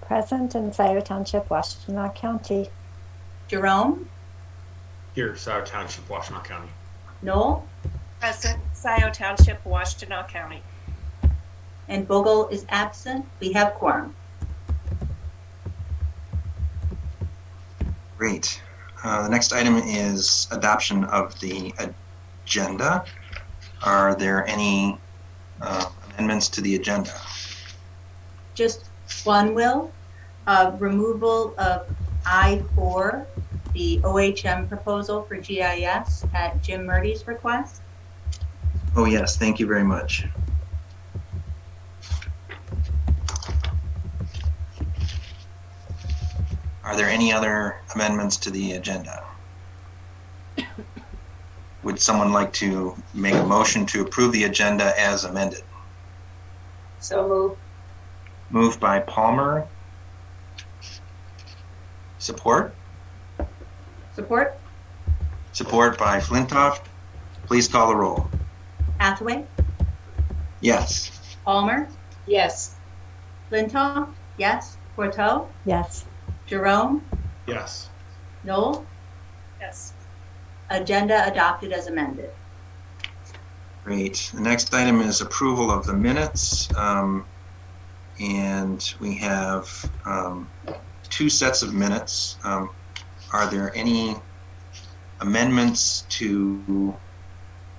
present in Scio Township, Washtenaw County. Jerome? Here, Scio Township, Washtenaw County. Knol? Present, Scio Township, Washtenaw County. And Vogel is absent. We have quorum. Great. The next item is adoption of the agenda. Are there any amendments to the agenda? Just one, Will. Removal of I-4, the OHM proposal for GIS at Jim Murdy's request. Oh, yes. Thank you very much. Are there any other amendments to the agenda? Would someone like to make a motion to approve the agenda as amended? So moved. Moved by Palmer. Support? Support? Support by Flinoft. Please call the roll. Hathaway? Yes. Palmer? Yes. Flintoff? Yes. Courteau? Yes. Jerome? Yes. Knol? Yes. Agenda adopted as amended. Great. The next item is approval of the minutes. And we have 2 sets of minutes. Are there any amendments to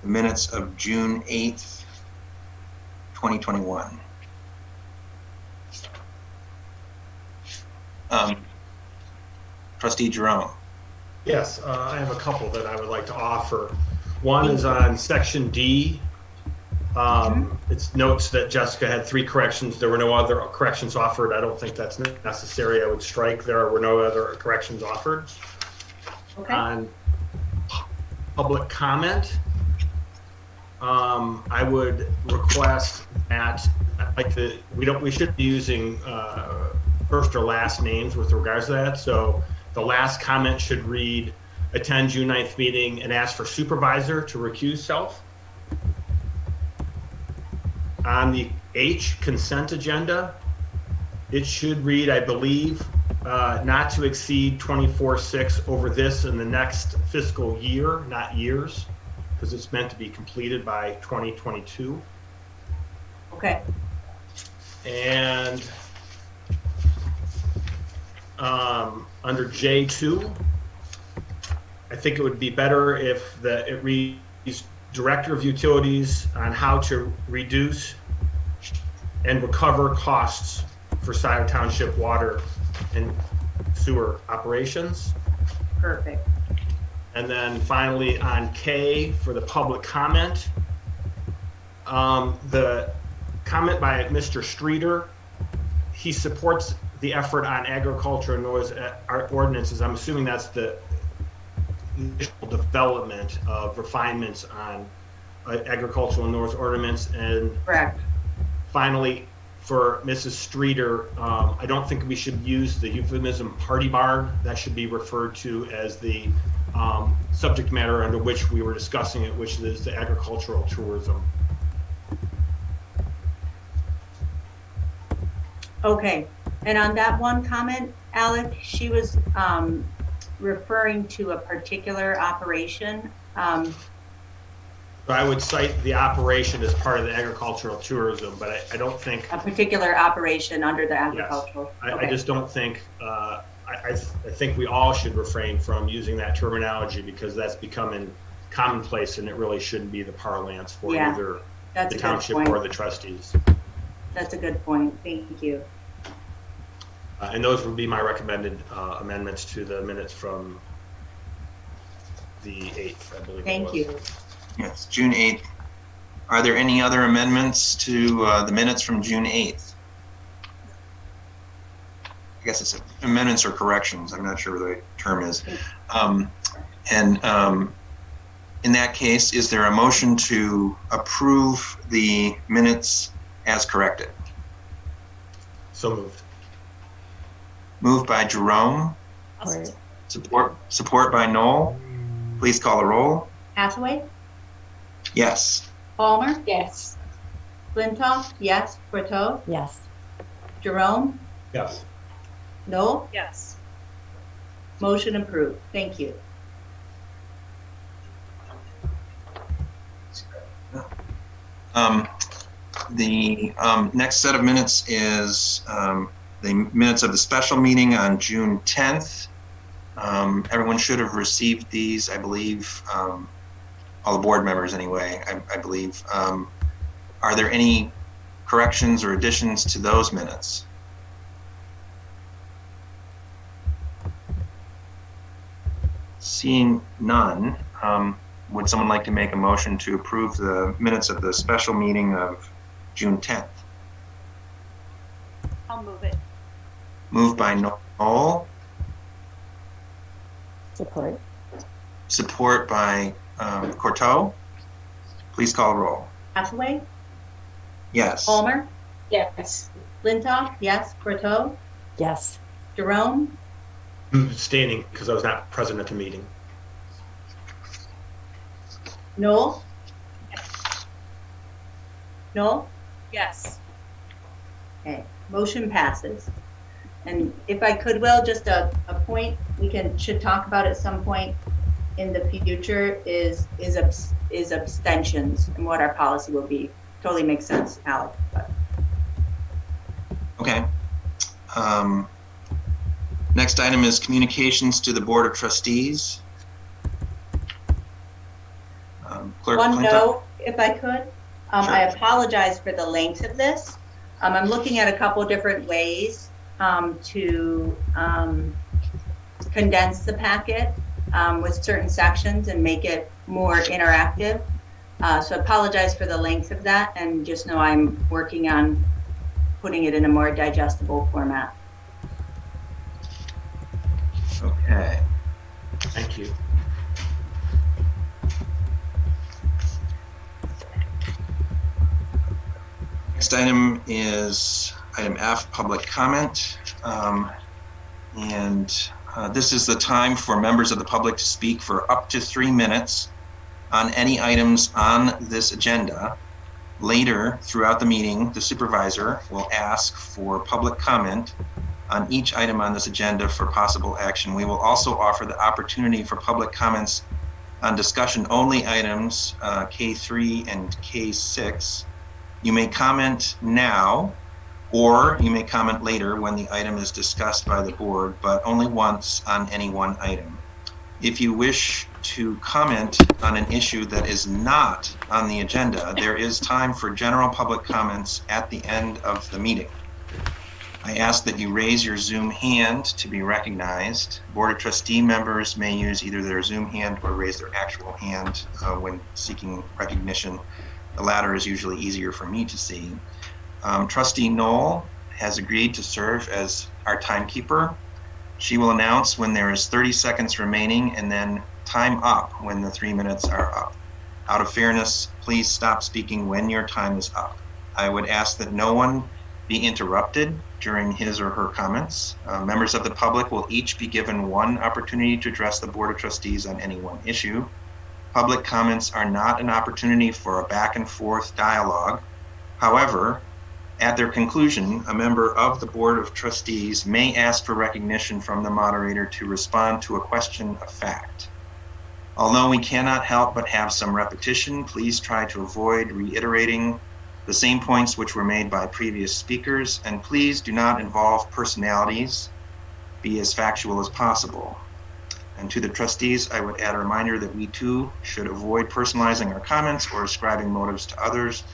the minutes of June 8th, 2021? Trustee Jerome. Yes, I have a couple that I would like to offer. One is on section D. It notes that Jessica had 3 corrections. There were no other corrections offered. I don't think that's necessary. I would strike there were no other corrections offered. Okay. On public comment, I would request that we should be using first or last names with regards to that. So the last comment should read, attend June 9th meeting and ask for supervisor to recuse self. On the H consent agenda, it should read, I believe, not to exceed 24/6 over this in the next fiscal year, not years, because it's meant to be completed by 2022. Okay. And under J2, I think it would be better if it reads Director of Utilities on how to reduce and recover costs for Scio Township water and sewer operations. Perfect. And then finally on K for the public comment, the comment by Mr. Streeter, he supports the effort on agriculture and noise ordinances. I'm assuming that's the initial development of refinements on agricultural and noise ordinance. And Correct. finally, for Mrs. Streeter, I don't think we should use the euphemism party barn. That should be referred to as the subject matter under which we were discussing it, which is the agricultural tourism. Okay. And on that one comment, Alec, she was referring to a particular operation. So I would cite the operation as part of the agricultural tourism, but I don't think A particular operation under the yes, agricultural. I just don't think I think we all should refrain from using that terminology because that's becoming commonplace and it really shouldn't be the parlance for either That's the a good township point. or the trustees. That's a good point. Thank you. And those would be my recommended amendments to the minutes from the 8th, I believe. Thank you. Yes, June 8th. Are there any other amendments to the minutes from June 8th? I guess it's amendments or corrections. I'm not sure what the term is. In that case, is there a motion to approve the minutes as corrected? So moved. Moved by Jerome. Support by Knol. Please call the roll. Hathaway? Yes. Palmer? Yes. Flintoff? Yes. Courteau? Yes. Jerome? Yes. Knol? Yes. Motion approved. Thank you. The next set of minutes is the minutes of the special meeting on June 10th. Everyone should have received these, I believe, all the board members anyway, I believe. Are there any corrections or additions to those minutes? Seeing none, would someone like to make a motion to approve the minutes of the special meeting of June 10th? I'll move it. Moved by Knol, Support. support by Courteau. Please call roll. Hathaway? Yes. Palmer? Yes. Flintoff? Yes. Courteau? Yes. Jerome? I'm abstaining because I was not present at the meeting. Knol? Knol? Yes. Okay, motion passes. And if I could, Will, just a point we should talk about at some point in the future is abstentions and what our policy will be. Totally makes sense, Alec. But. Okay. Next item is communications to the Board of Trustees. Clerk One Clinton? note, if I could. Sure. I apologize for the length of this. I'm looking at a couple different ways to condense the packet with certain sections and make it more interactive. So I apologize for the length of that, and just know I'm working on putting it in a more digestible format. Okay. Thank you. Next item is item F, public comment. This is the time for members of the public to speak for up to 3 minutes on any items on this agenda. Later, throughout the meeting, the supervisor will ask for public comment on each item on this agenda for possible action. We will also offer the opportunity for public comments on discussion-only items, K3 and K6. You may comment now, or you may comment later when the item is discussed by the board, but only once on any one item. If you wish to comment on an issue that is not on the agenda, there is time for general public comments at the end of the meeting. I ask that you raise your Zoom hand to be recognized. Board of Trustee members may use either their Zoom hand or raise their actual hand when seeking recognition. The latter is usually easier for me to see. Trustee Knol has agreed to serve as our timekeeper. She will announce when there is 30 seconds remaining and then time up when the 3 minutes are up. Out of fairness, please stop speaking when your time is up. I would ask that no one be interrupted during his or her comments. Members of the public will each be given one opportunity to address the Board of Trustees on any one issue. Public comments are not an opportunity for a back and forth dialogue. However, at their conclusion, a member of the Board of Trustees may ask for recognition from the moderator to respond to a question of fact. Although we cannot help but have some repetition, please try to avoid reiterating the same points which were made by previous speakers, and please do not involve personalities. Be as factual as possible. And to the trustees, I would add a reminder that we too should avoid personalizing our comments or ascribing motives to others.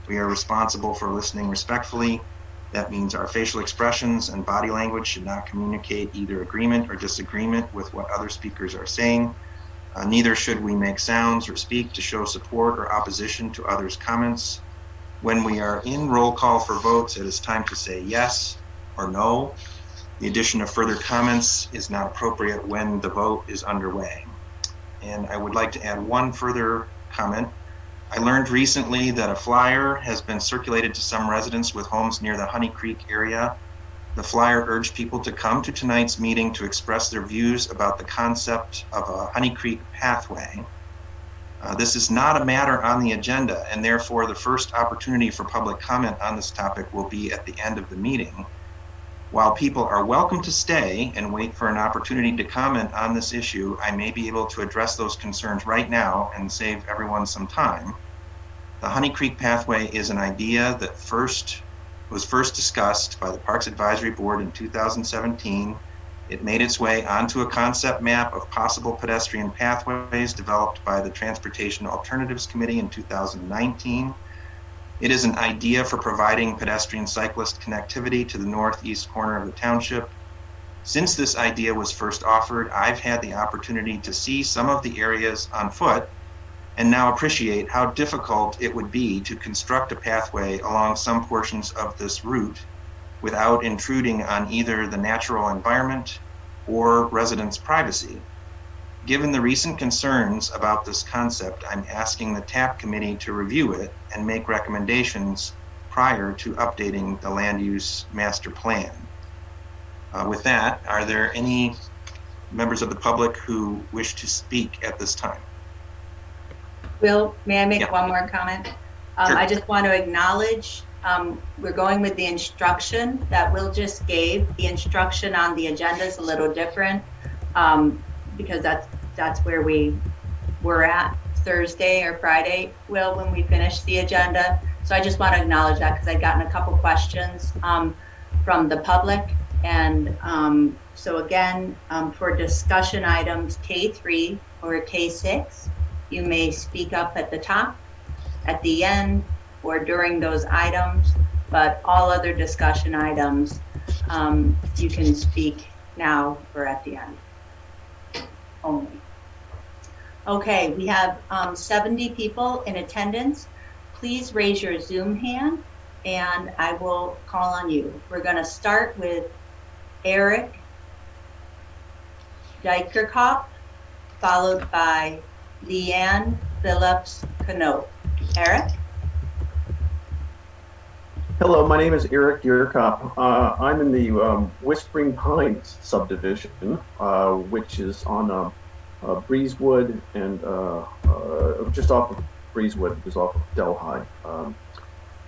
We are responsible for listening respectfully. That means our facial expressions and body language should not communicate either agreement or disagreement with what other speakers are saying. Neither should we make sounds or speak to show support or opposition to others' comments. When we are in roll call for votes, it is time to say yes or no. The addition of further comments is not appropriate when the vote is underway. And I would like to add one further comment. I learned recently that a flyer has been circulated to some residents with homes near the Honey Creek area. The flyer urged people to come to tonight's meeting to express their views about the concept of a Honey Creek pathway. This is not a matter on the agenda, and therefore the first opportunity for public comment on this topic will be at the end of the meeting. While people are welcome to stay and wait for an opportunity to comment on this issue, I may be able to address those concerns right now and save everyone some time. The Honey Creek Pathway is an idea that was first discussed by the Parks Advisory Board in 2017. It made its way onto a concept map of possible pedestrian pathways developed by the Transportation Alternatives Committee in 2019. It is an idea for providing pedestrian cyclist connectivity to the northeast corner of the township. Since this idea was first offered, I've had the opportunity to see some of the areas on foot and now appreciate how difficult it would be to construct a pathway along some portions of this route without intruding on either the natural environment or residents' privacy. Given the recent concerns about this concept, I'm asking the TAP committee to review it and make recommendations prior to updating the land use master plan. With that, are there any members of the public who wish to speak at this time? Will, may I make Yeah. one more comment? Sure. I just want to acknowledge, we're going with the instruction that Will just gave. The instruction on the agenda is a little different because that's where we were at Thursday or Friday, Will, when we finished the agenda. So I just want to acknowledge that because I'd gotten a couple questions from the public. And so again, for discussion items K3 or K6, you may speak up at the top, at the end, or during those items, but all other discussion items, you can speak now or at the end only. Okay, we have 70 people in attendance. Please raise your Zoom hand and I will call on you. We're gonna start with Eric Dykerkop, followed by Leanne Phillips Knoll. Eric? Hello, my name is Eric Dykerkop. I'm in the Whispering Pines subdivision, which is on Breezewood and just off of Breezewood, just off of Delhi.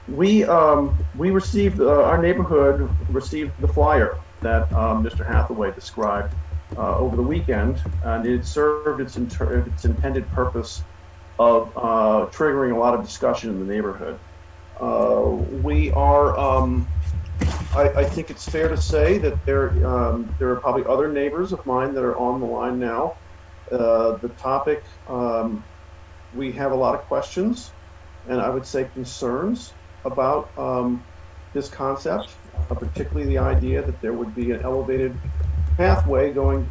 We received, our neighborhood received the flyer that Mr. Hathaway described over the weekend, and it served its intended purpose of triggering a lot of discussion in the neighborhood. We are, I think it's fair to say that there are probably other neighbors of mine that are on the line now. The topic, we have a lot of questions and I would say concerns about this concept, particularly the idea that there would be an elevated pathway going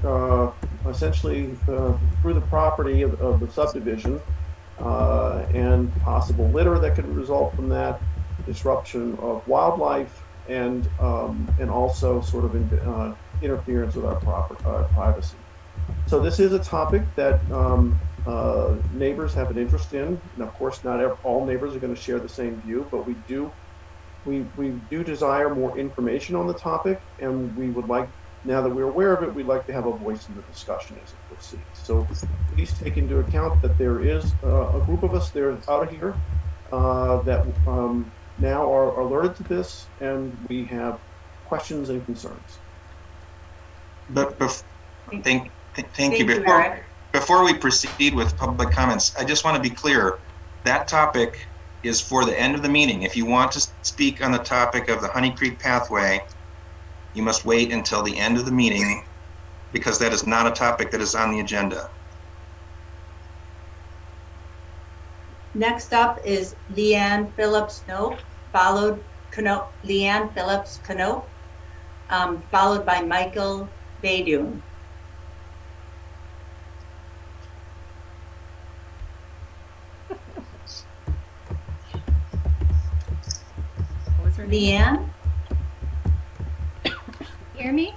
essentially through the property of the subdivision, and possible litter that could result from that, disruption of wildlife, and also sort of interference with our privacy. So this is a topic that neighbors have an interest in, and of course not all neighbors are going to share the same view, but we do desire more information on the topic, and we would like, now that we're aware of it, we'd like to have a voice in the discussion as it proceeds. So please take into account that there is a group of us there out of here that now are alerted to this, and we have questions and concerns. But thank you. Eric. Before we proceed with public comments, I just want to be clear, that topic is for the end of the meeting. If you want to speak on the topic of the Honey Creek Pathway, you must wait until the end of the meeting because that is not a topic that is on the agenda. Next up is Leanne Phillips Knoll, followed by Michael Baydun. Leanne? Hear me?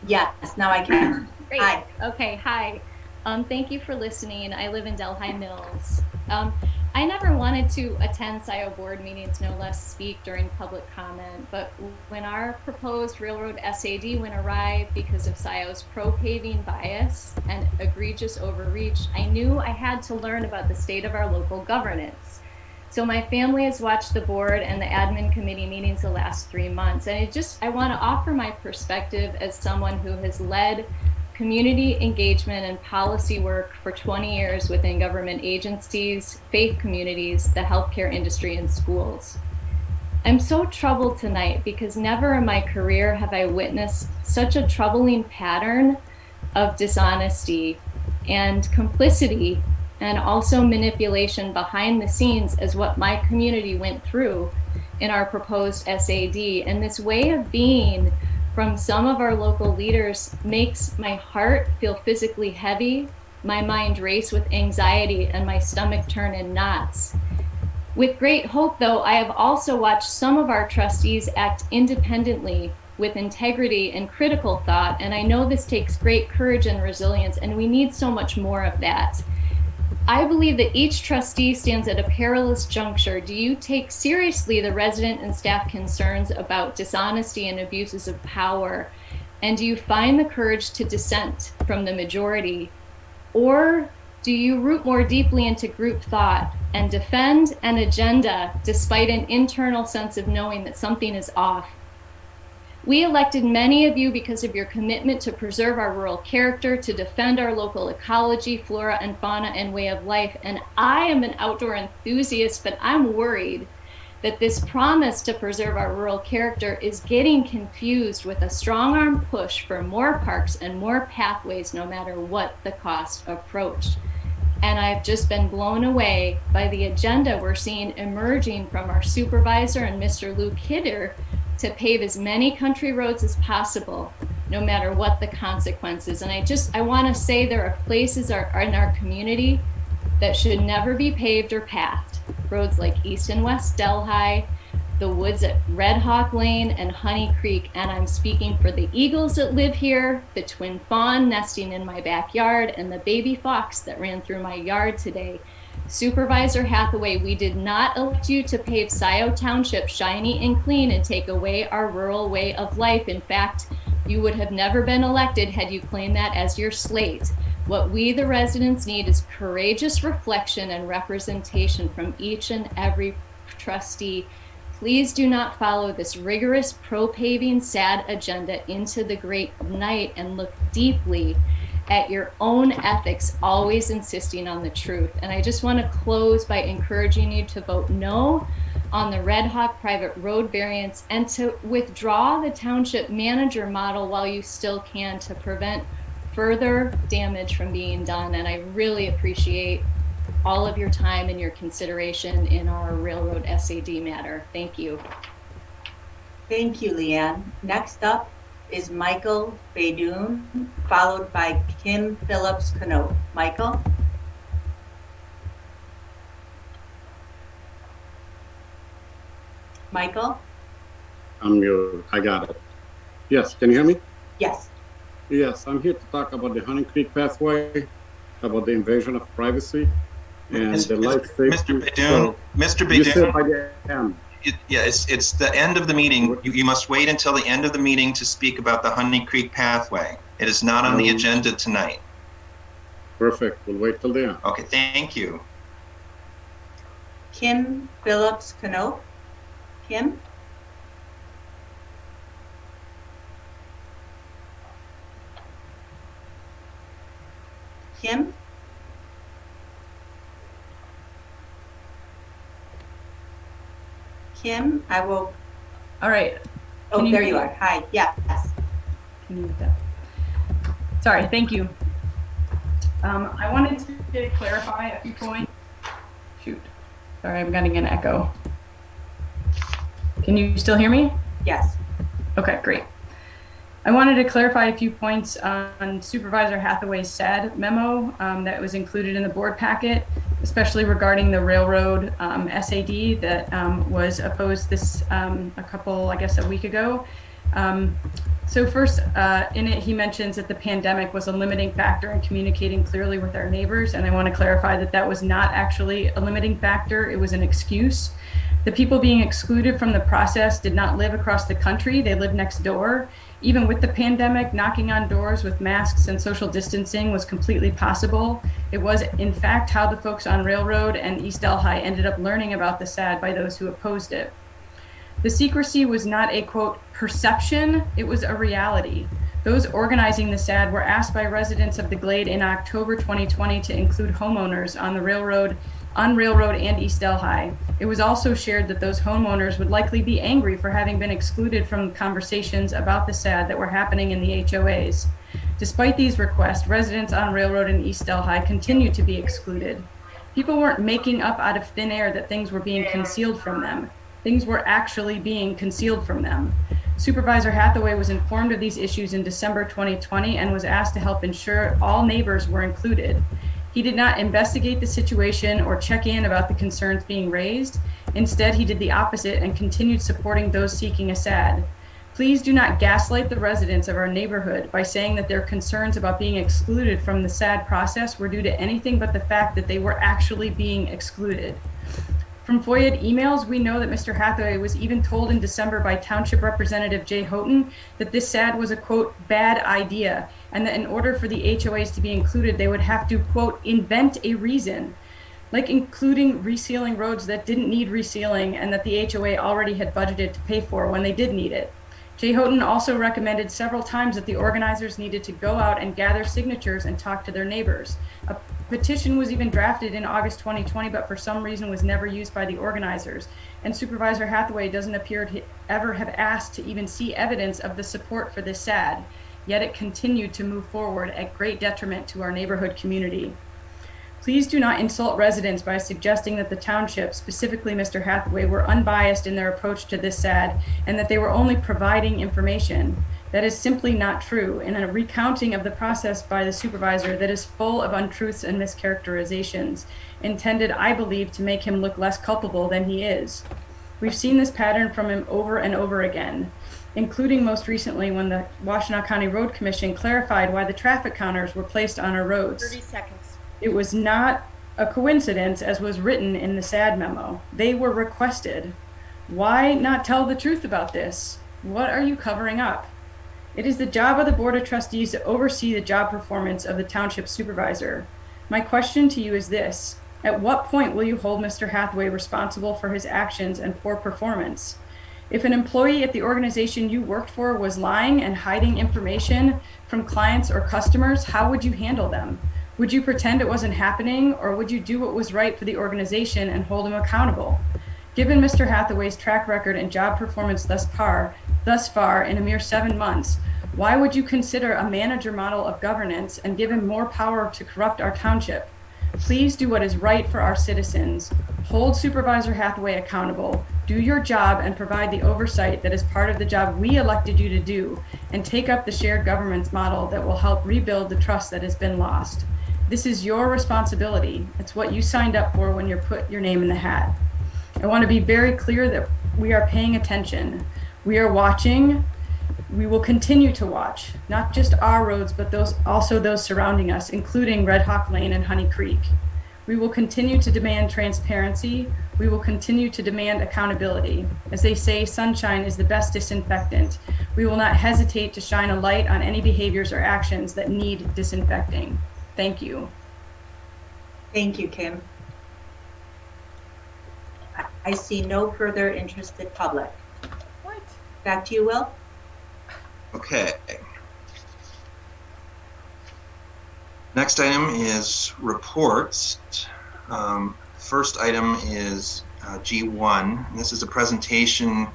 Yes, now I can. Great. Hi. Okay, hi. Thank you for listening. I live in Delhi Mills. I never wanted to attend Scio board meetings, no less speak during public comment, but when our proposed railroad SAD went awry because of Scio's pro-paving bias and egregious overreach, I knew I had to learn about the state of our local governance. So my family has watched the board and the admin committee meetings the last 3 months. And I want to offer my perspective as someone who has led community engagement and policy work for 20 years within government agencies, faith communities, the healthcare industry, and schools. I'm so troubled tonight because never in my career have I witnessed such a troubling pattern of dishonesty and complicity and also manipulation behind the scenes as what my community went through in our proposed SAD. And this way of being from some of our local leaders makes my heart feel physically heavy, my mind race with anxiety, and my stomach turn in knots. With great hope, though, I have also watched some of our trustees act independently with integrity and critical thought, and I know this takes great courage and resilience, and we need so much more of that. I believe that each trustee stands at a perilous juncture. Do you take seriously the resident and staff concerns about dishonesty and abuses of power? And do you find the courage to dissent from the majority? Or do you root more deeply into group thought and defend an agenda despite an internal sense of knowing that something is off? We elected many of you because of your commitment to preserve our rural character, to defend our local ecology, flora and fauna, and way of life. And I am an outdoor enthusiast, but I'm worried that this promise to preserve our rural character is getting confused with a strong arm push for more parks and more pathways, no matter what the cost approach. And I've just been blown away by the agenda we're seeing emerging from our supervisor and Mr. Luke Kidder to pave as many country roads as possible, no matter what the consequences. And I want to say there are places in our community that should never be paved or pathed. Roads like East and West Delhi, the woods at Red Hawk Lane and Honey Creek. And I'm speaking for the eagles that live here, the twin fawn nesting in my backyard, and the baby fox that ran through my yard today. Supervisor Hathaway, we did not elect you to pave Scio Township shiny and clean and take away our rural way of life. In fact, you would have never been elected had you claimed that as your slate. What we, the residents, need is courageous reflection and representation from each and every trustee. Please do not follow this rigorous pro-paving sad agenda into the great night and look deeply at your own ethics, always insisting on the truth. And I just want to close by encouraging you to vote no on the Red Hawk private road variance and to withdraw the township manager model while you still can, to prevent further damage from being done. And I really appreciate all of your time and your consideration in our railroad SAD matter. Thank you. Thank you, Leanne. Next up is Michael Baidoon, followed by Kim Phillips Knol. Michael? Michael? I'm muted. I got it. Yes, can you hear me? Yes. Yes, I'm here to talk about the Honey Creek pathway, about the invasion of privacy, and the life safety. Mr. Baidoon, Mr. You said Baidoon, by the end. yeah, it's the end of the meeting. You must wait until the end of the meeting to speak about the Honey Creek pathway. It is not on the agenda tonight. Perfect. We'll wait till the end. Okay, thank you. Kim Phillips Knol. Kim? Kim? Kim, I will. All right. Oh, Can you there hear you me? are. Hi. Yes. Can you mute that? Sorry, thank you. I wanted to clarify a few points. Shoot. Sorry, I'm getting an echo. Can you still hear me? Yes. Okay, great. I wanted to clarify a few points on Supervisor Hathaway's SAD memo that was included in the board packet, especially regarding the railroad SAD that was opposed this a week ago. So first, in it, he mentions that the pandemic was a limiting factor in communicating clearly with our neighbors. And I want to clarify that that was not actually a limiting factor. It was an excuse. The people being excluded from the process did not live across the country. They lived next door. Even with the pandemic, knocking on doors with masks and social distancing was completely possible. It was, in fact, how the folks on Railroad and East Delhi ended up learning about the SAD by those who opposed it. The secrecy was not a, quote, perception, it was a reality. Those organizing the SAD were asked by residents of the Glade in October 2020 to include homeowners on Railroad and East Delhi. It was also shared that those homeowners would likely be angry for having been excluded from conversations about the SAD that were happening in the HOAs. Despite these requests, residents on Railroad and East Delhi continued to be excluded. People weren't making up out of thin air that things were being concealed from them. Things were actually being concealed from them. Supervisor Hathaway was informed of these issues in December 2020 and was asked to help ensure all neighbors were included. He did not investigate the situation or check in about the concerns being raised. Instead, he did the opposite and continued supporting those seeking a SAD. Please do not gaslight the residents of our neighborhood by saying that their concerns about being excluded from the SAD process were due to anything but the fact that they were actually being excluded. From FOIA'd emails, we know that Mr. Hathaway was even told in December by Township Representative Jay Houghton that this SAD was a, quote, bad idea, and that in order for the HOAs to be included, they would have to, quote, invent a reason, like including resealing roads that didn't need resealing and that the HOA already had budgeted to pay for when they did need it. Jay Houghton also recommended several times that the organizers needed to go out and gather signatures and talk to their neighbors. A petition was even drafted in August 2020, but for some reason was never used by the organizers. And Supervisor Hathaway doesn't appear to ever have asked to even see evidence of the support for this SAD, yet it continued to move forward at great detriment to our neighborhood community. Please do not insult residents by suggesting that the township, specifically Mr. Hathaway, were unbiased in their approach to this SAD and that they were only providing information. That is simply not true. In a recounting of the process by the supervisor that is full of untruths and mischaracterizations, intended, I believe, to make him look less culpable than he is. We've seen this pattern from him over and over again, including most recently when the Washtenaw County Road Commission clarified why the traffic counters were placed on our roads. 30 seconds. It was not a coincidence, as was written in the SAD memo. They were requested. Why not tell the truth about this? What are you covering up? It is the job of the Board of Trustees to oversee the job performance of the township supervisor. My question to you is this: at what point will you hold Mr. Hathaway responsible for his actions and poor performance? If an employee at the organization you worked for was lying and hiding information from clients or customers, how would you handle them? Would you pretend it wasn't happening, or would you do what was right for the organization and hold him accountable? Given Mr. Hathaway's track record and job performance thus far in a mere 7 months, why would you consider a manager model of governance and give him more power to corrupt our township? Please do what is right for our citizens. Hold Supervisor Hathaway accountable, do your job, and provide the oversight that is part of the job we elected you to do, and take up the shared governance model that will help rebuild the trust that has been lost. This is your responsibility. It's what you signed up for when you put your name in the hat. I want to be very clear that we are paying attention. We are watching. We will continue to watch, not just our roads, but also those surrounding us, including Red Hawk Lane and Honey Creek. We will continue to demand transparency. We will continue to demand accountability. As they say, sunshine is the best disinfectant. We will not hesitate to shine a light on any behaviors or actions that need disinfecting. Thank you. Thank you, Kim. I see no further interested public. What? Back to you, Will. Okay. Next item is reports. First item is G1. This is a presentation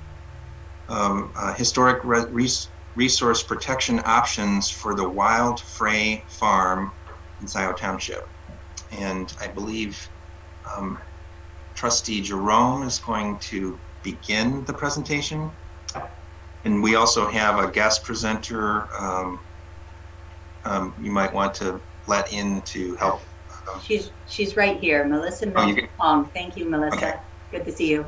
of historic resource protection options for the Wild Fray Farm in Scio Township. And I believe Trustee Jerome is going to begin the presentation. And we also have a guest presenter you might want to let in to help. She's right here, Melissa Long. Thank you, Melissa. Okay. Good to see you.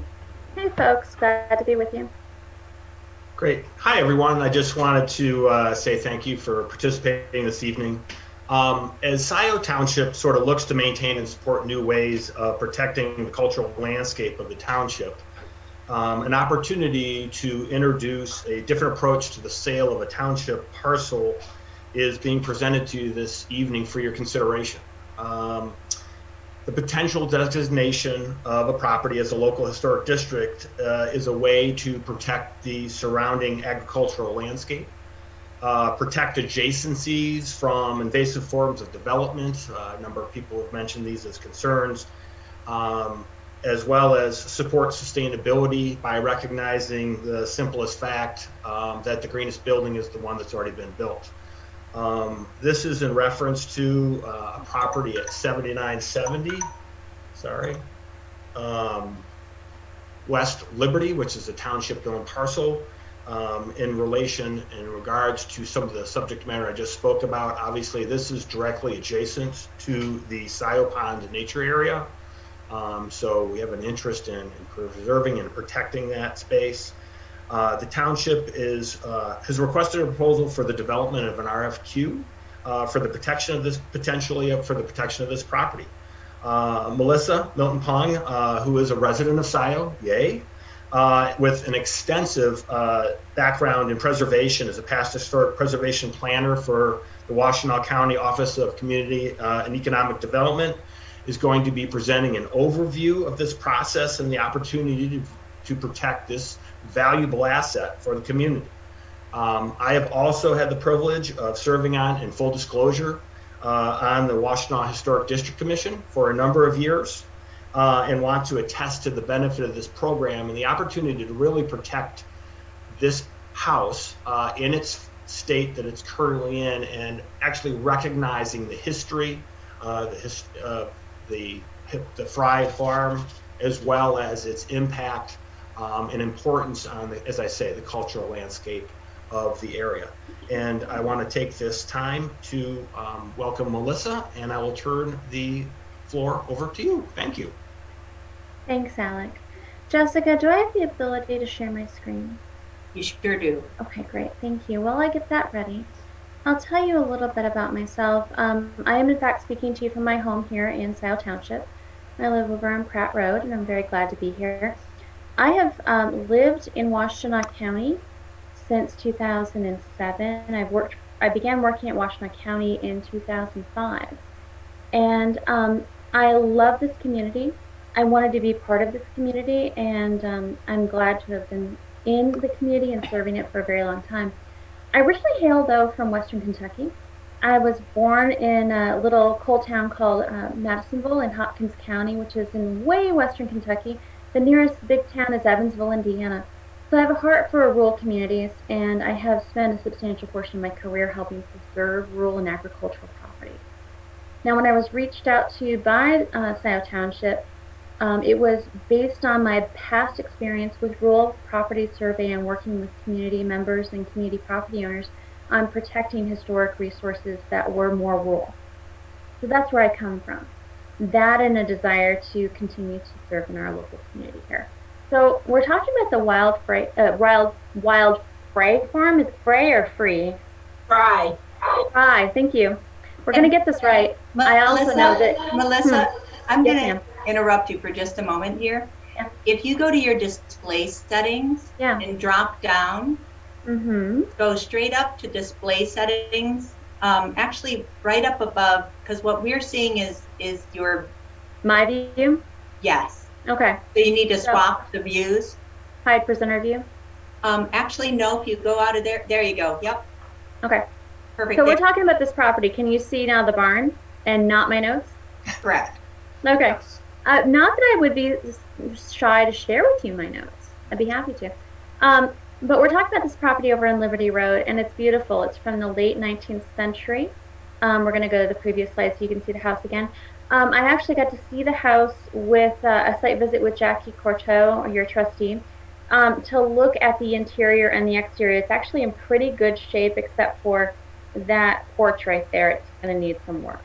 Hey folks, glad to be with you. Great. Hi, everyone. I just wanted to say thank you for participating this evening. As Scio Township sort of looks to maintain and support new ways of protecting the cultural landscape of the township, an opportunity to introduce a different approach to the sale of a township parcel is being presented to you this evening for your consideration. The potential designation of a property as a local historic district is a way to protect the surrounding agricultural landscape, protect adjacencies from invasive forms of development. A number of people have mentioned these as concerns, as well as support sustainability by recognizing the simplest fact that the greenest building is the one that's already been built. This is in reference to a property at 7970, West Liberty, which is a township-owned parcel. In regards to some of the subject matter I just spoke about, obviously this is directly adjacent to the Scio Pond nature area. So we have an interest in preserving and protecting that space. The township has requested a proposal for the development of an RFQ for the protection of this, potentially for the protection of this property. Melissa Milton Pong, who is a resident of Scio, yay, with an extensive background in preservation as a past historic preservation planner for the Washtenaw County Office of Community and Economic Development, is going to be presenting an overview of this process and the opportunity to protect this valuable asset for the community. I have also had the privilege of serving on, in full disclosure, on the Washtenaw Historic District Commission for a number of years, and want to attest to the benefit of this program and the opportunity to really protect this house in its state that it's currently in, and actually recognizing the history, the Fry Farm, as well as its impact and importance on, as I say, the cultural landscape of the area. And I want to take this time to welcome Melissa, and I will turn the floor over to you. Thank you. Thanks, Alec. Jessica, do I have the ability to share my screen? You sure do. Okay, great. Thank you. While I get that ready, I'll tell you a little bit about myself. I am, in fact, speaking to you from my home here in Scio Township. I live over on Pratt Road, and I'm very glad to be here. I have lived in Washtenaw County since 2007. I began working at Washtenaw County in 2005. And I love this community. I wanted to be part of this community, and I'm glad to have been in the community and serving it for a very long time. I originally hail, though, from Western Kentucky. I was born in a little coal town called Madisonville in Hopkins County, which is in way western Kentucky. The nearest big town is Evansville, Indiana. So I have a heart for rural communities, and I have spent a substantial portion of my career helping preserve rural and agricultural property. Now, when I was reached out to by Scio Township, it was based on my past experience with rural property survey and working with community members and community property owners on protecting historic resources that were more rural. So that's where I come from. That and a desire to continue to serve in our local community here. So we're talking about the wild Fry farm. Is Fry or Free? Fry. Fry, thank you. We're going to get this right. I also know that... Melissa, I'm Yes, going to interrupt you for just a moment here. Yeah. If you go to your display settings and drop down, go straight up to display settings, actually right up above, because what we're seeing is your... My view? Yes. Okay. So you need to swap the views. Hide presenter view? Actually, no, if you go out of there you go. Yep. Okay. Perfect. So we're talking about this property. Can you see now the barn and not my notes? Correct. Okay. Not that I would be shy to share with you my notes. I'd be happy to. But we're talking about this property over on Liberty Road, and it's beautiful. It's from the late 19th century. We're going to go to the previous slide so you can see the house again. I actually got to see the house with a site visit with Jackie Courteau, your trustee, to look at the interior and the exterior. It's actually in pretty good shape, except for that porch right there. It's going to need some work.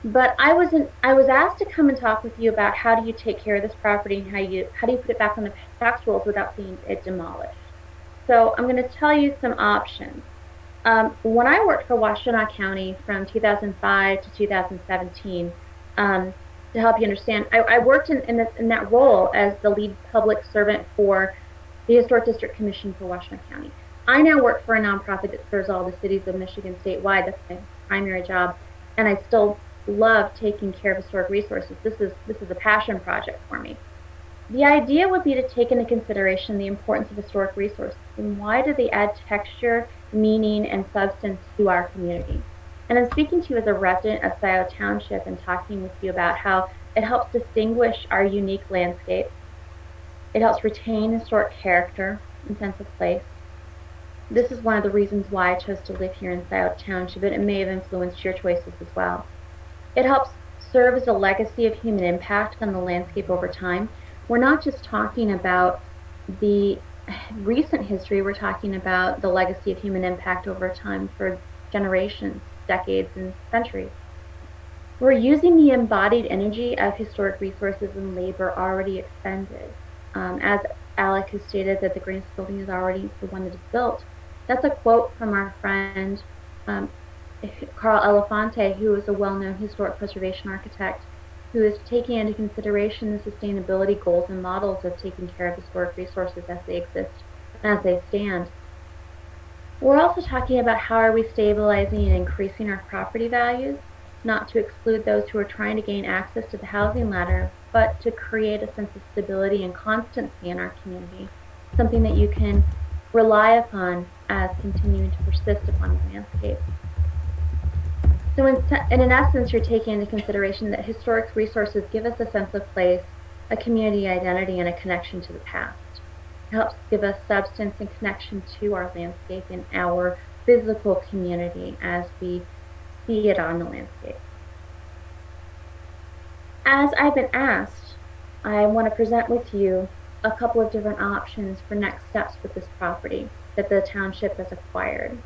But I was asked to come and talk with you about how do you take care of this property and how do you put it back on the tax rolls without seeing it demolished. So I'm going to tell you some options. When I worked for Washtenaw County from 2005 to 2017, to help you understand, I worked in that role as the lead public servant for the Historic District Commission for Washtenaw County. I now work for a nonprofit that serves all the cities of Michigan statewide. That's my primary job, and I still love taking care of historic resources. This is a passion project for me. The idea would be to take into consideration the importance of historic resources and why do they add texture, meaning, and substance to our community. And I'm speaking to you as a resident of Scio Township and talking with you about how it helps distinguish our unique landscape. It helps retain historic character and sense of place. This is one of the reasons why I chose to live here in Scio Township, and it may have influenced your choices as well. It helps serve as a legacy of human impact on the landscape over time. We're not just talking about the recent history, we're talking about the legacy of human impact over time for generations, decades, and centuries. We're using the embodied energy of historic resources and labor already expended. As Alec has stated that the greatest building is already the one that is built. That's a quote from our friend Carl Elefante, who is a well-known historic preservation architect, who is taking into consideration the sustainability goals and models of taking care of historic resources as they exist and as they stand. We're also talking about how are we stabilizing and increasing our property values, not to exclude those who are trying to gain access to the housing ladder, but to create a sense of stability and constancy in our community, something that you can rely upon as continuing to persist upon the landscape. So in essence, you're taking into consideration that historic resources give us a sense of place, a community identity, and a connection to the past. It helps give us substance and connection to our landscape and our physical community as we see it on the landscape. As I've been asked, I want to present with you a couple of different options for next steps with this property that the township has acquired.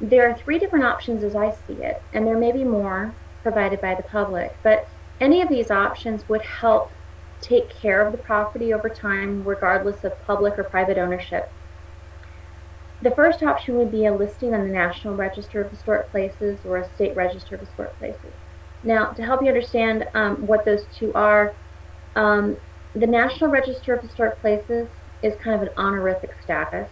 There are 3 different options as I see it, and there may be more provided by the public, but any of these options would help take care of the property over time, regardless of public or private ownership. The first option would be a listing on the National Register of Historic Places or a State Register of Historic Places. Now, to help you understand what those two are, the National Register of Historic Places is kind of an honorific status.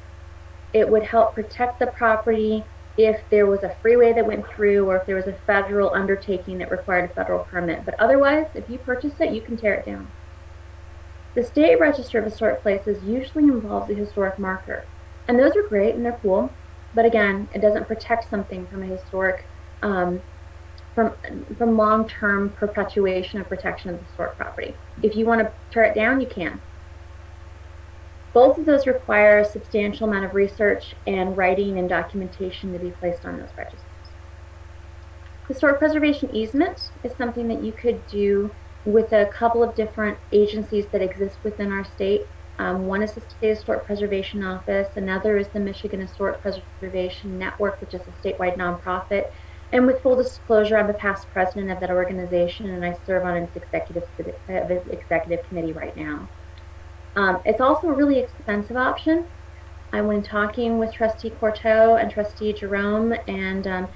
It would help protect the property if there was a freeway that went through or if there was a federal undertaking that required a federal permit. But otherwise, if you purchase it, you can tear it down. The State Register of Historic Places usually involves a historic marker. And those are great and they're cool. But again, it doesn't protect something from a historic, from long-term perpetuation of protection of the historic property. If you want to tear it down, you can. Both of those require a substantial amount of research and writing and documentation to be placed on those registers. Historic preservation easement is something that you could do with a couple of different agencies that exist within our state. One is the State Historic Preservation Office, another is the Michigan Historic Preservation Network, which is a statewide nonprofit. And with full disclosure, I'm the past president of that organization, and I serve on its executive committee right now. It's also a really expensive option. When talking with Trustee Courteau and Trustee Jerome and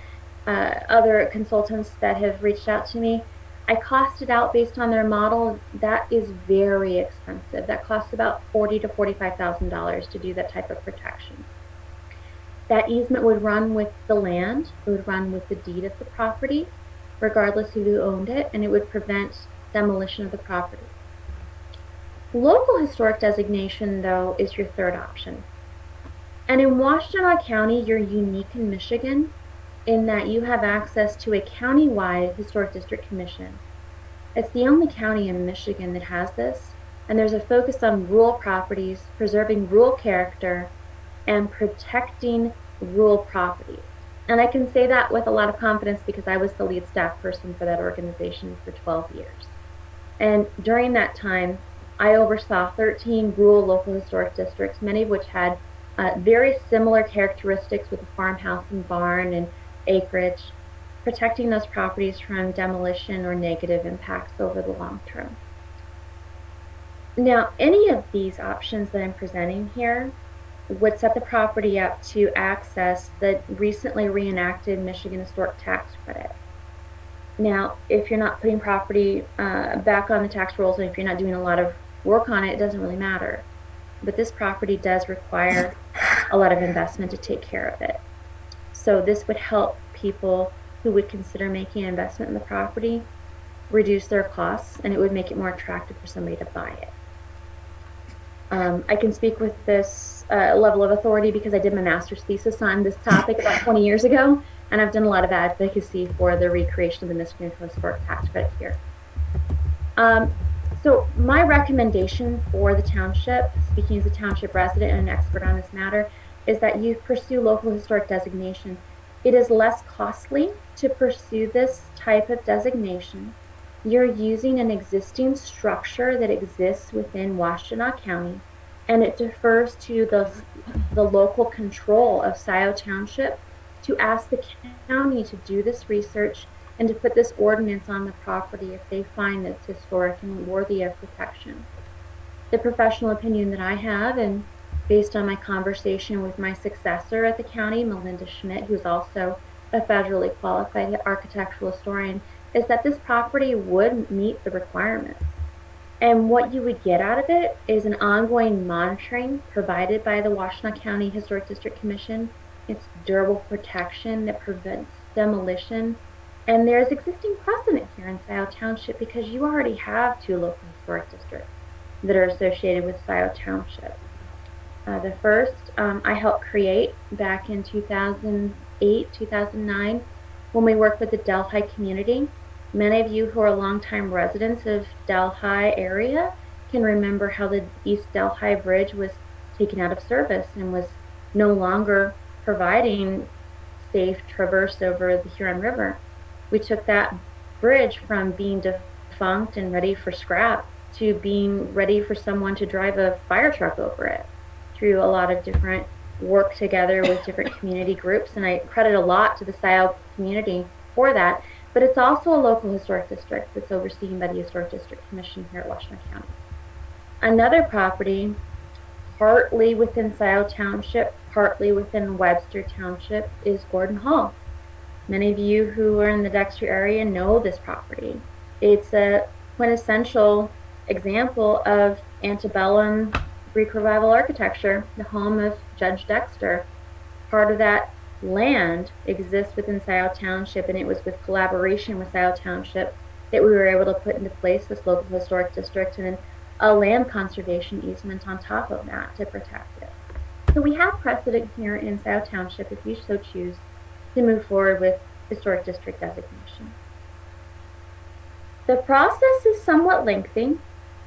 other consultants that have reached out to me, I costed out based on their model. That is very expensive. That costs about $40,000 to $45,000 to do that type of protection. That easement would run with the land, it would run with the deed of the property, regardless of who owned it, and it would prevent demolition of the property. Local historic designation, though, is your third option. And in Washtenaw County, you're unique in Michigan in that you have access to a county-wide historic district commission. It's the only county in Michigan that has this, and there's a focus on rural properties, preserving rural character, and protecting rural properties. And I can say that with a lot of confidence because I was the lead staff person for that organization for 12 years. And during that time, I oversaw 13 rural local historic districts, many of which had very similar characteristics with a farmhouse and barn and acreage, protecting those properties from demolition or negative impacts over the long term. Now, any of these options that I'm presenting here would set the property up to access the recently reenacted Michigan Historic Tax Credit. Now, if you're not putting property back on the tax rolls, and if you're not doing a lot of work on it, it doesn't really matter. But this property does require a lot of investment to take care of it. So this would help people who would consider making an investment in the property reduce their costs, and it would make it more attractive for somebody to buy it. I can speak with this level of authority because I did my master's thesis on this topic about 20 years ago, and I've done a lot of advocacy for the recreation of the misdemeanor historic tax credit here. So my recommendation for the township, speaking as a township resident and an expert on this matter, is that you pursue local historic designation. It is less costly to pursue this type of designation. You're using an existing structure that exists within Washtenaw County, and it defers to the local control of Scio Township to ask the county to do this research and to put this ordinance on the property if they find that it's historic and worthy of protection. The professional opinion that I have, and based on my conversation with my successor at the county, Melinda Schmidt, who's also a federally qualified architectural historian, is that this property would meet the requirements. And what you would get out of it is an ongoing monitoring provided by the Washtenaw County Historic District Commission. It's durable protection that prevents demolition. And there's existing precedent here in Scio Township because you already have 2 local historic districts that are associated with Scio Township. The first I helped create back in 2008, 2009, when we worked with the Delhi community. Many of you who are longtime residents of Delhi area can remember how the East Delhi Bridge was taken out of service and was no longer providing safe traverse over the Huron River. We took that bridge from being defunct and ready for scrap to being ready for someone to drive a fire truck over it through a lot of different work together with different community groups. And I credit a lot to the Scio community for that. But it's also a local historic district that's overseen by the Historic District Commission here at Washtenaw County. Another property, partly within Scio Township, partly within Webster Township, is Gordon Hall. Many of you who are in the Dexter area know this property. It's a quintessential example of antebellum Greek Revival architecture, the home of Judge Dexter. Part of that land exists within Scio Township, and it was with collaboration with Scio Township that we were able to put into place this local historic district and a land conservation easement on top of that to protect it. So we have precedent here in Scio Township, if you so choose, to move forward with historic district designation. The process is somewhat lengthy.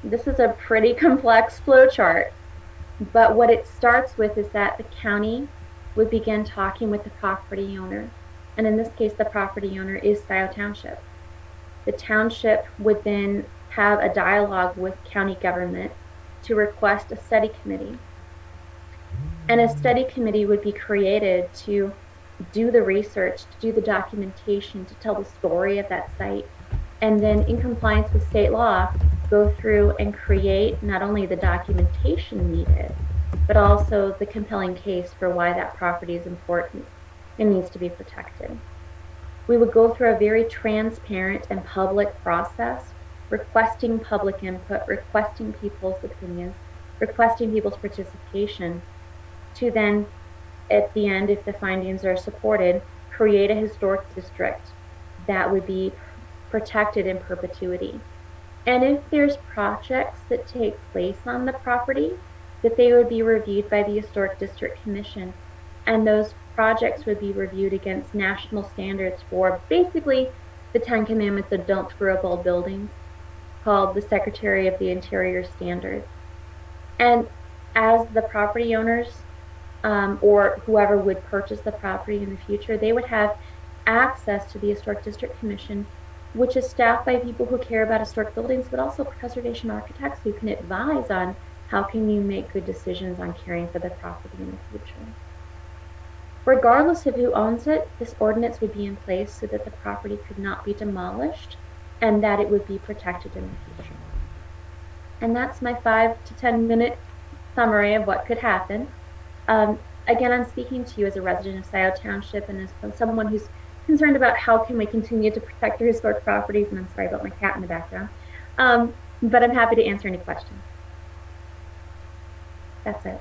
This is a pretty complex flow chart, but what it starts with is that the county would begin talking with the property owner, and in this case the property owner is Scio Township. The township would then have a dialogue with county government to request a study committee, and a study committee would be created to do the research, to do the documentation, to tell the story of that site, and then in compliance with state law go through and create not only the documentation needed, but also the compelling case for why that property is important and needs to be protected. We would go through a very transparent and public process, requesting public input, requesting people's opinions, requesting people's participation, to then, at the end, if the findings are supported, create a historic district that would be protected in perpetuity. And if there's projects that take place on the property, that they would be reviewed by the Historic District Commission, and those projects would be reviewed against national standards for basically the 10 Commandments of Don't Screw Up Old Buildings, called the Secretary of the Interior Standards. And as the property owners or whoever would purchase the property in the future, they would have access to the Historic District Commission, which is staffed by people who care about historic buildings, but also preservation architects who can advise on how can you make good decisions on caring for the property in the future. Regardless of who owns it, this ordinance would be in place so that the property could not be demolished and that it would be protected in the future. And that's my 5 to 10 minute summary of what could happen. Again, I'm speaking to you as a resident of Scio Township and as someone who's concerned about how can we continue to protect our historic properties, and I'm sorry about my cat in the background. But I'm happy to answer any questions. That's it.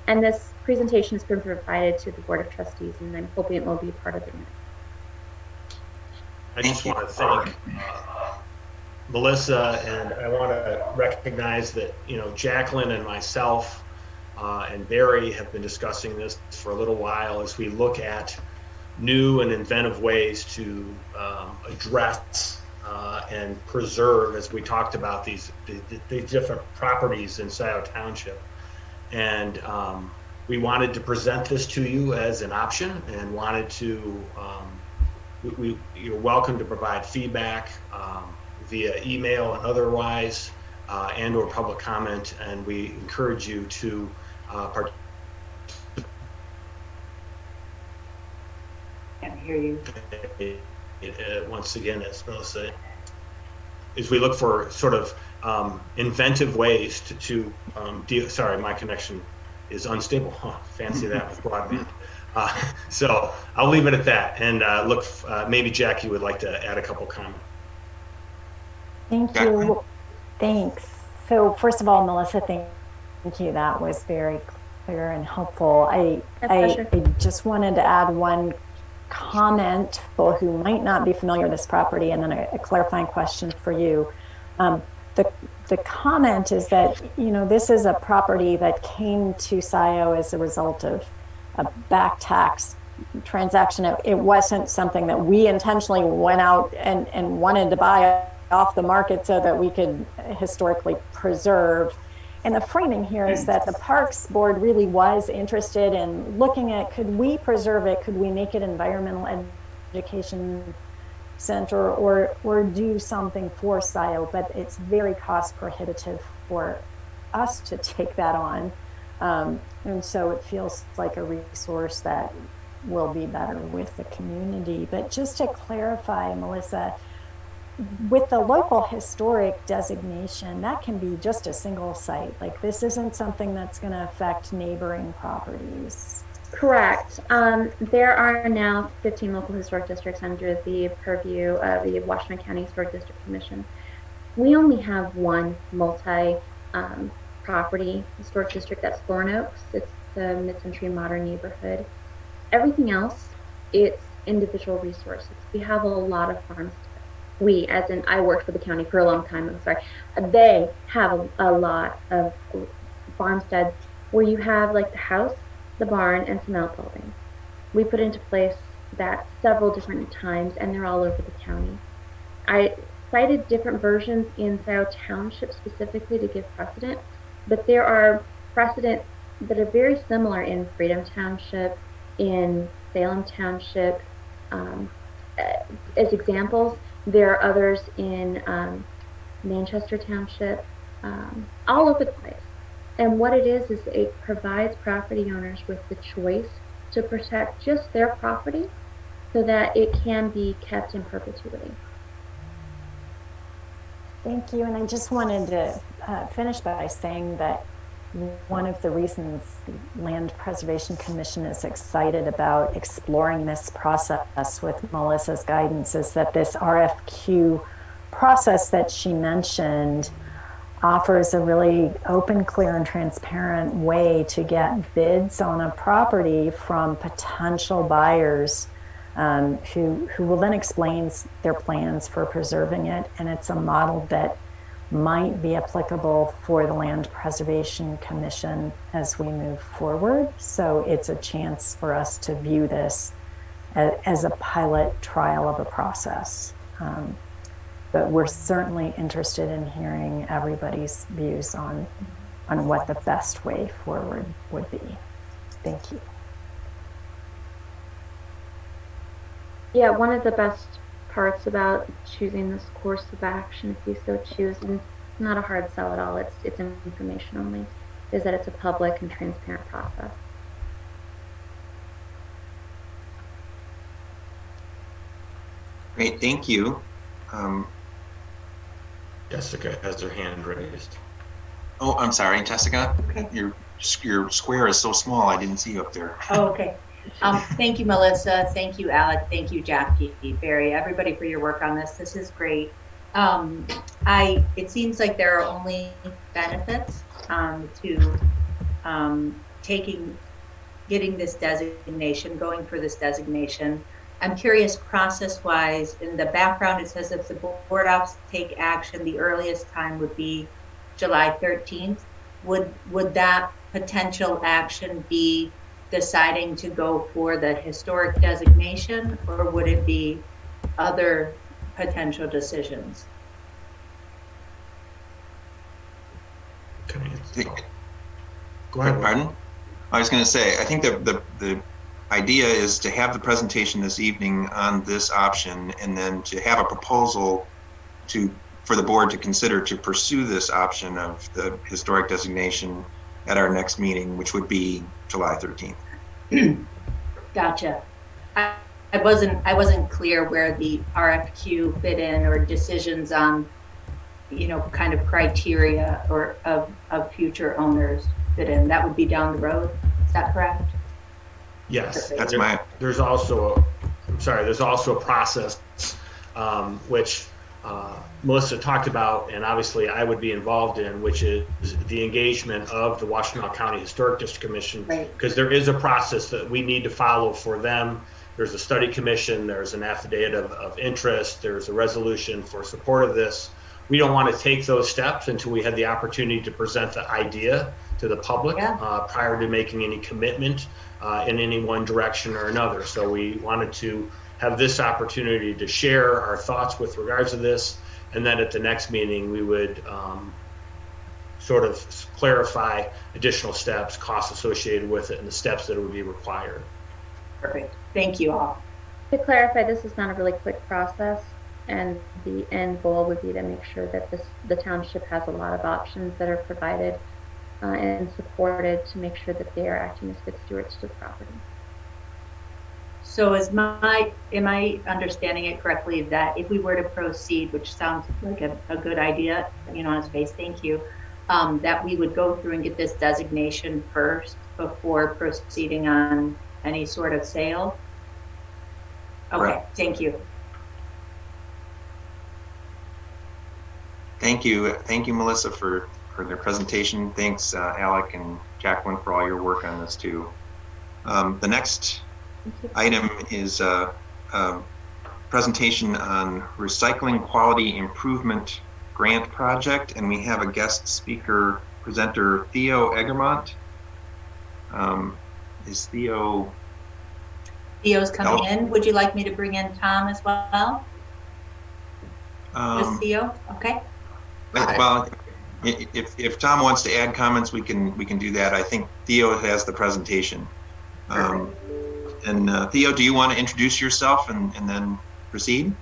And this presentation has been provided to the Board of Trustees, and I'm hoping it will be part of the minutes. I just want to thank Melissa, and I want to recognize that, you know, Jacqueline and myself and Barry have been discussing this for a little while as we look at new and inventive ways to address and preserve, as we talked about, these different properties in Scio Township. And we wanted to present this to you as an option, and wanted to, you're welcome to provide feedback via email and otherwise, and or public comment, and we encourage you to Can't hear you. once again, as Melissa, as we look for sort of inventive ways to deal. Sorry, my connection is unstable. Huh, fancy that with broadband. So I'll leave it at that, and look. Maybe Jackie would like to add a couple comments. Thank you. Thanks. So first of all, Melissa, thank you. That was very clear and helpful. I just wanted to add one comment for who might not be familiar with this property, and then a clarifying question for you. The comment is that, you know, this is a property that came to Scio as a result of a back tax transaction. It wasn't something that we intentionally went out and wanted to buy off the market so that we could historically preserve. And the framing here is that the Parks Board really was interested in looking at, could we preserve it? Could we make it environmental education center or do something for Scio? But it's very cost prohibitive for us to take that on. And so it feels like a resource that will be better with the community. But just to clarify, Melissa, with the local historic designation, that can be just a single site. Like, this isn't something that's going to affect neighboring properties. Correct. There are now 15 local historic districts under the purview of the Washington County Historic District Commission. We only have one multi-property historic district, that's Thorn Oaks. It's the mid-century modern neighborhood. Everything else, it's individual resources. We have a lot of farms. We, as in, I worked for the county for a long time, I'm sorry. They have a lot of farmsteads where you have like the house, the barn, and some outbuildings. We put into place that several different times, and they're all over the county. I cited different versions in Scio Township specifically to give precedent, but there are precedents that are very similar in Freedom Township, in Salem Township. As examples, there are others in Manchester Township, all over the place. And what it is it provides property owners with the choice to protect just their property so that it can be kept in perpetuity. Thank you. And I just wanted to finish by saying that one of the reasons the Land Preservation Commission is excited about exploring this process with Melissa's guidance is that this RFQ process that she mentioned offers a really open, clear, and transparent way to get bids on a property from potential buyers who will then explain their plans for preserving it. And it's a model that might be applicable for the Land Preservation Commission as we move forward. So it's a chance for us to view this as a pilot trial of a process. But we're certainly interested in hearing everybody's views on what the best way forward would be. Thank you. Yeah, one of the best parts about choosing this course of action, if you so choose, and it's not a hard sell at all, it's information only, is that it's a public and transparent process. Great, thank you. Jessica has her hand raised. Oh, I'm sorry, Jessica. Okay. Your square is so small, I didn't see you up there. Oh, okay. Thank you, Melissa. Thank you, Alec. Thank you, Jackie, Barry, everybody for your work on this. This is great. It seems like there are only benefits to getting this designation, going for this designation. I'm curious, process-wise, in the background, it says if the board office take action, the earliest time would be July 13th. Would that potential action be deciding to go for the historic designation, or would it be other potential decisions? Go ahead. Pardon? I was going to say, I think that the idea is to have the presentation this evening on this option, and then to have a proposal for the board to consider to pursue this option of the historic designation at our next meeting, which would be July 13th. Gotcha. I wasn't clear where the RFQ fit in, or decisions on, kind of criteria or of future owners fit in. That would be down the road. Is that correct? Yes. That's there's also a process which Melissa talked about, and obviously I would be involved in, which is the engagement of the Washtenaw County Historic District Commission, because there is a process that we need to follow for them. There's a study commission, there's an affidavit of interest, there's a resolution for support of this. We don't want to take those steps until we had the opportunity to present the idea to the public prior to making any commitment in any one direction or another. So we wanted to have this opportunity to share our thoughts with regards to this, and then at the next meeting we would sort of clarify additional steps, costs associated with it, and the steps that would be required. Perfect. Thank you all. To clarify, this is not a really quick process, and the end goal would be to make sure that the township has a lot of options that are provided and supported to make sure that they are acting as good stewards to the property. So am I understanding it correctly that if we were to proceed, which sounds like a good idea, on its face, thank you, that we would go through and get this designation first before proceeding on any sort of sale? Okay, right. Thank you. Thank you, Melissa, for their presentation. Thanks, Alec and Jacqueline, for all your work on this too. The next item is a presentation on recycling quality improvement grant project, and we have a guest speaker presenter, Theo Egermont. Is Theo's coming in? Would you like me to bring in Tom as well? Theo? Okay. Well, if Tom wants to add comments, we can do that. I think Theo has the presentation. And Theo, do you want to introduce yourself and then proceed?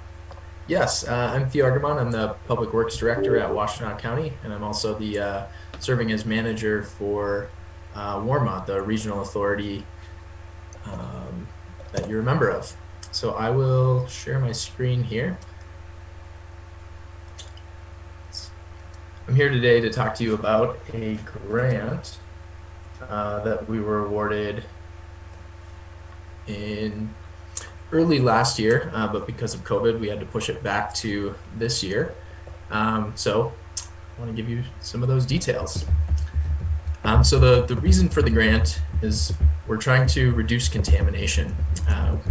Yes, I'm Theo Egermont. I'm the Public Works Director at Washtenaw County, and I'm also the serving as manager for Warmont, the regional authority that you're a member of. So I will share my screen here. I'm here today to talk to you about a grant that we were awarded in early last year, but because of COVID, we had to push it back to this year. So I want to give you some of those details. So the reason for the grant is we're trying to reduce contamination.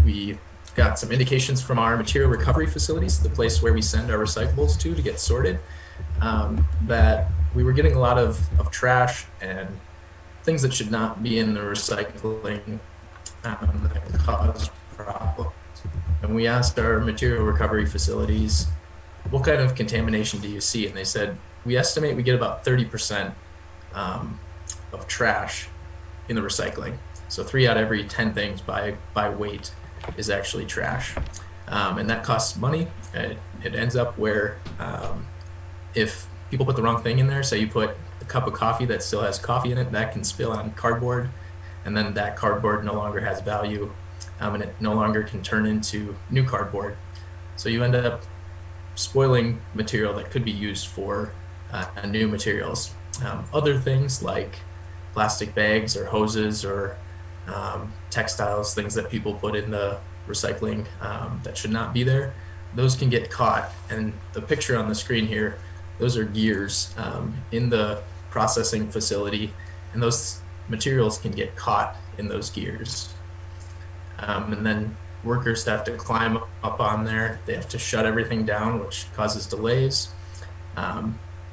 We got some indications from our material recovery facilities, the place where we send our recyclables to get sorted, that we were getting a lot of trash and things that should not be in the recycling that cause problems. And we asked our material recovery facilities, what kind of contamination do you see? And they said, we estimate we get about 30% of trash in the recycling. So 3 out of every 10 things by weight is actually trash. And that costs money. It ends up where if people put the wrong thing in there, say you put a cup of coffee that still has coffee in it, that can spill on cardboard, and then that cardboard no longer has value, and it no longer can turn into new cardboard. So you end up spoiling material that could be used for new materials. Other things like plastic bags or hoses or textiles, things that people put in the recycling that should not be there, those can get caught. And the picture on the screen here, those are gears in the processing facility, and those materials can get caught in those gears. And then workers have to climb up on there. They have to shut everything down, which causes delays.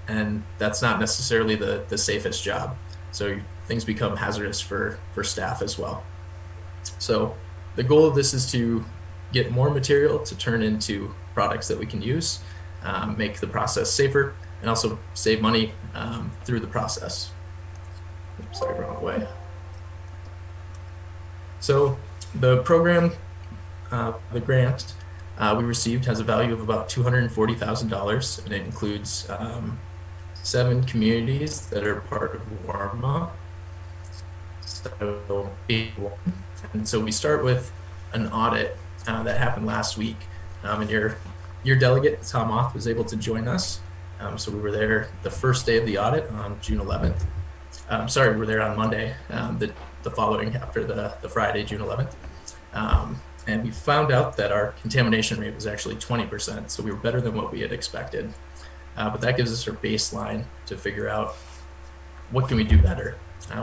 And that's not necessarily the safest job. So things become hazardous for staff as well. So the goal of this is to get more material to turn into products that we can use, make the process safer, and also save money through the process. Oops, sorry, wrong way. So the program, the grant we received has a value of about $240,000, and it includes 7 communities that are part of WARMA. And so we start with an audit that happened last week, and your delegate Tom Oth was able to join us. So we were there the first day of the audit on June 11th. Sorry, we were there on Monday, the following after the Friday, June 11th. And we found out that our contamination rate was actually 20%, so we were better than what we had expected. But that gives us our baseline to figure out what can we do better.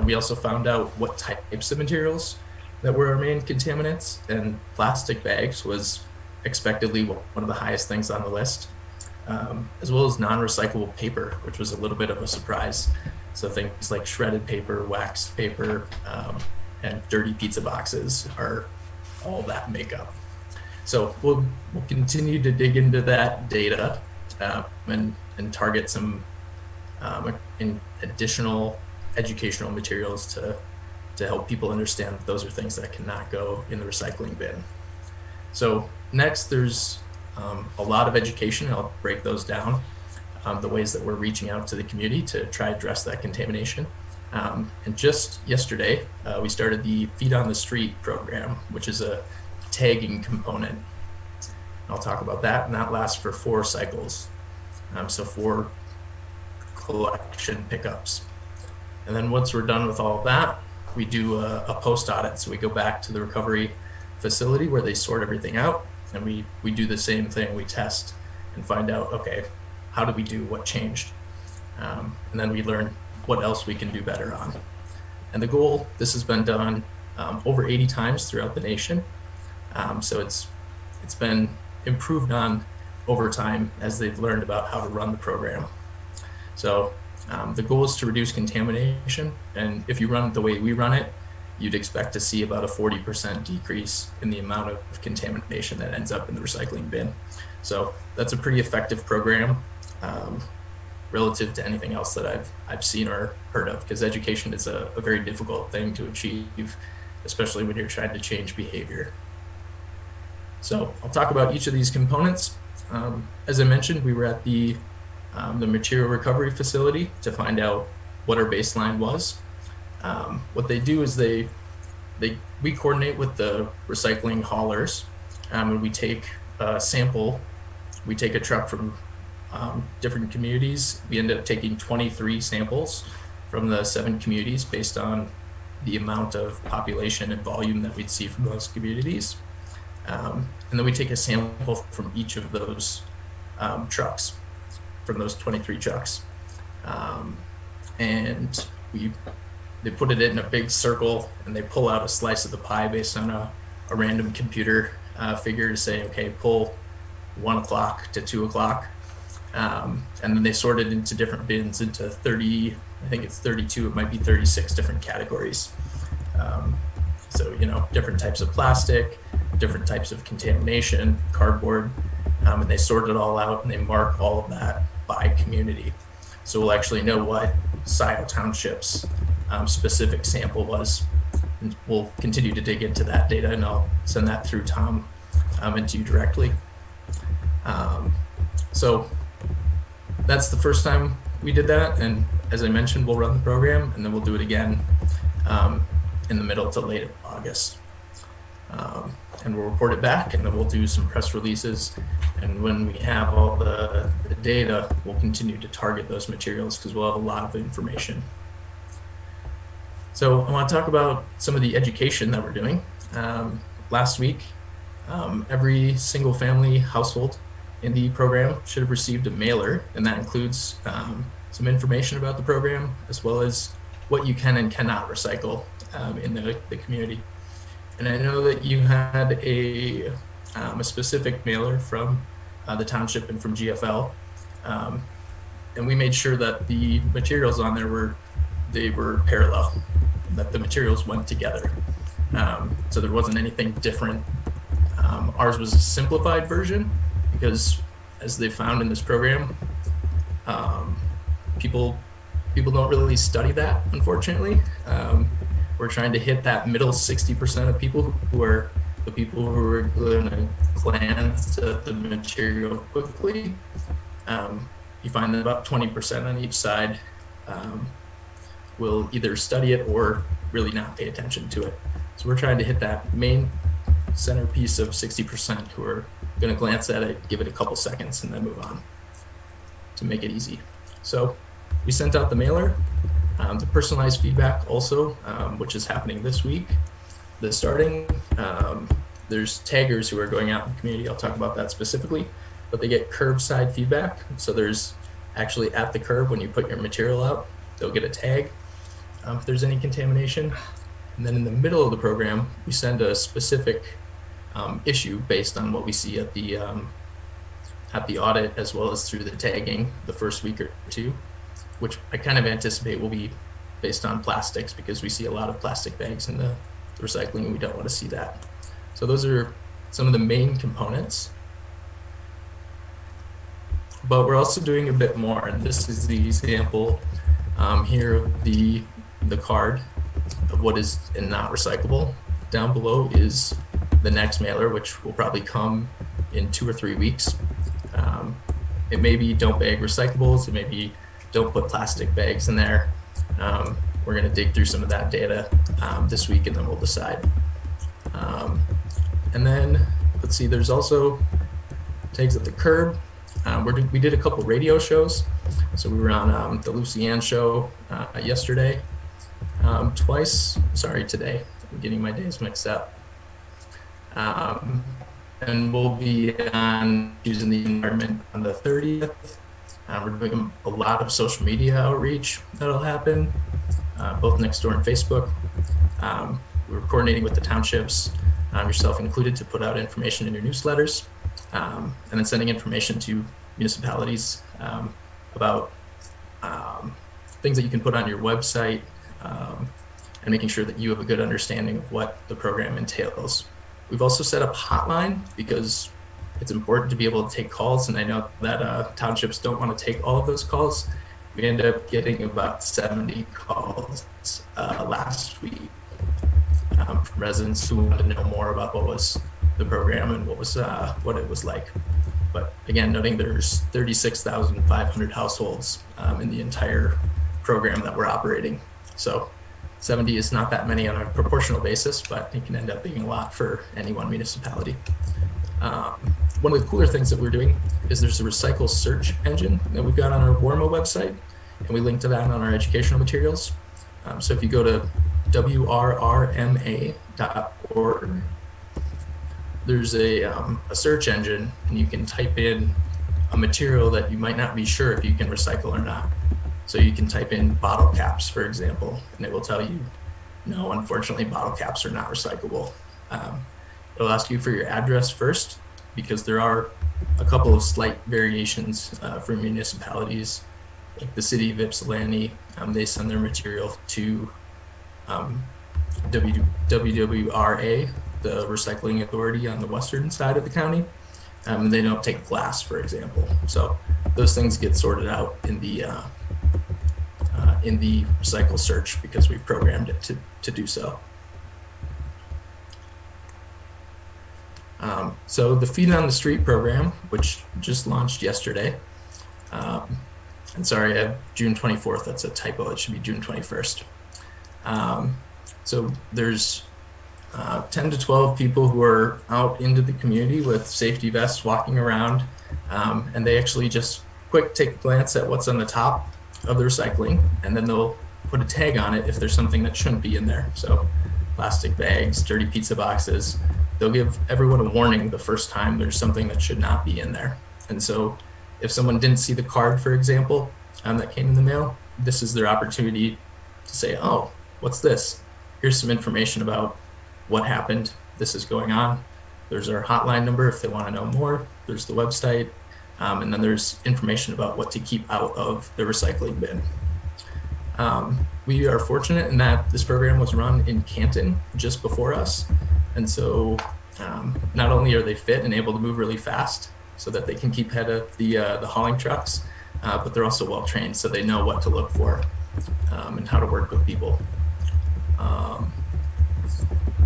We also found out what types of materials that were our main contaminants, and plastic bags was expectedly one of the highest things on the list, as well as non-recyclable paper, which was a little bit of a surprise. So things like shredded paper, waxed paper, and dirty pizza boxes are all that makeup. So we'll continue to dig into that data and target some additional educational materials to help people understand that those are things that cannot go in the recycling bin. So next, there's a lot of education. I'll break those down, the ways that we're reaching out to the community to try to address that contamination. And just yesterday, we started the Feet on the Street program, which is a tagging component. I'll talk about that, and that lasts for 4 cycles. So 4 collection pickups. And then once we're done with all of that, we do a post audit. So we go back to the recovery facility where they sort everything out, and we do the same thing. We test and find out, okay, how did we do, what changed? And then we learn what else we can do better on. And the goal, this has been done over 80 times throughout the nation. So it's been improved on over time as they've learned about how to run the program. So the goal is to reduce contamination, and if you run it the way we run it, you'd expect to see about a 40% decrease in the amount of contamination that ends up in the recycling bin. So that's a pretty effective program relative to anything else that I've seen or heard of, because education is a very difficult thing to achieve, especially when you're trying to change behavior. So I'll talk about each of these components. As I mentioned, we were at the material recovery facility to find out what our baseline was. What they do is we coordinate with the recycling haulers, and we take a sample. We take a truck from different communities. We end up taking 23 samples from the 7 communities based on the amount of population and volume that we'd see from those communities. And then we take a sample from each of those trucks, from those 23 trucks. And they put it in a big circle, and they pull out a slice of the pie based on a random computer figure to say, okay, pull 1 o'clock to 2 o'clock. And then they sort it into different bins into 30, I think it's 32, it might be 36 different categories. So, different types of plastic, different types of contamination, cardboard, and they sort it all out and they mark all of that by community. So we'll actually know what Scio Township's specific sample was. And we'll continue to dig into that data, and I'll send that through Tom and to you directly. So that's the first time we did that, and as I mentioned, we'll run the program, and then we'll do it again in the middle to late August. And we'll report it back, and then we'll do some press releases. And when we have all the data, we'll continue to target those materials because we'll have a lot of information. So I want to talk about some of the education that we're doing. Last week, every single family household in the program should have received a mailer, and that includes some information about the program, as well as what you can and cannot recycle in the community. And I know that you had a specific mailer from the township and from GFL, and we made sure that the materials on there were parallel, that the materials went together. So there wasn't anything different. Ours was a simplified version because, as they found in this program, people don't really study that, unfortunately. We're trying to hit that middle 60% of people who are the people who are going to glance at the material quickly. You find that about 20% on each side will either study it or really not pay attention to it. So we're trying to hit that main centerpiece of 60% who are going to glance at it, give it a couple seconds, and then move on to make it easy. So we sent out the mailer, the personalized feedback also, which is happening this week. There's taggers who are going out in the community. I'll talk about that specifically, but they get curbside feedback. So there's actually at the curb, when you put your material out, they'll get a tag if there's any contamination. And then in the middle of the program, we send a specific issue based on what we see at the audit, as well as through the tagging the first week or two, which I kind of anticipate will be based on plastics, because we see a lot of plastic bags in the recycling and we don't want to see that. So those are some of the main components. But we're also doing a bit more, and this is the example here of the card of what is not recyclable. Down below is the next mailer, which will probably come in 2 or 3 weeks. It may be don't bag recyclables, it may be don't put plastic bags in there. We're going to dig through some of that data this week, and then we'll decide. And then let's see, there's also tags at the curb. We did a couple radio shows. So we were on the Lucy Ann show yesterday, today. I'm getting my days mixed up. And we'll be on using the environment on the 30th. We're doing a lot of social media outreach that'll happen, both Nextdoor and Facebook. We're coordinating with the townships, yourself included, to put out information in your newsletters, and then sending information to municipalities about things that you can put on your website, and making sure that you have a good understanding of what the program entails. We've also set up a hotline because it's important to be able to take calls, and I know that townships don't want to take all of those calls. We ended up getting about 70 calls last week from residents who wanted to know more about what was the program and what it was like. But again, noting there's 36,500 households in the entire program that we're operating. So 70 is not that many on a proportional basis, but it can end up being a lot for any one municipality. One of the cooler things that we're doing is there's a recycle search engine that we've got on our WORMA website, and we link to that on our educational materials. So if you go to wrrma.org, there's a search engine, and you can type in a material that you might not be sure if you can recycle or not. So you can type in bottle caps, for example, and it will tell you, no, unfortunately, bottle caps are not recyclable. It'll ask you for your address first, because there are a couple of slight variations for municipalities, like the city of Ypsilanti. They send their material to WWRA, the recycling authority on the western side of the county. They don't take glass, for example. So those things get sorted out in the recycle search, because we've programmed it to do so. So the Feet on the Street program, which just launched yesterday, and sorry, I have June 24th, that's a typo, it should be June 21st. So there's 10 to 12 people who are out into the community with safety vests walking around, and they actually just take a glance at what's on the top of the recycling, and then they'll put a tag on it if there's something that shouldn't be in there. So plastic bags, dirty pizza boxes, they'll give everyone a warning the first time there's something that should not be in there. And so if someone didn't see the card, for example, that came in the mail, this is their opportunity to say, oh, what's this? Here's some information about what happened. This is going on. There's our hotline number if they want to know more. There's the website. And then there's information about what to keep out of the recycling bin. We are fortunate in that this program was run in Canton just before us. And so not only are they fit and able to move really fast so that they can keep ahead of the hauling trucks, but they're also well trained so they know what to look for and how to work with people.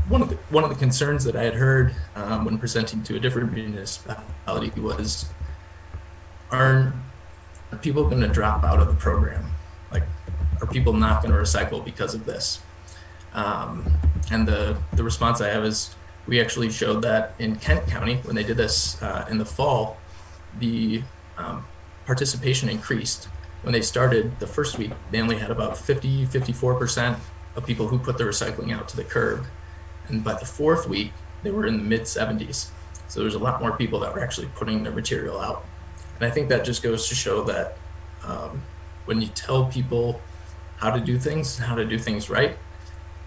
One of the concerns that I had heard when presenting to a different municipality was, are people going to drop out of the program? Like, are people not going to recycle because of this? And the response I have is, we actually showed that in Kent County, when they did this in the fall, the participation increased. When they started the first week, they only had about 54% of people who put their recycling out to the curb. And by the fourth week, they were in the mid 70s. So there's a lot more people that were actually putting their material out. And I think that just goes to show that when you tell people how to do things, how to do things right,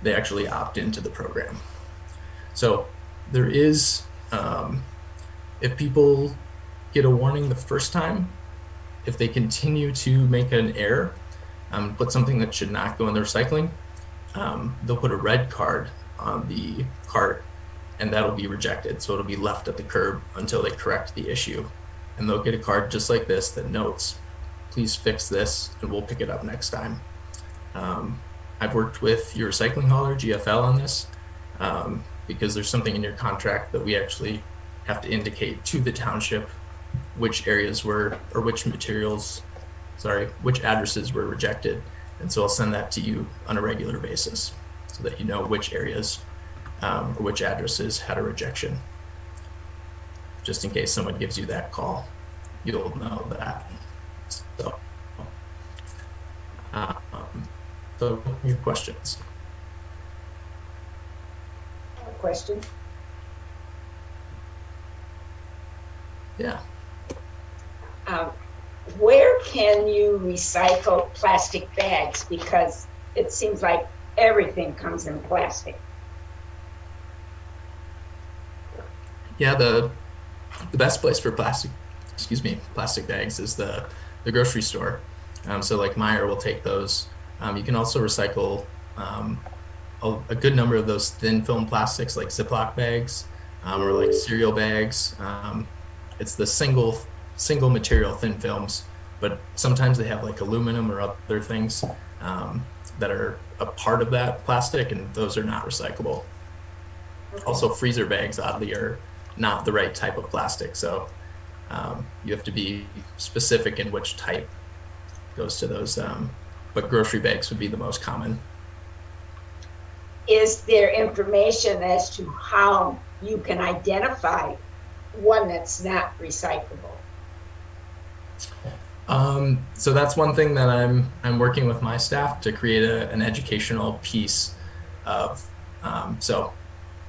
they actually opt into the program. So there is, if people get a warning the first time, if they continue to make an error, put something that should not go in the recycling, they'll put a red card on the cart and that'll be rejected. So it'll be left at the curb until they correct the issue. And they'll get a card just like this that notes, please fix this and we'll pick it up next time. I've worked with your recycling hauler, GFL, on this because there's something in your contract that we actually have to indicate to the township which areas were, or which addresses were rejected. And so I'll send that to you on a regular basis so that you know which areas or which addresses had a rejection. Just in case someone gives you that call, you'll know that. So your questions? Question. Yeah. Where can you recycle plastic bags? Because it seems like everything comes in plastic. Yeah, the best place for plastic bags is the grocery store. So like Meyer will take those. You can also recycle a good number of those thin film plastics like Ziploc bags or like cereal bags. It's the single material thin films, but sometimes they have like aluminum or other things that are a part of that plastic, and those are not recyclable. Okay. Also, freezer bags oddly are not the right type of plastic, so you have to be specific in which type goes to those, but grocery bags would be the most common. Is there information as to how you can identify one that's not recyclable? So that's one thing that I'm working with my staff to create an educational piece of. So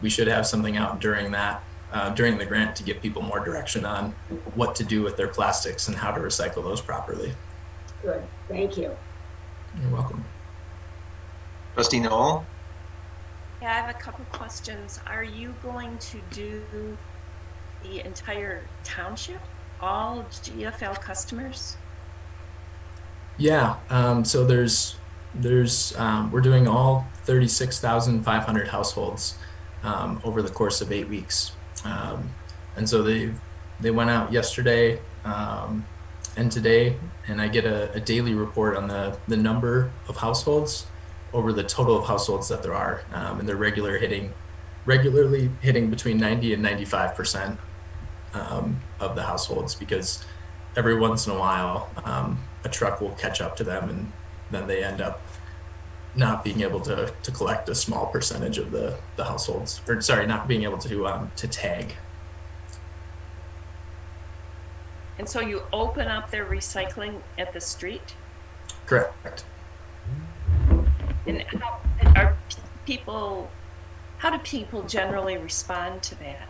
we should have something out during the grant to give people more direction on what to do with their plastics and how to recycle those properly. Good, thank you. You're welcome. Trustee Knol? Yeah, I have a couple questions. Are you going to do the entire township, all GFL customers? Yeah, so we're doing all 36,500 households over the course of 8 weeks. And so they went out yesterday and today, and I get a daily report on the number of households over the total of households that there are, and they're regularly hitting between 90 and 95% of the households, because every once in a while a truck will catch up to them, and then they end up not being able to collect a small percentage of the households, or sorry, not being able to tag. And so you open up their recycling at the street? Correct. And how do people generally respond to that?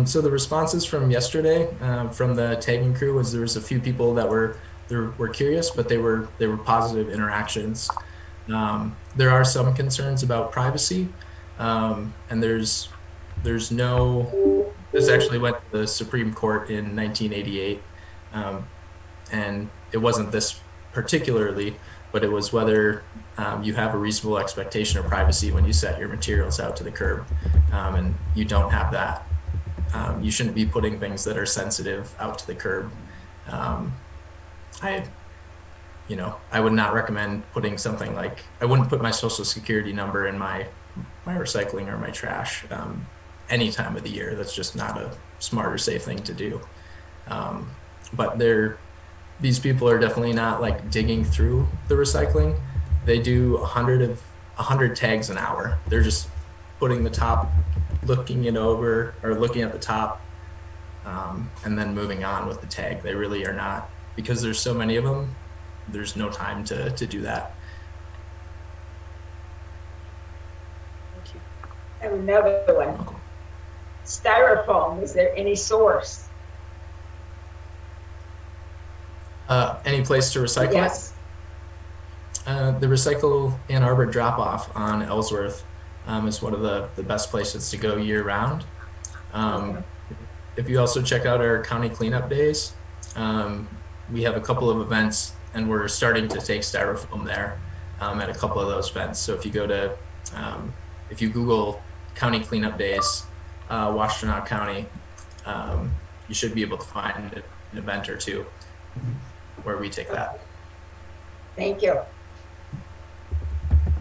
So the responses from yesterday from the tagging crew was there was a few people that were curious, but they were positive interactions. There are some concerns about privacy, and this actually went to the Supreme Court in 1988, and it wasn't this particularly, but it was whether you have a reasonable expectation of privacy when you set your materials out to the curb, and you don't have that. You shouldn't be putting things that are sensitive out to the curb. I would not recommend putting something like, I wouldn't put my social security number in my recycling or my trash any time of the year. That's just not a smart or safe thing to do. But these people are definitely not like digging through the recycling. They do 100 tags an hour. They're just putting the top, looking it over or looking at the top, and then moving on with the tag. They really are not, because there's so many of them, there's no time to do that. Thank you. I have another one. Styrofoam, is there any source? Any place to recycle Yes. it? The Recycle Ann Arbor drop-off on Ellsworth is one of the best places to go year-round. If you also check out our county cleanup days, we have a couple of events, and we're starting to take styrofoam there at a couple of those events. So if you go to, if you Google county cleanup days, Washtenaw County, you should be able to find an event or two where we take that. Thank you.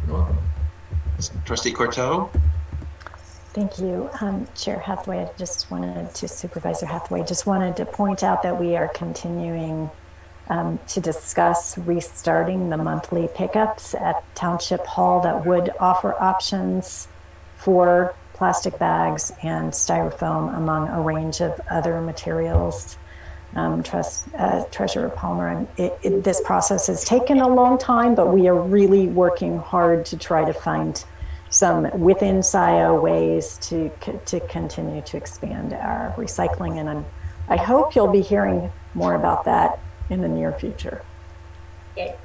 You're welcome. Trustee Courteau? Thank you, Chair Hathaway. Supervisor Hathaway, just wanted to point out that we are continuing to discuss restarting the monthly pickups at Township Hall that would offer options for plastic bags and styrofoam among a range of other materials. Treasurer Palmer, this process has taken a long time, but we are really working hard to try to find some within Scio ways to continue to expand our recycling. And I hope you'll be hearing more about that in the near future. Okay.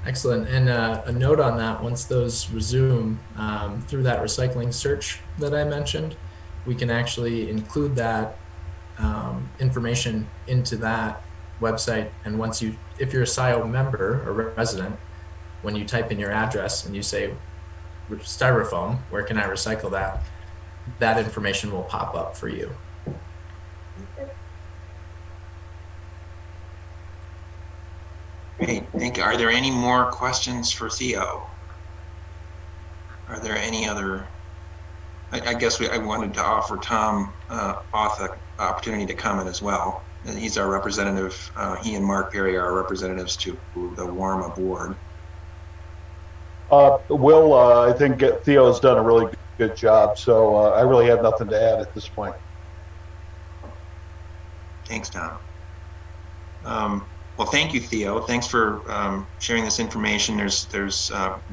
Excellent. And a note on that, once those resume through that recycling search that I mentioned, we can actually include that information into that website. And if you're a Scio member or resident, when you type in your address and you say styrofoam, where can I recycle that? That information will pop up for you. Great, thank you. Are there any more questions for Theo? Are there any other? I guess I wanted to offer Tom Oth an opportunity to comment as well. And he's our representative. He and Mark Perry are representatives to the WARMA board. I think Theo's done a really good job, so I really have nothing to add at this point. Thanks, Tom. Well, thank you, Theo. Thanks for sharing this information.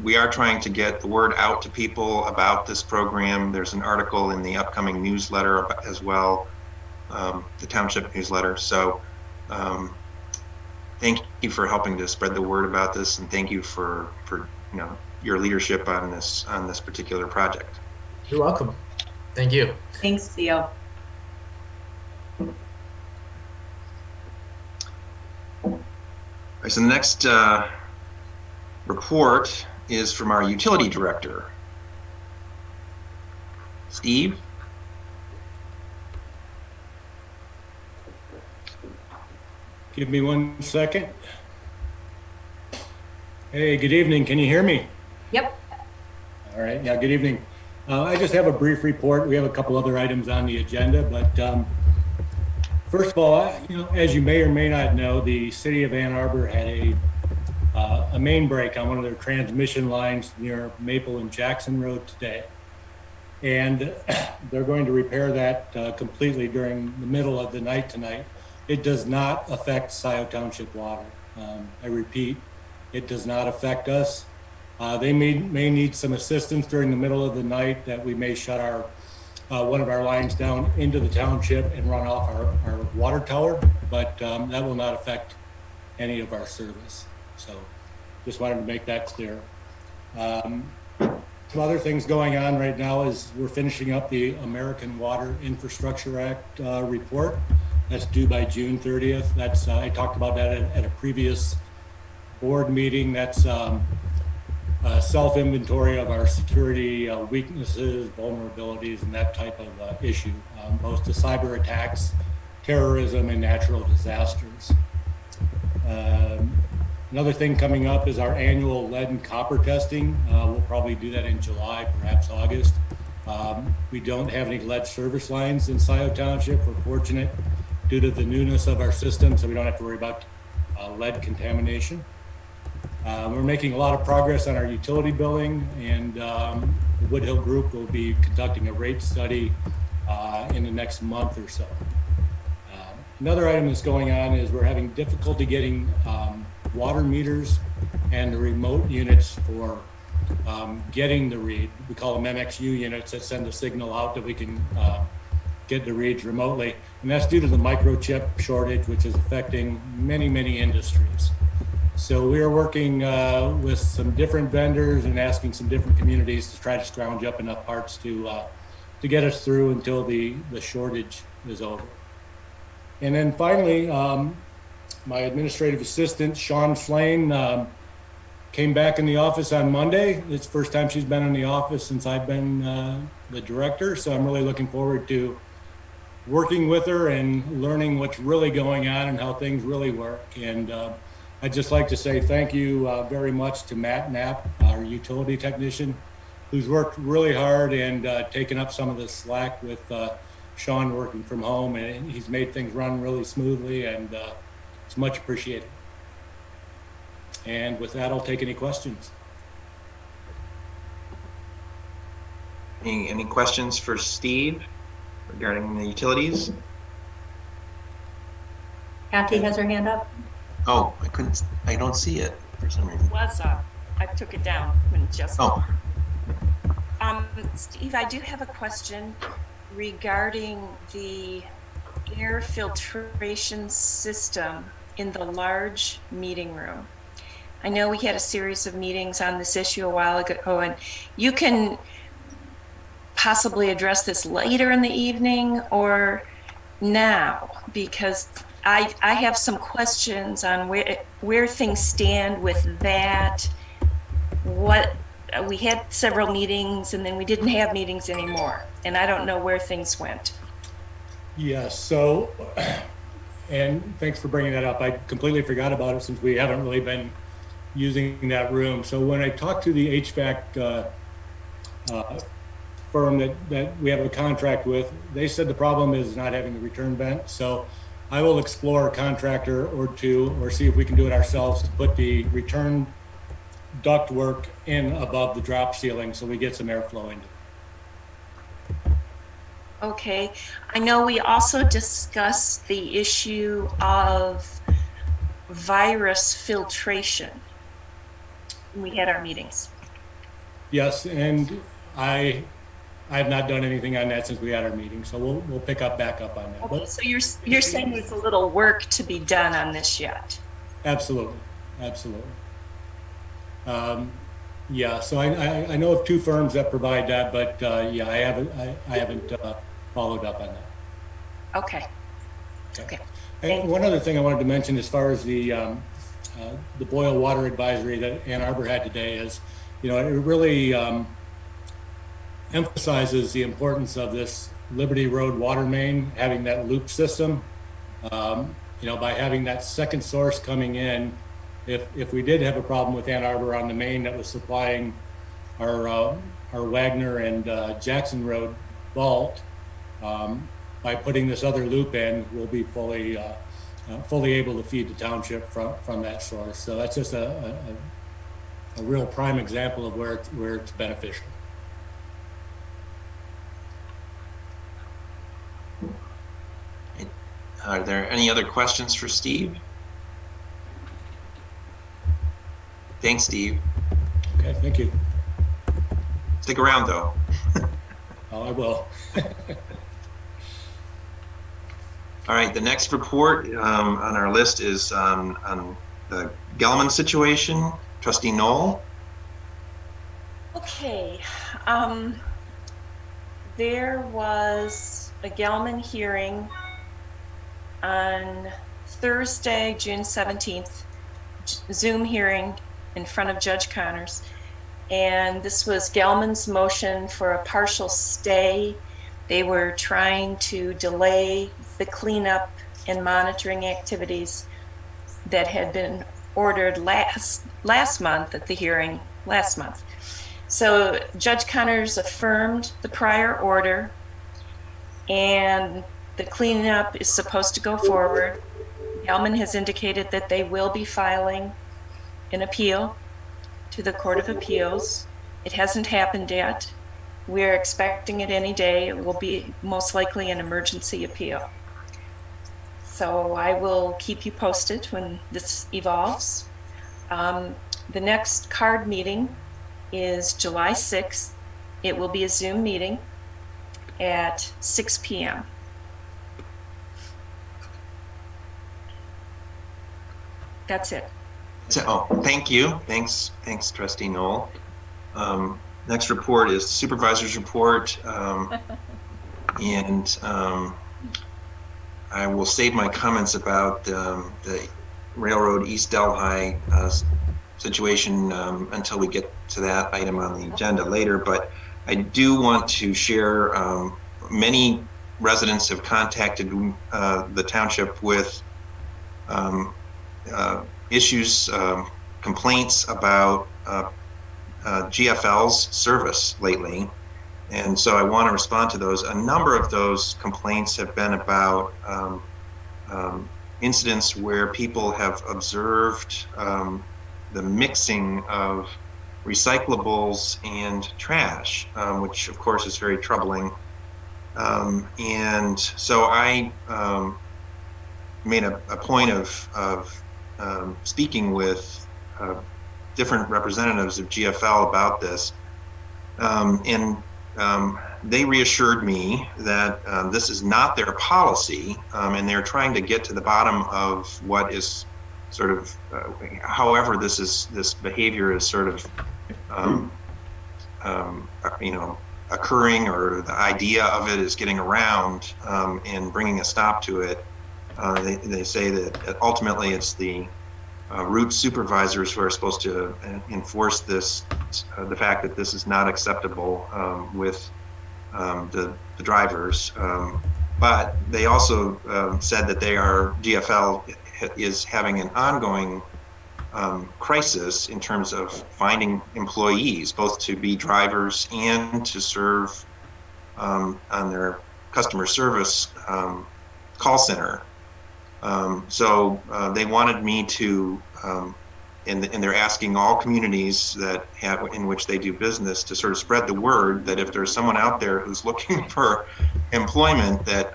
We are trying to get the word out to people about this program. There's an article in the upcoming newsletter as well, the Township newsletter. So thank you for helping to spread the word about this, and thank you for your leadership on this particular project. You're welcome. Thank you. Thanks, Theo. All right, so the next report is from our utility director. Steve? Give me 1 second. Hey, good evening. Can you hear me? Yep. All right. Yeah, good evening. I just have a brief report. We have a couple other items on the agenda, but first of all, as you may or may not know, the city of Ann Arbor had a main break on one of their transmission lines near Maple and Jackson Road today. And they're going to repair that completely during the middle of the night tonight. It does not affect Scio Township water. I repeat, it does not affect us. They may need some assistance during the middle of the night, that we may shut our one of our lines down into the township and run off our water tower, but that will not affect any of our service. So just wanted to make that clear. Some other things going on right now is we're finishing up the American Water Infrastructure Act report. That's due by June 30th. That's I talked about that at a previous board meeting. That's self-inventory of our security weaknesses, vulnerabilities, and that type of issue, both to cyber attacks, terrorism, and natural disasters. Another thing coming up is our annual lead and copper testing. We'll probably do that in July, perhaps August. We don't have any lead service lines in Scio Township. We're fortunate due to the newness of our system, so we don't have to worry about lead contamination. We're making a lot of progress on our utility billing, and the Woodhill Group will be conducting a rate study in the next month or so. Another item that's going on is we're having difficulty getting water meters and the remote units for getting the read. We call them MXU units that send a signal out that we can get the reads remotely. And that's due to the microchip shortage, which is affecting many, many industries. So we are working with some different vendors and asking some different communities to try to scrounge up enough parts to get us through until the shortage is over. And then finally, my administrative assistant, Sean Flane, came back in the office on Monday. It's the first time she's been in the office since I've been the director. So I'm really looking forward to working with her and learning what's really going on and how things really work. And I'd just like to say thank you very much to Matt Knapp, our utility technician, who's worked really hard and taken up some of the slack with Sean working from home, and he's made things run really smoothly, and it's much appreciated. And with that, I'll take any questions. Any questions for Steve regarding the utilities? Kathy has her hand up. Oh, I don't see it for some reason. Was up. I took it down when just. Oh. Steve, I do have a question regarding the air filtration system in the large meeting room. I know we had a series of meetings on this issue a while ago, and you can possibly address this later in the evening or now, because I have some questions on where things stand with that. We had several meetings, and then we didn't have meetings anymore, and I don't know where things went. Yes, so, and thanks for bringing that up. I completely forgot about it since we haven't really been using that room. So when I talked to the HVAC firm that we have a contract with, they said the problem is not having the return vent. So I will explore a contractor or two, or see if we can do it ourselves to put the return ductwork in above the drop ceiling so we get some airflow into it. Okay, I know we also discussed the issue of virus filtration. We had our meetings. Yes, and I have not done anything on that since we had our meeting, so we'll pick back up on that. Okay, so you're saying there's a little work to be done on this yet? Absolutely, absolutely. Yeah, so I know of two firms that provide that, but yeah, I haven't followed up on that. Okay. Okay. And one other thing I wanted to mention as far as the boil water advisory that Ann Arbor had today is, it really emphasizes the importance of this Liberty Road water main, having that loop system. By having that second source coming in, if we did have a problem with Ann Arbor on the main that was supplying our Wagner and Jackson Road vault, by putting this other loop in, we'll be fully able to feed the township from that source. So that's just a real prime example of where it's beneficial. Are there any other questions for Steve? Thanks, Steve. Okay, thank you. Stick around, though. Oh, I will. All right, the next report on our list is on the Gelman situation. Trustee Knol. Okay. There was a Gelman hearing on Thursday, June 17th, Zoom hearing in front of Judge Connors. And this was Gelman's motion for a partial stay. They were trying to delay the cleanup and monitoring activities that had been ordered last month at the hearing last month. So Judge Connors affirmed the prior order, and the cleanup is supposed to go forward. Gelman has indicated that they will be filing an appeal to the Court of Appeals. It hasn't happened yet. We're expecting it any day. It will be most likely an emergency appeal. So I will keep you posted when this evolves. The next card meeting is July 6th. It will be a Zoom meeting at 6 p.m. That's it. Oh, thank you. Thanks, Trustee Knol. Next report is the Supervisors Report. And I will save my comments about the Railroad East Delhi situation until we get to that item on the agenda later. But I do want to share, many residents have contacted the township with issues, complaints about GFL's service lately. And so I want to respond to those. A number of those complaints have been about incidents where people have observed the mixing of recyclables and trash, which of course is very troubling. And so I made a point of speaking with different representatives of GFL about this. And they reassured me that this is not their policy, and they're trying to get to the bottom of what is sort of, however this behavior is sort of, occurring, or the idea of it is getting around and bringing a stop to it. They say that ultimately it's the route supervisors who are supposed to enforce this, the fact that this is not acceptable with the drivers. But they also said that GFL is having an ongoing crisis in terms of finding employees, both to be drivers and to serve on their customer service call center. So they wanted me to, and they're asking all communities that in which they do business to sort of spread the word that if there's someone out there who's looking for employment, that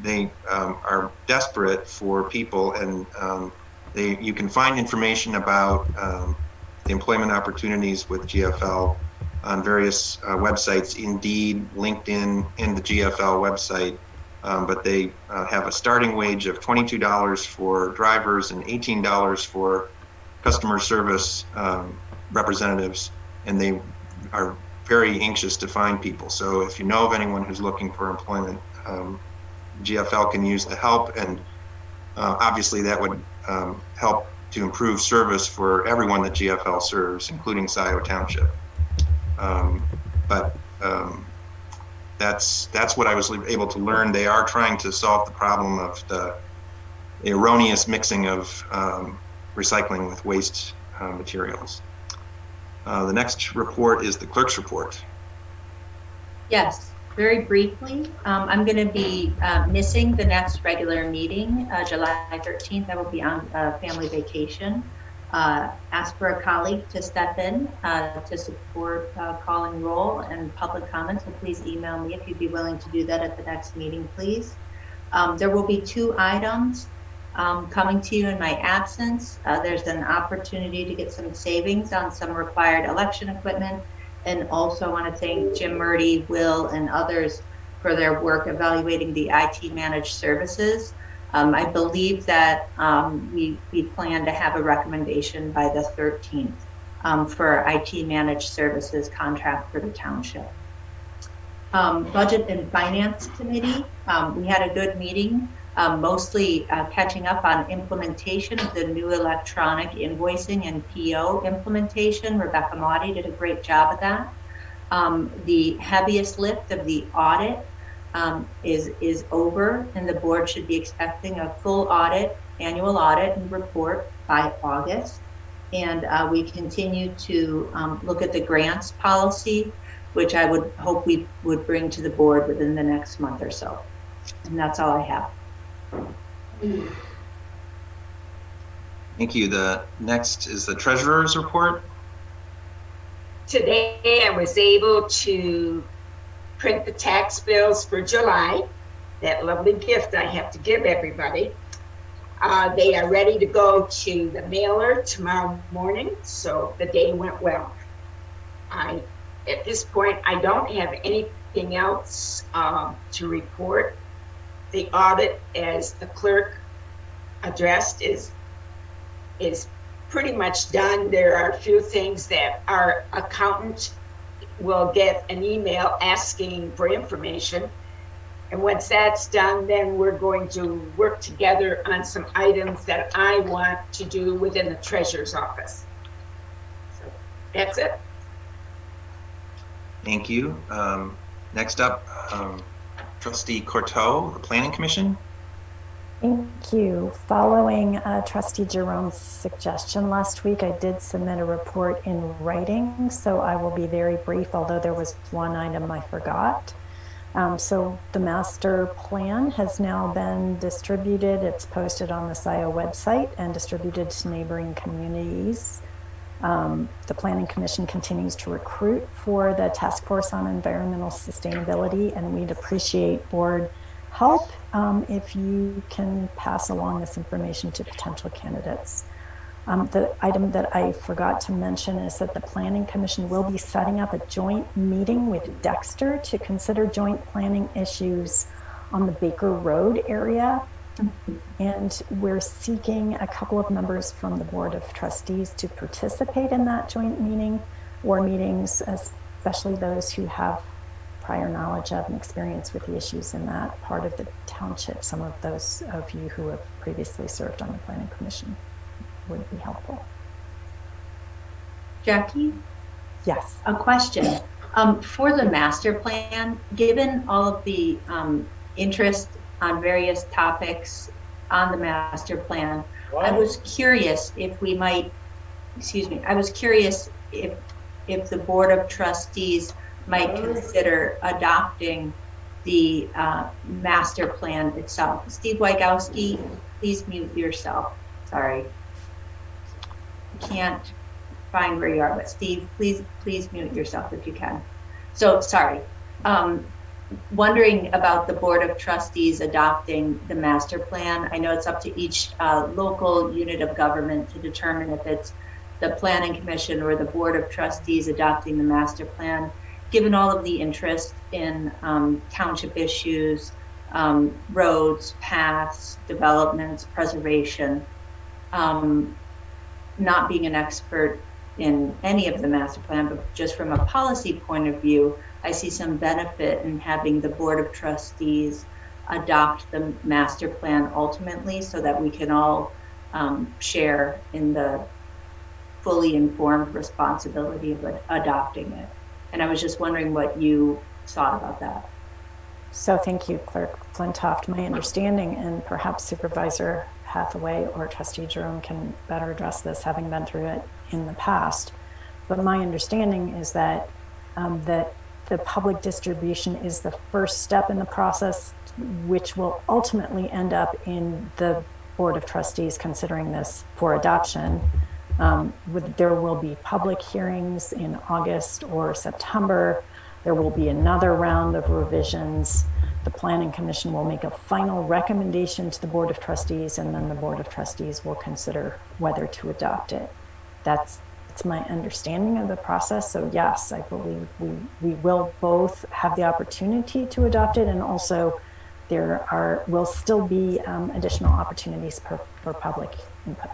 they are desperate for people, and you can find information about the employment opportunities with GFL on various websites, Indeed, LinkedIn, and the GFL website. But they have a starting wage of $22 for drivers and $18 for customer service representatives, and they are very anxious to find people. So if you know of anyone who's looking for employment, GFL can use the help, and obviously that would help to improve service for everyone that GFL serves, including Scio Township. That's what I was able to learn. They are trying to solve the problem of the erroneous mixing of recycling with waste materials. The next report is the clerk's report. Yes, very briefly. I'm going to be missing the next regular meeting, July 13th. I will be on family vacation. Ask for a colleague to step in to support calling roll and public comments. So please email me if you'd be willing to do that at the next meeting, please. There will be two items coming to you in my absence. There's an opportunity to get some savings on some required election equipment. And also want to thank Jim Murdy, Will, and others for their work evaluating the IT managed services. I believe that we plan to have a recommendation by the 13th for our IT managed services contract for the township. Budget and Finance Committee, we had a good meeting, mostly catching up on implementation of the new electronic invoicing and PO implementation. Rebecca Motti did a great job of that. The heaviest lift of the audit is over, and the board should be expecting a full audit, annual audit and report by August. And we continue to look at the grants policy, which I would hope we would bring to the board within the next month or so. And that's all I have. Thank you. The next is the treasurer's report. Today I was able to print the tax bills for July, that lovely gift I have to give everybody. They are ready to go to the mailer tomorrow morning, so the day went well. At this point, I don't have anything else to report. The audit, as the clerk addressed, is pretty much done. There are a few things that our accountant will get an email asking for information. And once that's done, then we're going to work together on some items that I want to do within the treasurer's office. So that's it. Thank you. Next up, Trustee Courteau, the Planning Commission. Thank you. Following Trustee Jerome's suggestion last week, I did submit a report in writing, so I will be very brief, although there was one item I forgot. So the master plan has now been distributed. It's posted on the Scio website and distributed to neighboring communities. The Planning Commission continues to recruit for the Task Force on Environmental Sustainability, and we'd appreciate board help if you can pass along this information to potential candidates. The item that I forgot to mention is that the Planning Commission will be setting up a joint meeting with Dexter to consider joint planning issues on the Baker Road area. And we're seeking a couple of members from the Board of Trustees to participate in that joint meeting or meetings, especially those who have prior knowledge of and experience with the issues in that part of the township. Some of those of you who have previously served on the Planning Commission would be helpful. Jackie? Yes. A question. For the master plan, given all of the interest on various topics on the master plan, I was curious if we might, I was curious if the Board of Trustees might consider adopting the master plan itself. Steve Wygowski, please mute yourself. Sorry. Can't find where you are, but Steve, please mute yourself if you can. So sorry. Wondering about the Board of Trustees adopting the master plan. I know it's up to each local unit of government to determine if it's the Planning Commission or the Board of Trustees adopting the master plan. Given all of the interest in township issues, roads, paths, developments, preservation, not being an expert in any of the master plan, but just from a policy point of view, I see some benefit in having the Board of Trustees adopt the master plan ultimately so that we can all share in the fully informed responsibility of adopting it. And I was just wondering what you thought about that. So thank you, Clerk Flintoft. My understanding, and perhaps Supervisor Hathaway or Trustee Jerome can better address this, having been through it in the past, but my understanding is that that the public distribution is the first step in the process, which will ultimately end up in the Board of Trustees considering this for adoption. There will be public hearings in August or September. There will be another round of revisions. the Planning Commission will make a final recommendation to the Board of Trustees, and then the Board of Trustees will consider whether to adopt it. That's my understanding of the process. So yes, I believe we will both have the opportunity to adopt it, and also there will still be additional opportunities for public input.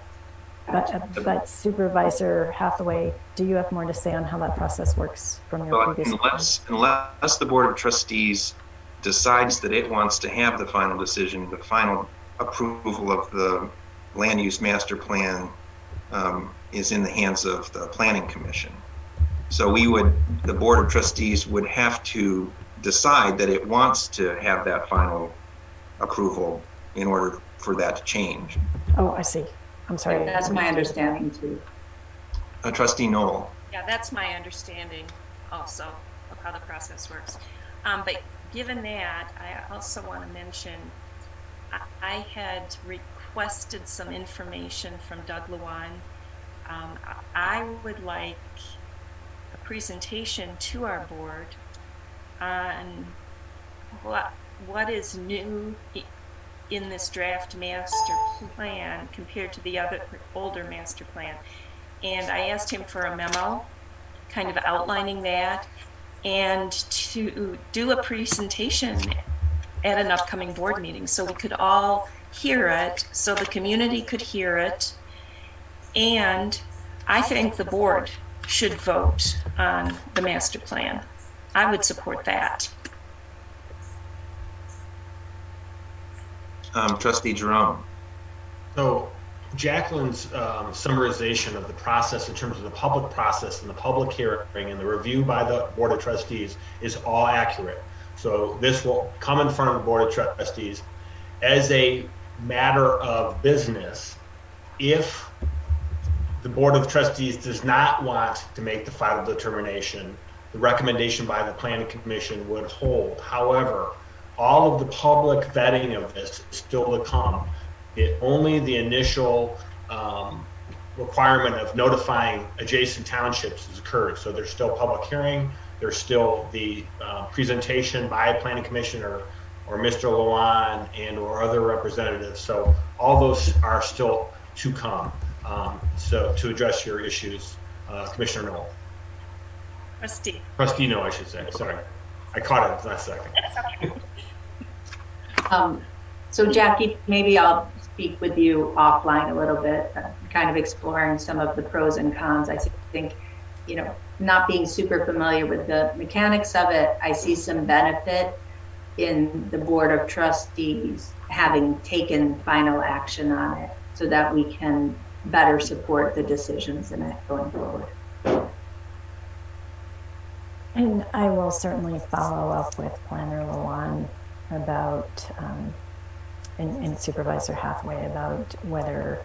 But Supervisor Hathaway, do you have more to say on how that process works from your previous? Unless the Board of Trustees decides that it wants to have the final decision, the final approval of the land use master plan is in the hands of the Planning Commission. So the Board of Trustees would have to decide that it wants to have that final approval in order for that to change. Oh, I see. I'm sorry. That's my understanding too. Trustee Knol. Yeah, that's my understanding also of how the process works. But given that, I also want to mention, I had requested some information from Doug Luan. I would like a presentation to our board on what is new in this draft master plan compared to the older master plan. And I asked him for a memo kind of outlining that, and to do a presentation at an upcoming board meeting so we could all hear it, so the community could hear it. And I think the board should vote on the master plan. I would support that. Trustee Jerome. So Jacqueline's summarization of the process in terms of the public process and the public hearing and the review by the Board of Trustees is all accurate. So this will come in front of the Board of Trustees as a matter of business. If the Board of Trustees does not want to make the final determination, the recommendation by the Planning Commission would hold. However, all of the public vetting of this is still to come. Only the initial requirement of notifying adjacent townships has occurred. So there's still public hearing, there's still the presentation by a Planning Commission or Mr. Luan and or other representatives. So all those are still to come. So to address your issues, Commissioner Knol. Trustee Knol, I should say, sorry. I caught it last second. That's okay. So Jackie, maybe I'll speak with you offline a little bit, kind of exploring some of the pros and cons. I think, not being super familiar with the mechanics of it, I see some benefit in the Board of Trustees having taken final action on it so that we can better support the decisions in it going forward. And I will certainly follow up with Planner Luan about, and Supervisor Hathaway about whether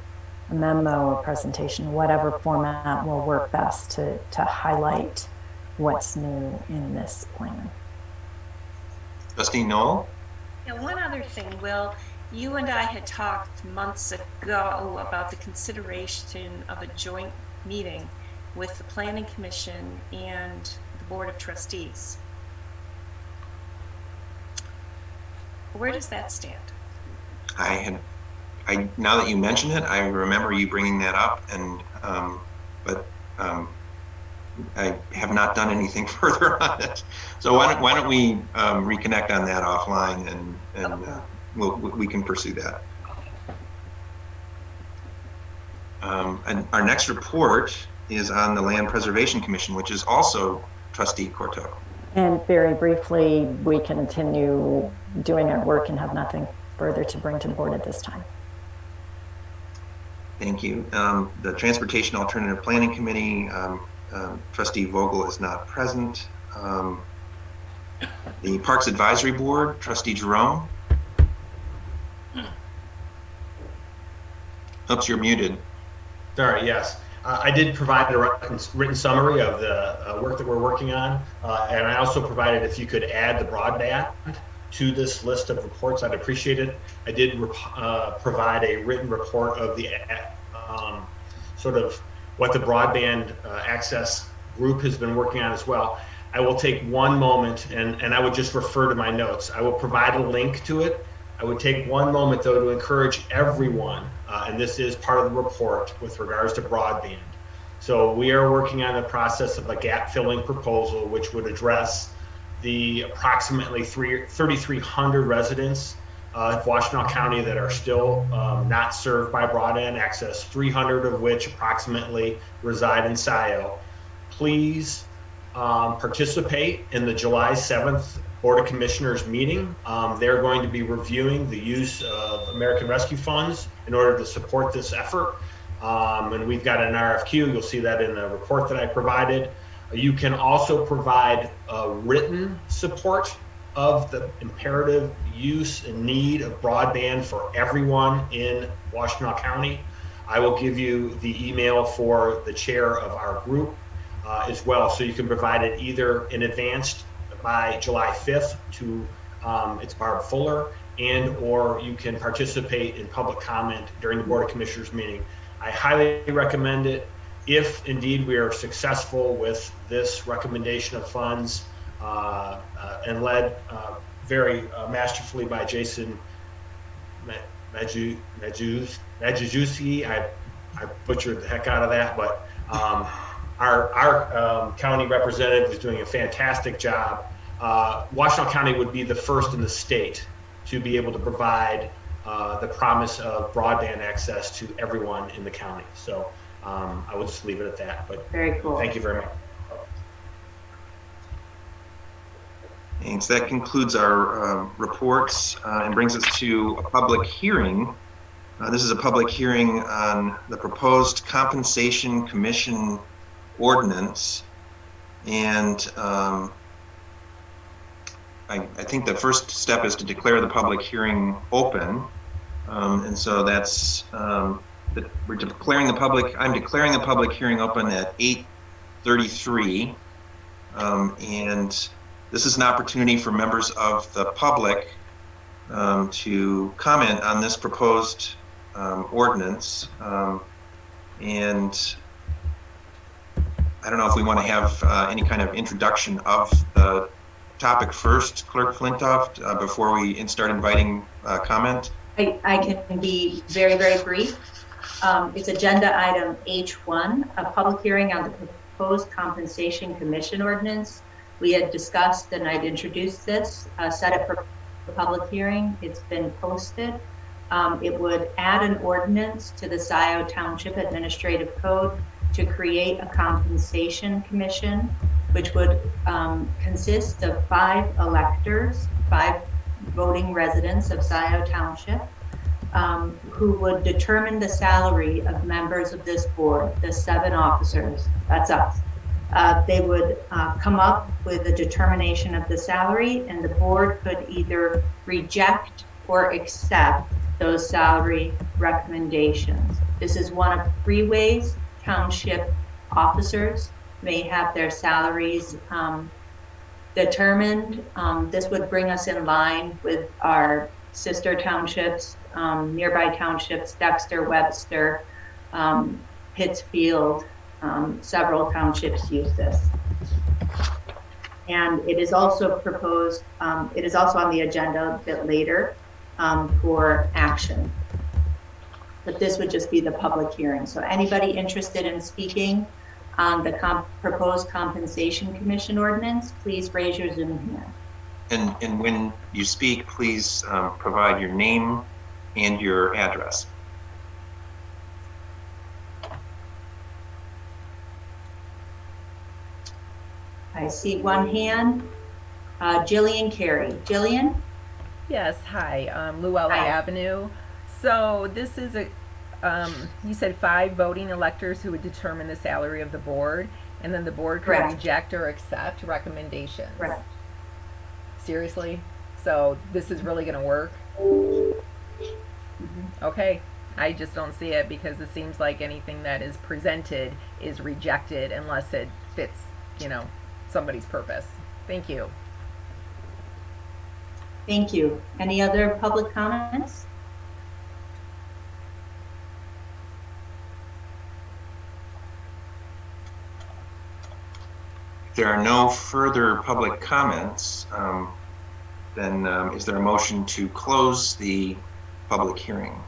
a memo or presentation, whatever format will work best to highlight what's new in this plan. Trustee Knol? Yeah, one other thing, Will, you and I had talked months ago about the consideration of a joint meeting with the Planning Commission and the Board of Trustees. Where does that stand? Now that you mention it, I remember you bringing that up, and but I have not done anything further on it. So why don't we reconnect on that offline, and we can pursue that. And our next report is on the Land Preservation Commission, which is also Trustee Courteau. And very briefly, we continue doing our work and have nothing further to bring to the board at this time. Thank you. The Transportation Alternative Planning Committee, Trustee Vogel is not present. The Parks Advisory Board, Trustee Jerome. Oops, you're muted. Sorry, yes. I did provide a written summary of the work that we're working on, and I also provided, if you could add the broadband to this list of reports, I'd appreciate it. I did provide a written report of the sort of what the broadband access group has been working on as well. I will take one moment and I would just refer to my notes. I will provide a link to it. I would take one moment though to encourage everyone, and this is part of the report with regards to broadband. So we are working on the process of a gap filling proposal, which would address the approximately 3,300 residents of Washtenaw County that are still not served by broadband access, 300 of which approximately reside in Scio. Please participate in the July 7th Board of Commissioners meeting. They're going to be reviewing the use of American Rescue Funds in order to support this effort. And we've got an RFQ. You'll see that in the report that I provided. You can also provide written support of the imperative use and need of broadband for everyone in Washtenaw County. I will give you the email for the chair of our group as well. So you can provide it either in advance by July 5th to it's Barb Fuller, and or you can participate in public comment during the Board of Commissioners meeting. I highly recommend it. If indeed we are successful with this recommendation of funds and led very masterfully by Jason Majewski, I butchered the heck out of that, but our county representative is doing a fantastic job. Washtenaw County would be the first in the state to be able to provide the promise of broadband access to everyone in the county. So I will just leave it at that. But very cool. Thank you very much. Thanks. That concludes our reports and brings us to a public hearing. This is a public hearing on the proposed Compensation Commission Ordinance. And I think the first step is to declare the public hearing open. And so that's, we're declaring the public, I'm declaring the public hearing open at 8:33. And this is an opportunity for members of the public to comment on this proposed ordinance. And I don't know if we want to have any kind of introduction of the topic first, Clerk Flintoft, before we start inviting comment. I can be very, very brief. It's agenda item H1, a public hearing on the proposed Compensation Commission Ordinance. We had discussed and I'd introduced this, set it for the public hearing. It's been posted. It would add an ordinance to the Scio Township Administrative Code to create a compensation commission, which would consist of 5 electors, 5 voting residents of Scio Township, who would determine the salary of members of this board, the 7 officers, that's us. They would come up with a determination of the salary, and the board could either reject or accept those salary recommendations. This is one of 3 ways township officers may have their salaries determined. This would bring us in line with our sister townships, nearby townships, Dexter, Webster, Pittsfield. Several townships use this. And it is also proposed, it is also on the agenda a bit later for action. But this would just be the public hearing. So anybody interested in speaking on the proposed Compensation Commission Ordinance, please raise your Zoom hand. And when you speak, please provide your name and your address. I see one hand. Jillian Carey. Jillian? Yes, hi, Llewellyn Avenue. So this is a, you said 5 voting electors who would determine the salary of the board, and then the board could reject or accept recommendations. Correct. Seriously? So this is really going to work? Okay. I just don't see it because it seems like anything that is presented is rejected unless it fits, you know, somebody's purpose. Thank you. Thank you. Any other public comments? there are no further public comments, then is there a motion to close the public hearing?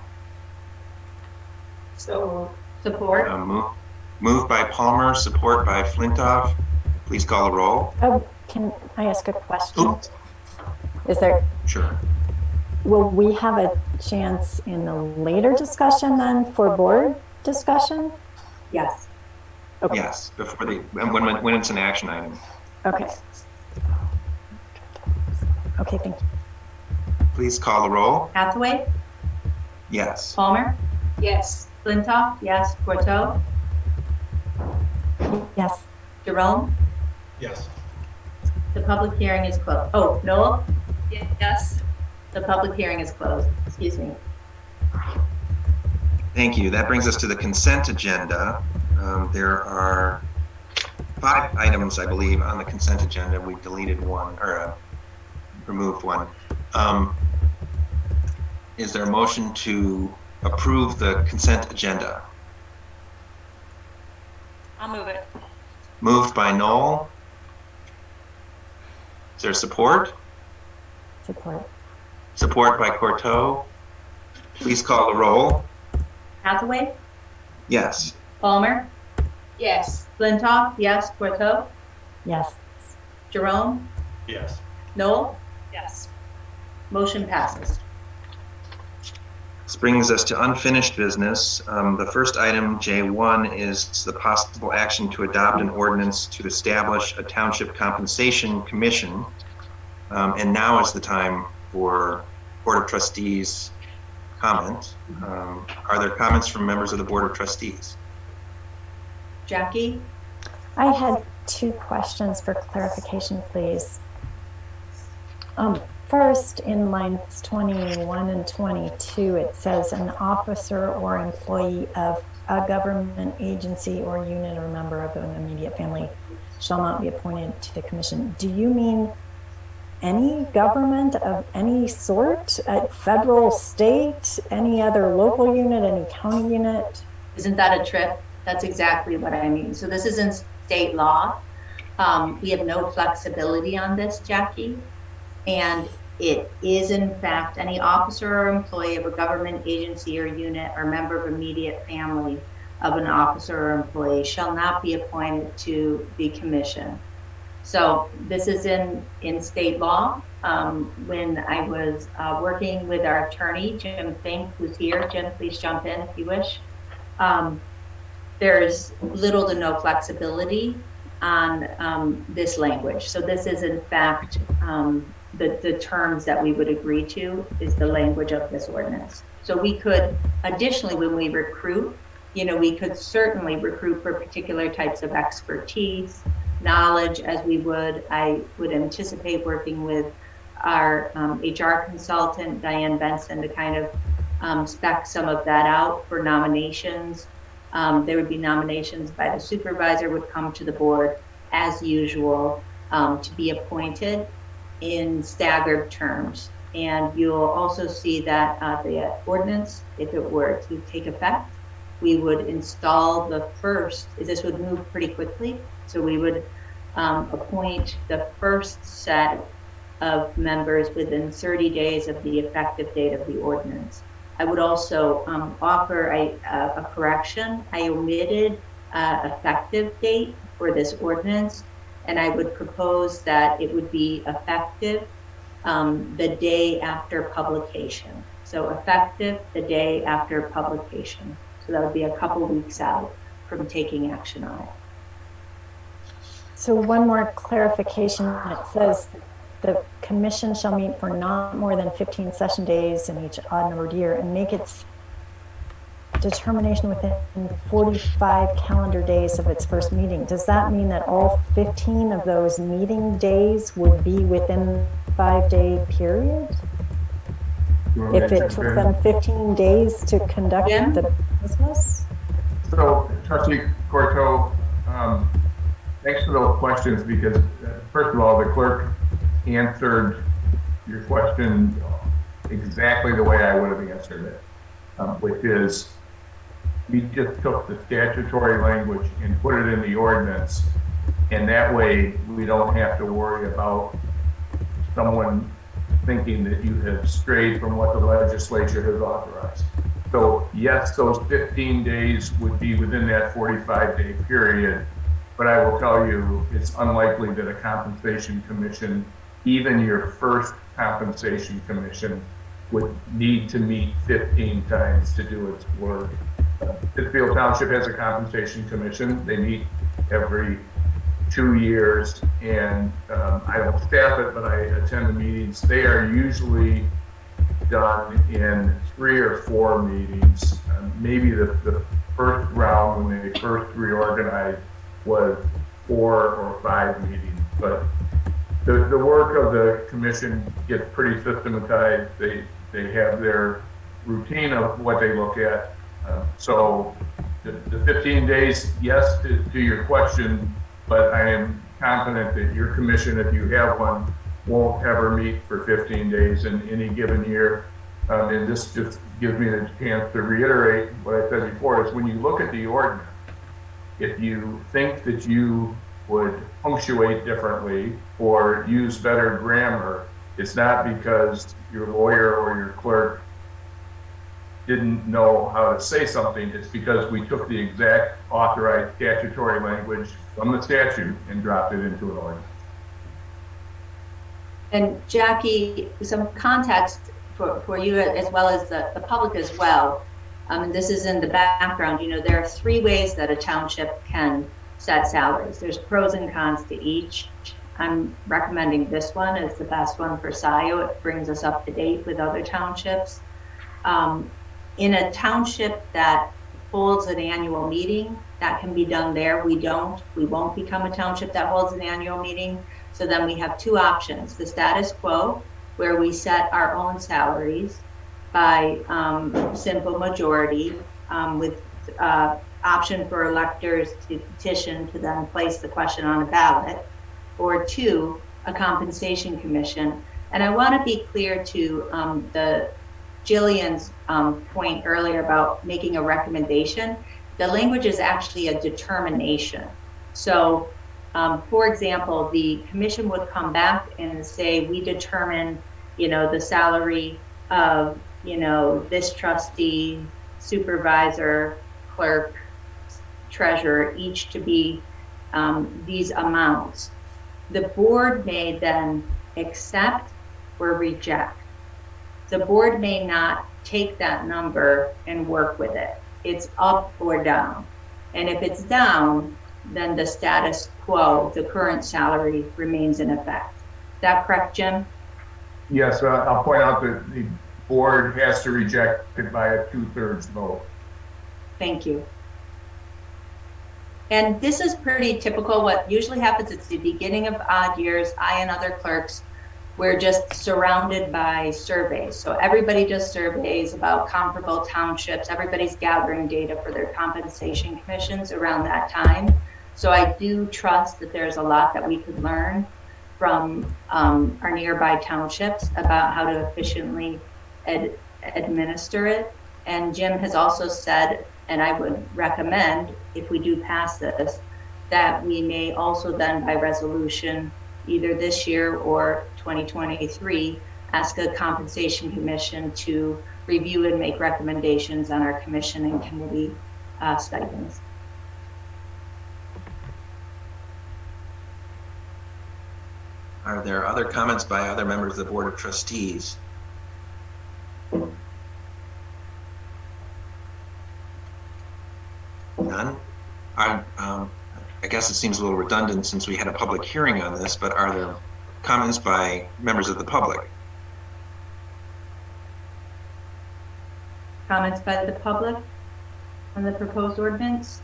So, Support. Moved by Palmer, support by Flintoff. Please call the roll. Oh, can I ask a question? Oops. Is there, Sure. will we have a chance in the later discussion then for board discussion? Yes. Okay. Yes, before the, when it's an action item. Okay. Okay, thank you. Please call the roll. Hathaway, Yes. Palmer, yes. Flintoff, yes. Courteau, Yes. Jerome. Yes. The public hearing is closed. Oh, Knol, Yes. the public hearing is closed. Excuse me. Thank you. That brings us to the consent agenda. There are 5 items, I believe, on the consent agenda. We deleted one, or removed one. Is there a motion to approve the consent agenda? I'll move it. Moved by Knol. Is there support? Support. Support by Courteau. Please call the roll. Hathaway, Yes. Palmer, Yes. Flintoff, yes. Courteau, Yes. Jerome, Yes. Knol, Yes. motion passes. This brings us to unfinished business. The first item, J1, is the possible action to adopt an ordinance to establish a township compensation commission. And now is the time for Board of Trustees comment. Are there comments from members of the Board of Trustees? Jackie, I had 2 questions for clarification, please. First, in lines 21 and 22, it says an officer or employee of a government agency or unit or member of an immediate family shall not be appointed to the commission. Do you mean any government of any sort, federal, state, any other local unit, any county unit? isn't that a trip? That's exactly what I mean. So this is in state law. We have no flexibility on this, Jackie. And it is in fact any officer or employee of a government agency or unit or member of immediate family of an officer or employee shall not be appointed to the commission. So this is in state law. When I was working with our attorney, Jim Fink, who's here. Jim, please jump in if you wish. There's little to no flexibility on this language. So this is in fact the terms that we would agree to is the language of this ordinance. So we could additionally, when we recruit, we could certainly recruit for particular types of expertise, knowledge, as I would anticipate working with our HR consultant, Diane Benson, to kind of spec some of that out for nominations. There would be nominations by the supervisor would come to the board as usual to be appointed in staggered terms. And you'll also see that the ordinance, if it were to take effect, we would install this would move pretty quickly. So we would appoint the first set of members within 30 days of the effective date of the ordinance. I would also offer a correction. I omitted effective date for this ordinance, and I would propose that it would be effective the day after publication. So effective the day after publication. So that would be a couple weeks out from taking action on it. So one more clarification. It says the commission shall meet for not more than 15 session days in each odd numbered year and make its determination within 45 calendar days of its first meeting. Does that mean that all 15 of those meeting days would be within 5-day period? If it took them 15 days to conduct the business? So, Trustee Courteau, thanks for those questions because, first of all, the clerk answered your question exactly the way I would have answered it, which is we just took the statutory language and put it in the ordinance And that way, we don't have to worry about someone thinking that you have strayed from what the legislature has authorized. So yes, those 15 days would be within that 45-day period, but I will tell you, it's unlikely that a compensation commission, even your first compensation commission, would need to meet 15 times to do its work. Pittsfield Township has a compensation commission. They meet every 2 years, and I don't staff it, but I attend the meetings. They are usually done in 3 or 4 meetings. Maybe the first round, when they first reorganized, was 4 or 5 meetings. But the work of the commission gets pretty systematized. They have their routine of what they look at. So the 15 days, yes, to your question, but I am confident that your commission, if you have one, won't ever meet for 15 days in any given year. And this just gives me the chance to reiterate what I said before, is when you look at the ordinance, if you think that you would punctuate differently or use better grammar, it's not because your lawyer or your clerk didn't know how to say something. It's because we took the exact authorized statutory language from the statute and dropped it into an ordinance. And Jackie, some context for you as well as the public as well. And this is in the background. You know, there are 3 ways that a township can set salaries. There's pros and cons to each. I'm recommending this one as the best one for Scio. It brings us up to date with other townships. In a township that holds an annual meeting, that can be done there. We won't become a township that holds an annual meeting. So then we have 2 options: the status quo, where we set our own salaries by simple majority, with option for electors to petition to then place the question on a ballot, or 2, a compensation commission. And I want to be clear to Jillian's point earlier about making a recommendation. The language is actually a determination. So, for example, the commission would come back and say, we determine, the salary of, this trustee, supervisor, clerk, treasurer, each to be these amounts. The board may then accept or reject. The board may not take that number and work with it. It's up or down. And if it's down, then the status quo, the current salary, remains in effect. Is that correct, Jim? Yes, I'll point out that the board has to reject it by a 2/3 vote. Thank you. And this is pretty typical. What usually happens, it's the beginning of odd years. I and other clerks, we're just surrounded by surveys. So everybody does surveys about comparable townships. Everybody's gathering data for their compensation commissions around that time. So I do trust that there's a lot that we could learn from our nearby townships about how to efficiently administer it. And Jim has also said, and I would recommend, if we do pass this, that we may also then by resolution, either this year or 2023, ask a compensation commission to review and make recommendations on our commission and committee stipends. Are there other comments by other members of the Board of Trustees? None? I guess it seems a little redundant since we had a public hearing on this, but are there comments by members of the public? Comments by the public on the proposed ordinance?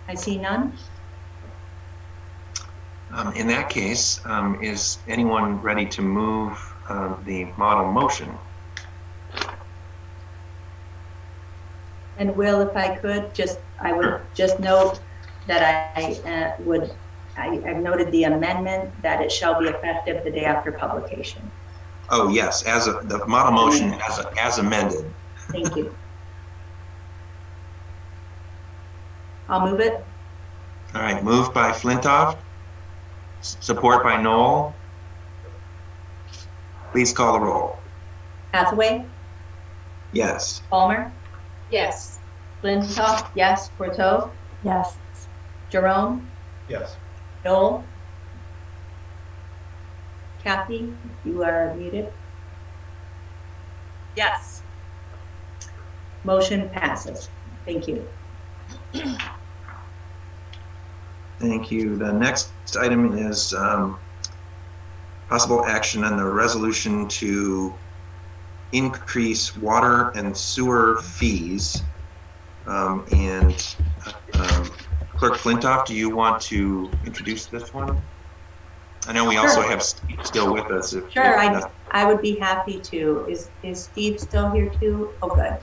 I see none. In that case, is anyone ready to move the model motion? And Will, if I could, I would just note that I've noted the amendment that it shall be effective the day after publication. Oh, yes, the model motion as amended. Thank you. I'll move it. All right, moved by Flintoff, support by Knol. Please call the roll. Hathaway, Yes. Palmer, Yes. Flintoff, yes. Courteau, Yes. Jerome, Yes. Knol. Kathy, you are muted. Yes. Motion passes. Thank you. Thank you. The next item is possible action on the resolution to increase water and sewer fees. Clerk Flintoff, do you want to introduce this one? I know we also have Steve still with us. Sure, I would be happy to. Is Steve still here too? Oh, good.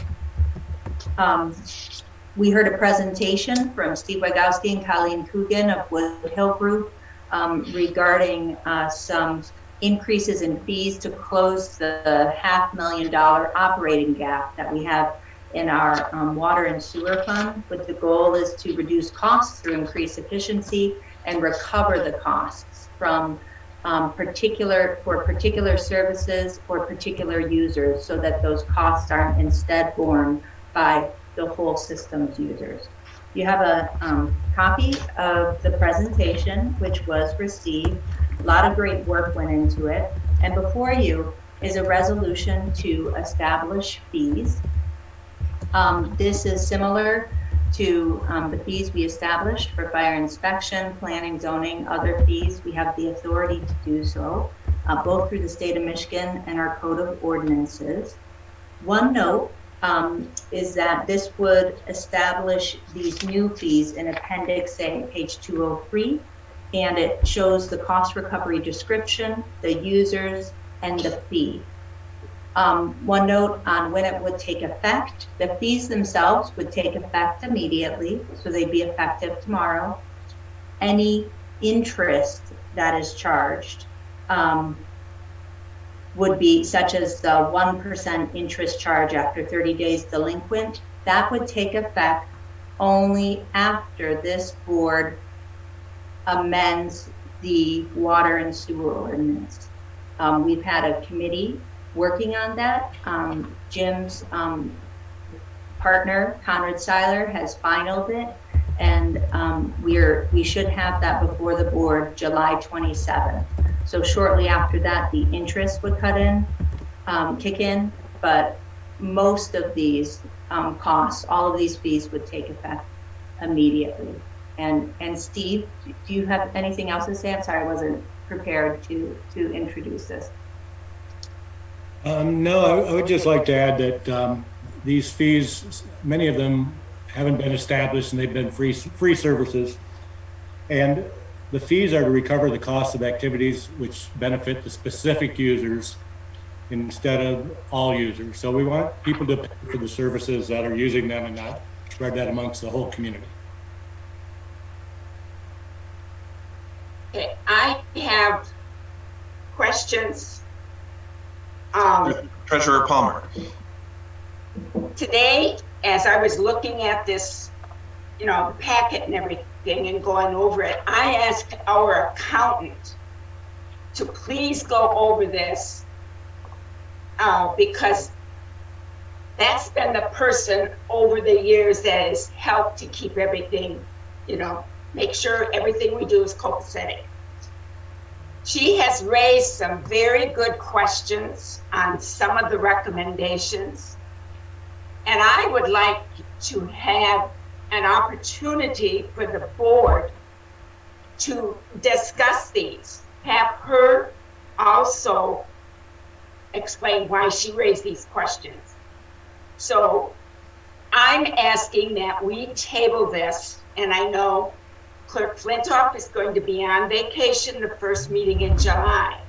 We heard a presentation from Steve Wygowski and Colleen Coogan of Wood Hill Group regarding some increases in fees to close the $500,000 operating gap that we have in our water and sewer fund. But the goal is to reduce costs through increased efficiency and recover the costs from particular services or particular users, so that those costs aren't instead borne by the whole system's users. You have a copy of the presentation, which was received. A lot of great work went into it. And before you is a resolution to establish fees. This is similar to the fees we established for fire inspection, planning, zoning, other fees. We have the authority to do so, both through the state of Michigan and our code of ordinances. One note is that this would establish these new fees in Appendix A, page 203, and it shows the cost recovery description, the users, and the fee. One note on when it would take effect. The fees themselves would take effect immediately, so they'd be effective tomorrow. Any interest that is charged would be such as the 1% interest charge after 30 days delinquent. That would take effect only after this board amends the water and sewer ordinance. We've had a committee working on that. Jim's partner, Conrad Seiler, has finalized it, and we should have that before the board July 27th. So shortly after that, the interest would kick in, but most of these costs, all of these fees would take effect immediately. And Steve, do you have anything else to say? I'm sorry, I wasn't prepared to introduce this. No, I would just like to add that these fees, many of them haven't been established and they've been free services. And the fees are to recover the cost of activities which benefit the specific users instead of all users. So we want people to pay for the services that are using them and not spread that amongst the whole community. Okay, I have questions. Treasurer Palmer. Today, as I was looking at this, the packet and everything and going over it, I asked our accountant to please go over this because that's been the person over the years that has helped to keep everything, make sure everything we do is copacetic. She has raised some very good questions on some of the recommendations, and I would like to have an opportunity for the board to discuss these, have her also explain why she raised these questions. So I'm asking that we table this, and I know Clerk Flintoff is going to be on vacation the first meeting in July.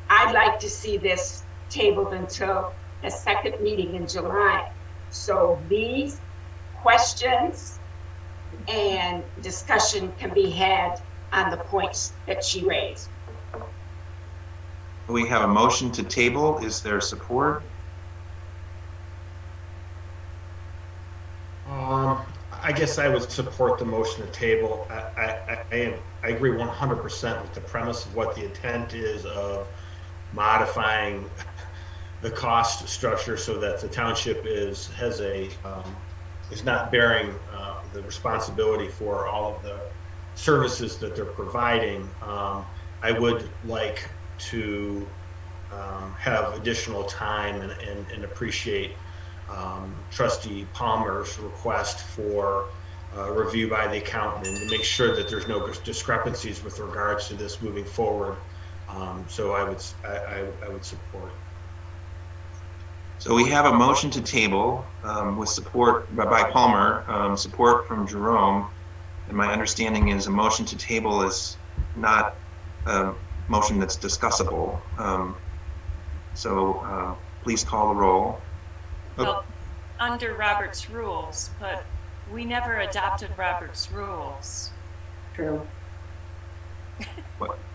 I'd like to see this tabled until the second meeting in July. So these questions and discussion can be had on the points that she raised. We have a motion to table. Is there support? I guess I would support the motion to table. I agree 100% with the premise of what the intent is of modifying the cost structure so that the township is not bearing the responsibility for all of the services that they're providing. I would like to have additional time and appreciate Trustee Palmer's request for review by the accountant and to make sure that there's no discrepancies with regards to this moving forward. So I would support. So we have a motion to table with support by Palmer, support from Jerome. And my understanding is a motion to table is not a motion that's discussable. So please call the roll. Well, under Robert's rules, but we never adopted Robert's rules. True.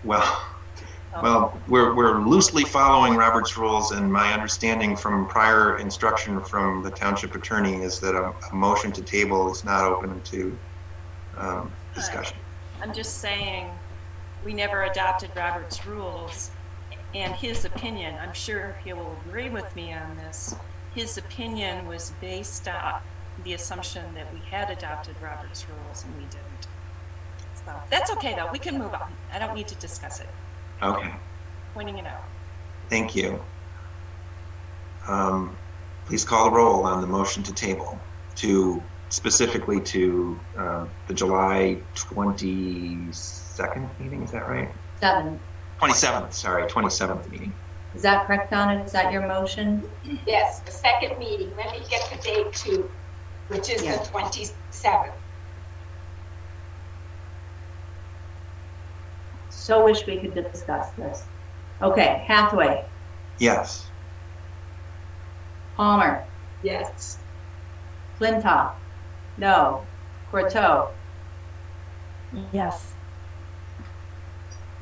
Well, we're loosely following Robert's rules, and my understanding from prior instruction from the township attorney is that a motion to table is not open to discussion. I'm just saying we never adopted Robert's rules, and his opinion, I'm sure he will agree with me on this, his opinion was based on the assumption that we had adopted Robert's rules and we didn't. So that's okay though, we can move on. I don't need to discuss it. Okay. Pointing it out. Thank you. Please call the roll on the motion to table specifically to the July 22nd meeting, is that right? 27th meeting. Is that correct, Donna? Is that your motion? Yes, the second meeting. Let me get the date too, which is the 27th. So wish we could discuss this. Okay, Hathaway. Yes. Palmer. Yes. Flintoff. No. Courteau. Yes.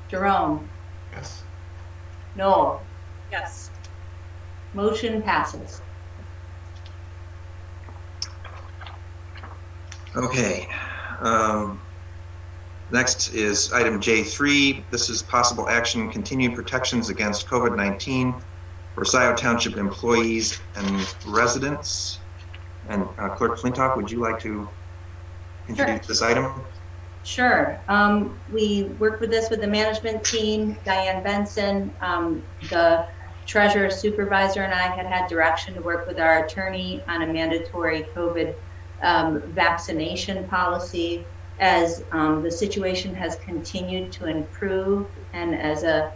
Jerome. Yes. Knol. Yes. Motion passes. Okay. Next is item J3. This is possible action, continued protections against COVID-19 for Scio Township employees and residents. And Clerk Flintoff, would you like to introduce this item? Sure. We worked with this with the management team, Diane Benson, the treasurer supervisor, and I had direction to work with our attorney on a mandatory COVID vaccination policy. As the situation has continued to improve, and as a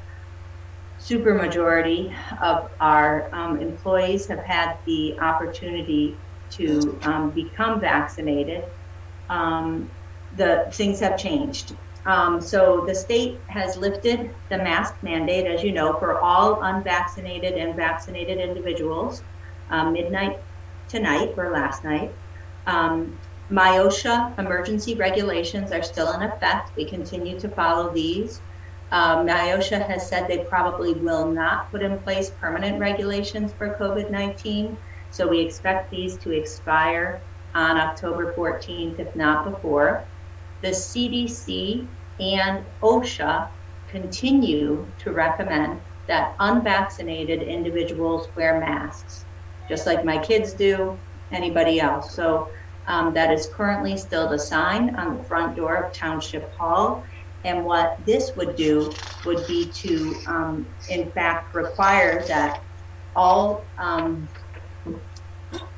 supermajority of our employees have had the opportunity to become vaccinated, the things have changed. So the state has lifted the mask mandate, as you know, for all unvaccinated and vaccinated individuals, midnight tonight or last night. MIOSHA emergency regulations are still in effect. We continue to follow these. MIOSHA has said they probably will not put in place permanent regulations for COVID-19. So we expect these to expire on October 14th, if not before. The CDC and OSHA continue to recommend that unvaccinated individuals wear masks, just like my kids do, anybody else. So that is currently still the sign on the front door of Township Hall. And what this would do would be to, in fact, require that all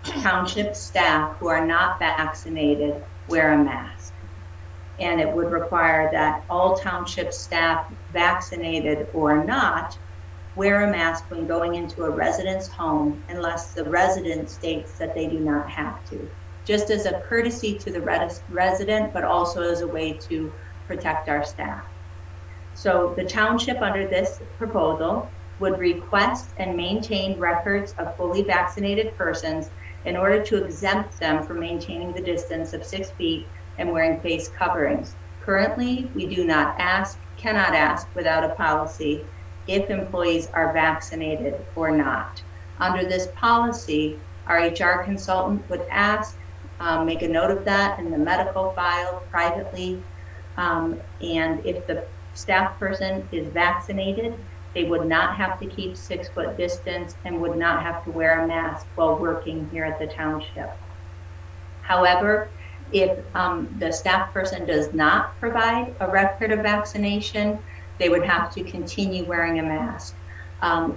township staff who are not vaccinated wear a mask. And it would require that all township staff, vaccinated or not, wear a mask when going into a resident's home unless the resident states that they do not have to. Just as a courtesy to the resident, but also as a way to protect our staff. So the township under this proposal would request and maintain records of fully vaccinated persons in order to exempt them from maintaining the distance of 6 feet and wearing face coverings. Currently, we do not ask, cannot ask without a policy if employees are vaccinated or not. Under this policy, our HR consultant would ask make a note of that in the medical file privately. And if the staff person is vaccinated, they would not have to keep 6-foot distance and would not have to wear a mask while working here at the township. However, if the staff person does not provide a record of vaccination, they would have to continue wearing a mask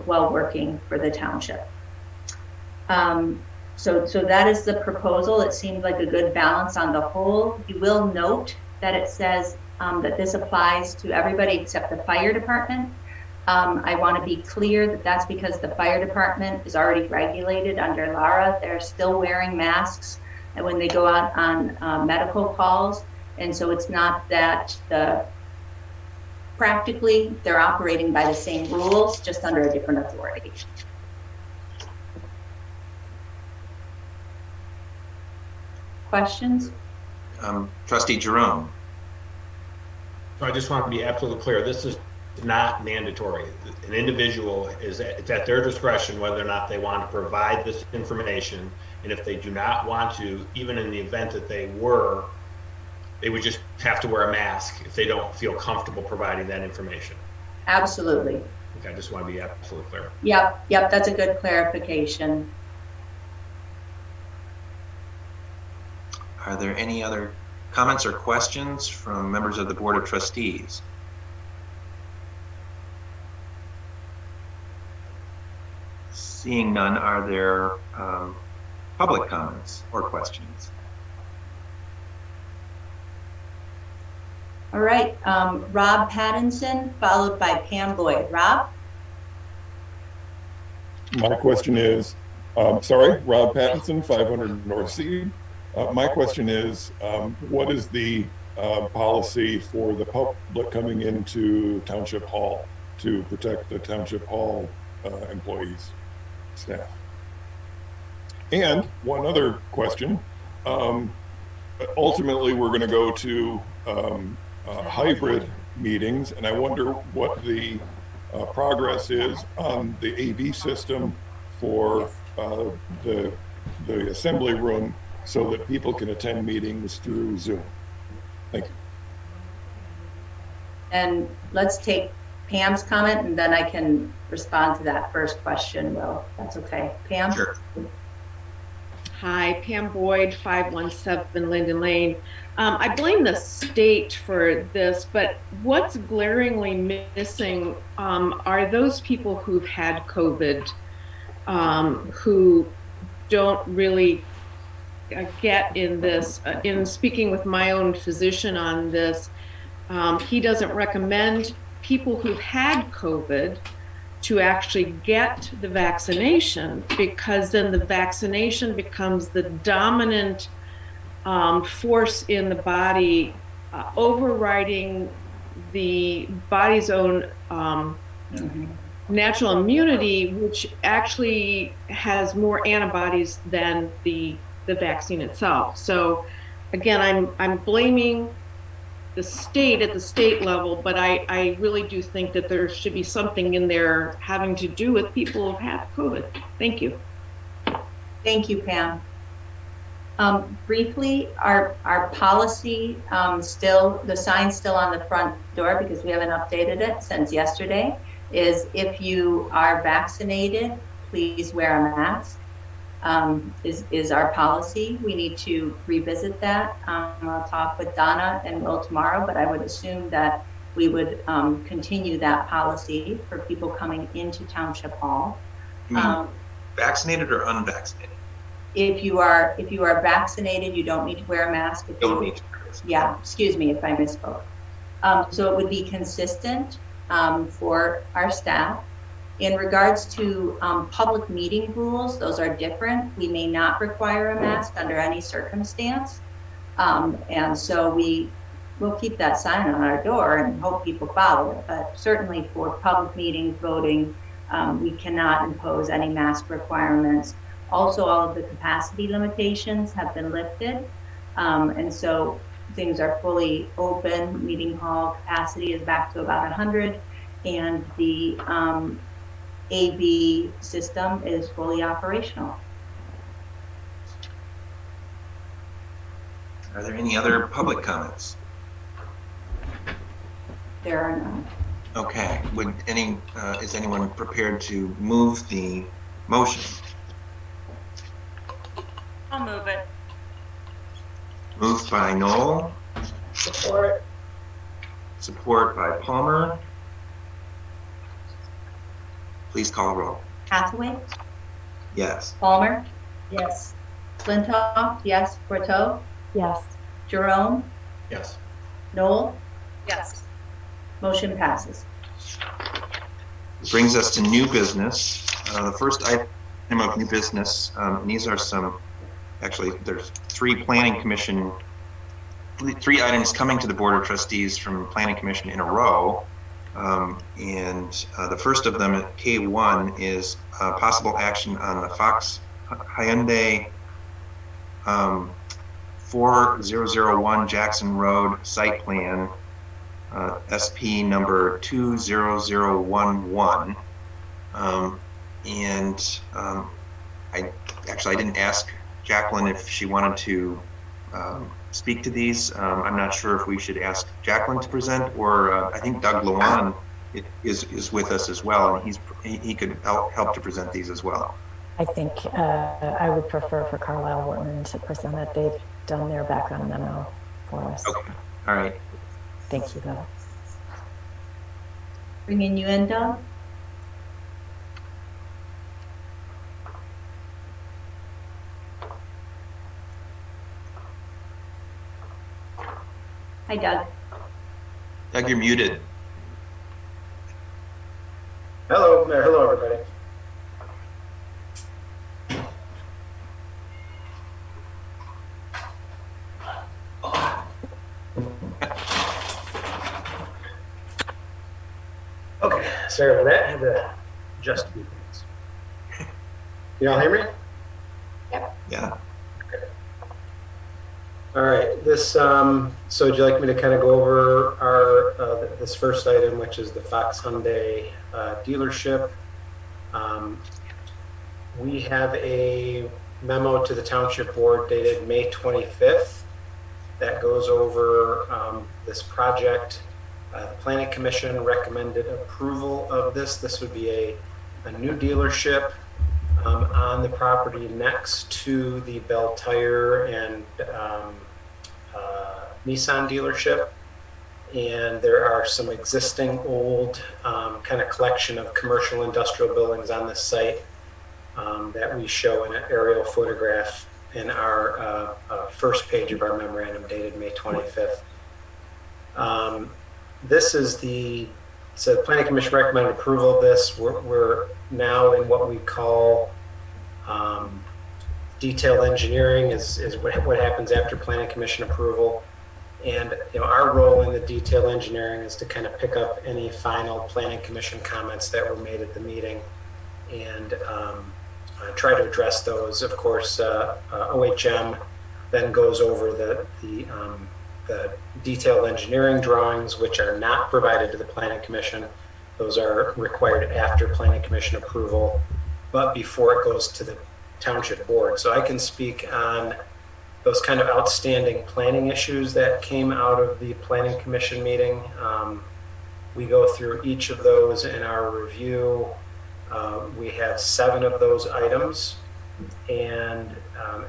while working for the township. So that is the proposal. It seems like a good balance on the whole. You will note that it says that this applies to everybody except the fire department. I want to be clear that that's because the fire department is already regulated under LARA. They're still wearing masks and when they go out on medical calls. And so it's not that practically they're operating by the same rules, just under a different authority. Questions? Trustee Jerome. I just want to be absolutely clear. This is not mandatory. An individual it's at their discretion whether or not they want to provide this information. And if they do not want to, even in the event that they would just have to wear a mask if they don't feel comfortable providing that information. Absolutely. Okay, I just want to be absolutely clear. Yep, that's a good clarification. Are there any other comments or questions from members of the Board of Trustees? Seeing none, are there public comments or questions? All right, Rob Pattinson, followed by Pam Boyd. Rob? My question is, Rob Pattinson, 500 North Seed. My question is, what is the policy for the public coming into Township Hall to protect the Township Hall employees, staff? And one other question, ultimately we're going to go to hybrid meetings, and I wonder what the progress is on the AV system for the assembly room so that people can attend meetings through Zoom. Thank you. And let's take Pam's comment and then I can respond to that first question, Will. That's okay. Pam? Sure. Hi, Pam Boyd, 517 Linden Lane. I blame the state for this, but what's glaringly missing are those people who've had COVID, who don't really get in this. In speaking with my own physician on this, he doesn't recommend people who've had COVID to actually get the vaccination, because then the vaccination becomes the dominant force in the body, overriding the body's own natural immunity, which actually has more antibodies than the vaccine itself. So again, I'm blaming the state at the state level, but I really do think that there should be something in there having to do with people who've had COVID. Thank you. Thank you, Pam. Briefly, our policy still, the sign's still on the front door because we haven't updated it since yesterday, is if you are vaccinated, please wear a mask. Is our policy. We need to revisit that. I'll talk with Donna and Will tomorrow, but I would assume that we would continue that policy for people coming into Township Hall. Vaccinated or unvaccinated? If you are vaccinated, you don't need to wear a mask. Don't need to wear a mask. Yeah, excuse me if I misspoke. So it would be consistent for our staff. In regards to public meeting rules, those are different. We may not require a mask under any circumstance. And so we'll keep that sign on our door and hope people follow it. But certainly for public meetings, voting, we cannot impose any mask requirements. Also, all of the capacity limitations have been lifted. And so things are fully open. Meeting hall capacity is back to about 100, and the AV system is fully operational. Are there any other public comments? There are none. Okay, is anyone prepared to move the motion? I'll move it. Moved by Knol. Support. Support by Palmer. Please call roll. Hathaway, Yes. Palmer, Yes. Flinoft, yes. Courteau, Yes. Jerome, Yes. Knol, Yes. motion passes. Brings us to new business. The first item of new business, and these are there's three items coming to the Board of Trustees from Planning Commission in a row. The first of them at K1 is possible action on the Fox Hyundai 4001 Jackson Road site plan, SP number 20011. I didn't ask Jacqueline if she wanted to speak to these. I'm not sure if we should ask Jacqueline to present, or I think Doug Lewan is with us as well, and he could help to present these as well. I think I would prefer for Carlisle Whitman to present it. They've done their background memo for us. Okay. All right. Thank you, though. Bringing you in, Doug. Hi, Doug. Doug, you're muted. Hello, Mayor. Hello, everybody. Okay, sorry for that. I had to adjust a few things. You all hear me? Yep. Yeah. All right. This. So, would you like me to kind of go over our this first item, which is the Fox Hyundai dealership? We have a memo to the Township Board dated May 25th that goes over this project. The Planning Commission recommended approval of this. This would be a new dealership on the property next to the Bell Tire and Nissan dealership. And there are some existing old kind of collection of commercial industrial buildings on this site that we show in an aerial photograph in our first page of our memorandum dated May 25th. This is the Planning Commission recommended approval of this. We're now in what we call detailed engineering is what happens after Planning Commission approval. And our role in the detailed engineering is to kind of pick up any final Planning Commission comments that were made at the meeting and try to address those. Of course, OHM then goes over the detailed engineering drawings, which are not provided to the Planning Commission. Those are required after Planning Commission approval, but before it goes to the Township Board. So I can speak on those kind of outstanding planning issues that came out of the Planning Commission meeting. We go through each of those in our review. We have 7 of those items, and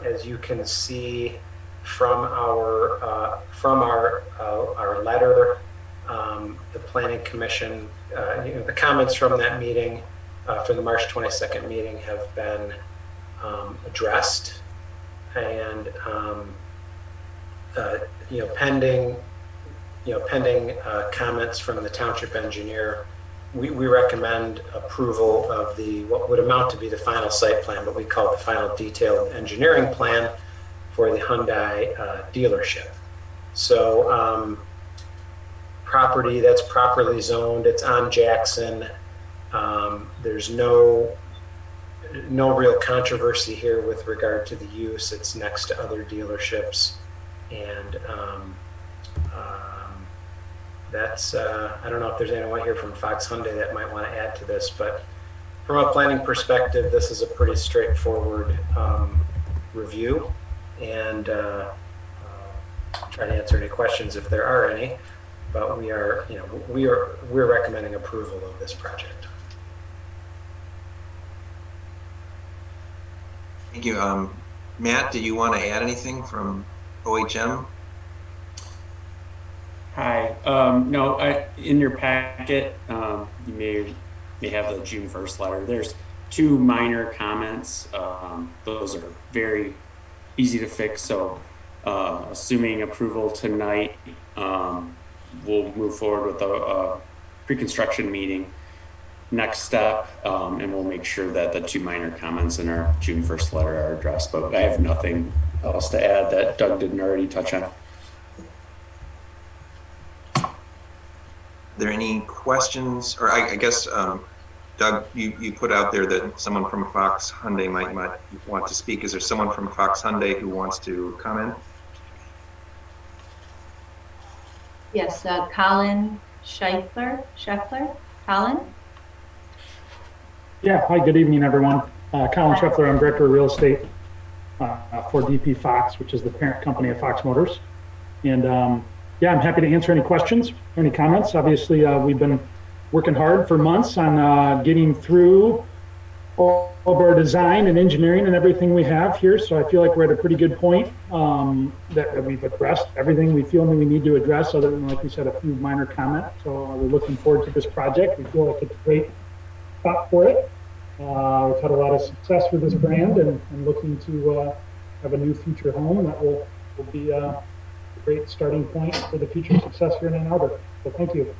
as you can see from our letter, the Planning Commission, the comments from that meeting, for the March 22nd meeting, have been addressed, and pending comments from the township engineer, we recommend approval of what would amount to be the final site plan, but we call it the final detailed engineering plan for the Hyundai dealership. So property that's properly zoned, it's on Jackson. There's no real controversy here with regard to the use. It's next to other dealerships, and that's I don't know if there's anyone here from Fox Hyundai that might want to add to this, but from a planning perspective, this is a pretty straightforward review, and try to answer any questions if there are any. But we're recommending approval of this project. Thank you. Matt, do you want to add anything from OHM? Hi. No, in your packet, you may have the June 1st letter. There's 2 minor comments. Those are very easy to fix. So assuming approval tonight, we'll move forward with a pre-construction meeting next step, and we'll make sure that the 2 minor comments in our June 1st letter are addressed. But I have nothing else to add that Doug didn't already touch on. Are there any questions? Or I guess, Doug, you put out there that someone from Fox Hyundai might want to speak. Is there someone from Fox Hyundai who wants to comment? Yes, Colin Scheffler. Colin? Yeah, hi, good evening, everyone. Colin Scheffler, I'm Director of Real Estate for DP Fox, which is the parent company of Fox Motors. And yeah, I'm happy to answer any questions, any comments. Obviously, we've been working hard for months on getting through all of our design and engineering and everything we have here. So I feel like we're at a pretty good point that we've addressed everything we feel we need to address, other than, like we said, a few minor comments. So we're looking forward to this project. We feel like it's a great spot for it. We've had a lot of success with this brand and looking to have a new future home that will be a great starting point for the future success here in Ann Arbor. So thank you.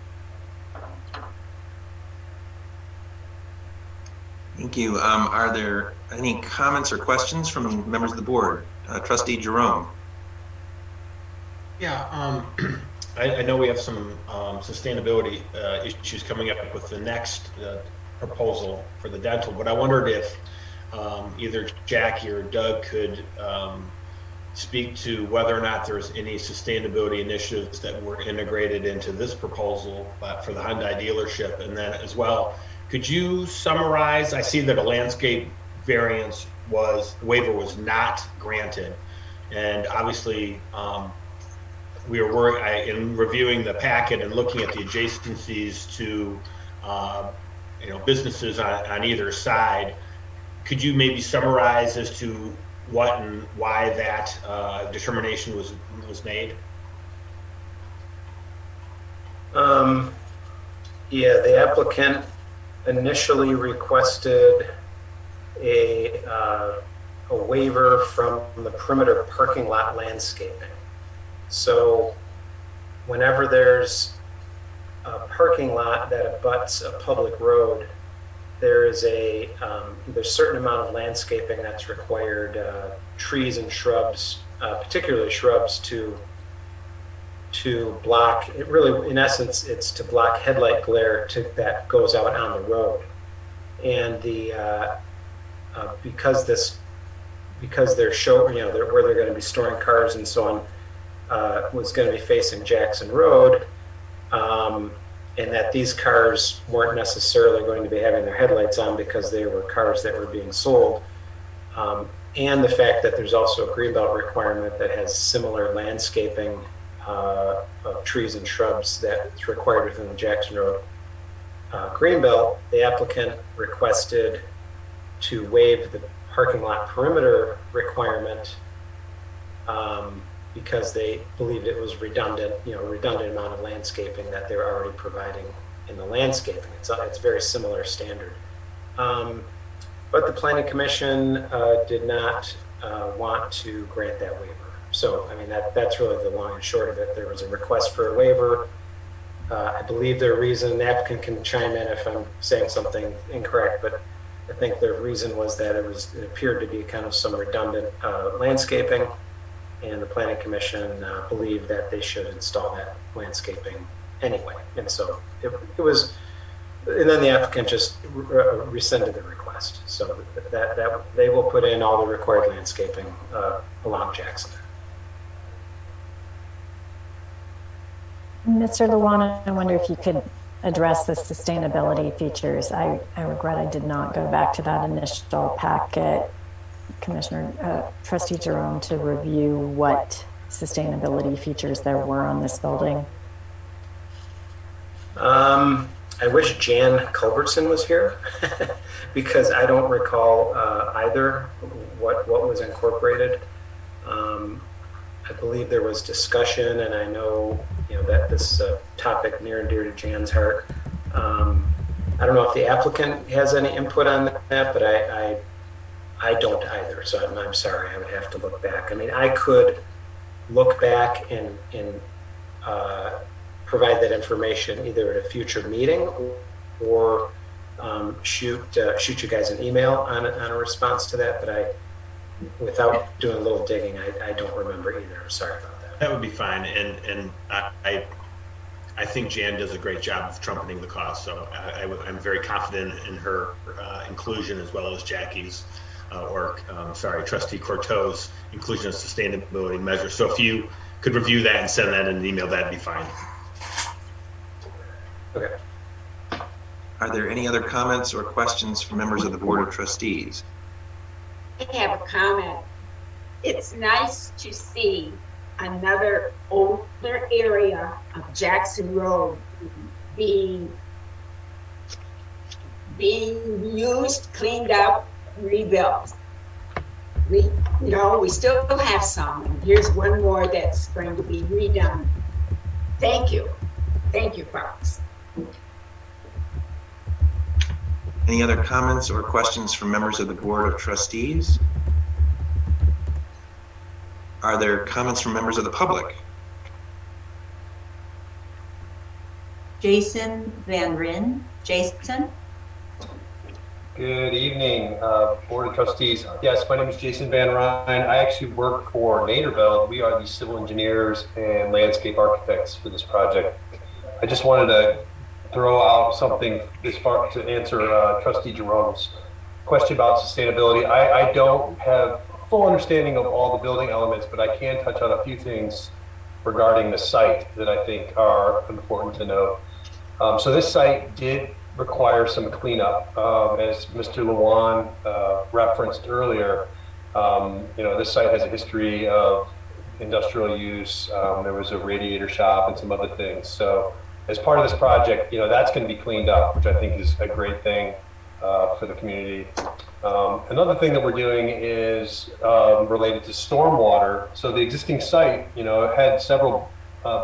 Thank you. Are there any comments or questions from members of the board? Trustee Jerome. Yeah, I know we have some sustainability issues coming up with the next proposal for the dental, but I wondered if either Jackie or Doug could speak to whether or not there's any sustainability initiatives that were integrated into this proposal for the Hyundai dealership. And then as well, could you summarize, I see that a landscape variance waiver was not granted. And obviously we were in reviewing the packet and looking at the adjacencies to businesses on either side. Could you maybe summarize as to what and why that determination was made? Yeah, the applicant initially requested a waiver from the perimeter parking lot landscaping. So whenever there's a parking lot that abuts a public road, there is there's a certain amount of landscaping that's required, trees and shrubs, particularly shrubs, to block, it really, in essence, it's to block headlight glare that goes out on the road. And because they're where they're going to be storing cars and so on, was going to be facing Jackson Road, and that these cars weren't necessarily going to be having their headlights on because they were cars that were being sold. And the fact that there's also a greenbelt requirement that has similar landscaping of trees and shrubs that's required within the Jackson Road greenbelt, the applicant requested to waive the parking lot perimeter requirement because they believed it was redundant amount of landscaping that they're already providing in the landscaping. It's a very similar standard. But the Planning Commission did not want to grant that waiver. So, I mean, that's really the long and short of it. There was a request for a waiver. I believe their reason, the applicant can chime in if I'm saying something incorrect, but I think their reason was that it appeared to be kind of some redundant landscaping, and the Planning Commission believed that they should install that landscaping anyway. And so it was, and then the applicant just rescinded the request. So that they will put in all the required landscaping along Jackson. Mr. Luana, I wonder if you could address the sustainability features. I regret I did not go back to that initial packet, Trustee Jerome, to review what sustainability features there were on this building? I wish Jan Culbertson was here because I don't recall either what was incorporated. I believe there was discussion, and I know that this topic near and dear to Jan's heart. I don't know if the applicant has any input on that, but I don't either. So I'm sorry. I would have to look back. I mean, I could look back and provide that information either at a future meeting or shoot you guys an email on a response to that. But without doing a little digging, I don't remember either. I'm sorry about that. That would be fine. And I think Jan does a great job of trumpeting the cause. So I'm very confident in her inclusion, as well as Jackie's Trustee Courteau's inclusion of sustainability measures. So if you could review that and send that in an email, that'd be fine. Okay. Are there any other comments or questions from members of the Board of Trustees? I have a comment. It's nice to see another older area of Jackson Road being used, cleaned up, rebuilt. We still have some, and here's one more that's going to be redone. Thank you, folks. Any other comments or questions from members of the Board of Trustees? Are there comments from members of the public? Jason Van Ryn. Jason? Good evening, Board of Trustees. Yes, my name is Jason Van Ryn. I actually work for Naderveld. We are the civil engineers and landscape architects for this project. I just wanted to throw out something as far to answer Trustee Jerome's question about sustainability. I don't have full understanding of all the building elements, but I can touch on a few things regarding the site that I think are important to know. So this site did require some cleanup, as Mr. Lewan referenced earlier. This site has a history of industrial use. There was a radiator shop and some other things. So as part of this project, that's going to be cleaned up, which I think is a great thing for the community. Another thing that we're doing is related to stormwater. So the existing site, had several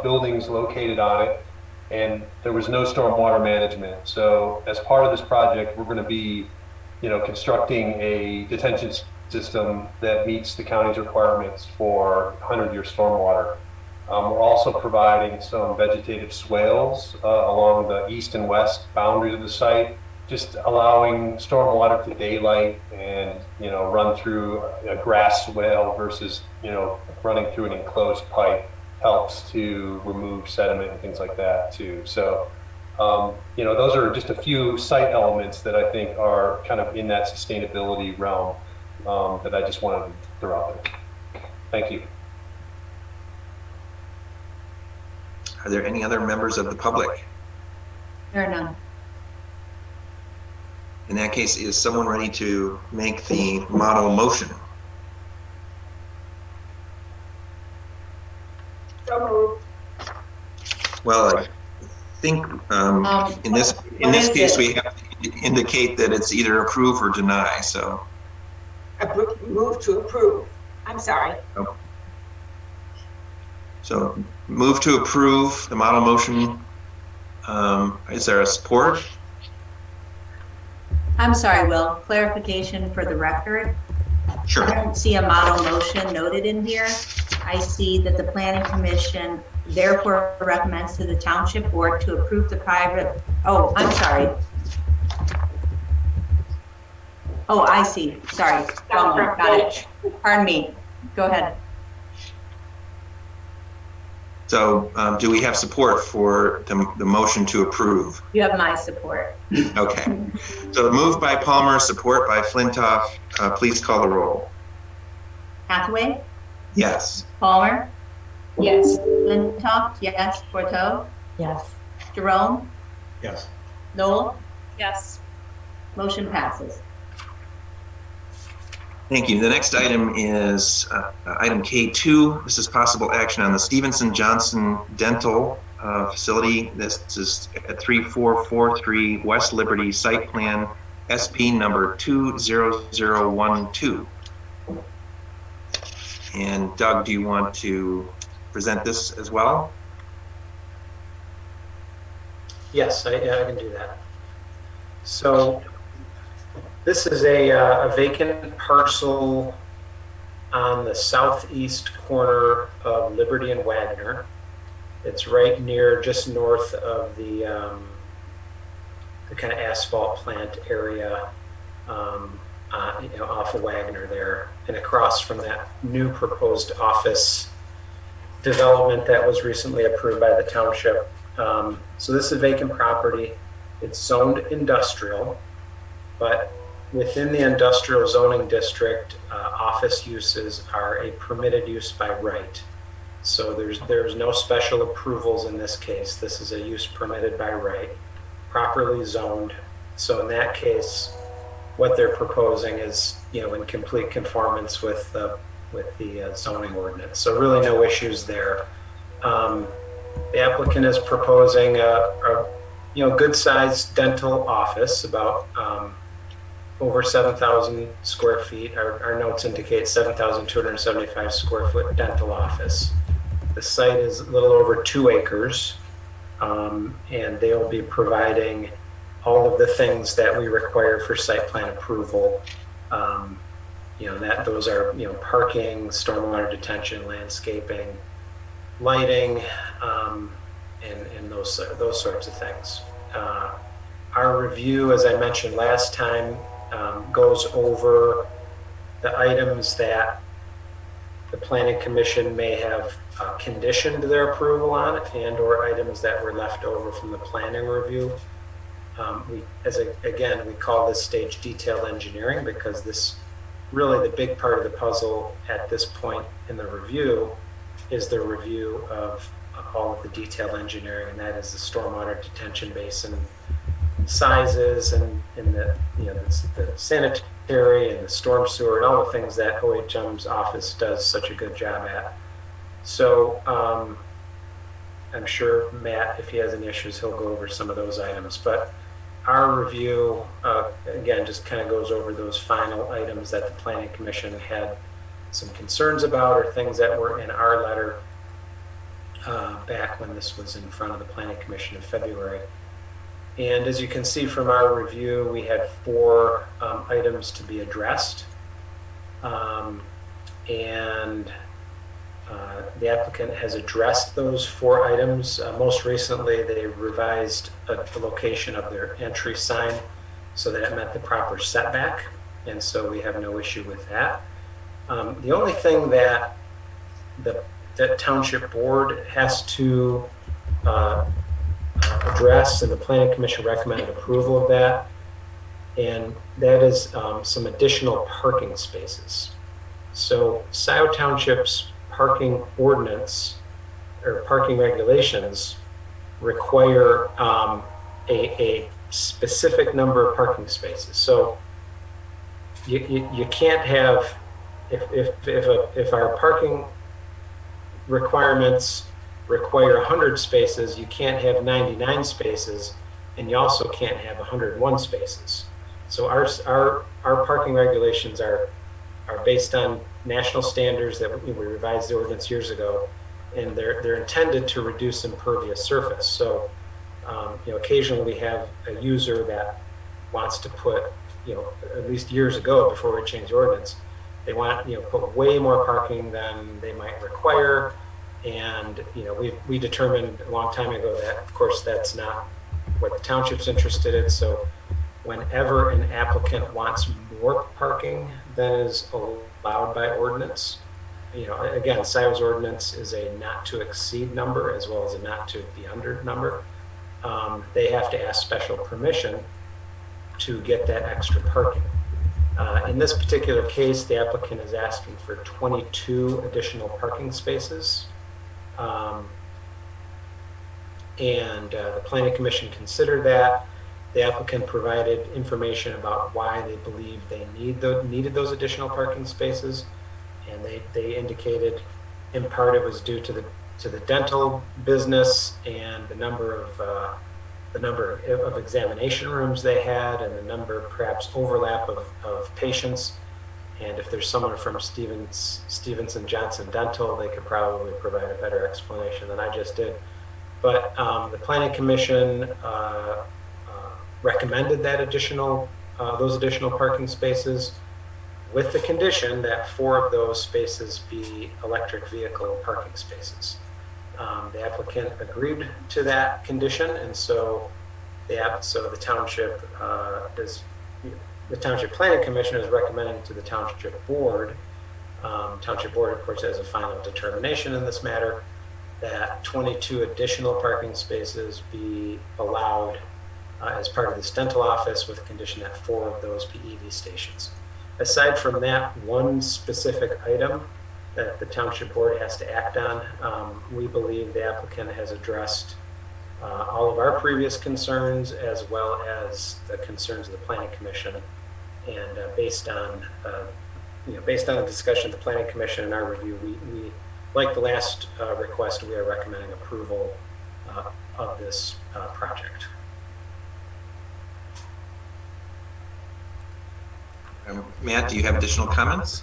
buildings located on it, and there was no stormwater management. So as part of this project, we're going to be, constructing a detention system that meets the county's requirements for 100-year stormwater. We're also providing some vegetative swales along the east and west boundaries of the site, just allowing stormwater to daylight and, run through a grass swale versus, running through an enclosed pipe helps to remove sediment and things like that too. So, those are just a few site elements that I think are kind of in that sustainability realm that I just wanted to throw out there. Thank you. Are there any other members of the public? There are none. In that case, is someone ready to make the model motion? So moved. Well, I think in this case we have to indicate that it's either approve or deny. So Move to approve. I'm sorry. Oh. So move to approve the model motion. Is there a support? I'm sorry, Will, clarification for the record. Sure. I don't see a model motion noted in here. I see that the Planning Commission therefore recommends to the Township Board to approve the private, oh, I'm sorry. Oh, I see, sorry. Got it. Pardon me, go ahead. So do we have support for the motion to approve? You have my support. Okay. So moved by Palmer, support by Flintoff. Please call the roll. Hathaway? Yes. Palmer? Yes. Flintoff? Yes. Courteau? Yes. Jerome? Yes. Knol? Yes. Motion passes. Thank you. The next item is item K2. This is possible action on the Stevenson Johnson Dental facility. This is at 3443 West Liberty Site Plan, SP number 20012. And Doug, do you want to present this as well? Yes, I can do that. So this is a vacant parcel on the southeast corner of Liberty and Wagner. It's right near, just north of the kind of asphalt plant area, off of Wagner there, and across from that new proposed office development that was recently approved by the township. So this is a vacant property. It's zoned industrial, but within the industrial zoning district, office uses are a permitted use by right. So there's no special approvals in this case. This is a use permitted by right, properly zoned. So in that case, what they're proposing is, in complete conformance with the zoning ordinance. So really no issues there. The applicant is proposing a good-sized dental office, about over 7,000 square feet. Our notes indicate 7,275 square foot dental office. The site is a little over 2 acres, and they'll be providing all of the things that we require for site plan approval. Those are parking, stormwater detention, landscaping, lighting, and those sorts of things. Our review, as I mentioned last time, goes over the items that the Planning Commission may have conditioned their approval on, and/or items that were left over from the planning review. We call this stage detailed engineering, because this really the big part of the puzzle at this point in the review is the review of all of the detailed engineering, and that is the stormwater detention basin sizes and the sanitary and the storm sewer and all the things that OHM's office does such a good job at. So I'm sure Matt, if he has any issues, he'll go over some of those items. But our review, again, just kind of goes over those final items that the Planning Commission had some concerns about, or things that were in our letter back when this was in front of the Planning Commission in February. And as you can see from our review, we had 4 items to be addressed. The applicant has addressed those 4 items. Most recently, they revised the location of their entry sign so that it met the proper setback, and so we have no issue with that. The only thing that the Township Board has to address, and the Planning Commission recommended approval of that, and that is some additional parking spaces. So Scio Township's parking ordinance or parking regulations require a specific number of parking spaces. So you can't have, if our parking requirements require 100 spaces, you can't have 99 spaces, and you also can't have 101 spaces. So our parking regulations are based on national standards that we revised the ordinance years ago, and they're intended to reduce impervious surface. So occasionally we have a user that wants to put, at least years ago before we changed the ordinance, they want put way more parking than they might require. And we determined a long time ago that, of course, that's not what the township's interested in. So whenever an applicant wants more parking than is allowed by ordinance, again, Scio's ordinance is a not to exceed number as well as a not to be under number. They have to ask special permission to get that extra parking. In this particular case, the applicant is asking for 22 additional parking spaces. The Planning Commission considered that The applicant provided information about why they believe they needed those additional parking spaces, and they indicated in part it was due to the dental business and the number of examination rooms they had, and the number perhaps overlap of patients. And if there's someone from Stevenson Johnson Dental, they could probably provide a better explanation than I just did. But the Planning Commission recommended that those additional parking spaces, with the condition that 4 of those spaces be electric vehicle parking spaces. The applicant agreed to that condition, and so the Township Planning Commission is recommending to the Township Board. Township Board, of course, has a final determination in this matter, that 22 additional parking spaces be allowed as part of this dental office, with the condition that 4 of those be EV stations. Aside from that one specific item that the Township Board has to act on, we believe the applicant has addressed all of our previous concerns, as well as the concerns of the Planning Commission. And based on the discussion of the Planning Commission and our review, we like the last request, we are recommending approval of this project. Matt, do you have additional comments?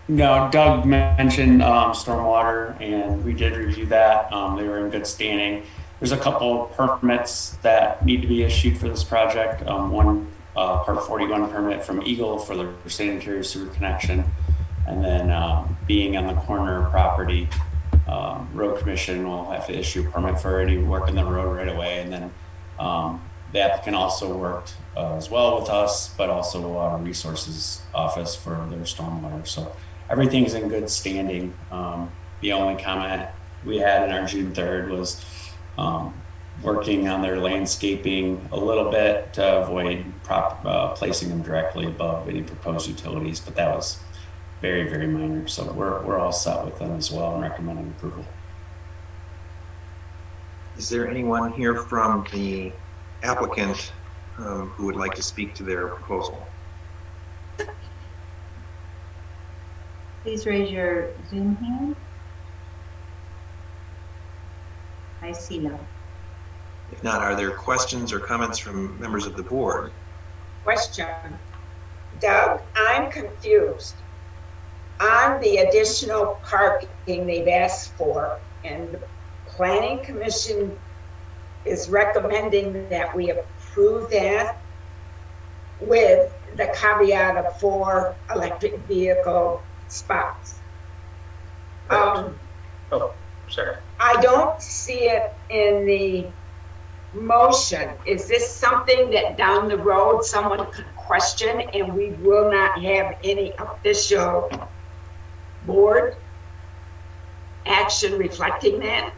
No, Doug mentioned stormwater, and we did review that. They were in good standing. There's a couple of permits that need to be issued for this project. One Part 41 permit from Eagle for the sanitary sewer connection, and then being on the corner property, Road Commission will have to issue a permit for any work in the road right away. And then the applicant also worked as well with us, but also Water Resources Office for their stormwater. So everything's in good standing. The only comment we had in our June 3rd was working on their landscaping a little bit to avoid placing them directly above any proposed utilities, but that was very, very minor. So we're all set with them as well and recommending approval. Is there anyone here from the applicant who would like to speak to their proposal? Please raise your Zoom hand. I see none. If not, are there questions or comments from members of the board? Question. Doug, I'm confused. On the additional parking they've asked for, and the Planning Commission is recommending that we approve that with the caveat of 4 electric vehicle spots. Oh, sorry. I don't see it in the motion. Is this something that down the road someone could question and we will not have any official board action reflecting that?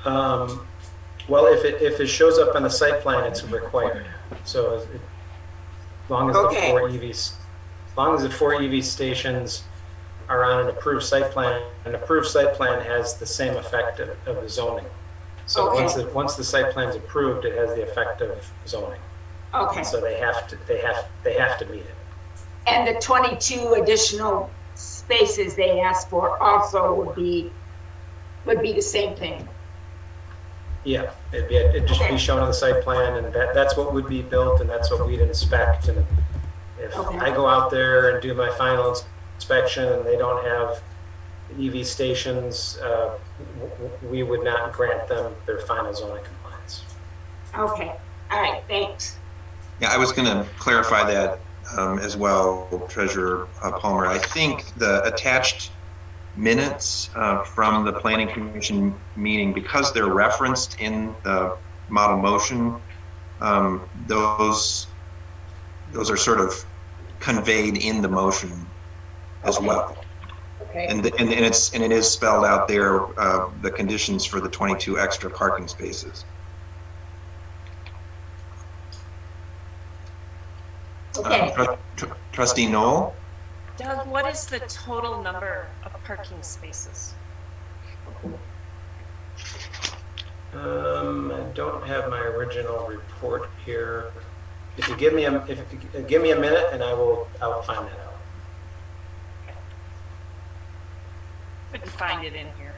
Well, if it shows up on the site plan, it's required. So as long as the 4 EV stations are on an approved site plan, an approved site plan has the same effect of the zoning. So once the site plan is approved, it has the effect of zoning. Okay. So they have to meet it. And the 22 additional spaces they asked for also would be the same thing. Yeah, it'd just be shown on the site plan, and that's what would be built, and that's what we'd inspect. And if I go out there and do my final inspection and they don't have EV stations, we would not grant them their final zoning compliance. Okay, all right, thanks. Yeah, I was going to clarify that as well, Treasurer Palmer. I think the attached minutes from the Planning Commission meeting, because they're referenced in the model motion, those are sort of conveyed in the motion as well. Okay. And it is spelled out there, the conditions for the 22 extra parking spaces. Okay. Trustee Knol? Doug, what is the total number of parking spaces? I don't have my original report here. If you give me a minute, and I'll find that out. Couldn't find it in here.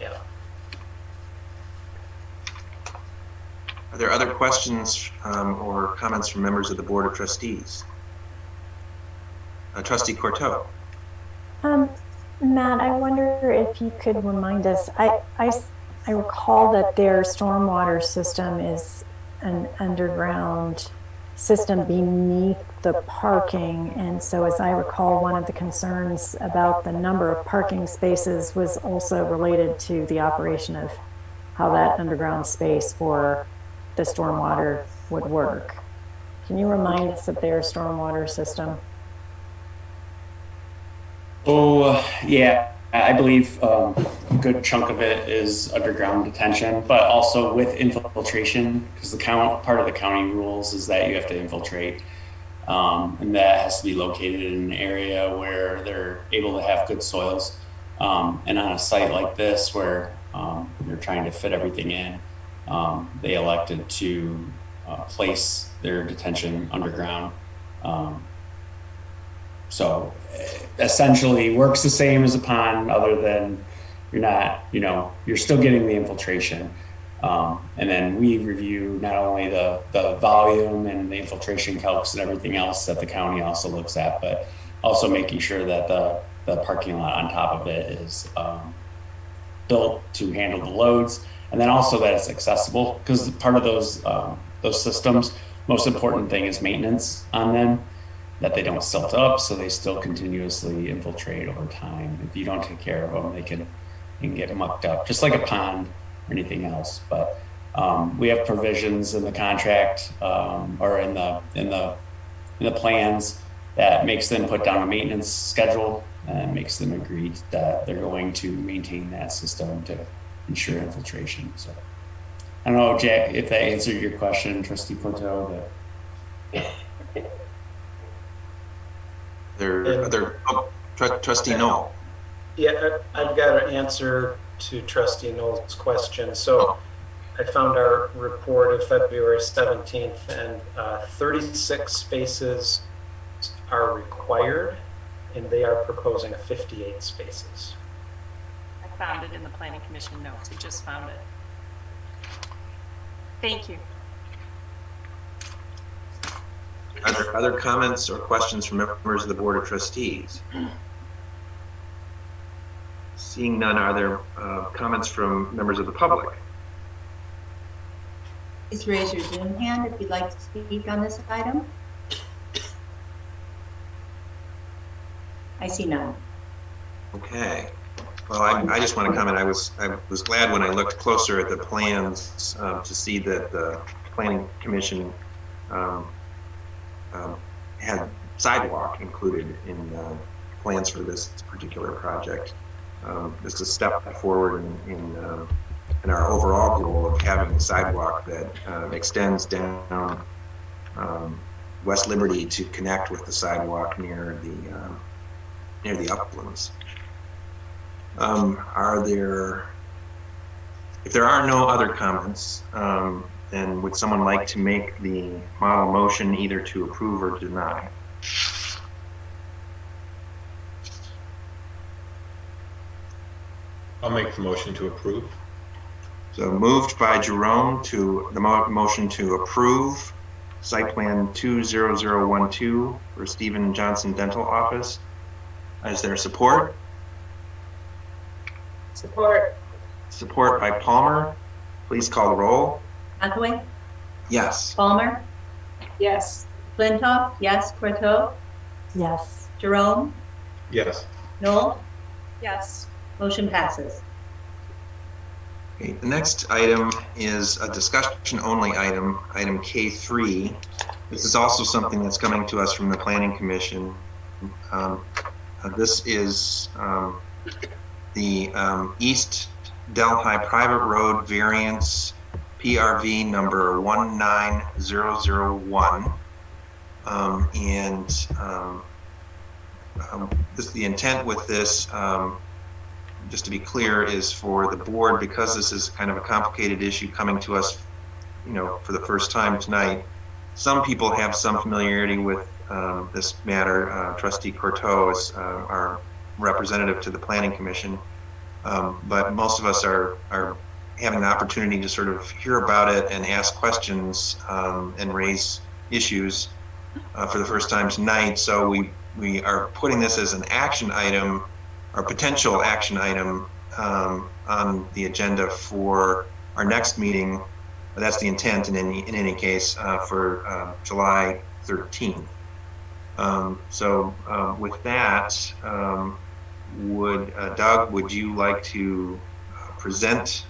Yeah. Are there other questions or comments from members of the Board of Trustees? Trustee Courteau. Matt, I wonder if you could remind us, I recall that their stormwater system is an underground system beneath the parking. And so as I recall, one of the concerns about the number of parking spaces was also related to the operation of how that underground space for the stormwater would work. Can you remind us of their stormwater system? Oh, yeah, I believe a good chunk of it is underground detention, but also with infiltration, because part of the county rules is that you have to infiltrate, and that has to be located in an area where they're able to have good soils. And on a site like this, where you're trying to fit everything in, they elected to place their detention underground. So essentially works the same as a pond, other than you're not, you're still getting the infiltration. And then we review not only the volume and the infiltration calcs and everything else that the county also looks at, but also making sure that the parking lot on top of it is built to handle the loads. And then also that it's accessible, because part of those systems, most important thing is maintenance on them, that they don't silt up, so they still continuously infiltrate over time. If you don't take care of them, they can get mucked up, just like a pond or anything else. But we have provisions in the contract or in the plans that makes them put down a maintenance schedule and makes them agree that they're going to maintain that system to ensure infiltration. So I don't know, Jack, if that answered your question, Trustee Courteau, but Trustee Knol. Yeah, I've got an answer to Trustee Knol's question. So I found our report of February 17th, and 36 spaces are required, and they are proposing 58 spaces. I found it in the Planning Commission notes. I just found it. Thank you. Are there other comments or questions from members of the Board of Trustees? Seeing none, are there comments from members of the public? Please raise your Zoom hand if you'd like to speak on this item. I see none. Okay. Well, I just want to comment. I was glad when I looked closer at the plans to see that the Planning Commission had sidewalk included in plans for this particular project. It's a step forward in our overall goal of having a sidewalk that extends down West Liberty to connect with the sidewalk near the uplands. If there are no other comments, then would someone like to make the model motion either to approve or deny? I'll make the motion to approve. So moved by Jerome to the motion to approve site plan 20012 for Stephen Johnson Dental Office. Is there support? Support. Support by Palmer. Please call the roll. Hathaway? Yes. Palmer? Yes. Flintoff? Yes. Courteau? Yes. Jerome? Yes. Knol? Yes. Motion passes. Okay, the next item is a discussion only item, item K3. This is also something that's coming to us from the Planning Commission. This is the East Delhi Private Road variance PRV number 19001. The intent with this just to be clear, is for the board, because this is kind of a complicated issue coming to us, for the first time tonight. Some people have some familiarity with this matter. Trustee Courteau is our representative to the Planning Commission, but most of us are having an opportunity to sort of hear about it and ask questions and raise issues for the first time tonight. So we are putting this as an action item, or potential action item, on the agenda for our next meeting. That's the intent in any case, for July 13th. With that, Doug, would you like to present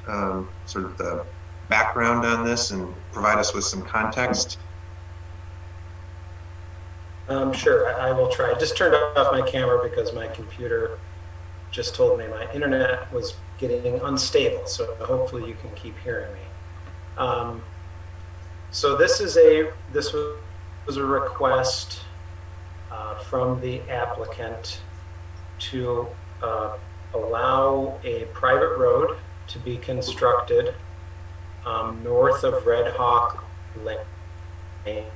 sort of the background on this and provide us with some context? Sure, I will try. I just turned off my camera because my computer just told me my internet was getting unstable, so hopefully you can keep hearing me. So this was a request from the applicant to allow a private road to be constructed north of Red Hawk Lane,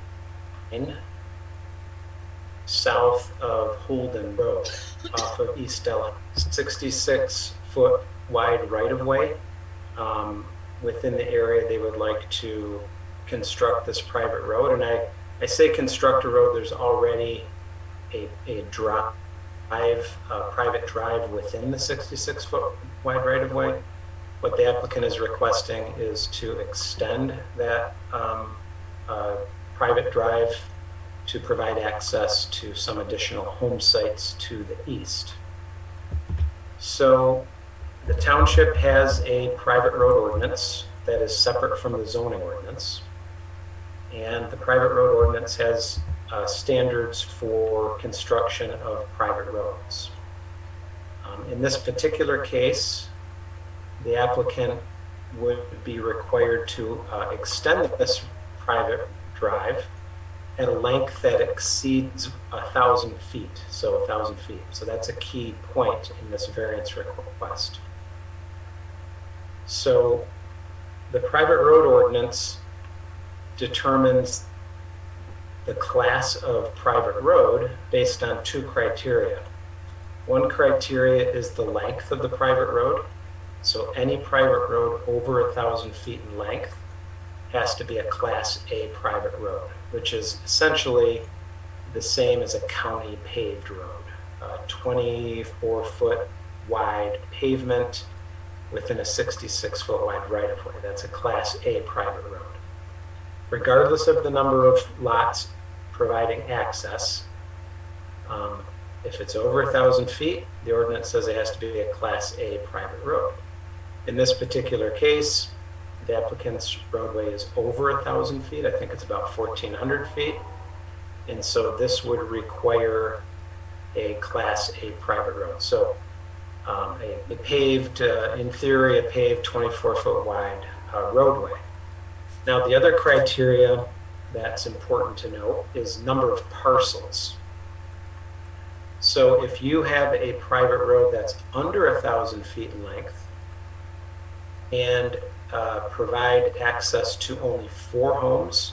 south of Holden Road, off of East Della, 66-foot wide right-of-way. Within the area they would like to construct this private road. And I say construct a road, there's already a private drive within the 66-foot wide right-of-way. What the applicant is requesting is to extend that private drive to provide access to some additional home sites to the east. So the township has a private road ordinance that is separate from the zoning ordinance. And the private road ordinance has standards for construction of private roads. In this particular case, the applicant would be required to extend this private drive at a length that exceeds 1,000 feet, so 1,000 feet. So that's a key point in this variance request. So the private road ordinance determines the class of private road based on two criteria. One criteria is the length of the private road. So any private road over 1,000 feet in length has to be a Class A private road, which is essentially the same as a county paved road, 24-foot wide pavement within a 66-foot wide right-of-way. That's a Class A private road. Regardless of the number of lots providing access, if it's over 1,000 feet, the ordinance says it has to be a Class A private road. In this particular case, the applicant's roadway is over 1,000 feet. I think it's about 1,400 feet. And so this would require a Class A private road. So a paved, in theory, a paved 24-foot wide roadway. Now, the other criteria that's important to note is number of parcels. So if you have a private road that's under 1,000 feet in length and provide access to only 4 homes,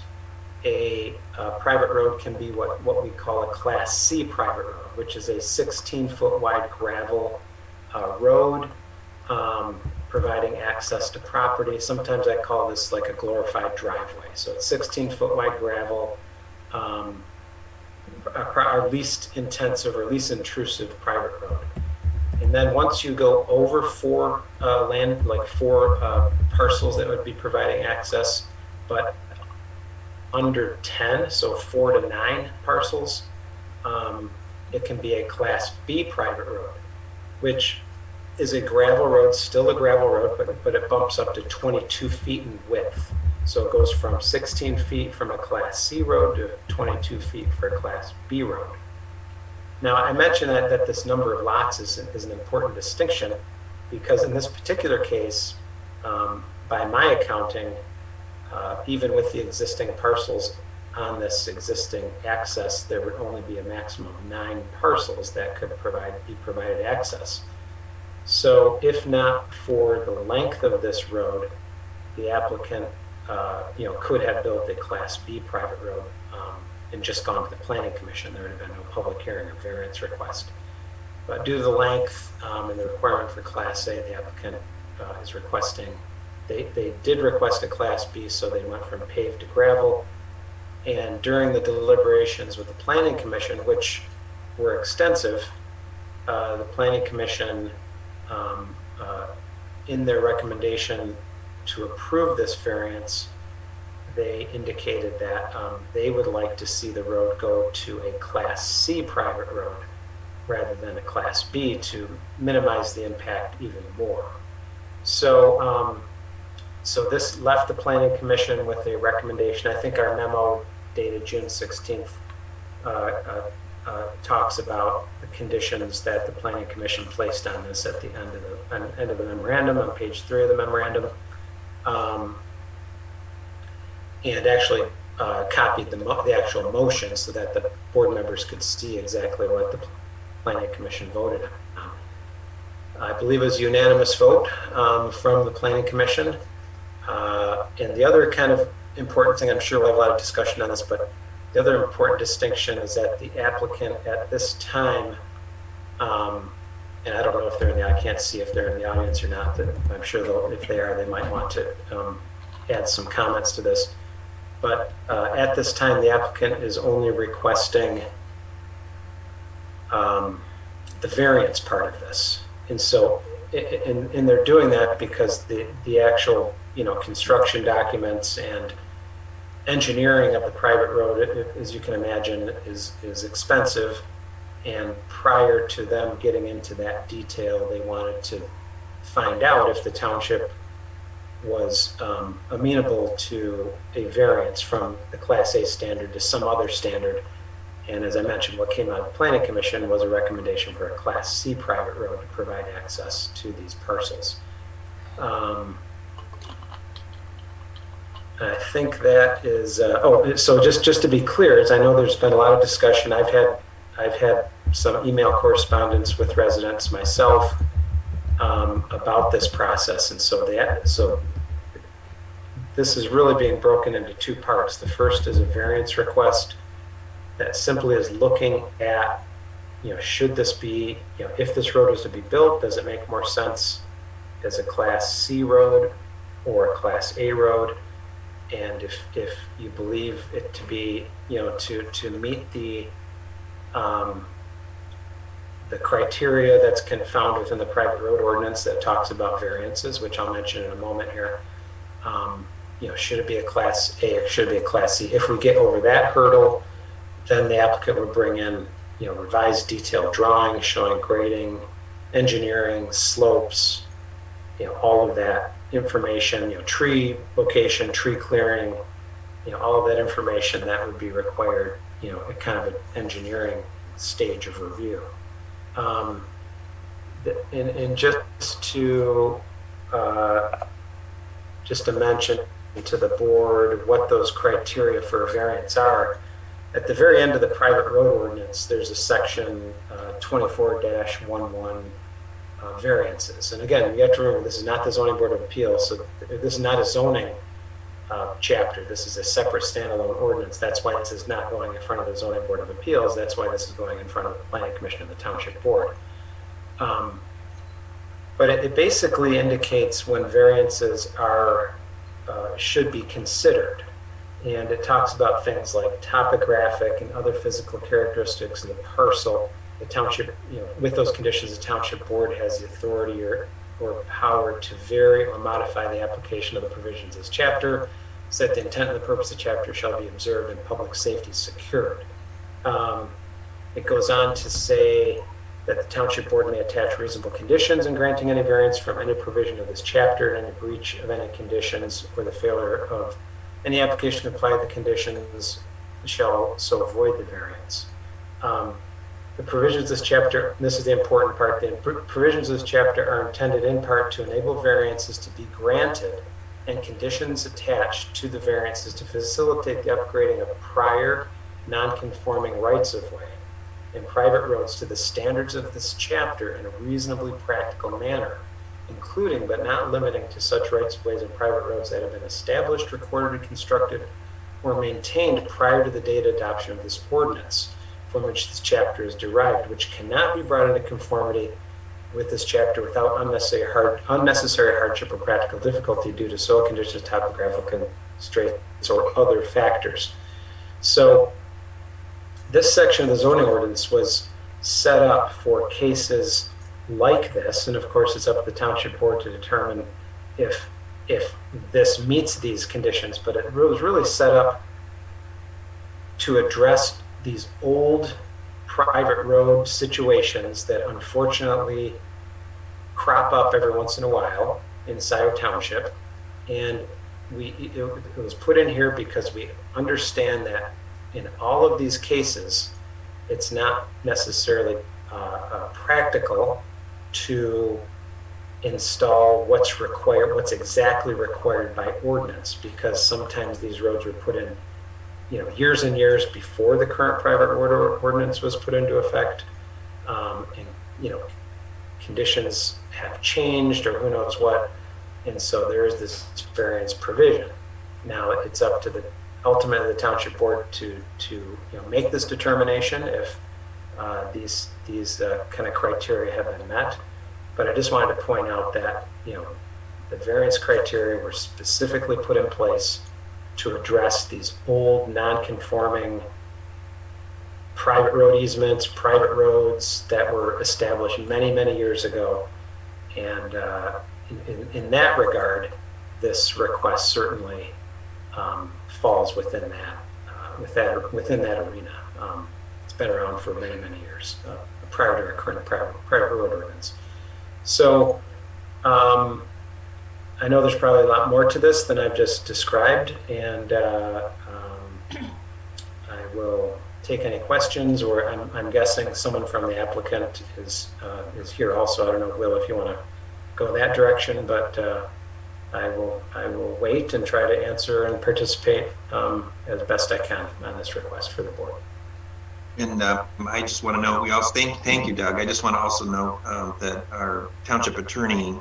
a private road can be what we call a Class C private road, which is a 16-foot wide gravel road, providing access to property. Sometimes I call this like a glorified driveway. So it's 16-foot wide gravel, our least intensive or least intrusive private road. And then once you go over 4 parcels that would be providing access, but under 10, so 4 to 9 parcels, it can be a Class B private road, which is a gravel road, still a gravel road, but it bumps up to 22 feet in width. So it goes from 16 feet from a Class C road to 22 feet for a Class B road. Now, I mentioned that this number of lots is an important distinction because in this particular case, by my accounting, even with the existing parcels on this existing access, there would only be a maximum of 9 parcels that could be provided access. So if not for the length of this road, the applicant, could have built a Class B private road and just gone to the Planning Commission. There would have been no public hearing or variance request. But due to the length and the requirement for Class A, the applicant is requesting, they did request a Class B, so they went from paved to gravel. And during the deliberations with the Planning Commission, which were extensive, the Planning Commission, in their recommendation to approve this variance, they indicated that they would like to see the road go to a Class C private road rather than a Class B to minimize the impact even more. So, so this left the Planning Commission with a recommendation. I think our memo dated June 16th talks about the conditions that the Planning Commission placed on this at the end of the memorandum, on page 3 of the memorandum, and actually copied the actual motion so that the board members could see exactly what the Planning Commission voted on. I believe it was a unanimous vote from the Planning Commission. And the other kind of important thing, I'm sure we'll have a lot of discussion on this, but the other important distinction is that the applicant at this time, and I don't know if they're in I can't see if they're in the audience or not, but I'm sure if they are, they might want to add some comments to this. But at this time, the applicant is only requesting the variance part of this. And so, and they're doing that because the actual, construction documents and engineering of the private road, as you can imagine, is expensive. And prior to them getting into that detail, they wanted to find out if the township was amenable to a variance from the Class A standard to some other standard. And as I mentioned, what came out of the Planning Commission was a recommendation for a Class C private road to provide access to these parcels. I think that is, so just to be clear, as I know there's been a lot of discussion, I've had some email correspondence with residents myself about this process. And so this is really being broken into two parts. The first is a variance request that simply is looking at, should this be, if this road is to be built, does it make more sense as a Class C road or a Class A road? And if you believe it to be, to meet the criteria that's found within the private road ordinance that talks about variances, which I'll mention in a moment here, should it be a Class A or should it be a Class C? If we get over that hurdle, then the applicant would bring in, revised detailed drawings showing grading, engineering, slopes, all of that information, tree location, tree clearing, all of that information that would be required, at kind of an engineering stage of review. And just to mention to the board what those criteria for a variance are, at the very end of the private road ordinance, there's a section 24-11 variances. And again, you have to remember, this is not the Zoning Board of Appeals, so this is not a zoning chapter. This is a separate standalone ordinance. That's why this is not going in front of the Zoning Board of Appeals. That's why this is going in front of the Planning Commission and the Township Board. But it basically indicates when variances should be considered. And it talks about things like topographic and other physical characteristics of the parcel. The township, with those conditions, the Township Board has the authority or power to vary or modify the application of the provisions of this chapter, so that the intent and the purpose of the chapter shall be observed and public safety secured. It goes on to say that the Township Board may attach reasonable conditions in granting any variance from any provision of this chapter, and any breach of any conditions or the failure of any application to apply the conditions shall so avoid the variance. The provisions of this chapter, and this is the important part, the provisions of this chapter are intended in part to enable variances to be granted and conditions attached to the variances to facilitate the upgrading of prior non-conforming rights of way and private roads to the standards of this chapter in a reasonably practical manner, including but not limiting to such rights of ways and private roads that have been established, recorded, constructed, or maintained prior to the date of adoption of this ordinance, from which this chapter is derived, which cannot be brought into conformity with this chapter without unnecessary hardship or practical difficulty due to soil conditions, topographical constraints, or other factors. So this section of the zoning ordinance was set up for cases like this, and of course it's up to the township board to determine if this meets these conditions, but it was really set up to address these old private road situations that unfortunately crop up every once in a while in Scio Township. And it was put in here because we understand that in all of these cases, it's not necessarily practical to install what's required, what's exactly required by ordinance, because sometimes these roads were put in, years and years before the current private road ordinance was put into effect, and conditions have changed or who knows what, and so there is this variance provision. Now it's up to ultimately the township board to make this determination if these kind of criteria have been met. But I just wanted to point out that the variance criteria were specifically put in place to address these old non-conforming private road easements, private roads that were established many, many years ago. And in that regard, this request certainly falls within that arena. It's been around for many, many years prior to our current private road ordinance. So I know there's probably a lot more to this than I've just described, and I will take any questions, or I'm guessing someone from the applicant is here also. I don't know, Will, if you want to go that direction, but I will wait and try to answer and participate as best I can on this request for the board. And I just want to know, we also thank you, Doug. I just want to also know that our township attorney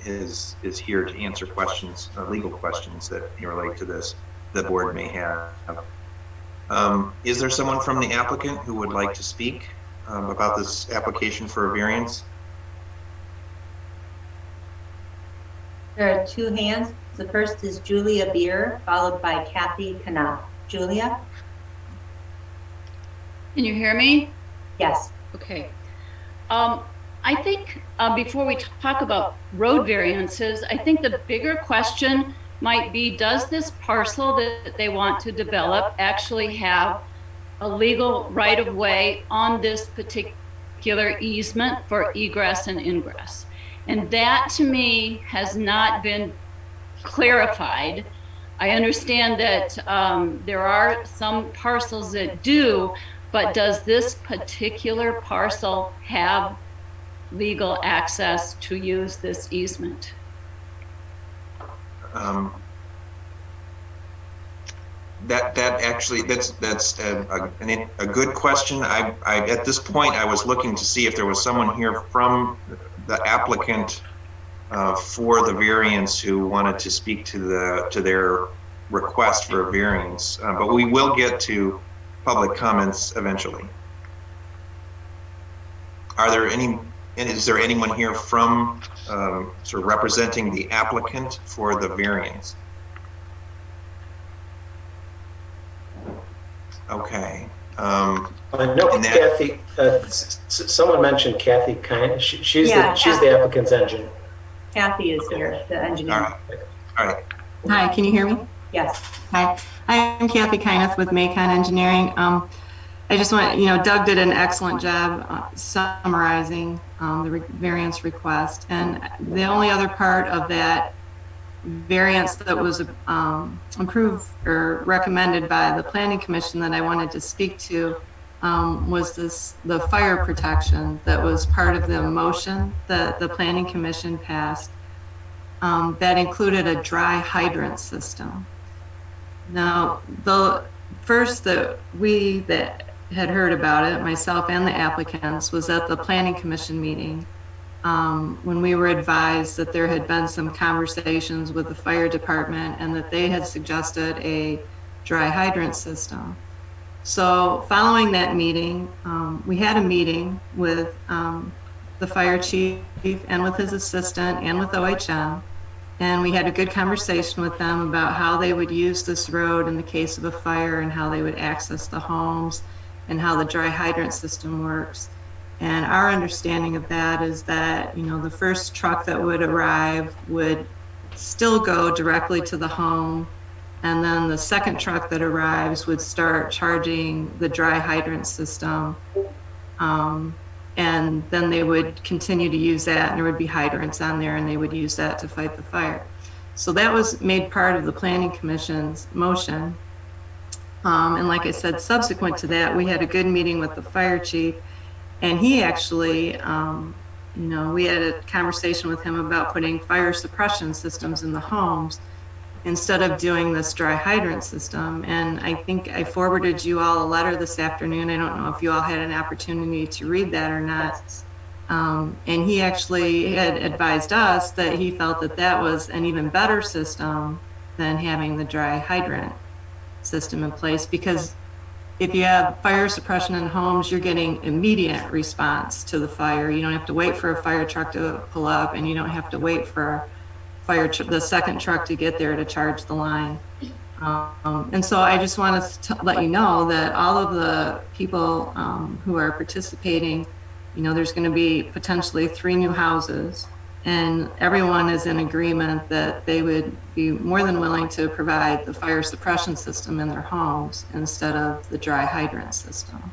is here to answer questions, legal questions that relate to this, the board may have. Is there someone from the applicant who would like to speak about this application for a variance? There are two hands. The first is Julia Beer, followed by Kathy Knol. Julia? Can you hear me? Yes. Okay. I think before we talk about road variances, I think the bigger question might be, does this parcel that they want to develop actually have a legal right-of-way on this particular easement for egress and ingress? And that, to me, has not been clarified. I understand that there are some parcels that do, but does this particular parcel have legal access to use this easement? That's a good question. I at this point I was looking to see if there was someone here from the applicant for the variance who wanted to speak to their request for a variance, but we will get to public comments eventually. Is there anyone here from sort of representing the applicant for the variance? Okay. I know Kathy. Someone mentioned Kathy Kind. She's the applicant's engineer. Kathy is here, the engineer. All right. Hi, can you hear me? Yes. Hi, I'm Kathy Kyneth with Macon Engineering. I just want, Doug did an excellent job summarizing the variance request. And the only other part of that variance that was approved or recommended by the Planning Commission that I wanted to speak to was the fire protection that was part of the motion that the Planning Commission passed that included a dry hydrant system. Now, the first that had heard about it, myself and the applicants, was at the Planning Commission meeting when we were advised that there had been some conversations with the fire department and that they had suggested a dry hydrant system. So following that meeting, we had a meeting with the fire chief and with his assistant and with OHM. And we had a good conversation with them about how they would use this road in the case of a fire and how they would access the homes and how the dry hydrant system works. And our understanding of that is that, you know, the first truck that would arrive would still go directly to the home. And then the second truck that arrives would start charging the dry hydrant system. And then they would continue to use that, and there would be hydrants on there, and they would use that to fight the fire. So that was made part of the Planning Commission's motion. And like I said, subsequent to that, we had a good meeting with the fire chief, and he actually, you know, we had a conversation with him about putting fire suppression systems in the homes instead of doing this dry hydrant system. And I think I forwarded you all a letter this afternoon. I don't know if you all had an opportunity to read that or not. And he actually had advised us that he felt that that was an even better system than having the dry hydrant system in place, because if you have fire suppression in homes, you're getting immediate response to the fire. You don't have to wait for a fire truck to pull up, and you don't have to wait for the second truck to get there to charge the line. And so I just want to let you know that all of the people who are participating, you know, there's going to be potentially 3 new houses, and everyone is in agreement that they would be more than willing to provide the fire suppression system in their homes instead of the dry hydrant system.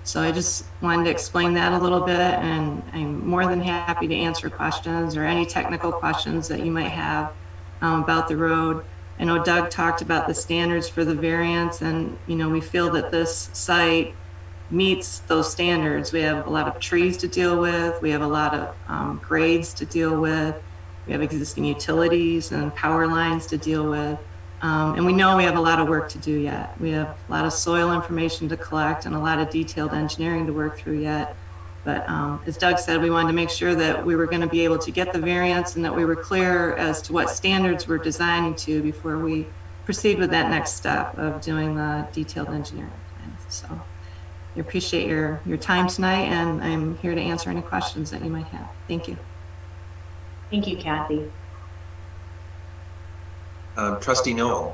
So I just wanted to explain that a little bit, and I'm more than happy to answer questions or any technical questions that you might have about the road. I know Doug talked about the standards for the variance, and you know, we feel that this site meets those standards. We have a lot of trees to deal with. We have a lot of grades to deal with. We have existing utilities and power lines to deal with. And we know we have a lot of work to do yet. We have a lot of soil information to collect and a lot of detailed engineering to work through yet. But as Doug said, we wanted to make sure that we were going to be able to get the variance and that we were clear as to what standards we're designing to before we proceed with that next step of doing the detailed engineering plans. So I appreciate your time tonight, and I'm here to answer any questions that you might have. Thank you. Thank you, Kathy. Trustee Knol.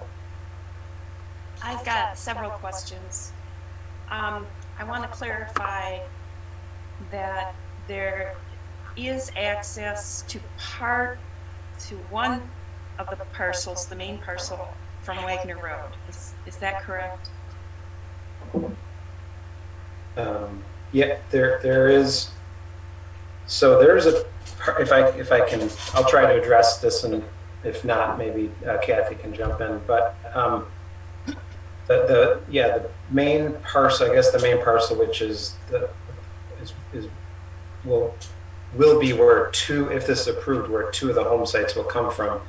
I've got several questions. I want to clarify that there is access to one of the parcels, the main parcel, from Wagner Road. Is that correct? Yeah, there is. So there's a. If I can, I'll try to address this, and if not, maybe Kathy can jump in. But the main parcel, I guess the main parcel, which is will be where if this is approved, where 2 of the home sites will come from,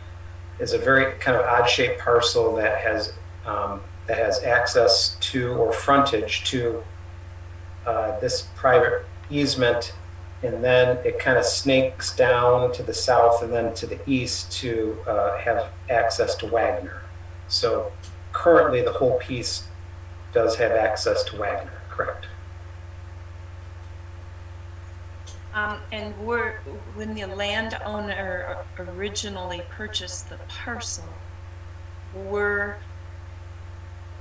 is a very kind of odd shaped parcel that has access to or frontage to this private easement, and then it kind of snakes down to the south and then to the east to have access to Wagner. So currently the whole piece does have access to Wagner, correct? And when the landowner originally purchased the parcel,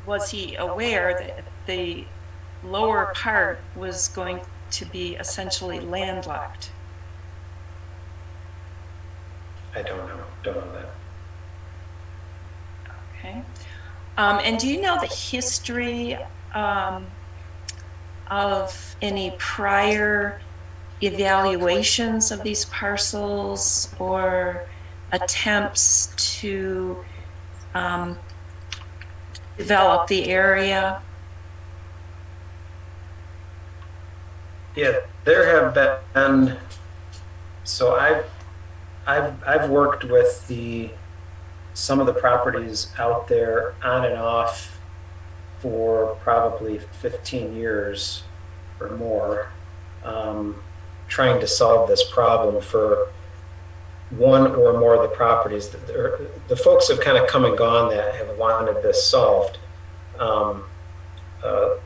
was he aware that the lower part was going to be essentially landlocked? I don't know that. Okay. And do you know the history of any prior evaluations of these parcels or attempts to develop the area? Yeah, there have been. So I've worked with some of the properties out there on and off for probably 15 years or more, trying to solve this problem for one or more of the properties. The folks have kind of come and gone that have wanted this solved.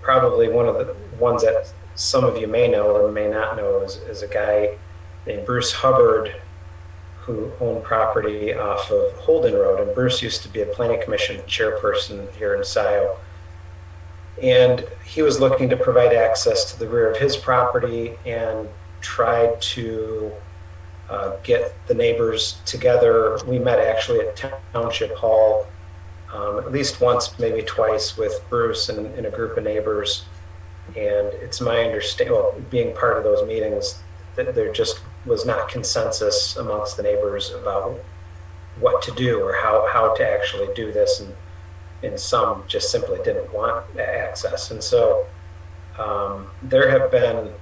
Probably one of the ones that some of you may know or may not know is a guy named Bruce Hubbard, who owned property off of Holden Road. And Bruce used to be a planning commission chairperson here in Scio. And he was looking to provide access to the rear of his property and tried to get the neighbors together. We met actually at Township Hall at least once, maybe twice, with Bruce and a group of neighbors. And it's my understanding, well, being part of those meetings, that there just was not consensus amongst the neighbors about what to do or how to actually do this. And some just simply didn't want access. And so there have been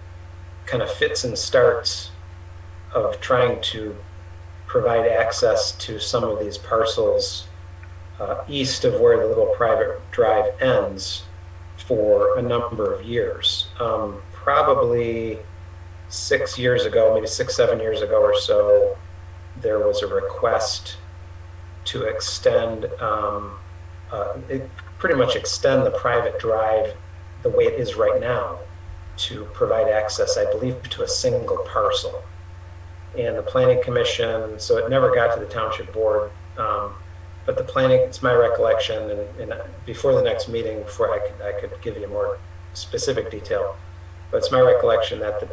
kind of fits and starts of trying to provide access to some of these parcels east of where the little private drive ends for a number of years. Probably 6 years ago, maybe 6-7 years ago or so, there was a request to extend, pretty much extend the private drive the way it is right now to provide access, I believe, to a single parcel. And the planning commission, so it never got to the township board, but the planning, it's my recollection, and before the next meeting, before I could give you more specific detail, but it's my recollection that the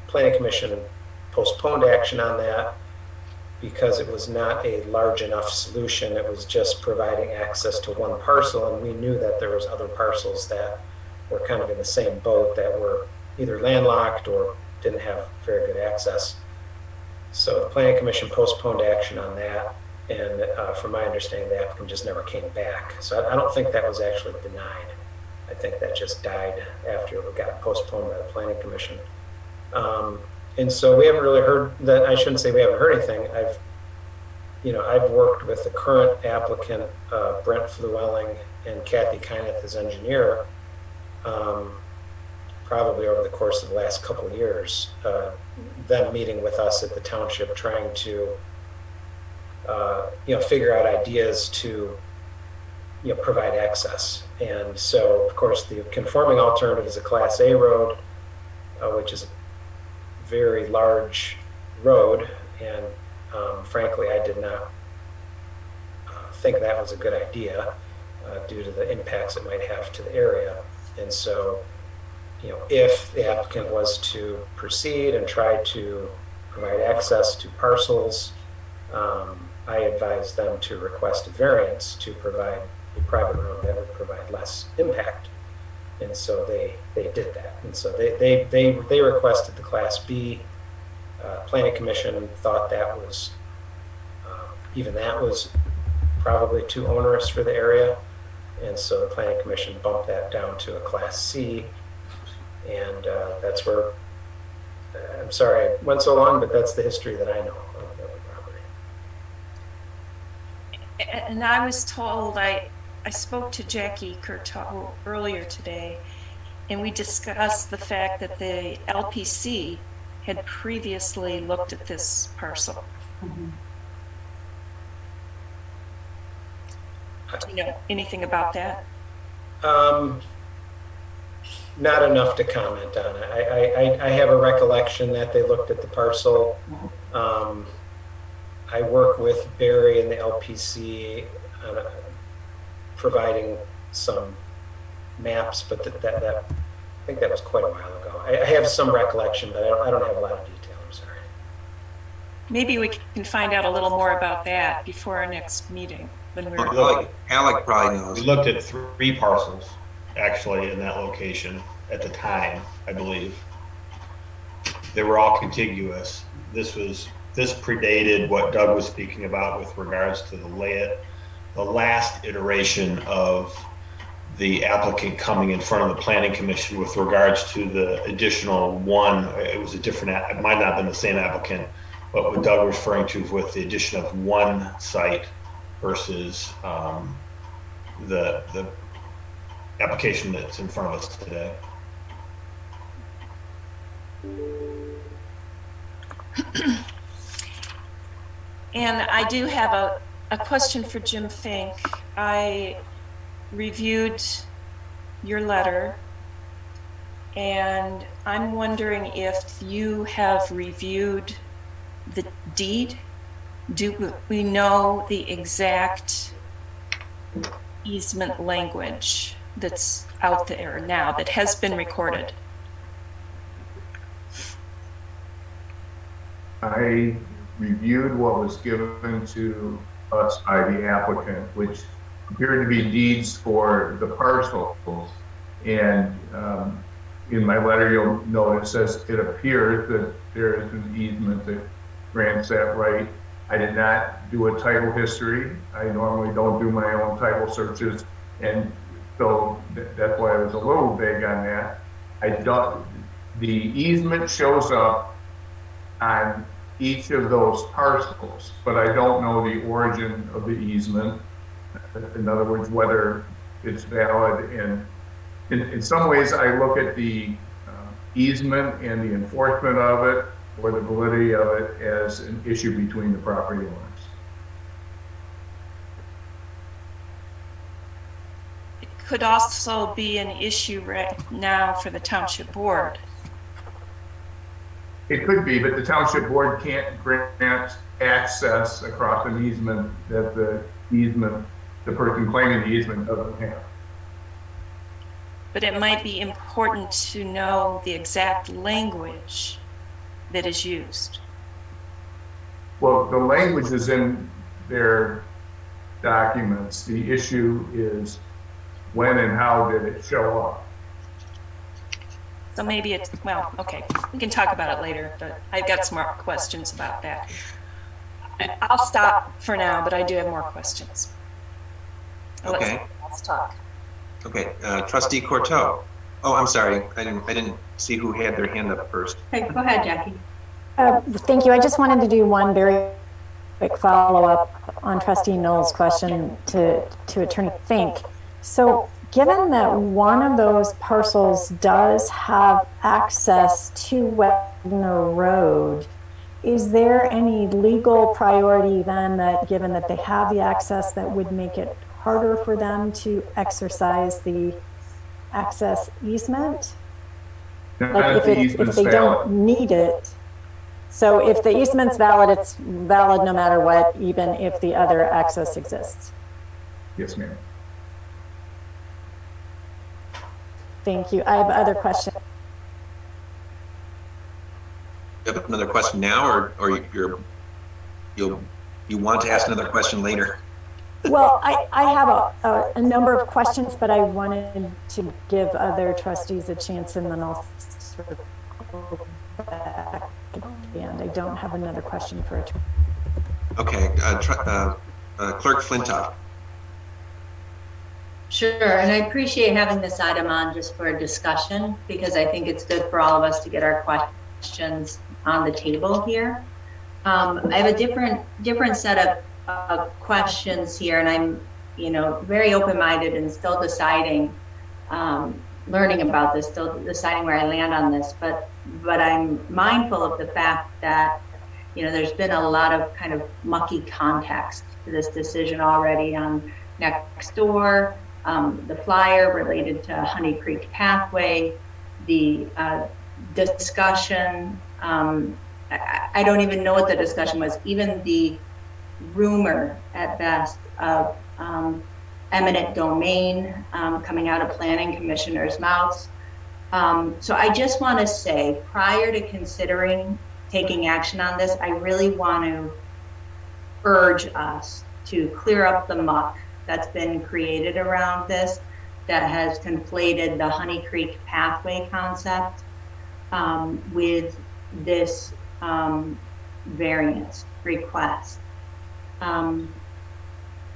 planning commission postponed action on that because it was not a large enough solution. It was just providing access to one parcel, and we knew that there was other parcels that were kind of in the same boat that were either landlocked or didn't have very good access. So the planning commission postponed action on that, and from my understanding, the applicant just never came back. So I don't think that was actually denied. I think that just died after it got postponed by the planning commission. And so we haven't really heard that. I shouldn't say we haven't heard anything. I've worked with the current applicant, Brent Flewelling, and Kathy Kyneth as engineer, probably over the course of the last couple of years, them meeting with us at the township, trying to figure out ideas to provide access. And so, of course, the conforming alternative is a Class A road, which is a very large road, and frankly, I did not think that was a good idea due to the impacts it might have to the area. And so, if the applicant was to proceed and try to provide access to parcels, I advised them to request a variance to provide a private road that would provide less impact. And so they did that. And so they requested the Class B. Planning Commission thought that was, even that was probably too onerous for the area. And so the Planning Commission bumped that down to a Class C. And that's where, I'm sorry I went so long, but that's the history that I know of the property. And I was told, I spoke to Jackie Courteau earlier today, and we discussed the fact that the LPC had previously looked at this parcel. Mm-hmm. Do you know anything about that? Not enough to comment on it. I have a recollection that they looked at the parcel. I work with Barry and the LPC on providing some maps, but that I think that was quite a while ago. I have some recollection, but I don't have a lot of detail. I'm sorry. Maybe we can find out a little more about that before our next meeting. When Alec probably knows. We looked at 3 parcels actually in that location at the time, I believe. They were all contiguous. This predated what Doug was speaking about with regards to the last iteration of the applicant coming in front of the planning commission with regards to the additional one. It was a different, it might not have been the same applicant, but what Doug was referring to with the addition of one site versus the application that's in front of us today. And I do have a question for Jim Fink. I reviewed your letter, and I'm wondering if you have reviewed the deed. Do we know the exact easement language that's out there now that has been recorded? I reviewed what was given to us by the applicant, which appeared to be deeds for the parcels. And in my letter, you'll notice it says it appears that there is an easement that grants that right. I did not do a title history. I normally don't do my own title searches. And so that's why I was a little vague on that. The easement shows up on each of those parcels, but I don't know the origin of the easement. In other words, whether it's valid. And in some ways, I look at the easement and the enforcement of it, or the validity of it, as an issue between the property owners. It could also be an issue right now for the township board. It could be, but the township board can't grant access across an easement that the person claiming the easement doesn't have. But it might be important to know the exact language that is used. Well, the language is in their documents. The issue is when and how did it show up? So maybe it's, well, okay, we can talk about it later, but I've got some more questions about that. I'll stop for now, but I do have more questions. Okay. Let's talk. Okay, Trustee Courteau. Oh, I'm sorry. I didn't see who had their hand up first. Okay, go ahead, Jackie. Thank you. I just wanted to do one very quick follow-up on Trustee Knol's question to Attorney Fink. So given that one of those parcels does have access to Wagner Road, is there any legal priority then that, given that they have the access, that would make it harder for them to exercise the access easement? Like if they don't need it. So if the easement's valid, it's valid no matter what, even if the other access exists. Yes, ma'am. Thank you. I have other questions. You have another question now, or you want to ask another question later? Well, I have a number of questions, but I wanted to give other trustees a chance, and then I'll circle back. And I don't have another question for Attorney. Okay, Clerk Flinoft. Sure, and I appreciate having this item on just for a discussion, because I think it's good for all of us to get our questions on the table here. I have a different set of questions here, and I'm, very open-minded and still deciding, learning about this, still deciding where I land on this. But I'm mindful of the fact that, there's been a lot of kind of mucky context to this decision already on next door, the flyer related to Honey Creek Pathway, the discussion. I don't even know what the discussion was. Even the rumor at best of eminent domain coming out of planning commissioners' mouths. So I just want to say, prior to considering taking action on this, I really want to urge us to clear up the muck that's been created around this, that has conflated the Honey Creek Pathway concept with this variance request.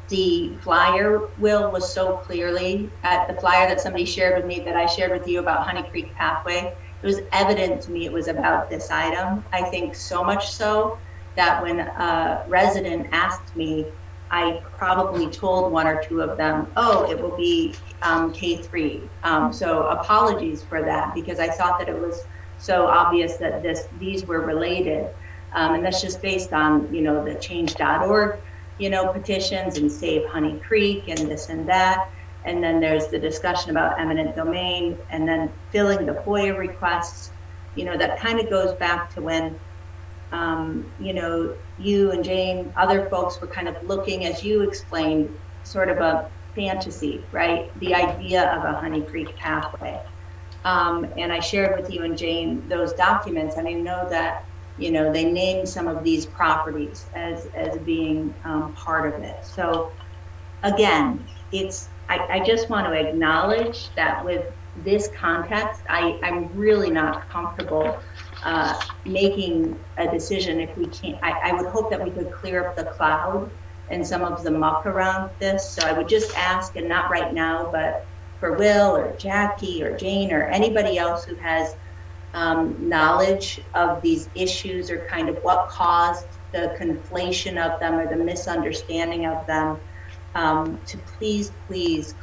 The flyer, Will, was so clearly at the flyer that somebody shared with me, that I shared with you about Honey Creek Pathway. It was evident to me it was about this item. I think so much so that when a resident asked me, I probably told one or two of them, oh, it will be K3. So apologies for that, because I thought that it was so obvious that these were related. And that's just based on, the change.org, petitions and Save Honey Creek and this and that. And then there's the discussion about eminent domain, and then filling the FOIA requests. That kind of goes back to when, you and Jane, other folks were kind of looking, as you explained, sort of a fantasy, right? The idea of a Honey Creek pathway. And I shared with you and Jane those documents, and I know that, they named some of these properties as being part of it. So again, I just want to acknowledge that with this context, I'm really not comfortable making a decision if we can't. I would hope that we could clear up the cloud and some of the muck around this. So I would just ask, and not right now, but for Will or Jackie or Jane or anybody else who has knowledge of these issues, or kind of what caused the conflation of them or the misunderstanding of them, to please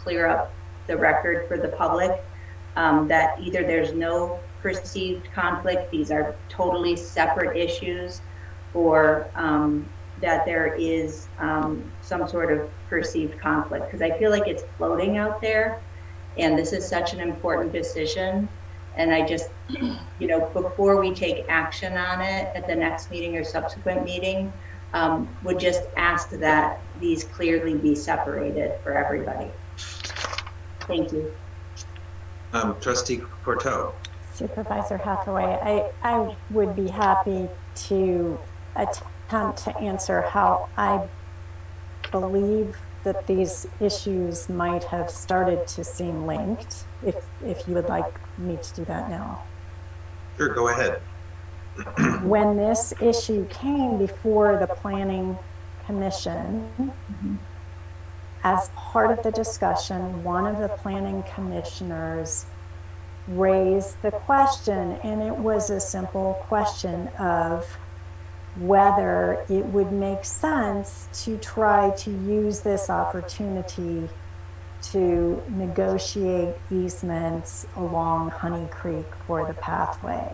clear up the record for the public, that either there's no perceived conflict, these are totally separate issues, or that there is some sort of perceived conflict, because I feel like it's floating out there, and this is such an important decision. And I just, before we take action on it at the next meeting or subsequent meeting, would just ask that these clearly be separated for everybody. Thank you. Trustee Courteau. Supervisor Hathaway, I would be happy to attempt to answer how I believe that these issues might have started to seem linked, if you would like me to do that now. Sure, go ahead. When this issue came before the Planning Commission, as part of the discussion, one of the planning commissioners raised the question, and it was a simple question of whether it would make sense to try to use this opportunity to negotiate easements along Honey Creek for the pathway.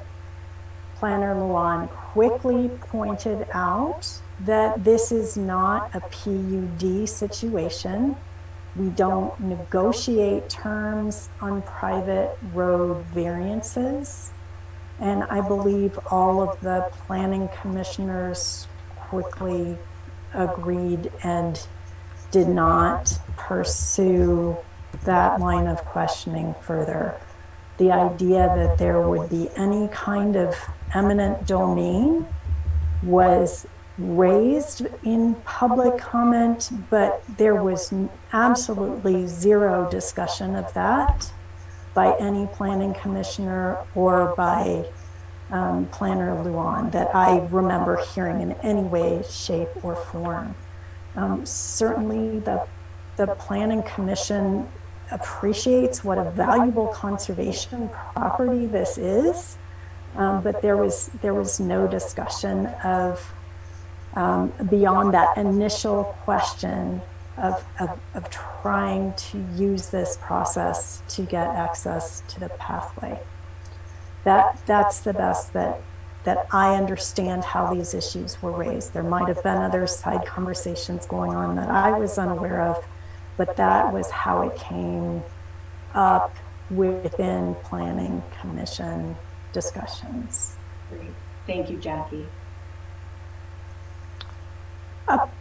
Planner Luan quickly pointed out that this is not a PUD situation. We don't negotiate terms on private road variances. And I believe all of the planning commissioners quickly agreed and did not pursue that line of questioning further. The idea that there would be any kind of eminent domain was raised in public comment, but there was absolutely zero discussion of that by any planning commissioner or by Planner Luan that I remember hearing in any way, shape, or form. Certainly the Planning Commission appreciates what a valuable conservation property this is, but there was no discussion of beyond that initial question of trying to use this process to get access to the pathway. That's the best that I understand how these issues were raised. There might have been other side conversations going on that I was unaware of, but that was how it came up within Planning Commission discussions. Great. Thank you, Jackie.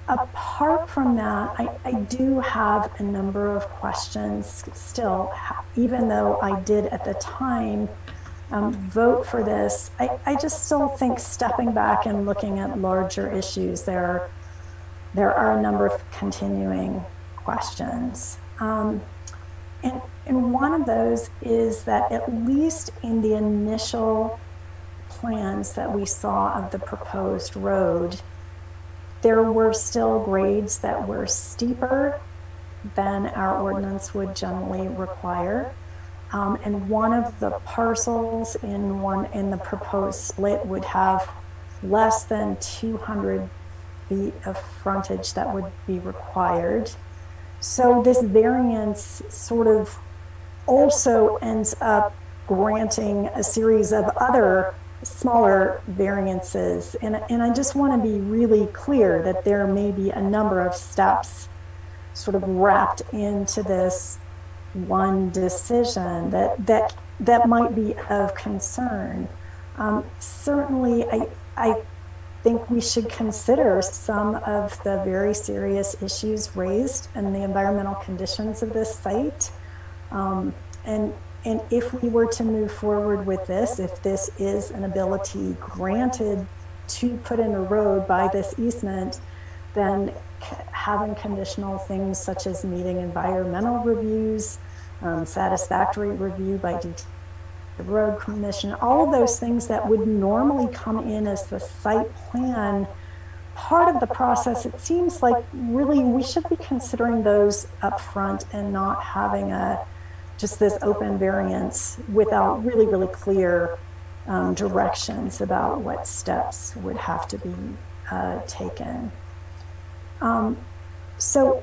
Apart from that, I do have a number of questions still, even though I did at the time vote for this. I just still think stepping back and looking at larger issues, there are a number of continuing questions. And one of those is that at least in the initial plans that we saw of the proposed road, there were still grades that were steeper than our ordinance would generally require. And one of the parcels in the proposed split would have less than 200 feet of frontage that would be required. So this variance sort of also ends up granting a series of other smaller variances. And I just want to be really clear that there may be a number of steps sort of wrapped into this one decision that might be of concern. Certainly, I think we should consider some of the very serious issues raised in the environmental conditions of this site. And if we were to move forward with this, if this is an ability granted to put in a road by this easement, then having conditional things such as meeting environmental reviews, satisfactory review by the road commission, all of those things that would normally come in as the site plan part of the process, it seems like really we should be considering those up front and not having just this open variance without really, really clear directions about what steps would have to be taken. So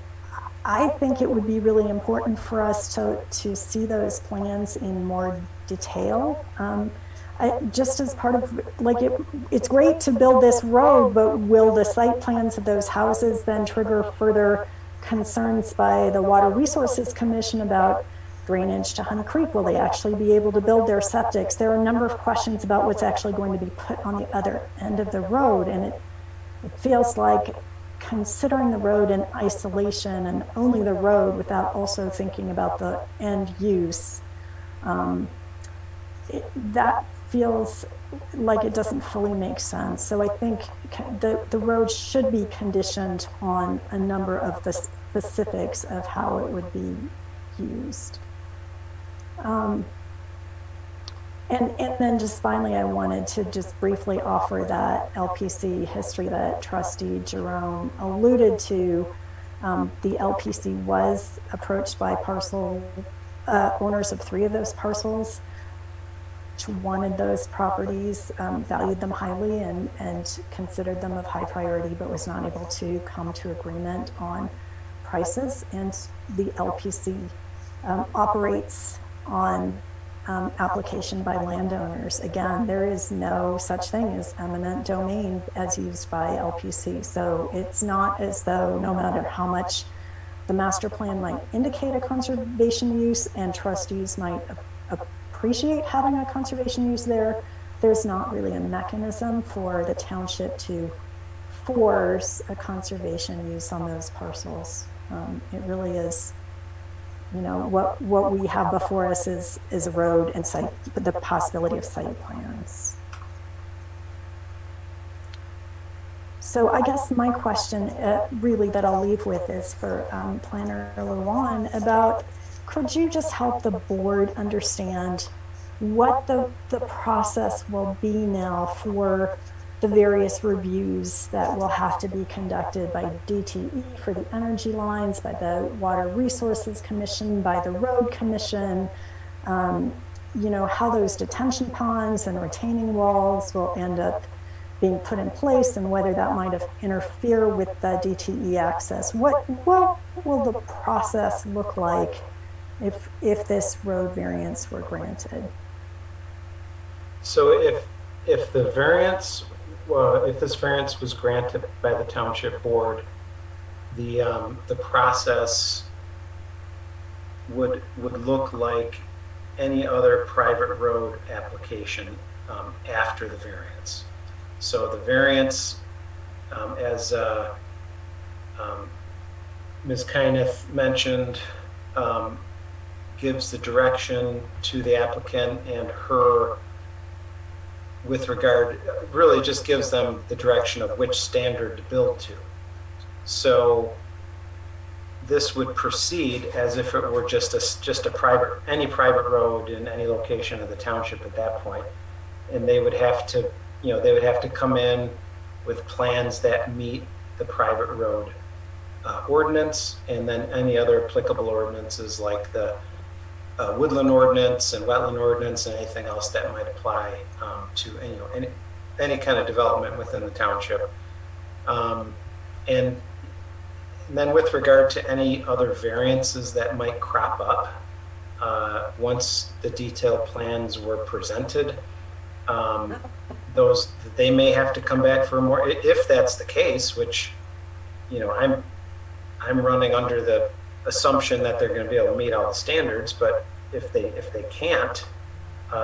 I think it would be really important for us to see those plans in more detail. Just as part of, like, it's great to build this road, but will the site plans of those houses then trigger further concerns by the Water Resources Commission about drainage to Honey Creek? Will they actually be able to build their septics? There are a number of questions about what's actually going to be put on the other end of the road, and it feels like considering the road in isolation and only the road without also thinking about the end use, that feels like it doesn't fully make sense. So I think the road should be conditioned on a number of the specifics of how it would be used. And then just finally, I wanted to just briefly offer that LPC history that Trustee Jerome alluded to. The LPC was approached by parcel owners of 3 of those parcels, which wanted those properties, valued them highly and considered them of high priority, but was not able to come to agreement on prices. And the LPC operates on application by landowners. Again, there is no such thing as eminent domain as used by LPC. So it's not as though no matter how much the master plan might indicate a conservation use and trustees might appreciate having a conservation use there, there's not really a mechanism for the township to force a conservation use on those parcels. It really is, you know, what we have before us is a road and site, the possibility of site plans. So I guess my question really that I'll leave with is for Planner Luan about, could you just help the board understand what the process will be now for the various reviews that will have to be conducted by DTE for the energy lines, by the Water Resources Commission, by the Road Commission, you know, how those detention ponds and retaining walls will end up being put in place and whether that might interfere with the DTE access. What will the process look like if this road variance were granted? So if the variance, if this variance was granted by the Township Board, the process would look like any other private road application after the variance. So the variance, as Ms. Kyneth mentioned, gives the direction to the applicant and her with regard, really just gives them the direction of which standard to build to. So this would proceed as if it were just a any private road in any location of the township at that point. And they would have to, you know, they would have to come in with plans that meet the private road ordinance, and then any other applicable ordinances like the woodland ordinance and wetland ordinance and anything else that might apply to any kind of development within the township. And then with regard to any other variances that might crop up, once the detailed plans were presented, those, they may have to come back for more, if that's the case, which, you know, I'm running under the assumption that they're going to be able to meet all the standards, but if they can't,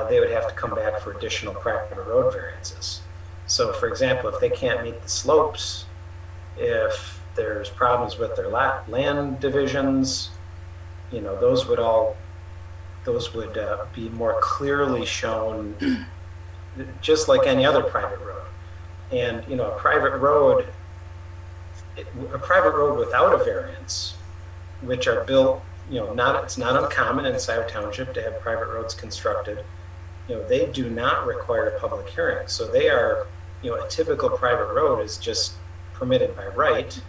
they would have to come back for additional private road variances. So for example, if they can't meet the slopes, if there's problems with their land divisions, you know, those would be more clearly shown, just like any other private road. And, you know, a private road without a variance, which are built, you know, it's not uncommon in Scio Township to have private roads constructed. You know, they do not require a public hearing. So they are, you know, a typical private road is just permitted by right.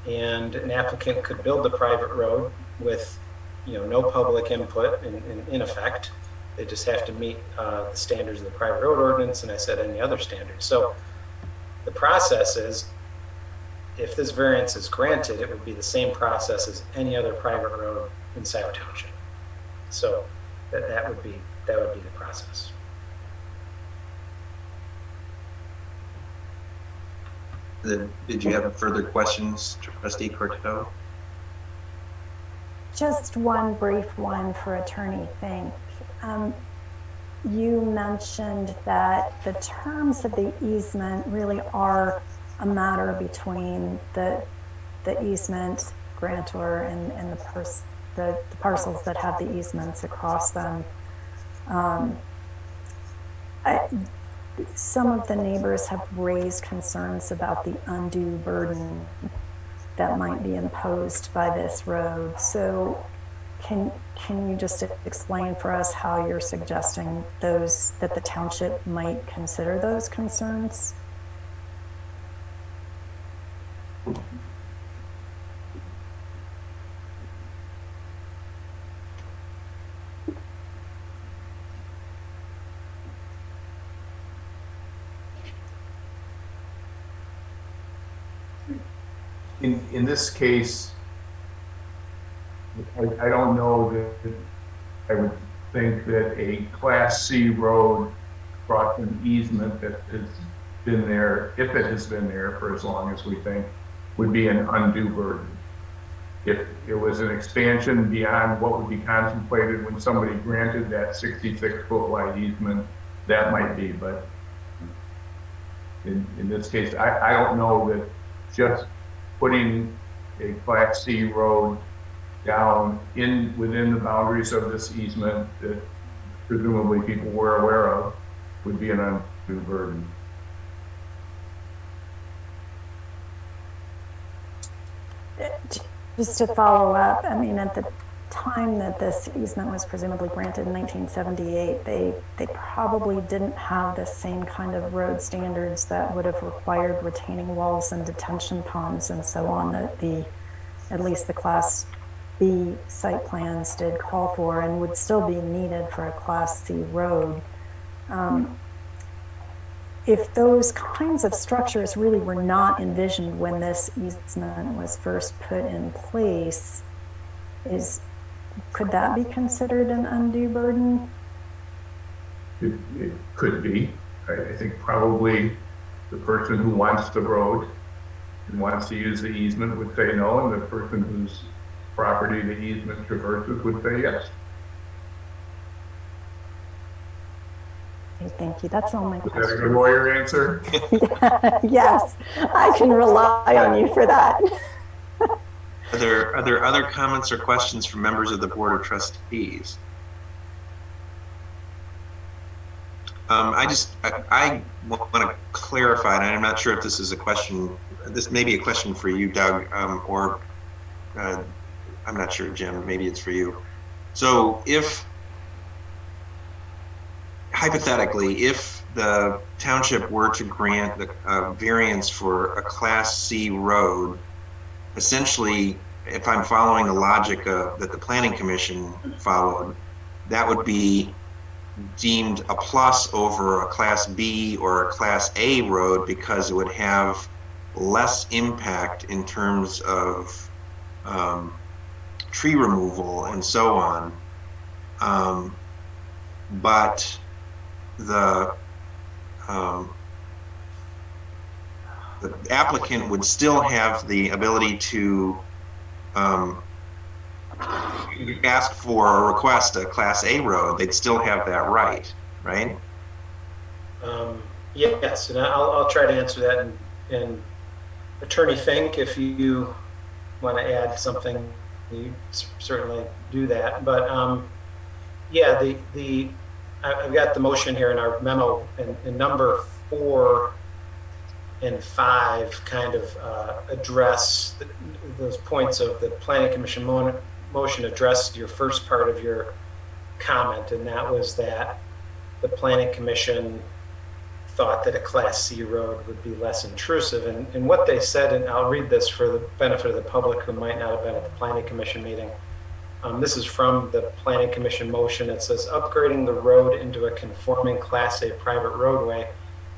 And an applicant could build a private road with, you know, no public input in effect. They just have to meet the standards of the private road ordinance, and I said any other standards. So the process is, if this variance is granted, it would be the same process as any other private road in Scio Township. So that would be the process. Did you have further questions, Trustee Courteau? Just one brief one for Attorney Fink. You mentioned that the terms of the easement really are a matter between the easement grantor and the parcels that have the easements across them. Some of the neighbors have raised concerns about the undue burden that might be imposed by this road. So can you just explain for us how you're suggesting that the township might consider those concerns? In this case, I don't know that I would think that a Class C road across an easement that has been there, if it has been there for as long as we think, would be an undue burden. If it was an expansion beyond what would be contemplated when somebody granted that 66-foot wide easement, that might be, but in this case, I don't know that just putting a Class C road down within the boundaries of this easement that presumably people were aware of would be an undue burden. Just to follow up, I mean, at the time that this easement was presumably granted in 1978, they probably didn't have the same kind of road standards that would have required retaining walls and detention ponds and so on that at least the Class B site plans did call for and would still be needed for a Class C road. If those kinds of structures really were not envisioned when this easement was first put in place, could that be considered an undue burden? It could be. I think probably the person who wants the road and wants to use the easement would say no, and the person whose property the easement traverses would say yes. Okay, thank you. That's all my questions. Is that a good lawyer answer? Yes, I can rely on you for that. Are there other comments or questions from members of the Board of Trustees? I want to clarify, and I'm not sure if this is a question, this may be a question for you, Doug, or I'm not sure, Jim, maybe it's for you. So hypothetically, if the township were to grant the variance for a Class C road, essentially, if I'm following the logic that the Planning Commission followed, that would be deemed a plus over a Class B or a Class A road because it would have less impact in terms of tree removal and so on. But the applicant would still have the ability to ask for or request a Class A road. They'd still have that right, right? Yes, and I'll try to answer that. And Attorney Fink, if you want to add something, you certainly do that. But yeah, I've got the motion here in our memo, and number 4 and 5 kind of address those points of the Planning Commission motion. Addressed your first part of your comment, and that was that the Planning Commission thought that a Class C road would be less intrusive. And what they said, and I'll read this for the benefit of the public who might not have been at the Planning Commission meeting. This is from the Planning Commission motion. It says, upgrading the road into a conforming Class A private roadway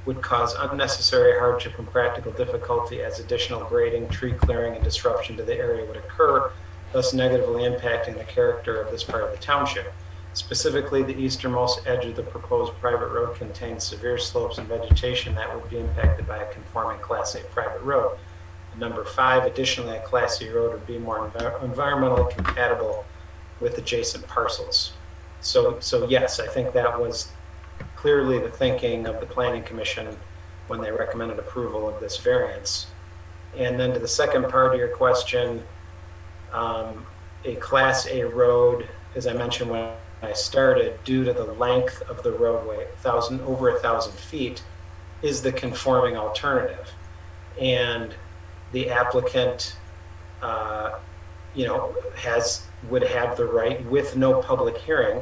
would cause unnecessary hardship and practical difficulty as additional grading, tree clearing, and disruption to the area would occur, thus negatively impacting the character of this part of the township. Specifically, the easternmost edge of the proposed private road contains severe slopes and vegetation that would be impacted by a conforming Class A private road. And number 5, additionally, a Class C road would be more environmentally compatible with adjacent parcels. So yes, I think that was clearly the thinking of the Planning Commission when they recommended approval of this variance. And then to the second part of your question, a Class A road, as I mentioned when I started, due to the length of the roadway, over 1,000 feet, is the conforming alternative. And the applicant, would have the right, with no public hearing,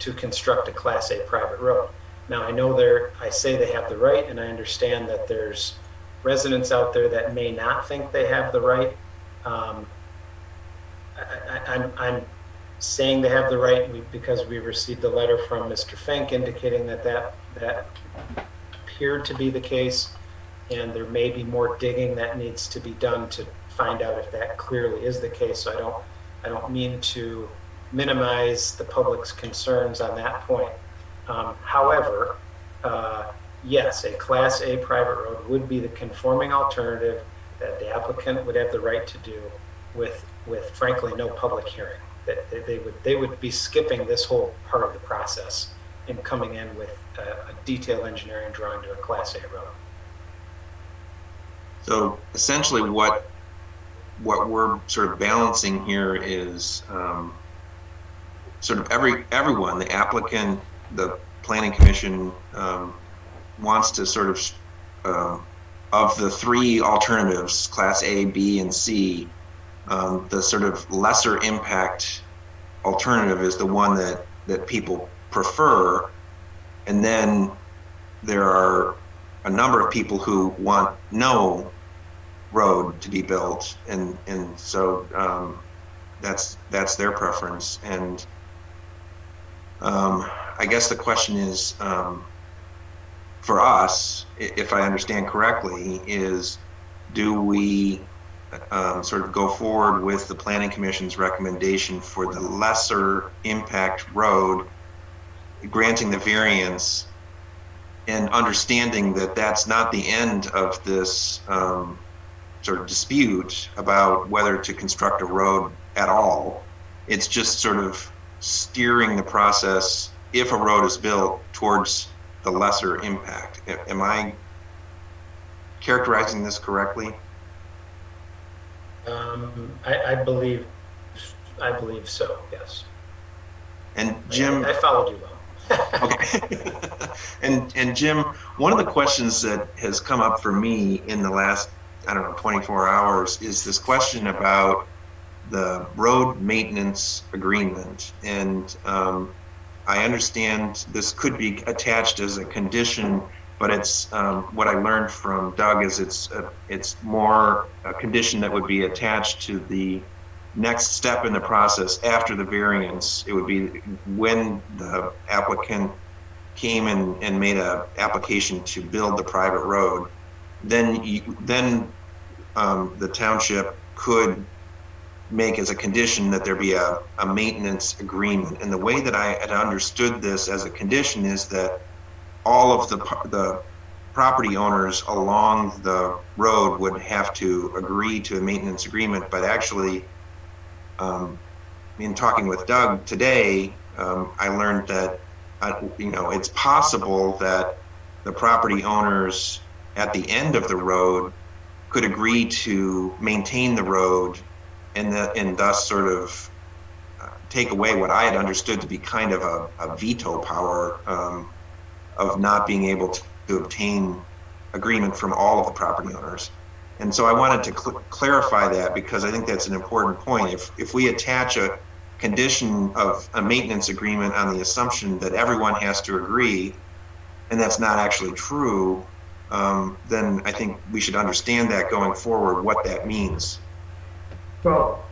to construct a Class A private road. Now, I know I say they have the right, and I understand that there's residents out there that may not think they have the right. I'm saying they have the right because we received a letter from Mr. Fink indicating that appeared to be the case, and there may be more digging that needs to be done to find out if that clearly is the case. So I don't mean to minimize the public's concerns on that point. However, yes, a Class A private road would be the conforming alternative that the applicant would have the right to do with frankly no public hearing. That they would be skipping this whole part of the process and coming in with a detailed engineering drawing to a Class A road. So essentially what we're sort of balancing here is sort of everyone, the applicant, the Planning Commission, wants to sort of the 3 alternatives, Class A, B, and C, the sort of lesser impact alternative is the one that people prefer. And then there are a number of people who want no road to be built, and so that's their preference. And I guess the question is, for us, if I understand correctly, is do we sort of go forward with the Planning Commission's recommendation for the lesser impact road, granting the variance, and understanding that that's not the end of this sort of dispute about whether to construct a road at all. It's just sort of steering the process, if a road is built, towards the lesser impact. Am I characterizing this correctly? I believe so, yes. And Jim, I followed you well. Okay. And Jim, one of the questions that has come up for me in the last, 24 hours is this question about the road maintenance agreement. And I understand this could be attached as a condition, but it's what I learned from Doug is it's more a condition that would be attached to the next step in the process after the variance. It would be when the applicant came and made an application to build the private road, then the township could make as a condition that there be a maintenance agreement. And the way that I had understood this as a condition is that all of the property owners along the road would have to agree to a maintenance agreement. But actually, in talking with Doug today, I learned that, it's possible that the property owners at the end of the road could agree to maintain the road and thus sort of take away what I had understood to be kind of a veto power of not being able to obtain agreement from all of the property owners. And so I wanted to clarify that, because I think that's an important point. If we attach a condition of a maintenance agreement on the assumption that everyone has to agree, and that's not actually true, then I think we should understand that going forward, what that means. Well,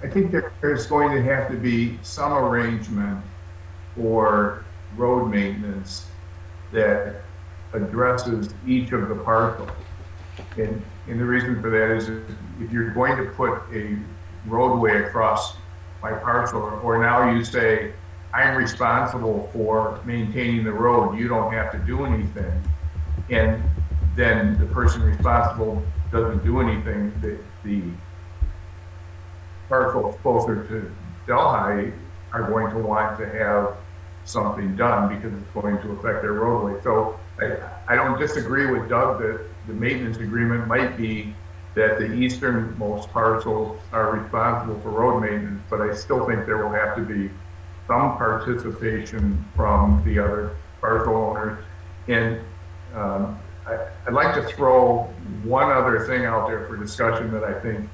I think there's going to have to be some arrangement for road maintenance that addresses each of the parcels. And the reason for that is if you're going to put a roadway across my parcel, or now you say, I'm responsible for maintaining the road, you don't have to do anything, and then the person responsible doesn't do anything, the parcels closer to Delhi are going to want to have something done because it's going to affect their roadway. So I don't disagree with Doug that the maintenance agreement might be that the easternmost parcels are responsible for road maintenance, but I still think there will have to be some participation from the other parcel owners. And I'd like to throw one other thing out there for discussion that I think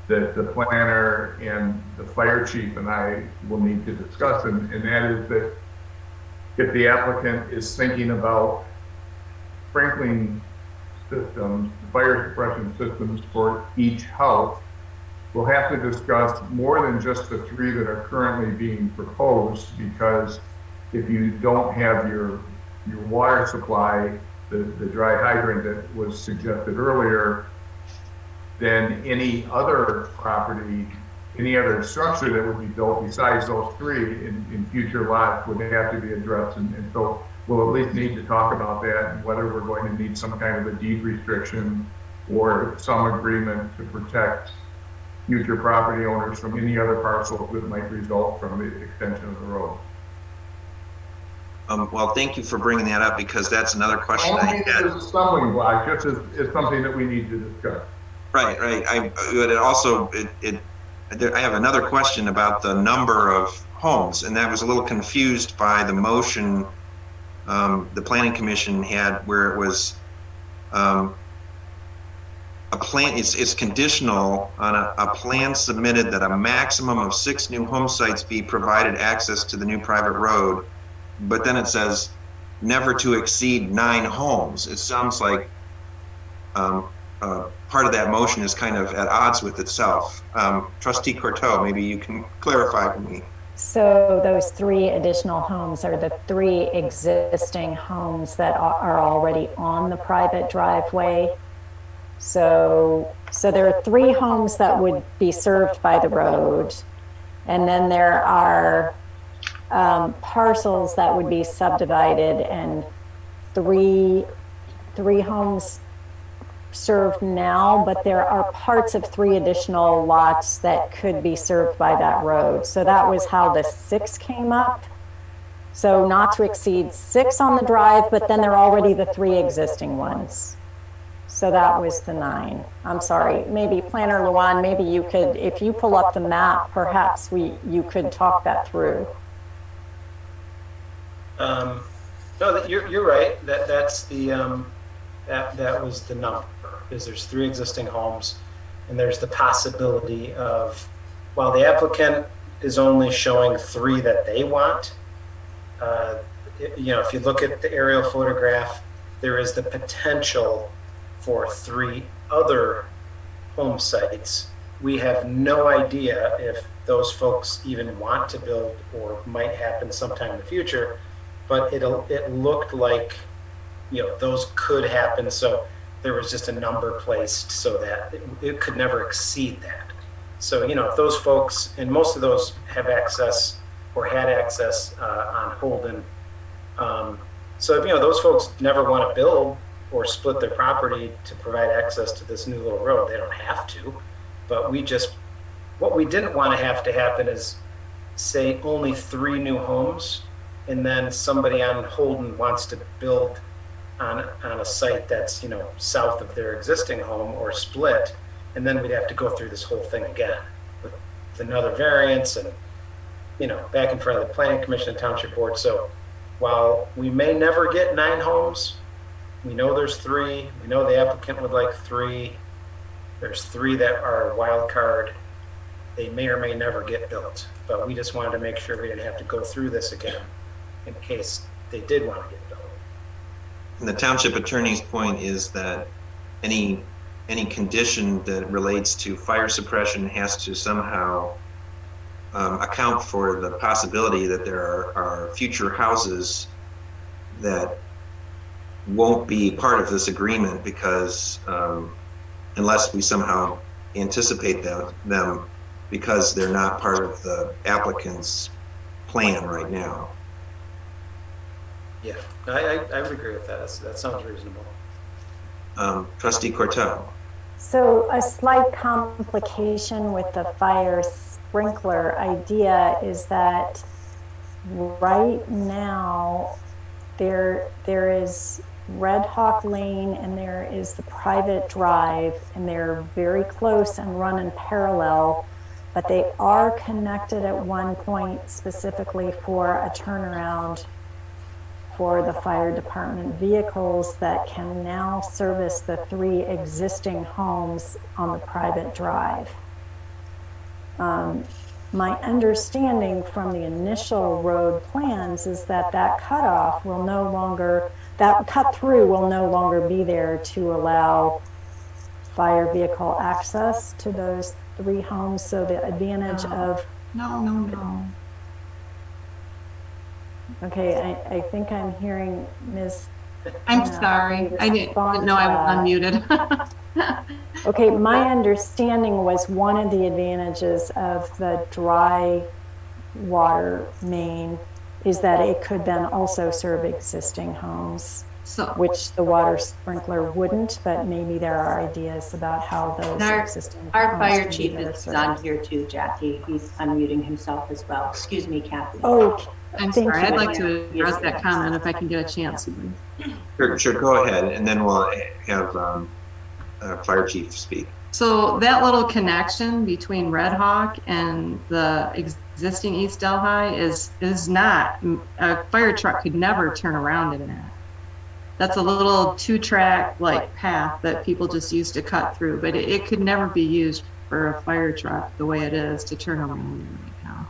that the planner and the fire chief and I will need to discuss, and that is that if the applicant is thinking about sprinkling systems, fire suppression systems for each house, we'll have to discuss more than just the 3 that are currently being proposed, because if you don't have your water supply, the dry hydrant that was suggested earlier, then any other property, any other structure that would be built besides those 3 in future lots would have to be addressed. And so we'll at least need to talk about that, and whether we're going to need some kind of a deed restriction or some agreement to protect future property owners from any other parcels that might result from the extension of the road. Well, thank you for bringing that up, because that's another question I had. It's a stumbling block, just as something that we need to discuss. Right. But it also, I have another question about the number of homes, and that was a little confused by the motion the Planning Commission had, where it was a plan. It's conditional on a plan submitted that a maximum of 6 new home sites be provided access to the new private road, but then it says never to exceed 9 homes. It sounds like part of that motion is kind of at odds with itself. Trustee Courteau, maybe you can clarify for me. So those 3 additional homes are the 3 existing homes that are already on the private driveway. So there are 3 homes that would be served by the road, and then there are parcels that would be subdivided, and 3 homes served now, but there are parts of 3 additional lots that could be served by that road. So that was how the 6 came up. So not to exceed 6 on the drive, but then there are already the 3 existing ones. So that was the 9. I'm sorry, maybe Planner Luan, maybe you could, if you pull up the map, perhaps you could talk that through. No, you're right. That's the that was the number. Is there's 3 existing homes, and there's the possibility of, while the applicant is only showing 3 that they want, if you look at the aerial photograph, there is the potential for 3 other home sites. We have no idea if those folks even want to build or might happen sometime in the future, but it looked like those could happen. So there was just a number placed so that it could never exceed that. So, you know, if those folks, and most of those have access or had access on Holden. So if, you know, those folks never want to build or split their property to provide access to this new little road, they don't have to. But what we didn't want to have to happen is, say, only 3 new homes, and then somebody on Holden wants to build on a site that's, you know, south of their existing home or split, and then we'd have to go through this whole thing again with another variance and, you know, back in front of the Planning Commission and Township Board. So while we may never get 9 homes, we know there's 3. We know the applicant would like 3. There's 3 that are wild card. They may or may never get built, but we just wanted to make sure we didn't have to go through this again in case they did want to get built. And the township attorney's point is that any condition that relates to fire suppression has to somehow account for the possibility that there are future houses that won't be part of this agreement because unless we somehow anticipate them because they're not part of the applicant's plan right now. Yeah, I would agree with that. That sounds reasonable. Trustee Courteau. So a slight complication with the fire sprinkler idea is that right now there is Red Hawk Lane and there is the private drive, and they're very close and run in parallel, but they are connected at one point specifically for a turnaround for the fire department vehicles that can now service the 3 existing homes on the private drive. My understanding from the initial road plans is that cutoff will no longer, that cut through will no longer be there to allow fire vehicle access to those 3 homes. So the advantage of... No. Okay, I think I'm hearing Ms. I'm sorry. I didn't know I was unmuted. Okay, my understanding was one of the advantages of the dry water main is that it could then also serve existing homes, which the water sprinkler wouldn't, but maybe there are ideas about how those existing Our homes fire can chief be better is served. on here too, Jackie. He's unmuting himself as well. Excuse me, Kathleen. Oh, I'm sorry. I'd like to address that comment if I can get a chance. Sure, go ahead, and then we'll have Fire Chief speak. So that little connection between Red Hawk and the existing East Delhi is not, a fire truck could never turn around in that. That's a little 2-track like path that people just used to cut through, but it could never be used for a fire truck the way it is to turn around right now.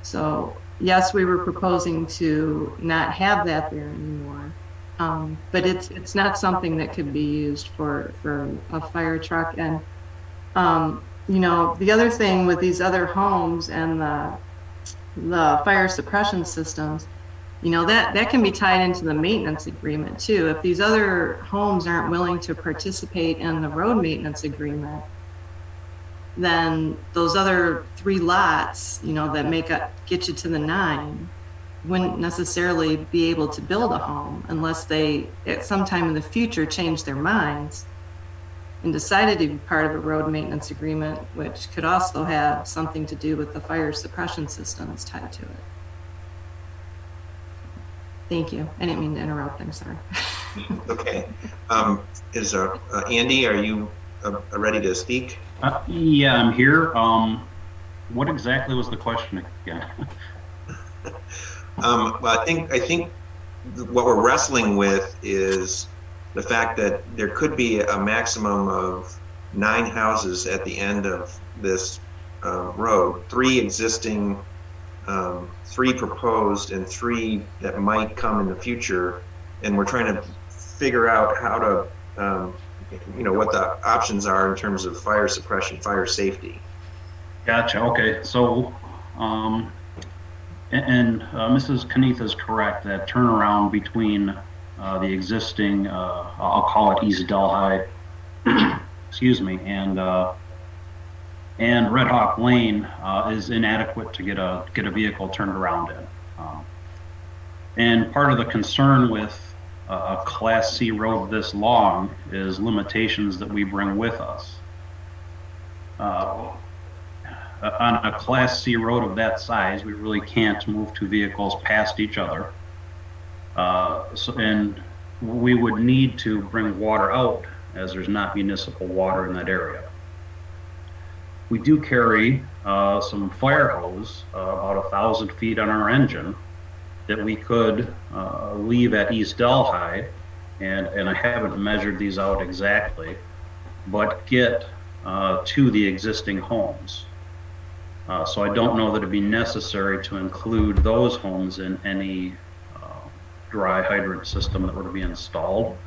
So yes, we were proposing to not have that there anymore. But it's not something that could be used for a fire truck. And, you know, the other thing with these other homes and the fire suppression systems, you know, that can be tied into the maintenance agreement too. If these other homes aren't willing to participate in the road maintenance agreement, then those other 3 lots, you know, that get you to the 9, wouldn't necessarily be able to build a home unless they at some time in the future change their minds and decided to be part of a road maintenance agreement, which could also have something to do with the fire suppression systems tied to it. Thank you. I didn't mean to interrupt. I'm sorry. Okay. Is Andy, are you ready to speak? Yeah, I'm here. What exactly was the question again? Well, I think what we're wrestling with is the fact that there could be a maximum of 9 houses at the end of this road, 3 existing, 3 proposed, and 3 that might come in the future. And we're trying to figure out how to, you know, what the options are in terms of fire suppression, fire safety. Gotcha. Okay. So, and Mrs. Kneath is correct that turnaround between the existing, I'll call it East Delhi, excuse me, and Red Hawk Lane is inadequate to get a vehicle turned around in. And part of the concern with a Class C road this long is limitations that we bring with us. On a Class C road of that size, we really can't move two vehicles past each other. And we would need to bring water out, as there's not municipal water in that area. We do carry some fire hose, about 1,000 feet on our engine, that we could leave at East Delhi, and I haven't measured these out exactly, but get to the existing homes. So I don't know that it'd be necessary to include those homes in any dry hydrant system that were to be installed,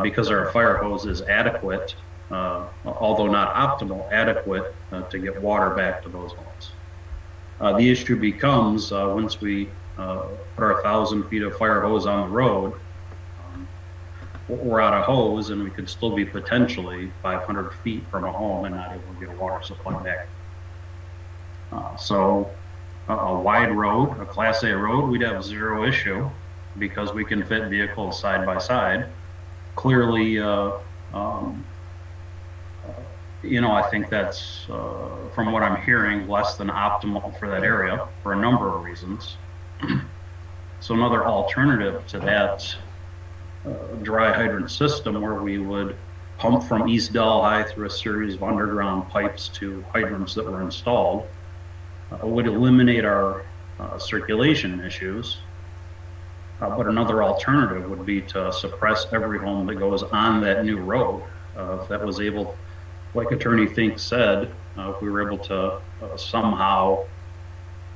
because our fire hose is adequate, although not optimal, adequate to get water back to those homes. The issue becomes once we put our 1,000 feet of fire hose on the road, we're out of hose, and we could still be potentially 500 feet from a home and not able to get a water supply back. So a wide road, a Class A road, we'd have zero issue because we can fit vehicles side by side. Clearly, you know, I think that's, from what I'm hearing, less than optimal for that area for a number of reasons. So another alternative to that dry hydrant system, where we would pump from East Delhi through a series of underground pipes to hydrants that were installed, would eliminate our circulation issues. But another alternative would be to suppress every home that goes on that new road. If that was able, like Attorney Fink said, if we were able to somehow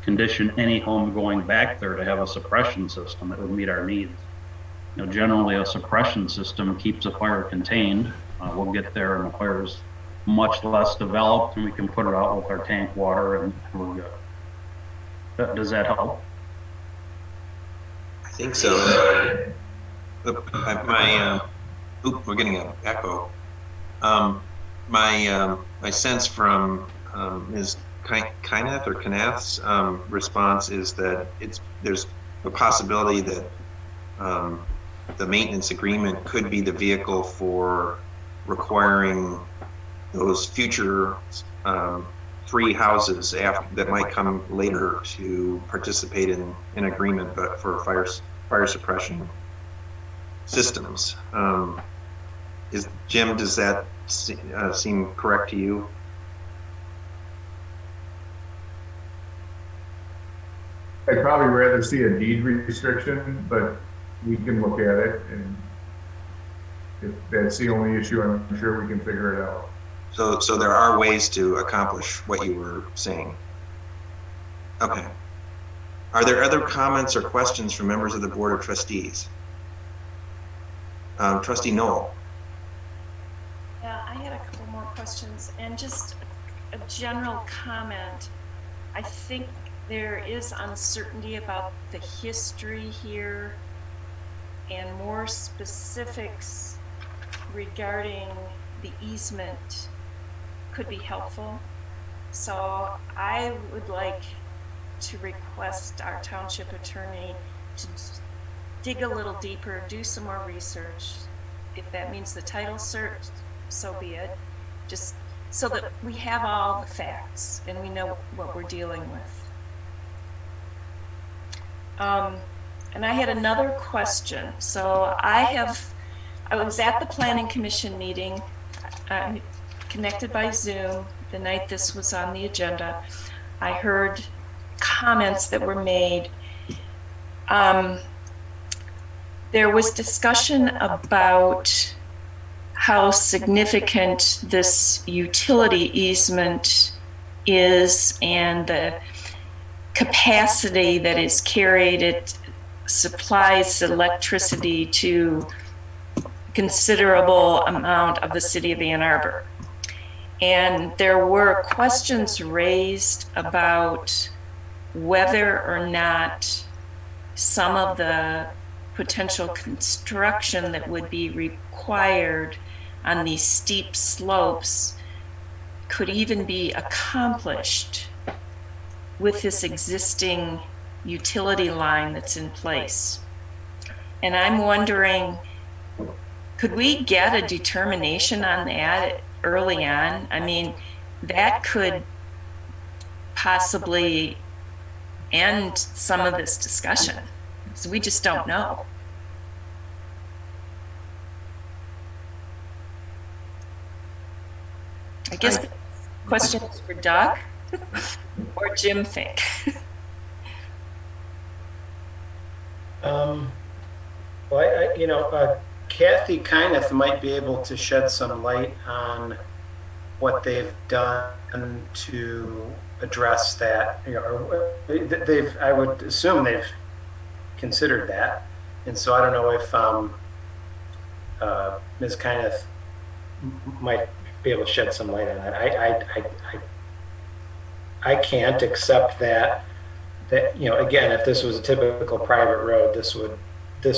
condition any home going back there to have a suppression system that would meet our needs. You know, generally a suppression system keeps a fire contained. We'll get there and the fire's much less developed, and we can put it out with our tank water, and we're good. Does that help? I think so. We're getting an echo. My sense from Ms. Kinath or Kinath's response is that there's a possibility that the maintenance agreement could be the vehicle for requiring those future free houses that might come later to participate in agreement, but for fire suppression systems. Jim, does that seem correct to you? I'd probably rather see a deed restriction, but we can look at it, and if that's the only issue, I'm sure we can figure it out. So there are ways to accomplish what you were saying. Okay. Are there other comments or questions from members of the Board of Trustees? Trustee Knol. Yeah, I had a couple more questions and just a general comment. I think there is uncertainty about the history here, and more specifics regarding the easement could be helpful. So I would like to request our township attorney to dig a little deeper, do some more research. If that means the title search, so be it. Just so that we have all the facts and we know what we're dealing with. And I had another question. So I was at the Planning Commission meeting, connected by Zoom the night this was on the agenda. I heard comments that were made. There was discussion about how significant this utility easement is and the capacity that is carried. It supplies electricity to a considerable amount of the city of Ann Arbor. And there were questions raised about whether or not some of the potential construction that would be required on these steep slopes could even be accomplished with this existing utility line that's in place. And I'm wondering, could we get a determination on that early on? I mean, that could possibly end some of this discussion, because we just don't know. I guess the question is for Doug or Jim Fink. Well, Kathy Kyneth might be able to shed some light on what they've done to address that. I would assume they've considered that, and so I don't know if Ms. Kyneth might be able to shed some light on that. I can't accept that again, if this was a typical private road, this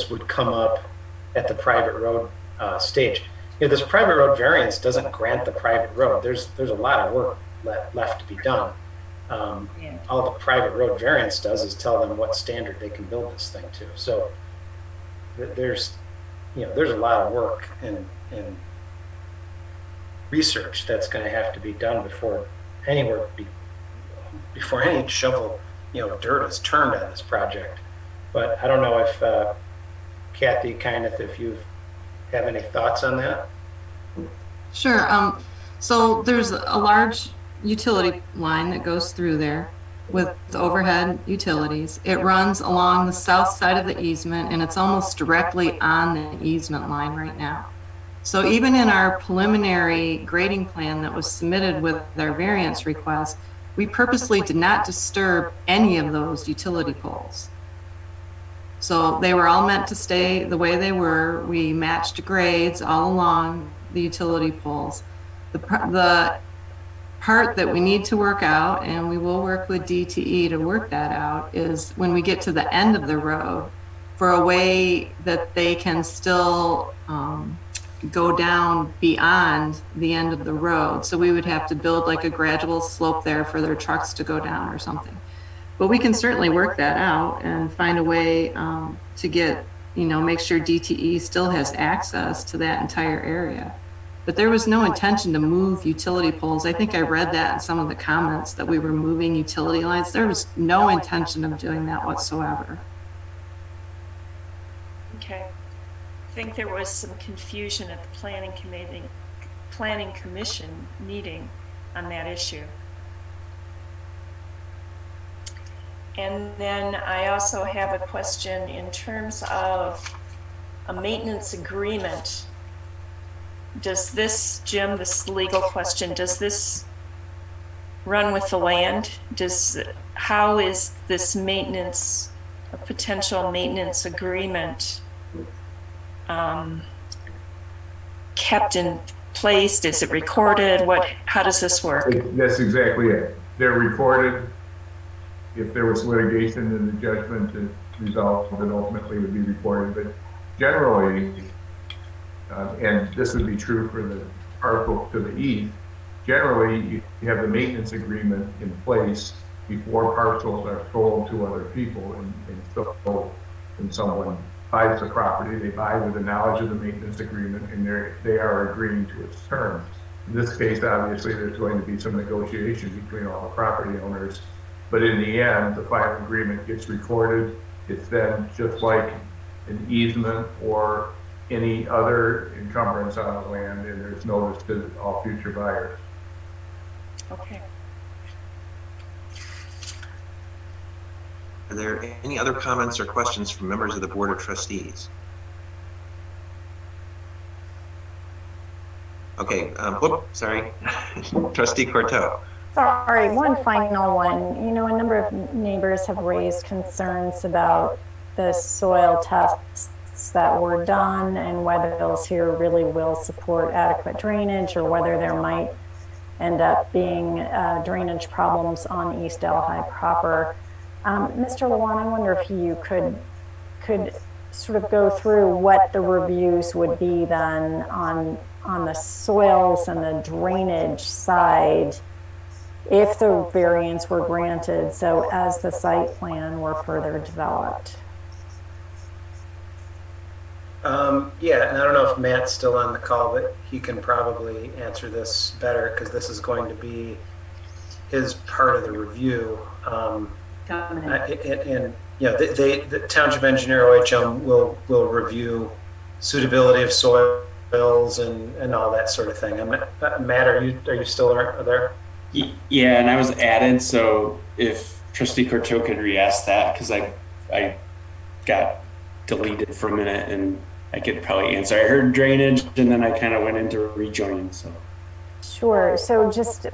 would come up at the private road stage. This private road variance doesn't grant the private road. There's a lot of work left to be done. All the private road variance does is tell them what standard they can build this thing to. So there's a lot of work and research that's going to have to be done before any shovel dirt is turned on this project. But I don't know if Kathy Kyneth, if you have any thoughts on that. Sure. So there's a large utility line that goes through there with overhead utilities. It runs along the south side of the easement, and it's almost directly on the easement line right now. So even in our preliminary grading plan that was submitted with their variance request, we purposely did not disturb any of those utility poles. So they were all meant to stay the way they were. We matched grades all along the utility poles. The part that we need to work out, and we will work with DTE to work that out, is when we get to the end of the road, for a way that they can still go down beyond the end of the road. So we would have to build like a gradual slope there for their trucks to go down or something. But we can certainly work that out and find a way to get, make sure DTE still has access to that entire area. But there was no intention to move utility poles. I think I read that in some of the comments that we were moving utility lines. There was no intention of doing that whatsoever. Okay. I think there was some confusion at the planning commission meeting on that issue. And then I also have a question in terms of a maintenance agreement. Does this, Jim, this legal question, does this run with the land? How is this maintenance, a potential maintenance agreement kept in place? Is it recorded? How does this work? That's exactly it. They're recorded. If there was litigation and the judgment is resolved, then ultimately it would be recorded. But generally, and this would be true for the parcel to the east, generally you have the maintenance agreement in place before parcels are sold to other people. And so when someone buys the property, they buy with the knowledge of the maintenance agreement, and they are agreeing to its terms. In this case, obviously, there's going to be some negotiation between all the property owners. But in the end, the final agreement gets recorded. It's then just like an easement or any other encumbrance on the land, and there's notice to all future buyers. Okay. Are there any other comments or questions from members of the Board of Trustees? Okay, sorry. Trustee Courteau. Sorry, one final one. A number of neighbors have raised concerns about the soil tests that were done and whether those here really will support adequate drainage or whether there might end up being drainage problems on East Delhi proper. Mr. Lewan, I wonder if you could sort of go through what the reviews would be then on the soils and the drainage side if the variance were granted, so as the site plan were further developed. Yeah, and I don't know if Matt's still on the call, but he can probably answer this better because this is going to be his part of the review. And you know, the township engineer OHM will review suitability of soils and all that sort of thing. Matt, are you still there? Yeah, and I was added, so if Trustee Courteau could re-ask that, because I got deleted for a minute and I could probably answer. I heard drainage and then I kind of went into rejoining. So sure. So just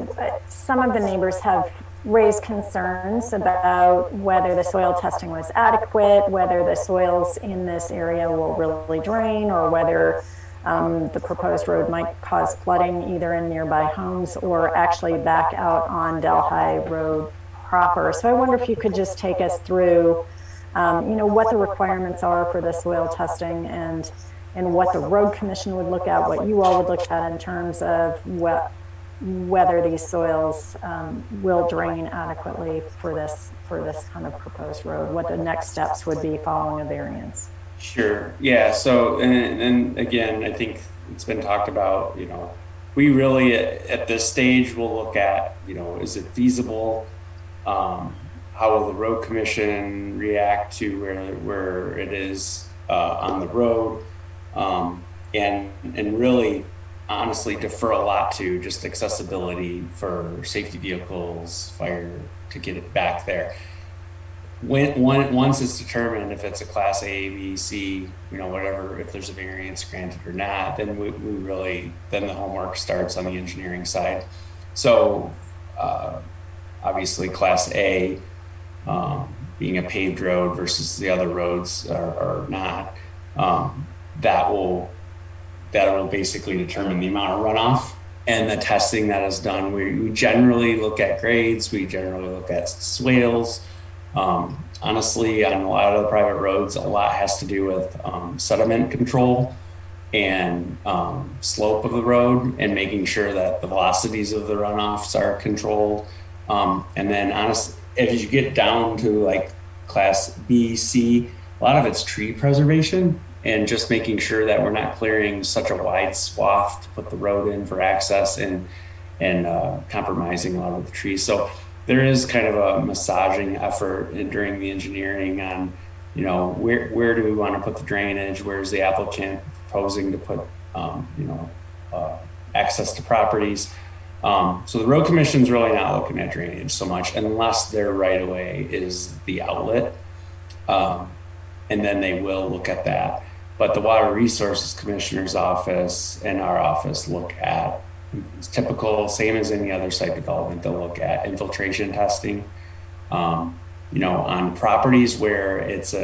some of the neighbors have raised concerns about whether the soil testing was adequate, whether the soils in this area will really drain, or whether the proposed road might cause flooding either in nearby homes or actually back out on Delhi Road proper. So I wonder if you could just take us through what the requirements are for the soil testing and what the road commission would look at, what you all would look at in terms of whether these soils will drain adequately for this kind of proposed road, what the next steps would be following a variance. Sure. Yeah. So, and again, I think it's been talked about, we really at this stage will look at, is it feasible? How will the road commission react to where it is on the road? And really honestly defer a lot to just accessibility for safety vehicles, fire, to get it back there. Once it's determined if it's a class A, B, C, whatever, if there's a variance granted or not, then then the homework starts on the engineering side. So obviously class A, being a paved road versus the other roads are not, that will basically determine the amount of runoff and the testing that is done. We generally look at grades, we generally look at swales. Honestly, on a lot of the private roads, a lot has to do with sediment control and slope of the road and making sure that the velocities of the runoffs are controlled. And then honestly, if you get down to like class B, C, a lot of it's tree preservation and just making sure that we're not clearing such a wide swath to put the road in for access and compromising a lot of the trees. So there is kind of a massaging effort during the engineering on, where do we want to put the drainage? Where's the applicant proposing to put, access to properties? So the road commission's really not looking at drainage so much unless their right of way is the outlet. And then they will look at that. But the Water Resources Commissioner's office and our office look at, it's typical, same as any other site development, they'll look at infiltration testing. On properties where it's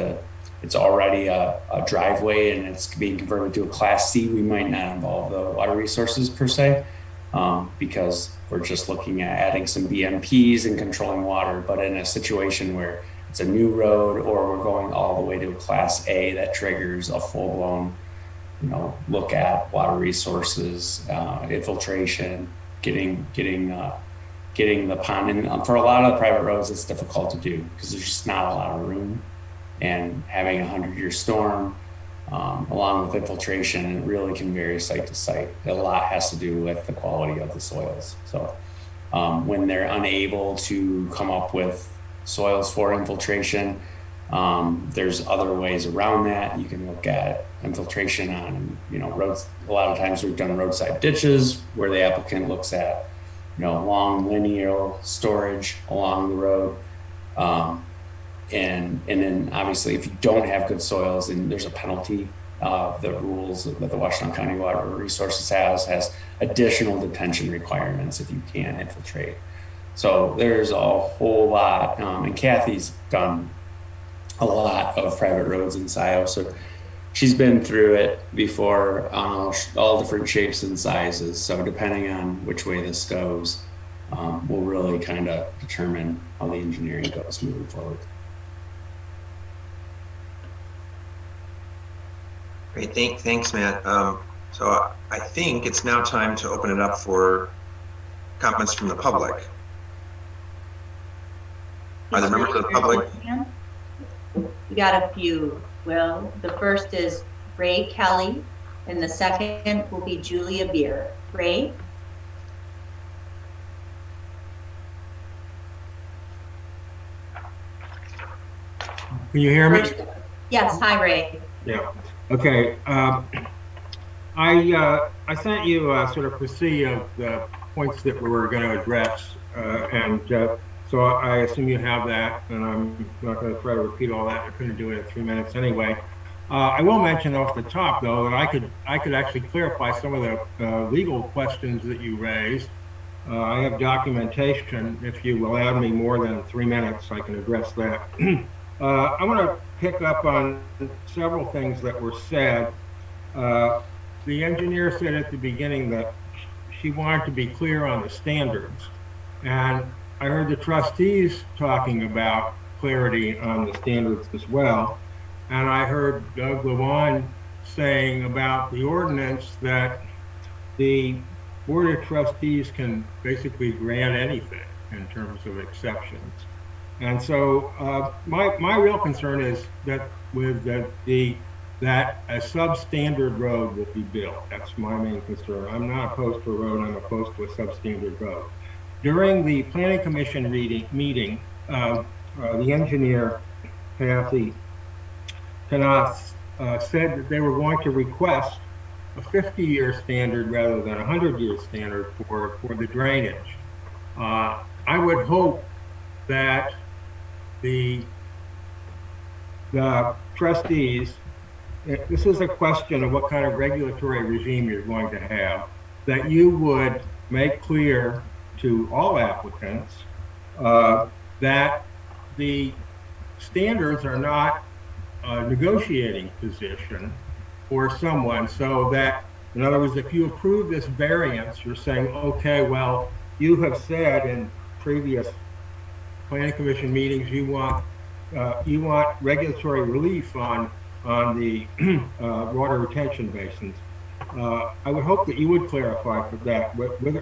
already a driveway and it's being converted to a class C, we might not involve the water resources per se, because we're just looking at adding some BMPs and controlling water. But in a situation where it's a new road or we're going all the way to a class A, that triggers a full-blown look at water resources, infiltration, getting the pond. And for a lot of the private roads, it's difficult to do because there's just not a lot of room. And having a 100-year storm, along with infiltration, it really can vary site to site. A lot has to do with the quality of the soils. So when they're unable to come up with soils for infiltration, there's other ways around that. You can look at infiltration on, roads. A lot of times we've done roadside ditches where the applicant looks at, long linear storage along the road. And then obviously if you don't have good soils, then there's a penalty. The rules that the Washington County Water Resources has additional detention requirements if you can't infiltrate. So there's a whole lot, and Kathy's done a lot of private roads in Scio, so she's been through it before on all different shapes and sizes. So depending on which way this goes, will really kind of determine how the engineering goes moving forward. Great, thanks, Matt. So I think it's now time to open it up for comments from the public. Are there members of the public? We got a few. Well, the first is Ray Kelly, and the second will be Julia Beer. Ray? Can you hear me? Yes, hi Ray. Yeah. Okay. I sent you sort of foresee of the points that we were going to address, so I assume you have that, and I'm not going to try to repeat all that. I couldn't do it in 3 minutes anyway. I will mention off the top, though, that I could actually clarify some of the legal questions that you raised. I have documentation. If you will add me more than 3 minutes, I can address that. I want to pick up on several things that were said. The engineer said at the beginning that she wanted to be clear on the standards. And I heard the trustees talking about clarity on the standards as well. And I heard Doug Levon saying about the ordinance that the Board of Trustees can basically grant anything in terms of exceptions. And so my real concern is that that a substandard road will be built. That's my main concern. I'm not opposed to a road, I'm opposed to a substandard road. During the Planning Commission meeting, the engineer, Kathy Knol, said that they were going to request a 50-year standard rather than a 100-year standard for the drainage. I would hope that the trustees, this is a question of what kind of regulatory regime you're going to have, that you would make clear to all applicants that the standards are not a negotiating position for someone, so that, in other words, if you approve this variance, you're saying, okay, well, you have said in previous Planning Commission meetings you want regulatory relief on the water retention basins. I would hope that you would clarify for that.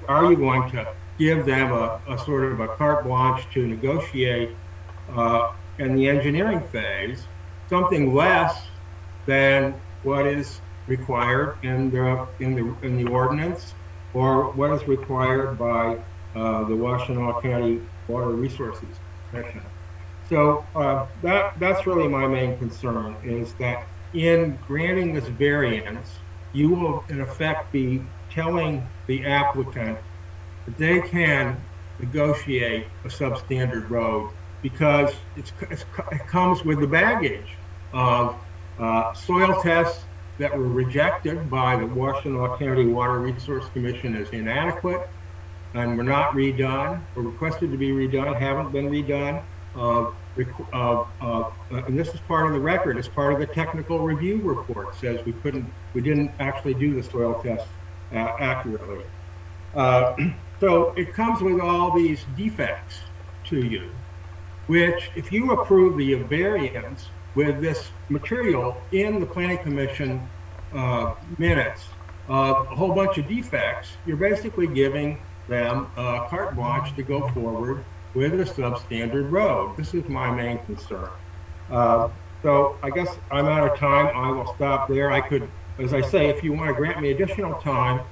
Are you going to give them a sort of a carte blanche to negotiate in the engineering phase something less than what is required in the ordinance, or what is required by the Washtenaw County Water Resources Commission? So that's really my main concern, is that in granting this variance, you will in effect be telling the applicant that they can negotiate a substandard road because it comes with the baggage of soil tests that were rejected by the Washtenaw County Water Resource Commission as inadequate and were not redone, or requested to be redone, haven't been redone. And this is part of the record, as part of the technical review report, says we didn't actually do the soil tests accurately. So it comes with all these defects to you, which if you approve the variance with this material in the Planning Commission minutes, a whole bunch of defects, you're basically giving them carte blanche to go forward with a substandard road. This is my main concern. So I guess I'm out of time. I will stop there. I could, as I say, if you want to grant me additional time,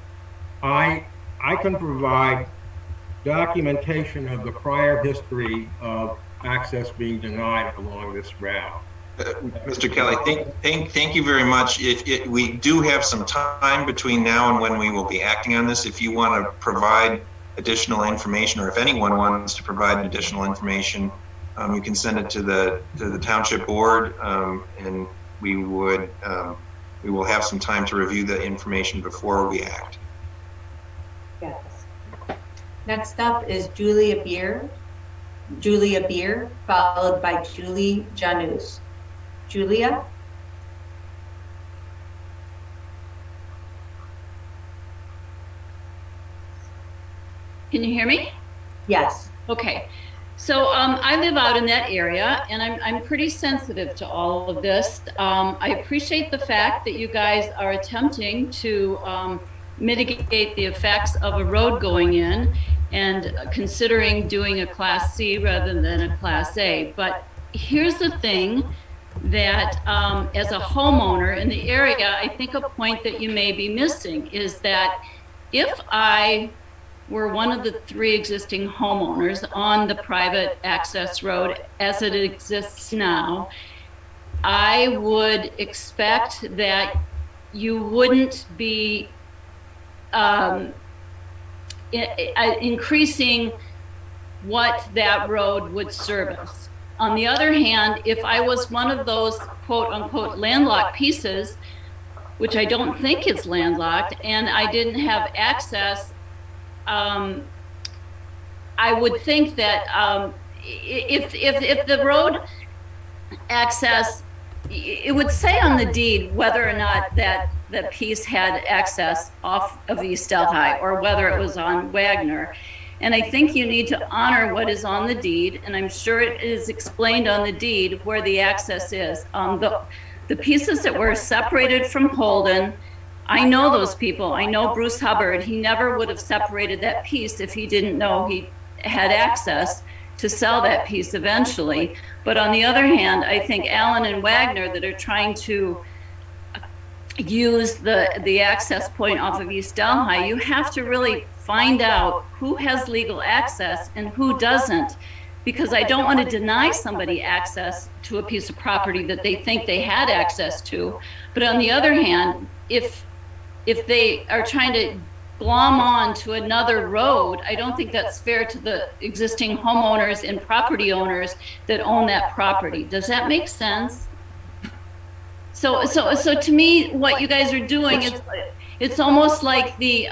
I can provide documentation of the prior history of access being denied along this route. Mr. Kelly, thank you very much. We do have some time between now and when we will be acting on this. If you want to provide additional information, or if anyone wants to provide additional information, you can send it to the Township Board, and we will have some time to review the information before we act. Yes. Next up is Julia Beer, followed by Julie Janus. Julia? Can you hear me? Yes. Okay. So I live out in that area, and I'm pretty sensitive to all of this. I appreciate the fact that you guys are attempting to mitigate the effects of a road going in and considering doing a Class C rather than a Class A. But here's the thing that as a homeowner in the area, I think a point that you may be missing is that if I were one of the 3 existing homeowners on the private access road as it exists now, I would expect that you wouldn't be increasing what that road would service. On the other hand, if I was one of those quote unquote landlocked pieces, which I don't think is landlocked, and I didn't have access, I would think that if the road access, it would say on the deed whether or not that piece had access off of East Delhi or whether it was on Wagner. And I think you need to honor what is on the deed, and I'm sure it is explained on the deed where the access is. The pieces that were separated from Holden, I know those people. I know Bruce Hubbard. He never would have separated that piece if he didn't know he had access to sell that piece eventually. But on the other hand, I think Allen and Wagner that are trying to use the access point off of East Delhi, you have to really find out who has legal access and who doesn't, because I don't want to deny somebody access to a piece of property that they think they had access to. But on the other hand, if they are trying to glom on to another road, I don't think that's fair to the existing homeowners and property owners that own that property. Does that make sense? So to me, what you guys are doing is, it's almost like the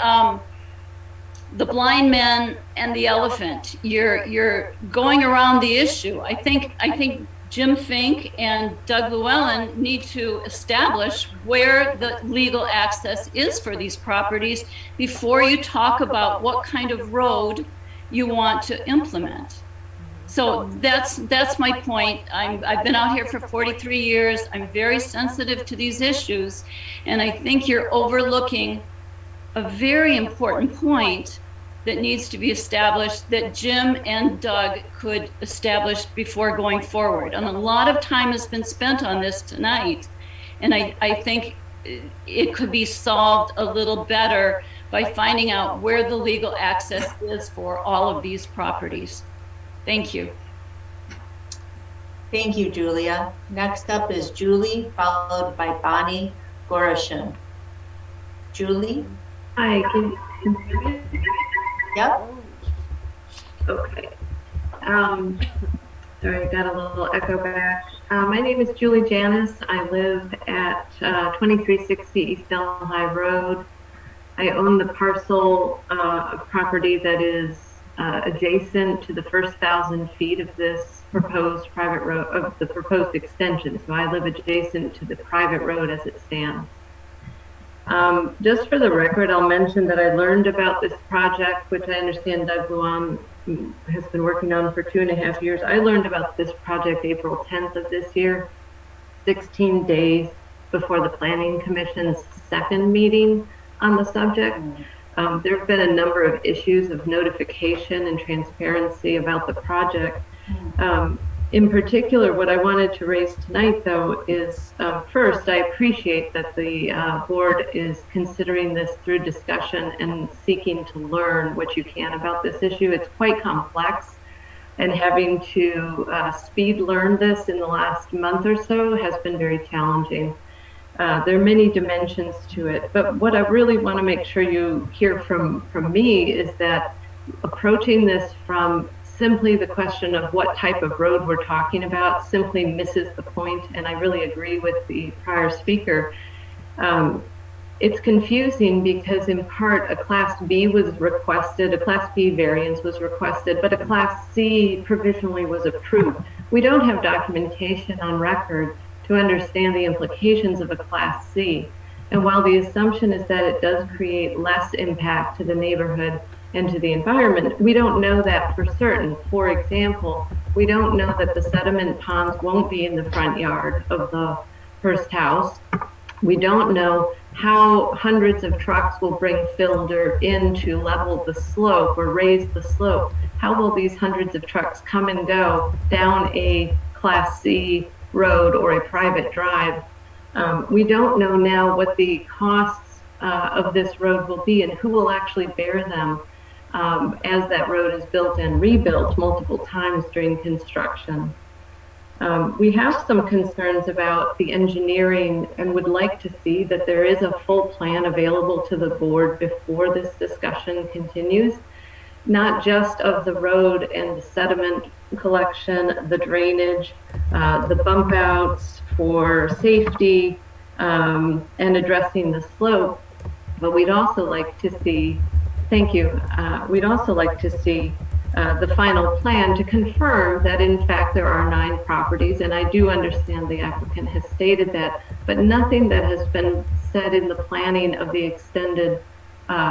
blind man and the elephant. You're going around the issue. I think Jim Fink and Doug Llewellyn need to establish where the legal access is for these properties before you talk about what kind of road you want to implement. So that's my point. I've been out here for 43 years. I'm very sensitive to these issues, and I think you're overlooking a very important point that needs to be established that Jim and Doug could establish before going forward. And a lot of time has been spent on this tonight, and I think it could be solved a little better by finding out where the legal access is for all of these properties. Thank you. Thank you, Julia. Next up is Julie, followed by Bonnie Gorashan. Julie? Hi, can you hear me? Yep. Okay. Sorry, I got a little echo back. My name is Julie Janis. I live at 2360 East Delhi Road. I own the parcel of property that is adjacent to the first 1,000 feet of this proposed private road, of the proposed extension. So I live adjacent to the private road as it stands. Just for the record, I'll mention that I learned about this project, which I understand Doug Llewellyn has been working on for 2.5 years. I learned about this project April 10th of this year, 16 days before the Planning Commission's second meeting on the subject. There have been a number of issues of notification and transparency about the project. In particular, what I wanted to raise tonight, though, is first, I appreciate that the board is considering this through discussion and seeking to learn what you can about this issue. It's quite complex, and having to speed learn this in the last month or so has been very challenging. There are many dimensions to it, but what I really want to make sure you hear from me is that approaching this from simply the question of what type of road we're talking about simply misses the point, and I really agree with the prior speaker. It's confusing because in part a Class B was requested, a Class B variance was requested, but a Class C provisionally was approved. We don't have documentation on record to understand the implications of a Class C. And while the assumption is that it does create less impact to the neighborhood into the environment. We don't know that for certain. For example, we don't know that the sediment ponds won't be in the front yard of the first house. We don't know how hundreds of trucks will bring fill dirt in to level the slope or raise the slope. How will these hundreds of trucks come and go down a Class C road or a private drive? We don't know now what the costs of this road will be and who will actually bear them as that road is built and rebuilt multiple times during construction. We have some concerns about the engineering and would like to see that there is a full plan available to the board before this discussion continues, not just of the road and the sediment collection, the drainage, the bump outs for safety, and addressing the slope, but we'd also like to see, thank you, we'd also like to see the final plan to confirm that in fact there are 9 properties, and I do understand the applicant has stated that, but nothing that has been said in the planning of the extended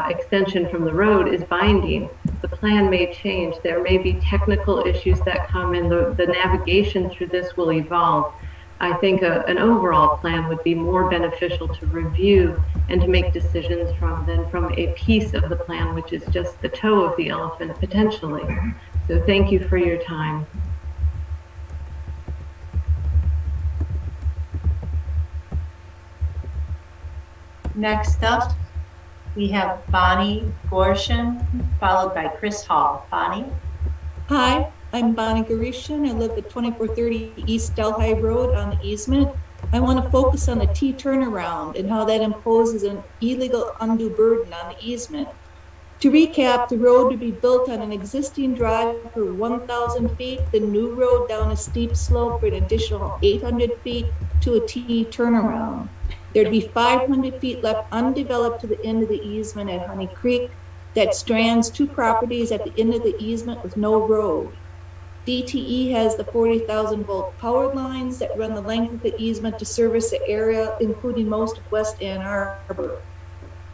extension from the road is binding. The plan may change. There may be technical issues that come in. The navigation through this will evolve. I think an overall plan would be more beneficial to review and to make decisions from than from a piece of the plan, which is just the toe of the elephant potentially. So thank you for your time. Next up, we have Bonnie Gorshin, followed by Chris Hall. Bonnie? Hi, I'm Bonnie Gorishin. I live at 2430 East Delhi Road on the easement. I want to focus on the T turnaround and how that imposes an illegal undue burden on the easement. To recap, the road to be built on an existing drive for 1,000 feet, the new road down a steep slope for an additional 800 feet to a T turnaround. There'd be 500 feet left undeveloped to the end of the easement at Honey Creek that strands 2 properties at the end of the easement with no road. DTE has the 40,000 volt power lines that run the length of the easement to service the area, including most of West Ann Arbor.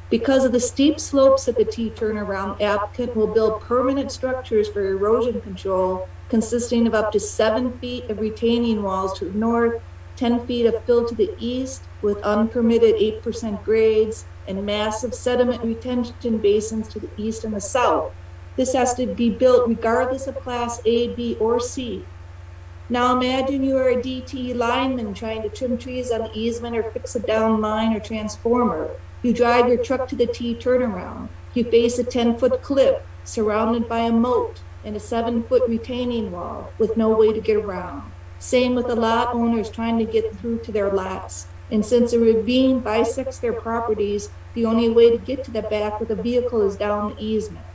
Because of the steep slopes of the T turnaround, applicant will build permanent structures for erosion control consisting of up to 7 feet of retaining walls to the north, 10 feet of fill to the east with unpermitted 8% grades, and massive sediment retention basins to the east and the south. This has to be built regardless of class A, B, or C. Now imagine you are a DTE lineman trying to trim trees on the easement or fix a down line or transformer. You drive your truck to the T turnaround. You face a 10-foot cliff surrounded by a moat and a 7-foot retaining wall with no way to get around. Same with the lot owners trying to get through to their lots. And since a ravine bisects their properties, the only way to get to the back with a vehicle is down the easement.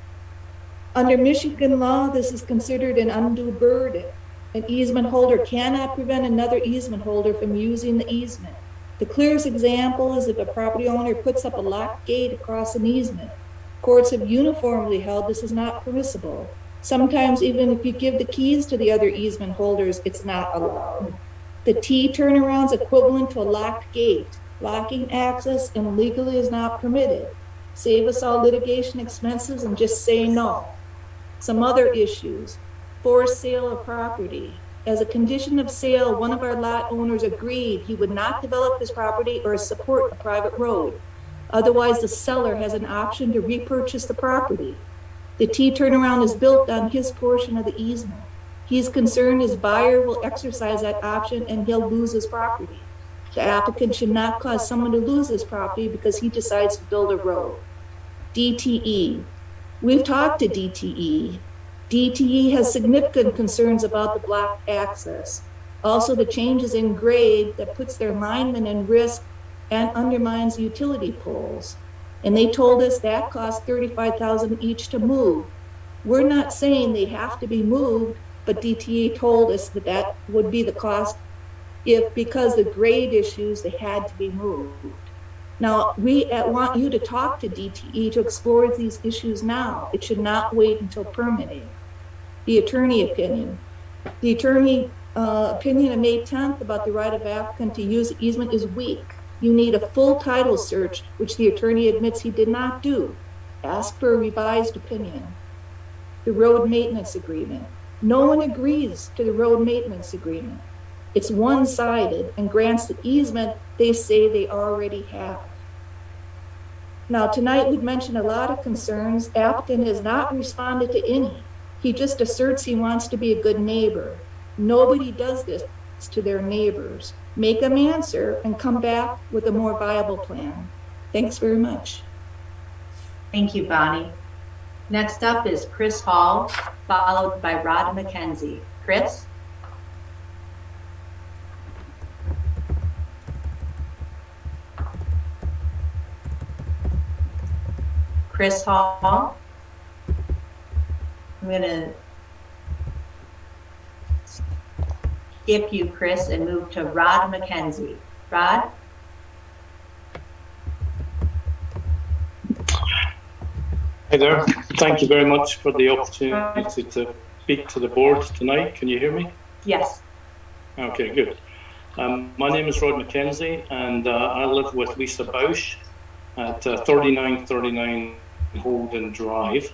Under Michigan law, this is considered an undue burden. An easement holder cannot prevent another easement holder from using the easement. The clearest example is if a property owner puts up a locked gate across an easement. Courts have uniformly held this is not permissible. Sometimes even if you give the keys to the other easement holders, it's not allowed. The T turnaround is equivalent to a locked gate. Blocking access illegally is not permitted. Save us all litigation expenses and just say no. Some other issues. Forced sale of property. As a condition of sale, one of our lot owners agreed he would not develop his property or support a private road. Otherwise, the seller has an option to repurchase the property. The T turnaround is built on his portion of the easement. He's concerned his buyer will exercise that option and he'll lose his property. The applicant should not cause someone to lose his property because he decides to build a road. DTE. We've talked to DTE. DTE has significant concerns about the blocked access. Also, the changes in grade that puts their linemen in risk and undermines utility poles. And they told us that costs $35,000 each to move. We're not saying they have to be moved, but DTE told us that that would be the cost if, because of grade issues, they had to be moved. Now, we want you to talk to DTE to explore these issues now. It should not wait until permitting. The attorney opinion. The attorney opinion of May 10th about the right of applicant to use the easement is weak. You need a full title search, which the attorney admits he did not do. ask for a revised opinion. The road maintenance agreement. No one agrees to the road maintenance agreement. It's one-sided and grants the easement they say they already have. Now, tonight we've mentioned a lot of concerns. Applicant has not responded to any. He just asserts he wants to be a good neighbor. Nobody does this to their neighbors. Make them answer and come back with a more viable plan. Thanks very much. Thank you, Bonnie. Next up is Chris Hall, followed by Rod McKenzie. Chris? Chris Hall. I'm going to skip you, Chris, and move to Rod McKenzie. Rod? Hi there. Thank you very much for the opportunity to speak to the board tonight. Can you hear me? Yes. Okay, good. My name is Rod McKenzie, and I live with Lisa Bausch at 3939 Holden Drive.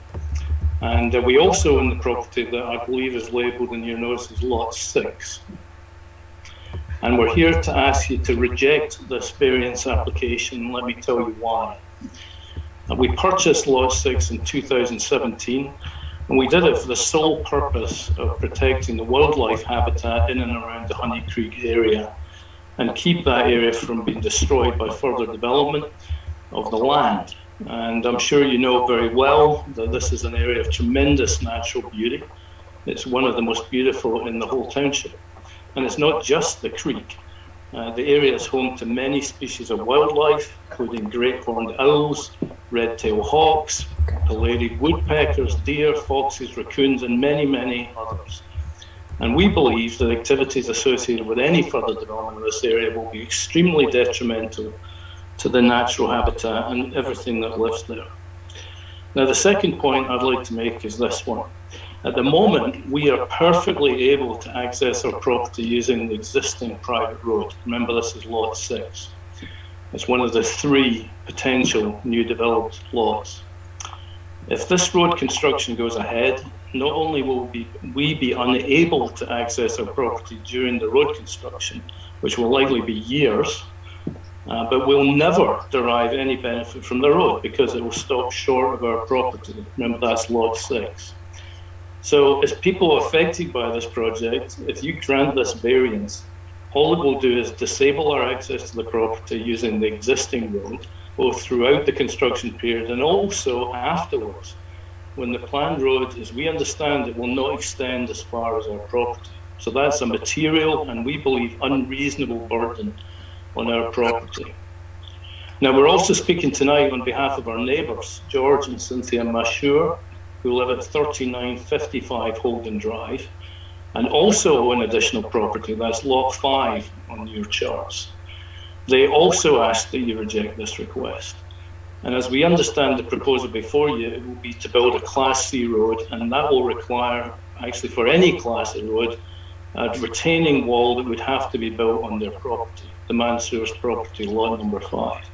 And we also own the property that I believe is labelled in your notes as Lot 6. And we're here to ask you to reject this variance application. Let me tell you why. We purchased Lot 6 in 2017, and we did it for the sole purpose of protecting the wildlife habitat in and around the Honey Creek area and keep that area from being destroyed by further development of the land. And I'm sure you know very well that this is an area of tremendous natural beauty. It's one of the most beautiful in the whole township. And it's not just the creek. The area is home to many species of wildlife, including great horned owls, red-tailed hawks, pileated woodpeckers, deer, foxes, raccoons, and many, many others. And we believe that activities associated with any further development of this area will be extremely detrimental to the natural habitat and everything that lives there. Now, the second point I'd like to make is this one. At the moment, we are perfectly able to access our property using the existing private road. Remember, this is Lot 6. It's one of the 3 potential new developed lots. If this road construction goes ahead, not only will we be unable to access our property during the road construction, which will likely be years, but we'll never derive any benefit from the road because it will stop short of our property. Remember, that's Lot 6. So as people affected by this project, if you grant this variance, all it will do is disable our access to the property using the existing road, both throughout the construction period and also afterwards, when the planned road, as we understand it, will not extend as far as our property. So that's a material and we believe unreasonable burden on our property. Now, we're also speaking tonight on behalf of our neighbours, George and Cynthia Mashur, who live at 3955 Holden Drive, and also own additional property, that's Lot 5 on your charts. They also ask that you reject this request. And as we understand the proposal before you, it will be to build a Class C road, and that will require, actually for any Class A road, a retaining wall that would have to be built on their property, the Mansour's property, lot number 5.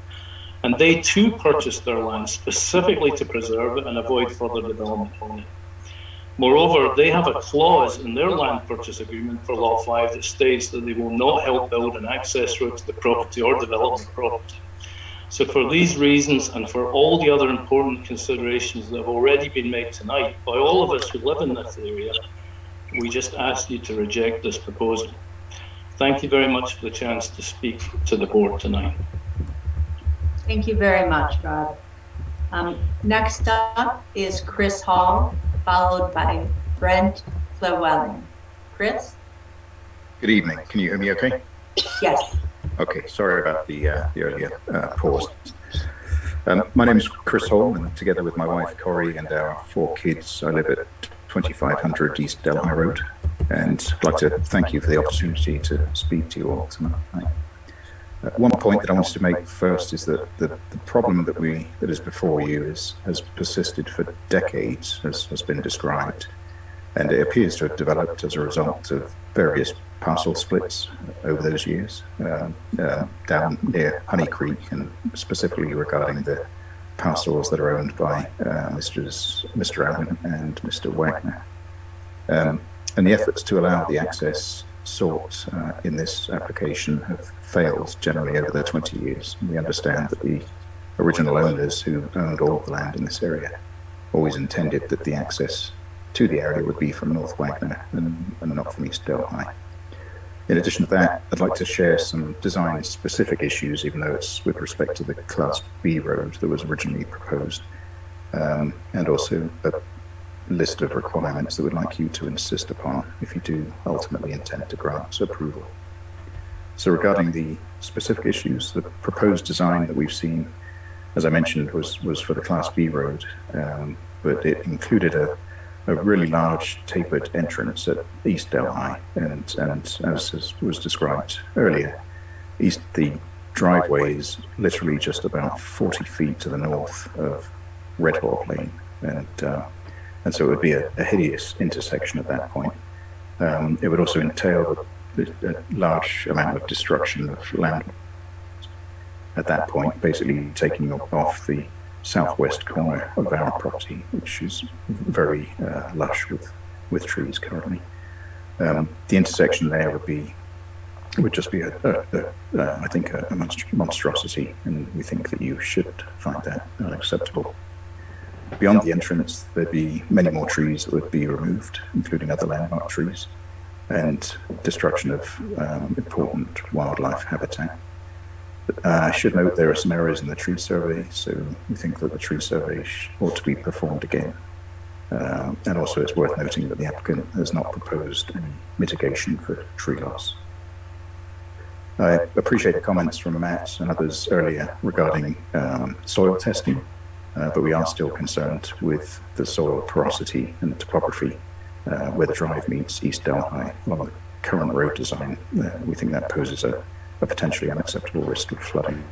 And they too purchased their land specifically to preserve it and avoid further development on it. Moreover, they have a clause in their land purchase agreement for Lot 5 that states that they will not help build an access road to the property or develop the property. So for these reasons and for all the other important considerations that have already been made tonight by all of us who live in this area, we just ask you to reject this proposal. Thank you very much for the chance to speak to the board tonight. Thank you very much, Rod. Next up is Chris Hall, followed by Brent Llewellyn. Chris? Good evening. Can you hear me okay? Yes. Okay, sorry about the earlier pause. My name is Chris Hall, and together with my wife Corrie and our 4 kids, I live at 2500 East Delhi Road. And I'd like to thank you for the opportunity to speak to you all tonight. One point that I wanted to make first is that the problem that is before you has persisted for decades, as has been described, and it appears to have developed as a result of various parcel splits over those years, down near Honey Creek, and specifically regarding the parcels that are owned by Mr. Allen and Mr. Wagner. And the efforts to allow the access sought in this application have failed generally over the 20 years. We understand that the original owners who owned all of the land in this area always intended that the access to the area would be from North Wagner and not from East Delhi. In addition to that, I'd like to share some design-specific issues, even though it's with respect to the Class B road that was originally proposed, and also a list of requirements that we'd like you to insist upon if you do ultimately intend to grant approval. So regarding the specific issues, the proposed design that we've seen, as I mentioned, was for the Class B road, but it included a really large tapered entrance at East Delhi, and as was described earlier, the driveway is literally just about 40 feet to the north of Redhawk Lane, and so it would be a hideous intersection at that point. It would also entail a large amount of destruction of land at that point, basically taking off the southwest corner of our property, which is very lush with trees currently. The intersection there would just be I think a monstrosity, and we think that you should find that unacceptable. Beyond the entrance, there'd be many more trees that would be removed, including other landmark trees, and destruction of important wildlife habitat. I should note there are some errors in the tree survey, so we think that the tree survey ought to be performed again. And also it's worth noting that the applicant has not proposed any mitigation for tree loss. I appreciate the comments from Matt and others earlier regarding soil testing, but we are still concerned with the soil porosity and topography where the drive meets East Delhi along the current road design. We think that poses a potentially unacceptable risk of flooding.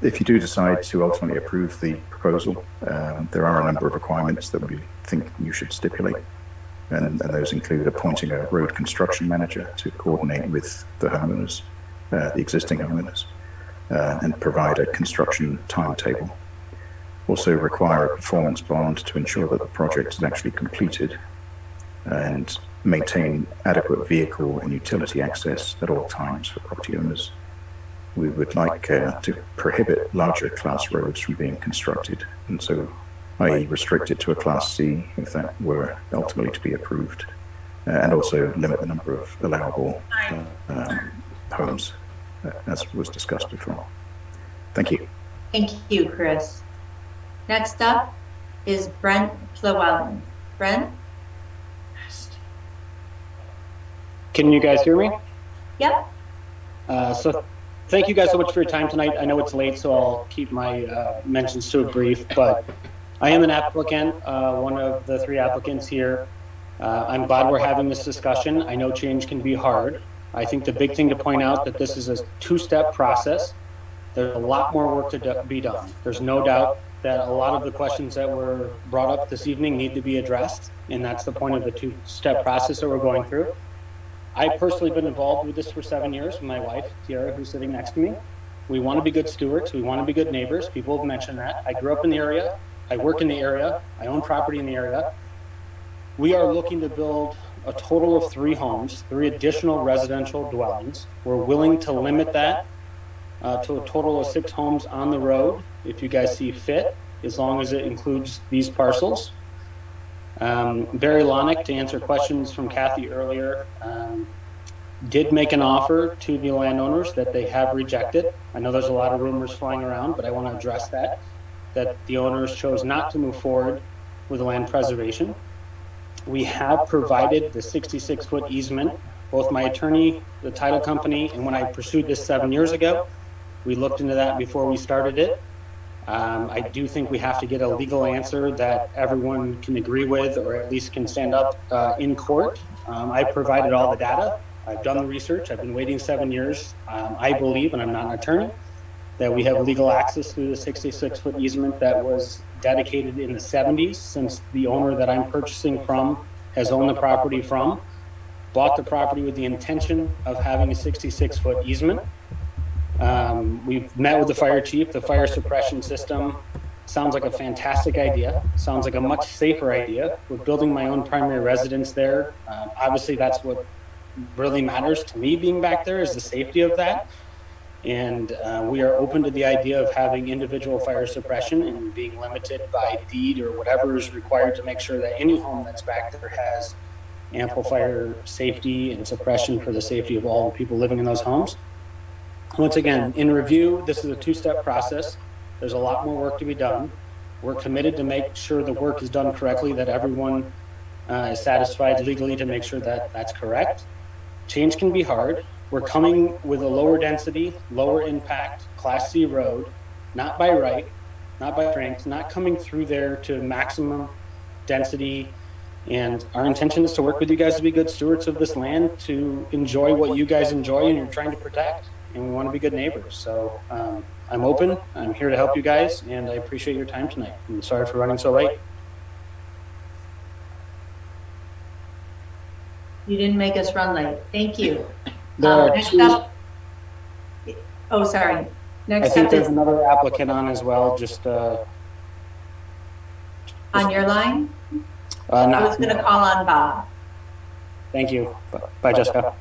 If you do decide to ultimately approve the proposal, there are a number of requirements that we think you should stipulate, and those include appointing a road construction manager to coordinate with the homeowners, the existing homeowners, and provide a construction timetable. Also require a performance bond to ensure that the project is actually completed, and maintain adequate vehicle and utility access at all times for property owners. We would like to prohibit larger class roads from being constructed, and so i.e. restrict it to a Class C if that were ultimately to be approved, and also limit the number of allowable homes, as was discussed before. Thank you. Thank you, Chris. Next up is Brent Llewellyn. Brent? Can you guys hear me? Yep. So thank you guys so much for your time tonight. I know it's late, so I'll keep my mentions to a brief, but I am an applicant, one of the three applicants here. I'm glad we're having this discussion. I know change can be hard. I think the big thing to point out that this is a two-step process. There's a lot more work to be done. There's no doubt that a lot of the questions that were brought up this evening need to be addressed, and that's the point of the two-step process that we're going through. I've personally been involved with this for 7 years with my wife, Tiara, who's sitting next to me. We want to be good stewards. We want to be good neighbors. People have mentioned that. I grew up in the area. I work in the area. I own property in the area. We are looking to build a total of 3 homes, 3 additional residential dwellings. We're willing to limit that to a total of 6 homes on the road, if you guys see fit, as long as it includes these parcels. Barry Lonick, to answer questions from Kathy earlier, did make an offer to the landowners that they have rejected. I know there's a lot of rumors flying around, but I want to address that the owners chose not to move forward with land preservation. We have provided the 66-foot easement. Both my attorney, the title company, and when I pursued this 7 years ago, we looked into that before we started it. I do think we have to get a legal answer that everyone can agree with, or at least can stand up in court. I provided all the data. I've done the research. I've been waiting 7 years. I believe, and I'm not an attorney, that we have legal access through the 66-foot easement that was dedicated in the 70s, since the owner that I'm purchasing from has owned the property from. bought the property with the intention of having a 66-foot easement. We've met with the fire chief. The fire suppression system sounds like a fantastic idea. Sounds like a much safer idea. We're building my own primary residence there. Obviously, that's what really matters to me being back there, is the safety of that. And we are open to the idea of having individual fire suppression and being limited by deed or whatever is required to make sure that any home that's back there has ample fire safety and suppression for the safety of all the people living in those homes. Once again, in review, this is a two-step process. There's a lot more work to be done. We're committed to make sure the work is done correctly, that everyone is satisfied legally to make sure that that's correct. Change can be hard. We're coming with a lower density, lower impact, Class C road, not by right, not by strength, not coming through there to maximum density. And our intention is to work with you guys to be good stewards of this land, to enjoy what you guys enjoy and you're trying to protect. And we want to be good neighbors. So I'm open. I'm here to help you guys, and I appreciate your time tonight. I'm sorry for running so late. You didn't make us run late. Thank you. Next up. Oh, sorry. Next I think up there's is another applicant on as well. Just on your line. No. I was going to call on Bob. Thank you. Bye, Jessica.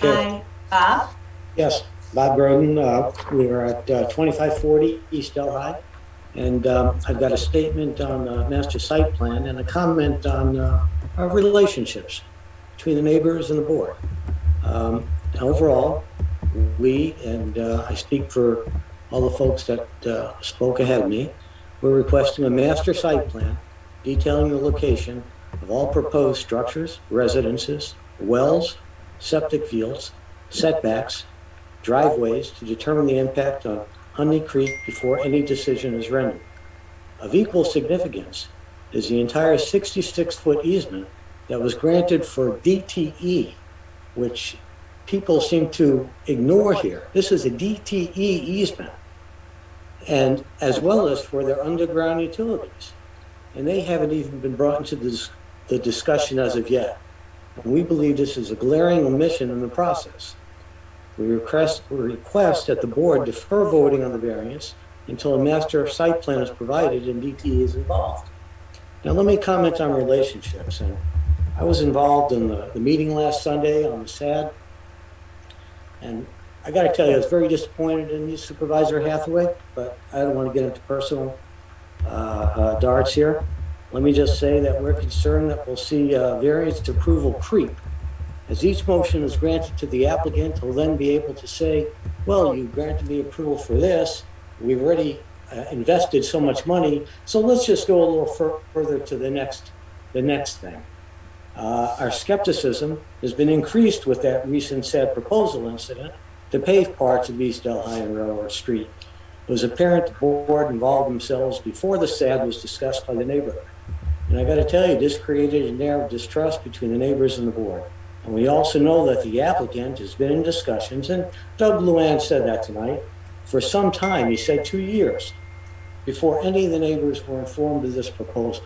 Hi, Bob. Yes, Bob Groden. We are at 2540 East Delhi, and I've got a statement on the master site plan and a comment on our relationships between the neighbors and the board. Overall, we, and I speak for all the folks that spoke ahead of me, we're requesting a master site plan detailing the location of all proposed structures, residences, wells, septic fields, setbacks, driveways to determine the impact on Honey Creek before any decision is rendered. Of equal significance is the entire 66-foot easement that was granted for DTE, which people seem to ignore here. This is a DTE easement, and as well as for their underground utilities. And they haven't even been brought into the discussion as of yet. And we believe this is a glaring omission in the process. We request that the board defer voting on the variance until a master site plan is provided and DTE is involved. Now let me comment on relationships. And I was involved in the meeting last Sunday on the SAD. And I got to tell you, I was very disappointed in you, Supervisor Hathaway, but I don't want to get into personal darts here. Let me just say that we're concerned that we'll see variance approval creep. As each motion is granted to the applicant, he'll then be able to say, well, you granted me approval for this. We've already invested so much money, so let's just go a little further to the next thing. Our skepticism has been increased with that recent SAD proposal incident to pave parts of East Delhi and Railroad Street. It was apparent the board involved themselves before the SAD was discussed by the neighborhood. And I got to tell you, this created an air of distrust between the neighbors and the board. And we also know that the applicant has been in discussions, and Doug Luann said that tonight, for some time. He said 2 years before any of the neighbors were informed of this proposal.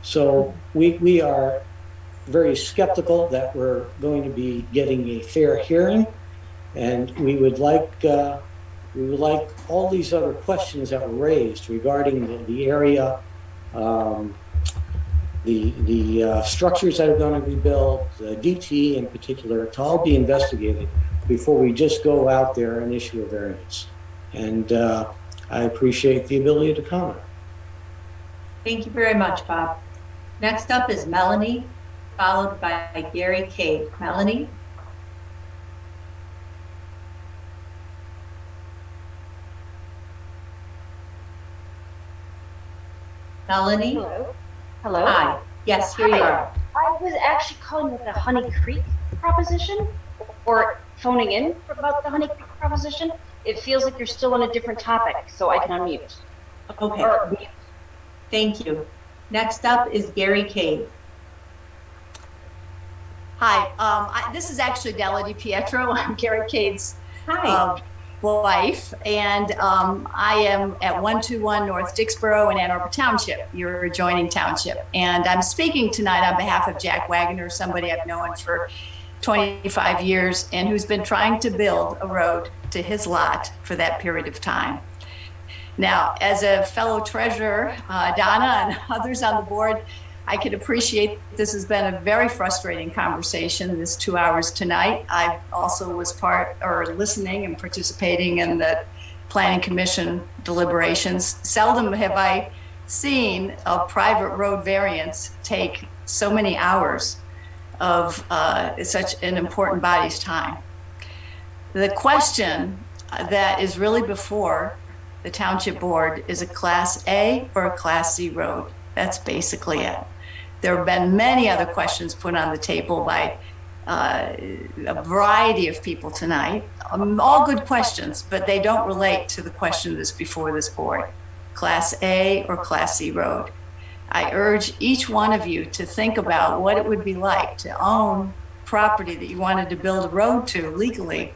So we are very skeptical that we're going to be getting a fair hearing, and we would like all these other questions that were raised regarding the area, the structures that are going to be built, the DT in particular, to all be investigated before we just go out there and issue a variance. And I appreciate the ability to comment. Thank you very much, Bob. Next up is Melanie, followed by Gary Cade. Melanie? Melanie? Hello? Hello? Hi. Yes, here you are. I was actually calling with the Honey Creek proposition, or phoning in about the Honey Creek proposition. It feels like you're still on a different topic, so I can unmute. Okay. Thank you. Next up is Gary Cade. Hi, this is actually Della Di Pietro. I'm Gary Cade's wife, and I am at 121 North Dixboro in Ann Arbor Township, your adjoining township. And I'm speaking tonight on behalf of Jack Wagner, somebody I've known for 25 years and who's been trying to build a road to his lot for that period of time. Now, as a fellow treasurer, Donna and others on the board, I can appreciate this has been a very frustrating conversation, this 2 hours tonight. I also was listening and participating in the Planning Commission deliberations. Seldom have I seen a private road variance take so many hours of such an important body's time. The question that is really before the Township Board is a Class A or a Class C road. That's basically it. There have been many other questions put on the table by a variety of people tonight. All good questions, but they don't relate to the question that's before this board. Class A or Class C road. I urge each one of you to think about what it would be like to own property that you wanted to build a road to legally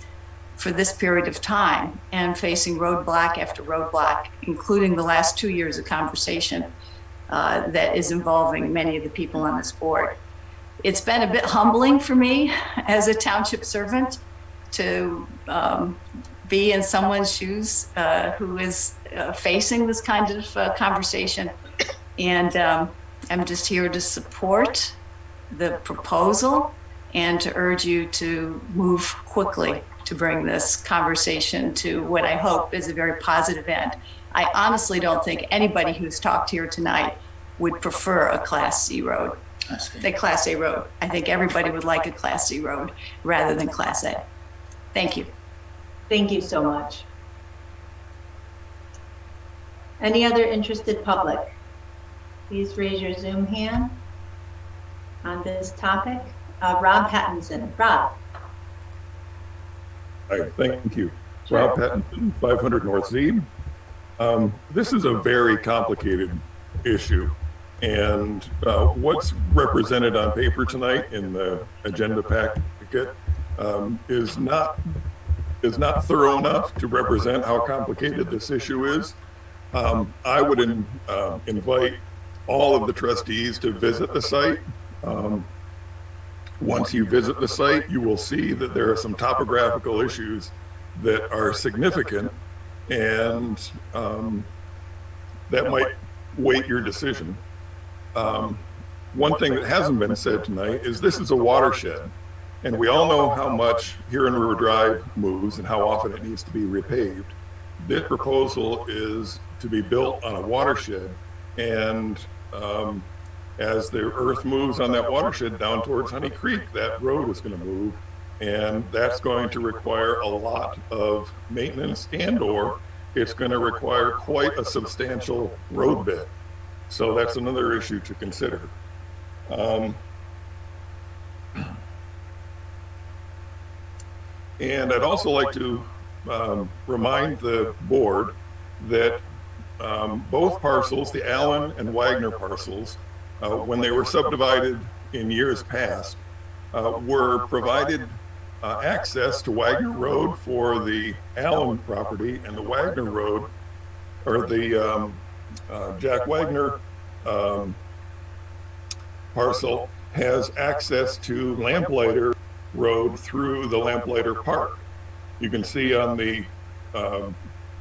for this period of time and facing roadblock after roadblock, including the last 2 years of conversation that is involving many of the people on this board. It's been a bit humbling for me as a township servant to be in someone's shoes who is facing this kind of conversation. And I'm just here to support the proposal and to urge you to move quickly to bring this conversation to what I hope is a very positive end. I honestly don't think anybody who's talked here tonight would prefer a Class C road, a Class A road. I think everybody would like a Class C road rather than Class A. Thank you. Thank you so much. Any other interested public? Please raise your Zoom hand on this topic. Rob Pattinson. Rob. Hi, thank you. Sure. Rob Pattinson, 500 North Z. This is a very complicated issue, and what's represented on paper tonight in the agenda packet is not thorough enough to represent how complicated this issue is. I would invite all of the trustees to visit the site. Once you visit the site, you will see that there are some topographical issues that are significant, and that might weight your decision. One thing that hasn't been said tonight is this is a watershed, and we all know how much Huron River Drive moves and how often it needs to be repaved. This proposal is to be built on a watershed, and as the earth moves on that watershed down towards Honey Creek, that road is going to move, and that's going to require a lot of maintenance, and/or it's going to require quite a substantial road bed. So that's another issue to consider. And I'd also like to remind the board that both parcels, the Allen and Wagner parcels, when they were subdivided in years past, were provided access to Wagner Road for the Allen property, and the Wagner Road, or the Jack Wagner parcel, has access to Lamplighter Road through the Lamplighter Park. You can see on the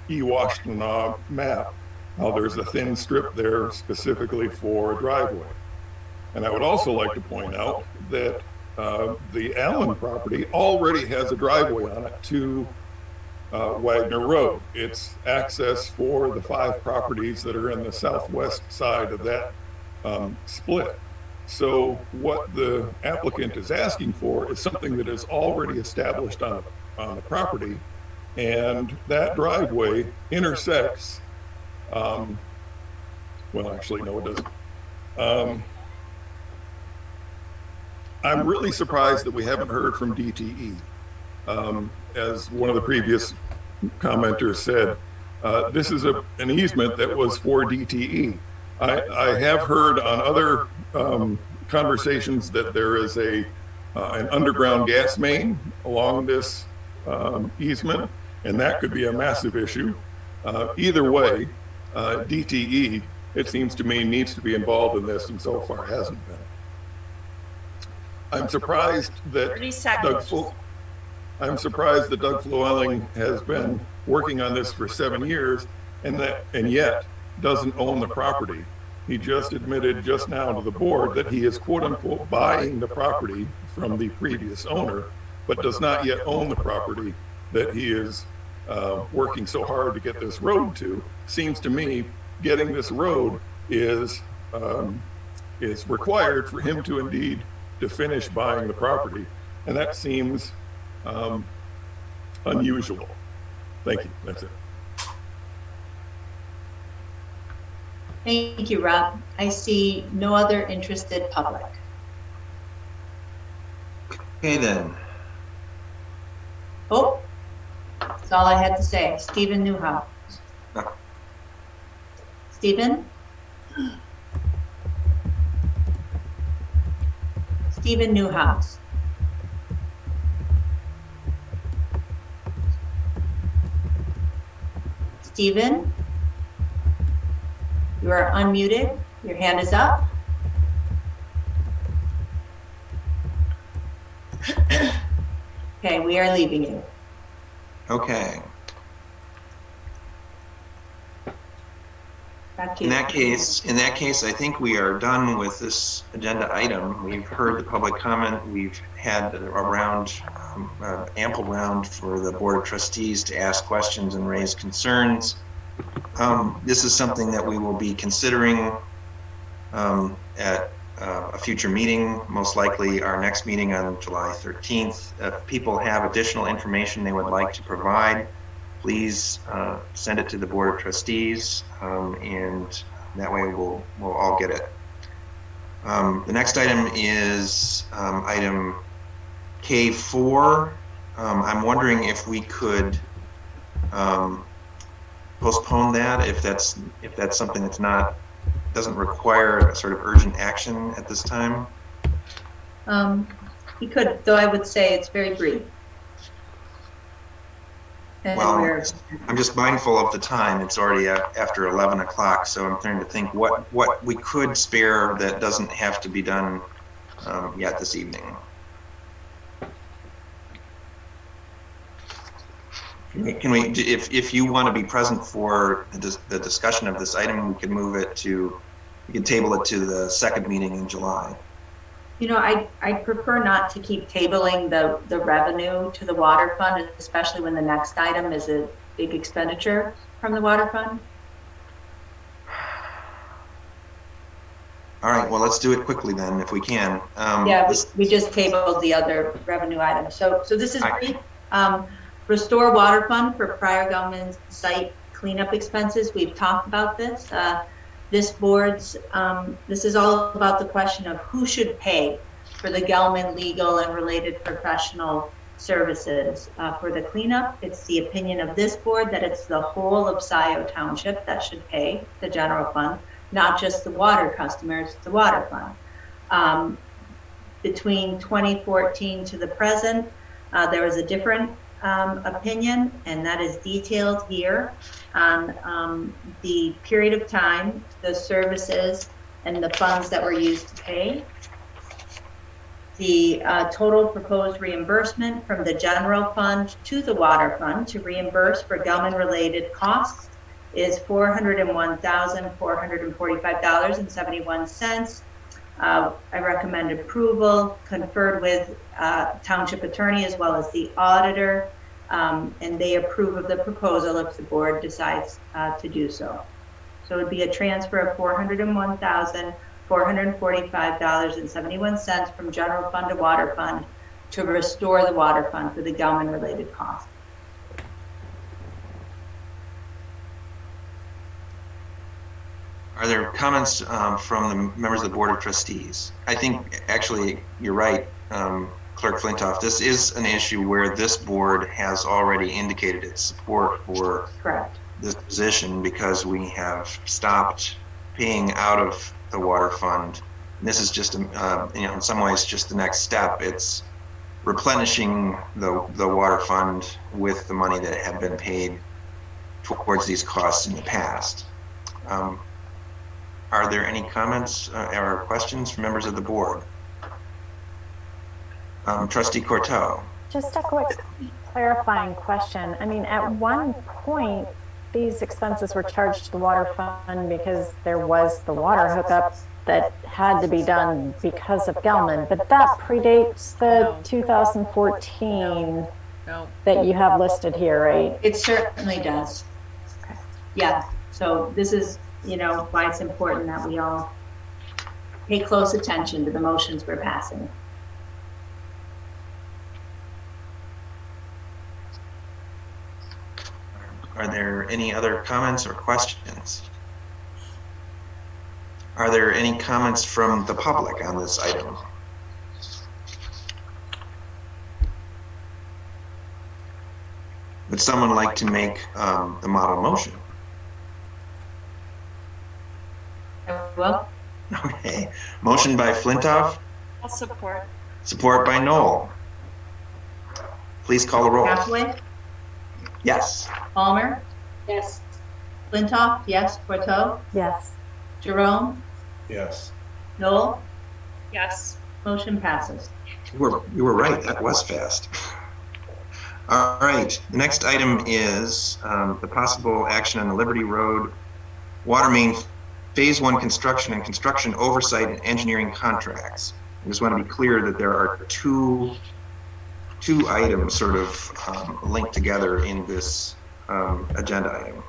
E-Washtenaw map how there's a thin strip there specifically for a driveway. And I would also like to point out that the Allen property already has a driveway on it to Wagner Road. It's access for the 5 properties that are in the southwest side of that split. So what the applicant is asking for is something that is already established on the property, and that driveway intersects, well, actually, no, it doesn't. I'm really surprised that we haven't heard from DTE. As one of the previous commenters said, this is an easement that was for DTE. I have heard on other conversations that there is an underground gas main along this easement, and that could be a massive issue. Either way, DTE, it seems to me, needs to be involved in this, and so far hasn't been. I'm surprised that Doug Flewelling has been working on this for 7 years and yet doesn't own the property. He just admitted just now to the board that he is quote unquote buying the property from the previous owner, but does not yet own the property that he is working so hard to get this road to. Seems to me getting this road is required for him to indeed to finish buying the property, and that seems unusual. Thank you. That's it. Thank you, Rob. I see no other interested public. Okay, then. Oh, that's all I had to say. Stephen Newhouse. Stephen? Stephen Newhouse. Stephen? You are unmuted. Your hand is up. Okay, we are leaving you. Okay. Back to In you. that case, I think we are done with this agenda item. We've heard the public comment. We've had a round, ample round for the Board of Trustees to ask questions and raise concerns. This is something that we will be considering at a future meeting, most likely our next meeting on July 13th. If people have additional information they would like to provide, please send it to the Board of Trustees, and that way we'll all get it. The next item is item K4. I'm wondering if we could postpone that, if that's something that's doesn't require a sort of urgent action at this time. You could, though I would say it's very brief. Well, I'm just mindful of the time. It's already after 11 o'clock, so I'm trying to think what we could spare that doesn't have to be done yet this evening. Can we, if you want to be present for the discussion of this item, we can move it to, we can table it to the second meeting in July. You know, I prefer not to keep tabling the revenue to the water fund, especially when the next item is a big expenditure from the water fund. All right, well, let's do it quickly then, if we can. Yeah, we just tabled the other revenue item. So this is brief. Restore water fund for prior government site cleanup expenses. We've talked about this. This board's, this is all about the question of who should pay for the Gelman legal and related professional services for the cleanup. It's the opinion of this board that it's the whole of Scio Township that should pay the general fund, not just the water customers, the water fund. Between 2014 to the present, there was a different opinion, and that is detailed here on the period of time, the services, and the funds that were used to pay. The total proposed reimbursement from the general fund to the water fund to reimburse for Gelman-related costs is $401,445.71. I recommend approval, conferred with township attorney as well as the auditor, and they approve of the proposal if the board decides to do so. So it would be a transfer of $401,445.71 from general fund to water fund to restore the water fund for the Gelman related costs. Are there comments from the members of the Board of Trustees? I think actually you're right, Clerk Flintoff. This is an issue where this board has already indicated its support for this position because we have stopped paying out of the water fund. And this is just, in some ways, just the next step. It's replenishing the water fund with the money that had been paid towards these costs in the past. Are there any comments or questions from members of the board? Trustee Courteau. Just a quick clarifying question. I mean, at one point, these expenses were charged to the water fund because there was the water hookup that had to be done because of Gelman, but that predates the 2014 that you have listed here, right? It certainly does. Okay. Yeah, so this is, you know, why it's important that we all pay close attention to the motions we're passing. Are there any other comments or questions? Are there any comments from the public on this item? Would someone like to make the model motion? Well, okay. Motion by Flintoff. I'll support. Support by Knol. Please call the roll. Hathaway? Yes. Palmer? Yes. Flintoff? Yes. Courteau? Yes. Jerome? Yes. Knol? Yes. Motion passes. You were right. That was fast. All right. The next item is the possible action on the Liberty Road water main phase 1 construction and construction oversight and engineering contracts. I just want to be clear that there are two items sort of linked together in this agenda item.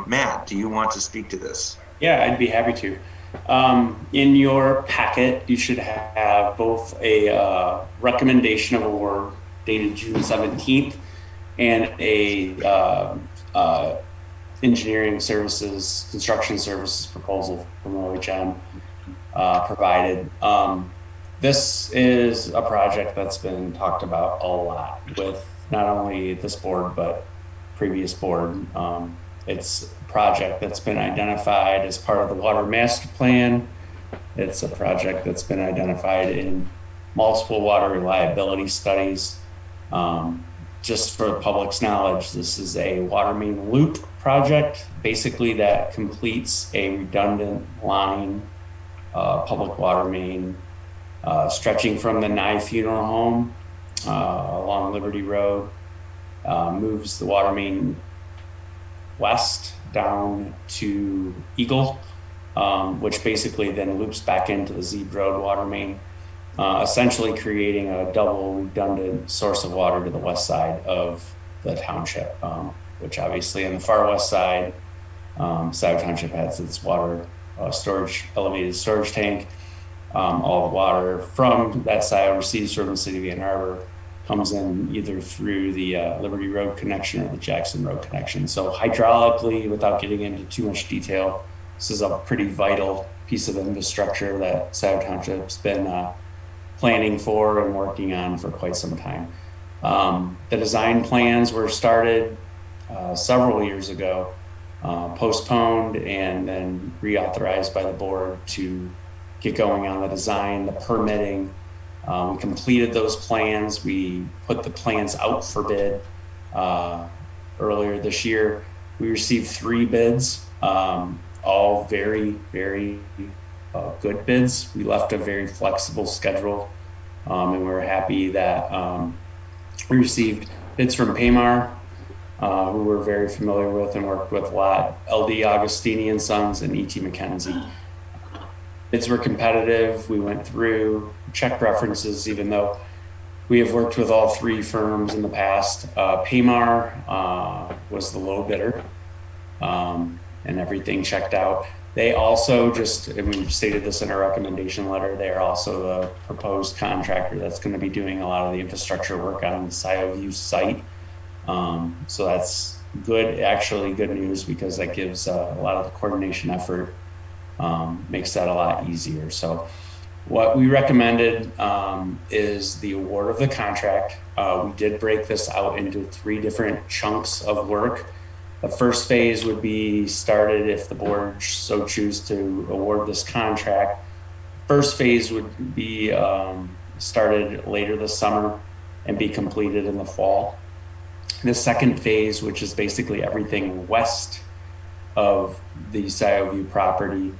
Matt, do you want to speak to this? Yeah, I'd be happy to. In your packet, you should have both a recommendation of award dated June 17th and a engineering services, construction services proposal from OHM provided. This is a project that's been talked about a lot with not only this board, but previous board. It's a project that's been identified as part of the water master plan. It's a project that's been identified in multiple water reliability studies. Just for the public's knowledge, this is a water main loop project, basically that completes a redundant line, public water main, stretching from the Nye Funeral Home along Liberty Road, moves the water main west down to Eagle, which basically then loops back into the Zeeb Road water main, essentially creating a double redundant source of water to the west side of the township, which obviously on the far west side, Scio Township has its water storage, elevated storage tank. All the water from that side receives from the city of Ann Arbor, comes in either through the Liberty Road connection or the Jackson Road connection. So hydraulically, without getting into too much detail, this is a pretty vital piece of infrastructure that Scio Township's been planning for and working on for quite some time. The design plans were started several years ago, postponed and then reauthorized by the board to get going on the design, the permitting. We completed those plans. We put the plans out for bid earlier this year. We received 3 bids, all very, very good bids. We left a very flexible schedule, and we're happy that we received bids from Paymar, who we're very familiar with and worked with a lot, LD Augustini and Sons and ET McKenzie. Bids were competitive. We went through, checked references, even though we have worked with all 3 firms in the past. Paymar was the low bidder, and everything checked out. They also and we stated this in our recommendation letter, they are also the proposed contractor that's going to be doing a lot of the infrastructure work on the Scio site. So that's good, actually good news, because that gives a lot of the coordination effort, makes that a lot easier. So what we recommended is the award of the contract. We did break this out into 3 different chunks of work. The first phase would be started if the board so choose to award this contract first phase would be started later this summer and be completed in the fall. The second phase, which is basically everything west of the Scio View property,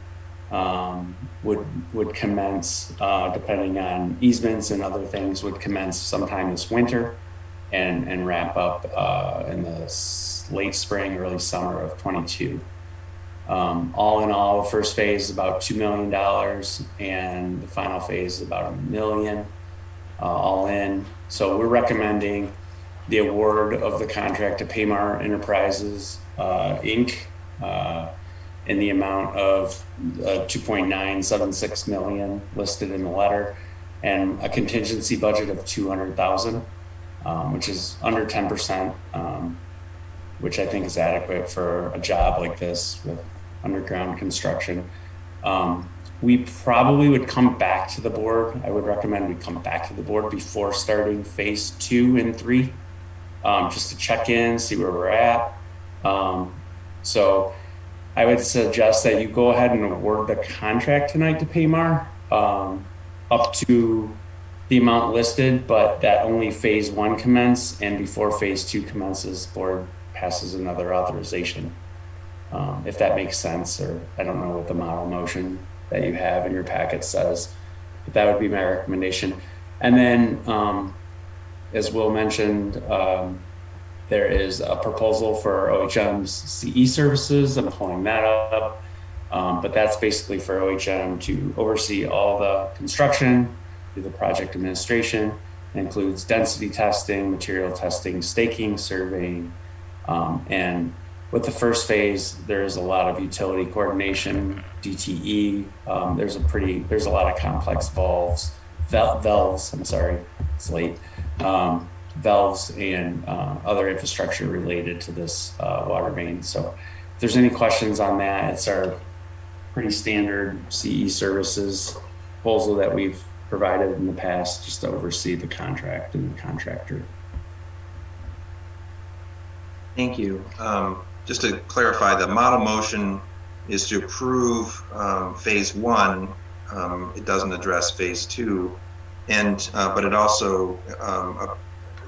would commence, depending on easements and other things, would commence sometime this winter and wrap up in the late spring, early summer of 22. All in all, the first phase is about $2 million and the final phase is about $1 million all in. So we're recommending the award of the contract to Paymar Enterprises, Inc., in the amount of $2.976 million listed in the letter, and a contingency budget of $200,000, which is under 10%, which I think is adequate for a job like this with underground construction. We probably would come back to the board. I would recommend we come back to the board before starting phase 2 and 3, just to check in, see where we're at. So I would suggest that you go ahead and award the contract tonight to Paymar, up to the amount listed, but that only phase 1 commence, and before phase 2 commences, board passes another authorization. If that makes sense, or I don't know what the model motion that you have in your packet says, but that would be my recommendation. And then, as Will mentioned, there is a proposal for OHM's CE services. I'm pulling that up, but that's basically for OHM to oversee all the construction, do the project administration. It includes density testing, material testing, staking, surveying, and with the first phase, there's a lot of utility coordination, DTE. There's a lot of complex valves, I'm sorry, it's late. Valves and other infrastructure related to this water main. So if there's any questions on that, it's our pretty standard CE services proposal that we've provided in the past, just to oversee the contract and the contractor. Thank you. Just to clarify, the model motion is to approve phase 1. It doesn't address phase 2, and but it also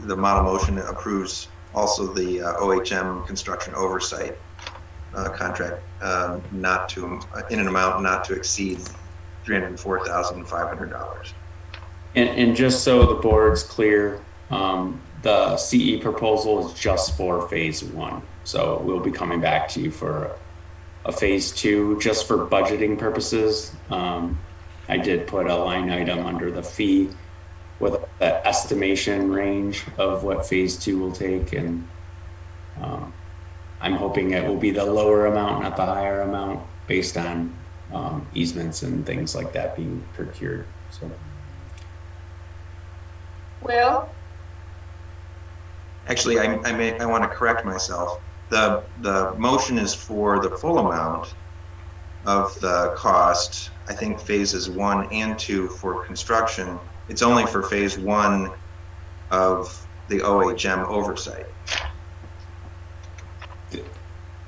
the model motion approves also the OHM construction oversight contract, not to in an amount not to exceed $304,500. And just so the board's clear, the CE proposal is just for phase 1. So we'll be coming back to you for a phase 2, just for budgeting purposes. I did put a line item under the fee with an estimation range of what phase 2 will take. And I'm hoping it will be the lower amount, not the higher amount, based on easements and things like that being procured. So. Well, actually, I want to correct myself. The motion is for the full amount of the cost. I think phases 1 and 2 for construction. It's only for phase 1 of the OHM oversight.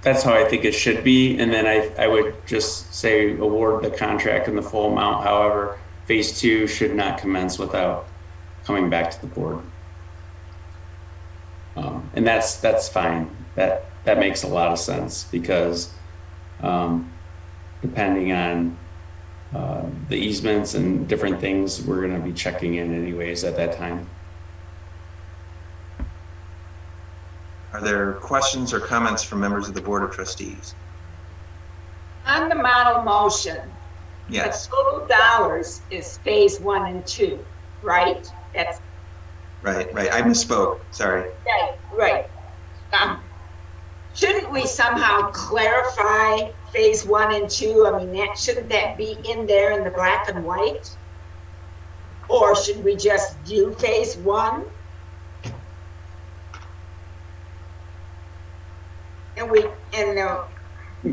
That's how I think it should be. And then I would just say award the contract in the full amount. However, phase 2 should not commence without coming back to the board. And that's fine. That makes a lot of sense, because depending on the easements and different things, we're going to be checking in anyways at that time. Are there questions or comments from members of the Board of Trustees? on the model motion, Yes. the total dollars is phase 1 and 2, right? That's Right. I misspoke. Sorry. right. Shouldn't we somehow clarify phase 1 and 2? I mean, shouldn't that be in there in the black and white? Or should we just do phase 1?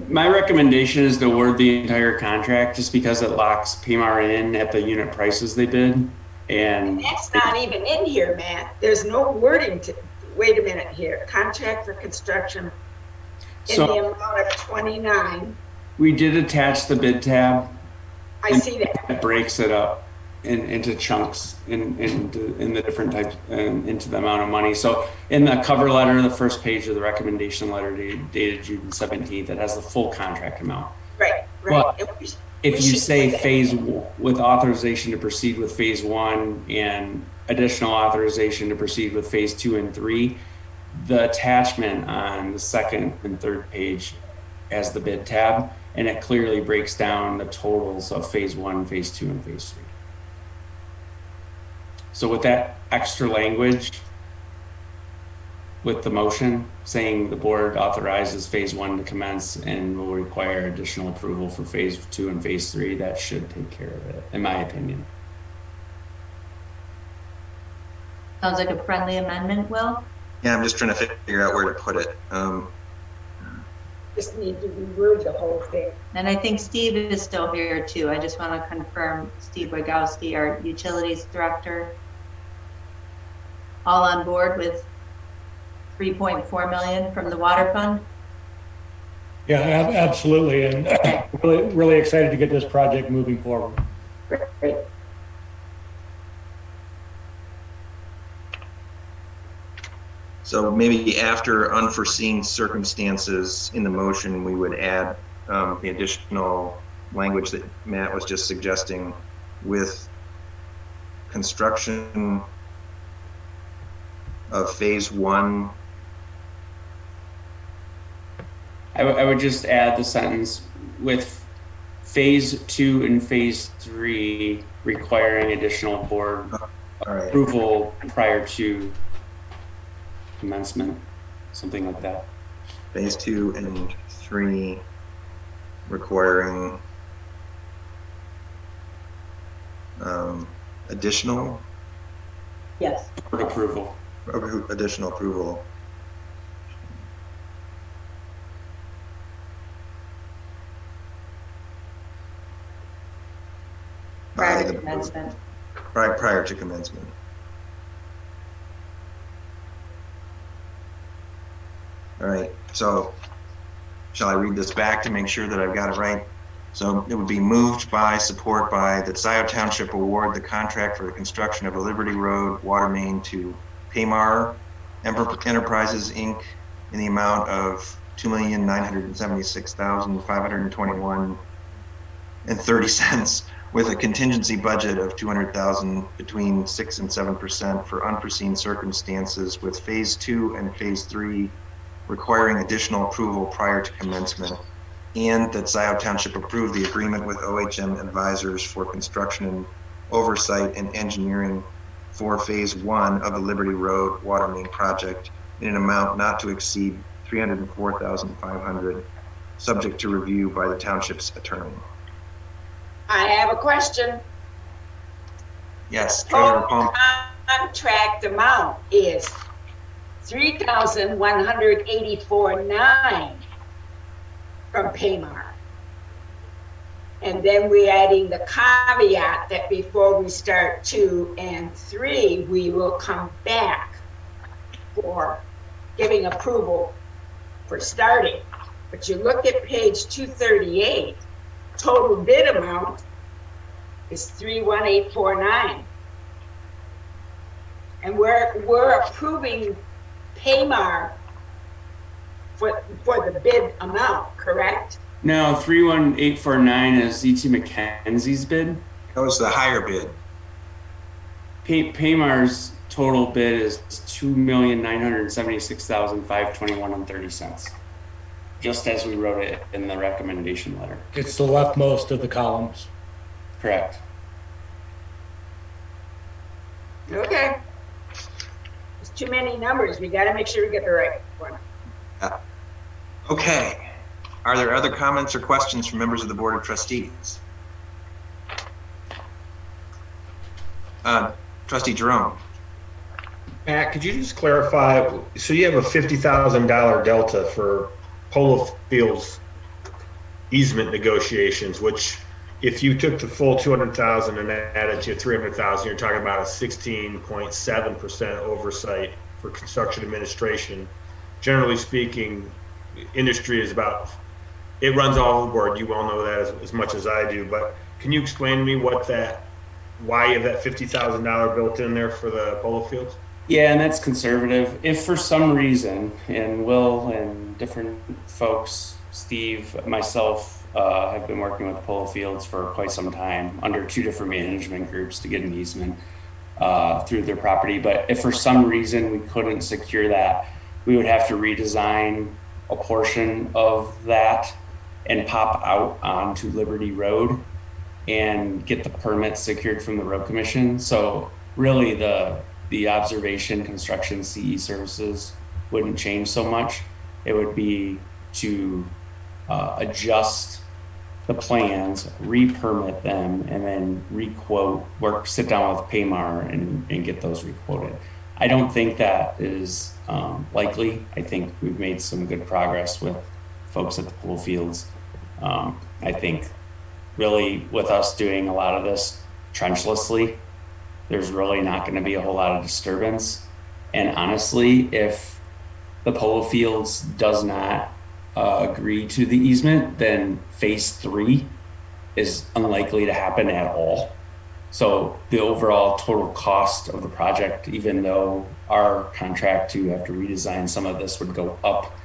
My recommendation is to award the entire contract, just because it locks Paymar in at the unit prices they bid. And that's not even in here, Matt. There's no wording to, wait a minute here, contract for construction in the amount of 29. We did attach the bid tab. I see that. It breaks it up into chunks in the different types into the amount of money. So in the cover letter, the first page of the recommendation letter dated June 17th, it has the full contract amount. Right. But if you say with authorization to proceed with phase 1 and additional authorization to proceed with phase 2 and 3, the attachment on the second and third page has the bid tab, and it clearly breaks down the totals of phase 1, phase 2, and phase 3. So with that extra language, with the motion saying the board authorizes phase 1 to commence and will require additional approval for phase 2 and phase 3, that should take care of it, in my opinion. Sounds like a friendly amendment, Will? Yeah, I'm just trying to figure out where to put it. Just need to reword the whole thing. And I think Steve is still here too. I just want to confirm Steve Wagowski, our utilities director, all on board with 3.4 million from the water fund. Yeah, absolutely. And really excited to get this project moving forward. Great. So maybe after unforeseen circumstances in the motion, we would add the additional language that Matt was just suggesting with construction of phase 1. I would just add the sentence with phase 2 and phase 3 requiring additional board approval prior to commencement, something like that. Phase 2 and 3 requiring additional? Yes. Board approval. Additional approval. Prior to commencement. Prior to commencement. All right, so shall I read this back to make sure that I've got it right? So it would be moved by, support by, that Scio Township award the contract for the construction of a Liberty Road water main to Paymar Enterprises, Inc. in the amount of $2,976,521.30 with a contingency budget of $200,000 between 6 and 7% for unforeseen circumstances, with phase 2 and phase 3 requiring additional approval prior to commencement, and that Scio Township approve the agreement with OHM Advisors for construction and oversight and engineering for phase 1 of the Liberty Road water main project in an amount not to exceed $304,500, subject to review by the township's attorney. I have a question. Yes, Treasurer Palm. Contract amount is $3,184.9 from Paymar. And then we're adding the caveat that before we start 2 and 3, we will come back for giving approval for starting. But you look at page 238, total bid amount is $3,184.9. And we're approving Paymar for the bid amount, correct? No, 31849 is E.T. McKenzie's bid. That was the higher bid. Paymar's total bid is $2,976,521.30, just as we wrote it in the recommendation letter. It's the leftmost of the columns. Correct. Okay. There's too many numbers. We got to make sure we get the right one. Okay. Are there other comments or questions from members of the Board of Trustees? Trustee Jerome. Matt, could you just clarify, so you have a $50,000 delta for Polo Fields easement negotiations, which if you took the full 200,000 and added to 300,000, you're talking about a 16.7% oversight for construction administration. Generally speaking, industry is about, it runs all over the board. You all know that as much as I do, but Can you explain to me why you have that $50,000 built in there for the polo fields? Yeah, and that's conservative. If for some reason, and Will and different folks, Steve, myself, have been working with polo fields for quite some time under 2 different management groups to get an easement through their property. But if for some reason we couldn't secure that, we would have to redesign a portion of that and pop out onto Liberty Road and get the permit secured from the road commission. So really the observation construction CE services wouldn't change so much. It would be to adjust the plans, re-permit them, and then re-quote, sit down with Paymar and get those re-quoted. I don't think that is likely. I think we've made some good progress with folks at the pool fields. I think really with us doing a lot of this trenchlessly, there's really not going to be a whole lot of disturbance. And honestly, if the polo fields does not agree to the easement, then phase 3 is unlikely to happen at all. So the overall total cost of the project, even though our contract to have to redesign some of this would go up,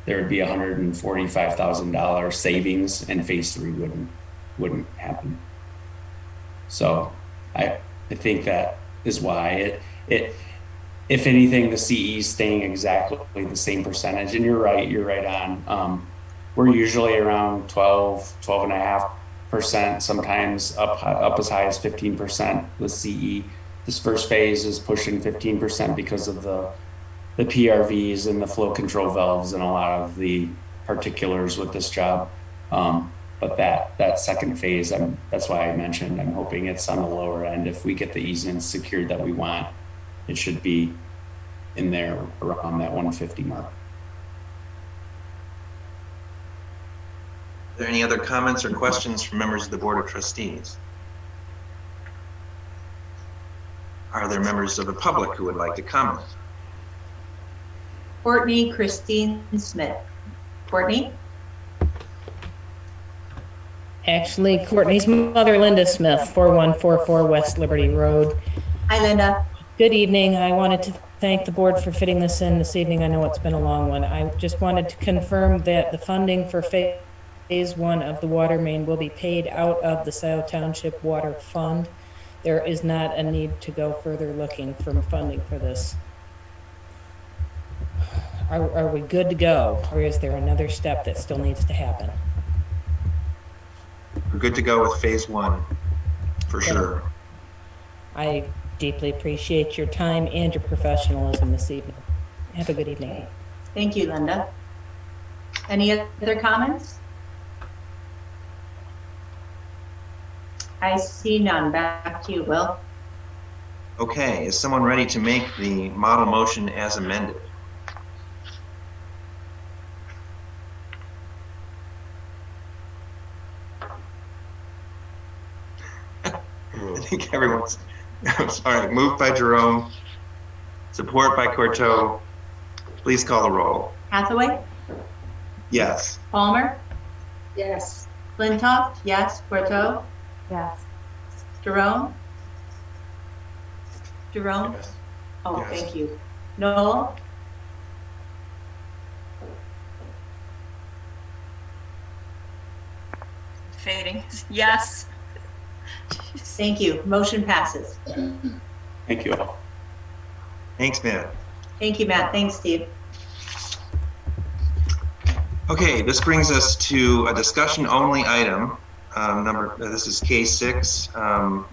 there would be $145,000 savings, and phase 3 wouldn't happen. So I think that is why it if anything, the CE is staying exactly the same percentage. And you're right on. We're usually around 12.5%, sometimes up as high as 15% with CE. This first phase is pushing 15% because of the PRVs and the flow control valves and a lot of the particulars with this job. But that second phase, that's why I mentioned, I'm hoping it's on the lower end. If we get the easements secured that we want, it should be in there around that 150 mark. Are there any other comments or questions from members of the Board of Trustees? Are there members of the public who would like to comment? Courtney Christine Smith. Courtney? Actually, Courtney's mother, Linda Smith, 4144 West Liberty Road. Hi, Linda. Good evening. I wanted to thank the board for fitting this in this evening. I know it's been a long one. I just wanted to confirm that the funding for phase 1 of the water main will be paid out of the Scio Township Water Fund. There is not a need to go further looking for funding for this. Are we good to go, or is there another step that still needs to happen? We're good to go with phase 1, for sure. I deeply appreciate your time and your professionalism this evening. Have a good evening. Thank you, Linda. Any other comments? I see none. Back to you, Will. Okay, is someone ready to make the model motion as amended? I think everyone's, sorry, moved by Jerome, support by Courteau. Please call the roll. Hathaway? Yes. Palmer? Yes. Flintoff? Yes. Courteau? Yes. Jerome? Jerome? Yes. Oh, Yes. thank you. Knol? Fading. Yes. Thank you. Motion passes. Thank you all. Thanks, Matt. Thank you, Matt. Thanks, Steve. Okay, this brings us to a discussion only item. This is K6,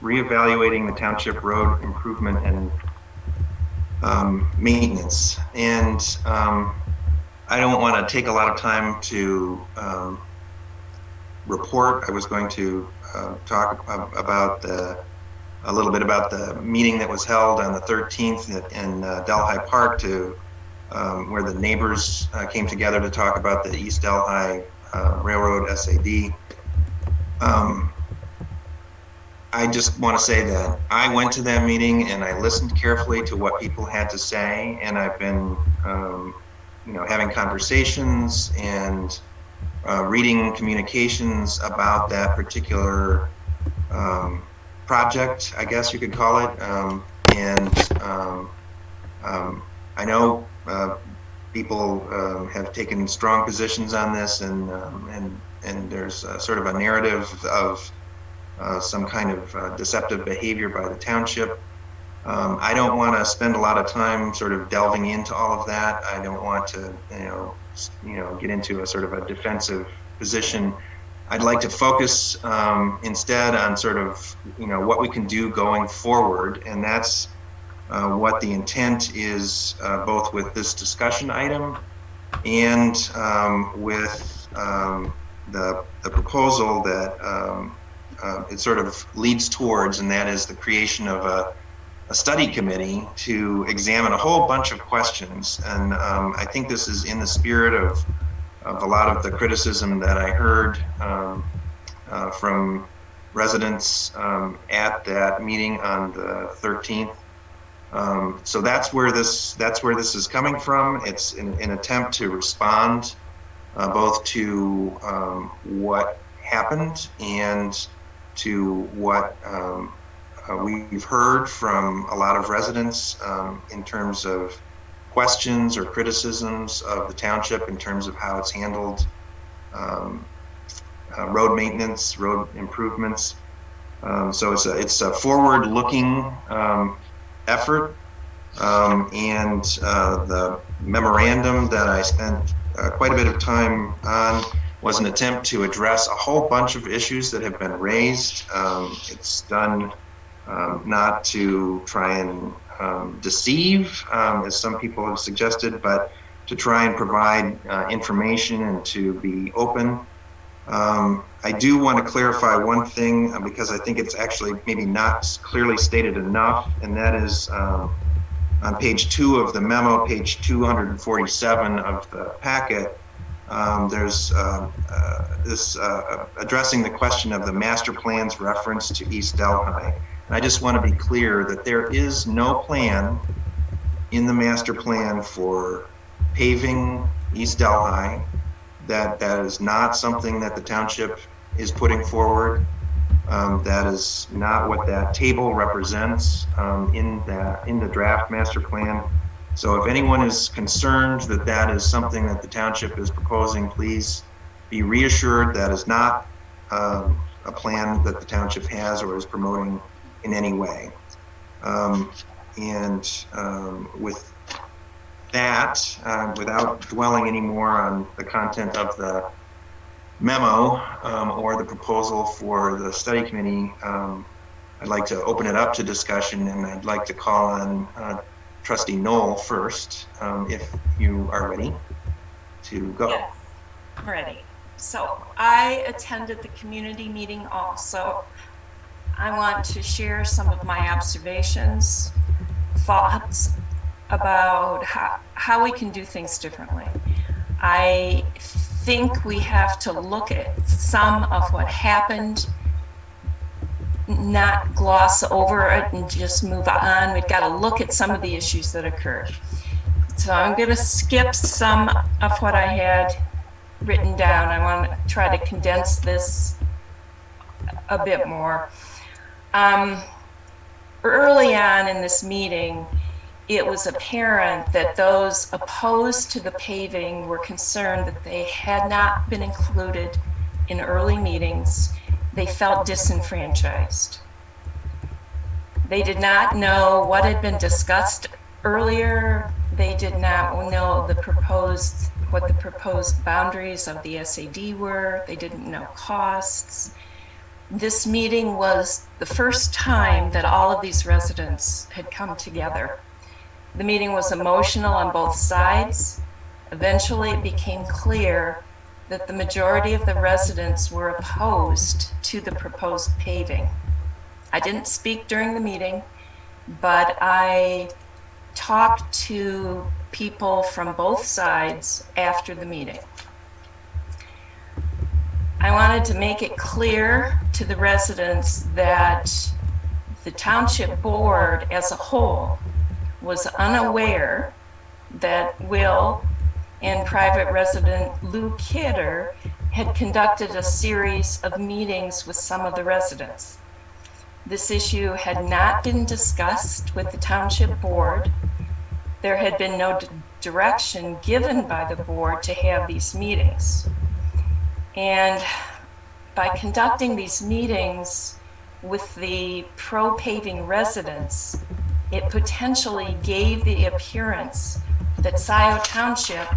reevaluating the township road improvement and maintenance. And I don't want to take a lot of time to report. I was going to talk about a little bit about the meeting that was held on the 13th in Delhi Park where the neighbors came together to talk about the East Delhi Railroad SAD. I just want to say that I went to that meeting and I listened carefully to what people had to say, and I've been having conversations and reading communications about that particular project, I guess you could call it. I know people have taken strong positions on this, and there's sort of a narrative of some kind of deceptive behavior by the township. I don't want to spend a lot of time sort of delving into all of that. I don't want to, get into a sort of a defensive position. I'd like to focus instead on sort of, what we can do going forward, and that's what the intent is, both with this discussion item and with the proposal that it sort of leads towards, and that is the creation of a study committee to examine a whole bunch of questions. And I think this is in the spirit of a lot of the criticism that I heard from residents at that meeting on the 13th. So that's where this is coming from. It's an attempt to respond both to what happened and to what we've heard from a lot of residents in terms of questions or criticisms of the township in terms of how it's handled road maintenance, road improvements. So it's a forward-looking effort, and the memorandum that I spent quite a bit of time on was an attempt to address a whole bunch of issues that have been raised. It's done not to try and deceive, as some people have suggested, but to try and provide information and to be open. I do want to clarify one thing because I think it's actually maybe not clearly stated enough, and that is on page 2 of the memo, page 247 of the packet. There's this addressing the question of the master plan's reference to East Delhi. And I just want to be clear that there is no plan in the master plan for paving East Delhi. That is not something that the township is putting forward. That is not what that table represents in the draft master plan. So if anyone is concerned that that is something that the township is proposing, please be reassured that is not a plan that the township has or is promoting in any way. With that, without dwelling any more on the content of the memo or the proposal for the study committee, I'd like to open it up to discussion, and I'd like to call on Trustee Knol first, if you are ready to go. Yes, I'm ready. So I attended the community meeting also. I want to share some of my observations, thoughts about how we can do things differently. I think we have to look at some of what happened, not gloss over it and just move on. We've got to look at some of the issues that occurred. So I'm going to skip some of what I had written down. I want to try to condense this a bit more. Early on in this meeting, it was apparent that those opposed to the paving were concerned that they had not been included in early meetings. They felt disenfranchised. They did not know what had been discussed earlier. They did not know what the proposed boundaries of the SAD were. They didn't know costs. This meeting was the first time that all of these residents had come together. The meeting was emotional on both sides. Eventually, it became clear that the majority of the residents were opposed to the proposed paving. I didn't speak during the meeting, but I talked to people from both sides after the meeting. I wanted to make it clear to the residents that the Township Board as a whole was unaware that Will and private resident Lou Kidder had conducted a series of meetings with some of the residents. This issue had not been discussed with the Township Board. There had been no direction given by the board to have these meetings. And by conducting these meetings with the pro-paving residents, it potentially gave the appearance that Scio Township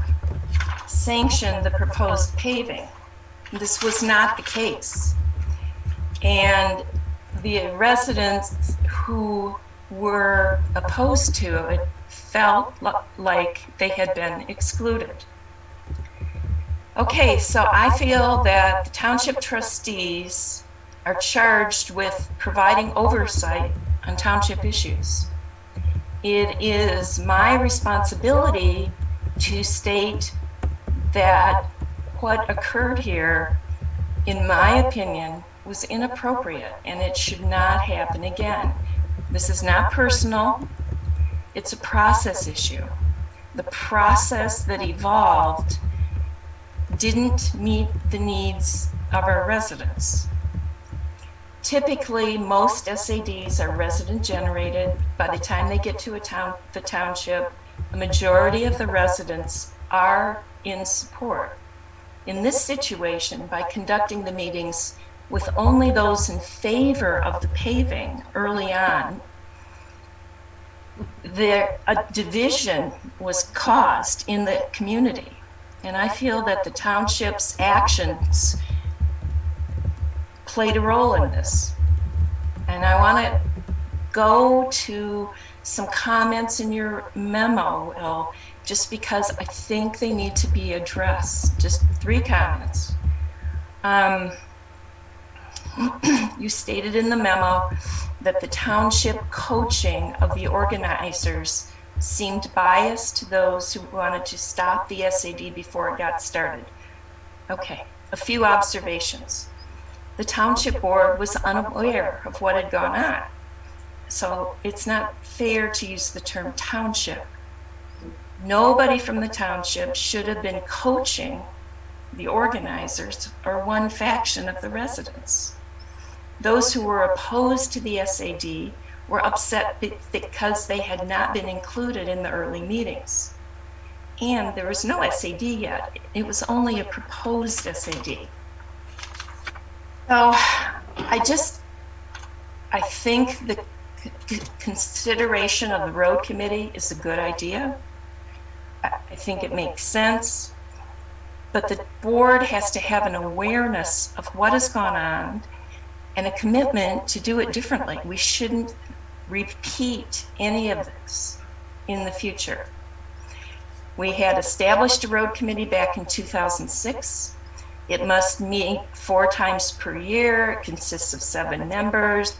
sanctioned the proposed paving. This was not the case. And the residents who were opposed to it felt like they had been excluded. Okay, so I feel that the township trustees are charged with providing oversight on township issues. It is my responsibility to state that what occurred here, in my opinion, was inappropriate and it should not happen again. This is not personal, it's a process issue. The process that evolved didn't meet the needs of our residents. Typically, most SADs are resident generated. By the time they get to the township, a majority of the residents are in support. In this situation, by conducting the meetings with only those in favor of the paving early on, a division was caused in the community. And I feel that the township's actions played a role in this. And I want to go to some comments in your memo, Will, just because I think they need to be addressed. Just 3 comments. You stated in the memo that the township coaching of the organizers seemed biased to those who wanted to stop the SAD before it got started. Okay, a few observations. The township board was unaware of what had gone on. So it's not fair to use the term township. Nobody from the township should have been coaching the organizers or one faction of the residents. Those who were opposed to the SAD were upset because they had not been included in the early meetings. And there was no SAD yet. It was only a proposed SAD. So I think the consideration of the road committee is a good idea. I think it makes sense. But the board has to have an awareness of what has gone on and a commitment to do it differently. We shouldn't repeat any of this in the future. We had established a road committee back in 2006. It must meet 4 times per year. It consists of 7 members,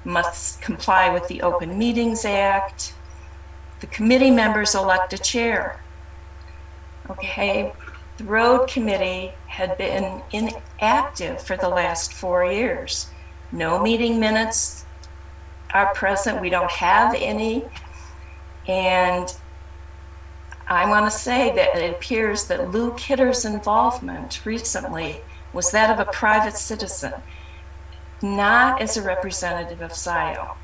must comply with the Open Meetings Act. The committee members elect a chair. Okay, the road committee had been inactive for the last 4 years. No meeting minutes are present. We don't have any. And I want to say that it appears that Lou Kidder's involvement recently was that of a private citizen, not as a representative of Scio.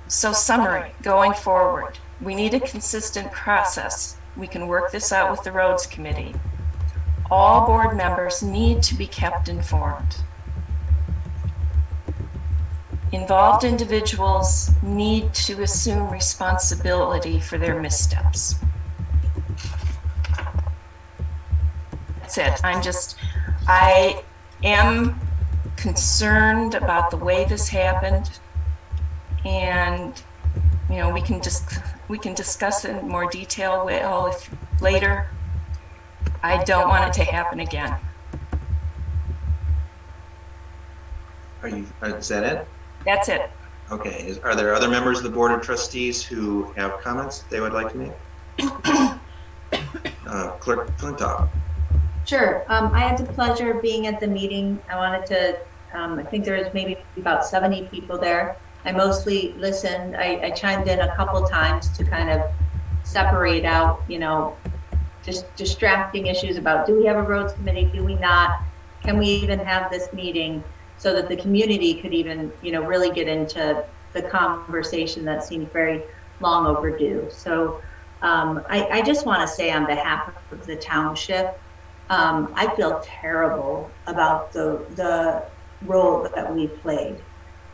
So summary, going forward, we need a consistent process. We can work this out with the roads committee. All board members need to be kept informed. Involved individuals need to assume responsibility for their missteps. That's it. I am concerned about the way this happened, and we can discuss it in more detail later. I don't want it to happen again. Is that it? That's it. Okay. Are there other members of the Board of Trustees who have comments they would like to make? Clerk Flinoft. Sure. I had the pleasure of being at the meeting. I wanted to, I think there was maybe about 70 people there. I mostly listened. I chimed in a couple times to kind of separate out, just distracting issues about, do we have a roads committee? Do we not? Can we even have this meeting? so that the community could even, really get into the conversation that seemed very long overdue. So I just want to say on behalf of the township, I feel terrible about the role that we played.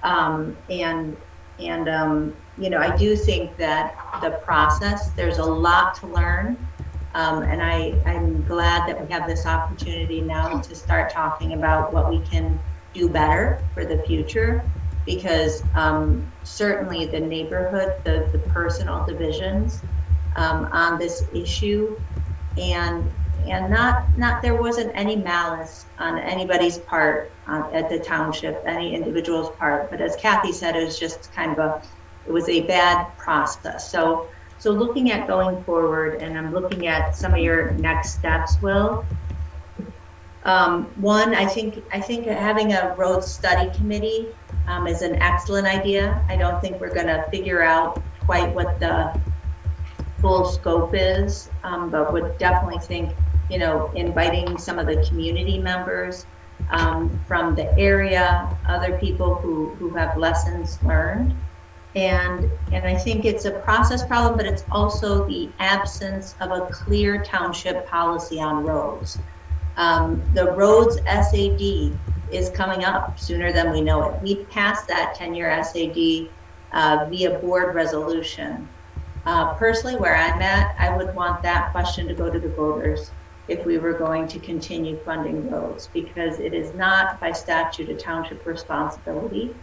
I do think that the process, there's a lot to learn. And I'm glad that we have this opportunity now to start talking about what we can do better for the future, because certainly the neighborhood, the personal divisions on this issue, and not there wasn't any malice on anybody's part at the township, any individual's part, but as Kathy said, it was just it was a bad process. So looking at going forward, and I'm looking at some of your next steps, Will. One, I think having a road study committee is an excellent idea. I don't think we're going to figure out quite what the full scope is, but would definitely think, inviting some of the community members from the area, other people who have lessons learned. And I think it's a process problem, but it's also the absence of a clear township policy on roads. The roads SAD is coming up sooner than we know it. We passed that 10-year SAD via board resolution. Personally, where I'm at, I would want that question to go to the voters if we were going to continue funding roads, because it is not by statute a township responsibility.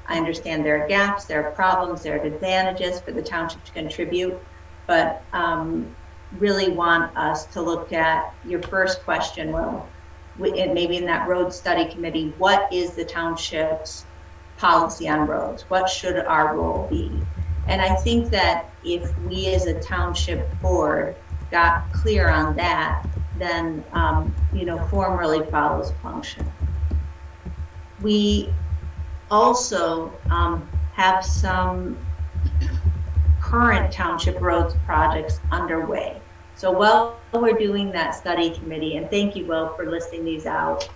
I understand there are gaps, there are problems, there are advantages for the township to contribute, but really want us to look at your first question, Will, and maybe in that road study committee, what is the township's policy on roads? What should our role be? And I think that if we as a township board got clear on that, then form really follows function. We also have some current township roads projects underway. So while we're doing that study committee, and thank you, Will, for listing these out,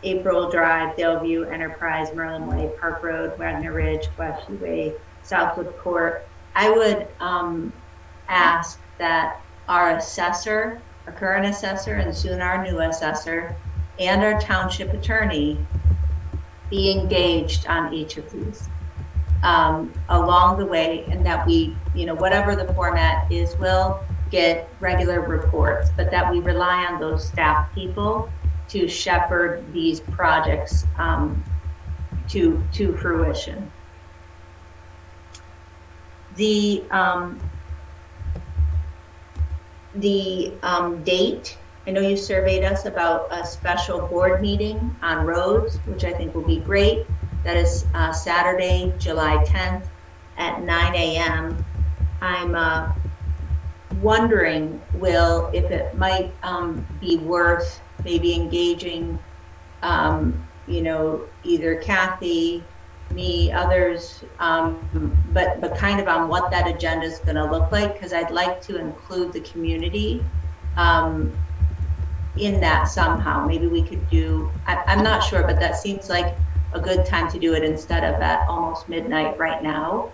April Drive, Daleview, Enterprise, Merlin Way, Park Road, Wagner Ridge, West Way, Southwood Court, I would ask that our assessor, our current assessor, and soon our new assessor, and our township attorney be engaged on each of these along the way, and that we, whatever the format is, will get regular reports, but that we rely on those staff people to shepherd these projects to fruition. The date, I know you surveyed us about a special board meeting on roads, which I think will be great. That is Saturday, July 10th at 9 a.m. I'm wondering, Will, if it might be worth maybe engaging, either Kathy, me, others, but kind of on what that agenda is going to look like, because I'd like to include the community in that somehow. Maybe we could do, I'm not sure, but that seems like a good time to do it instead of at almost midnight right now.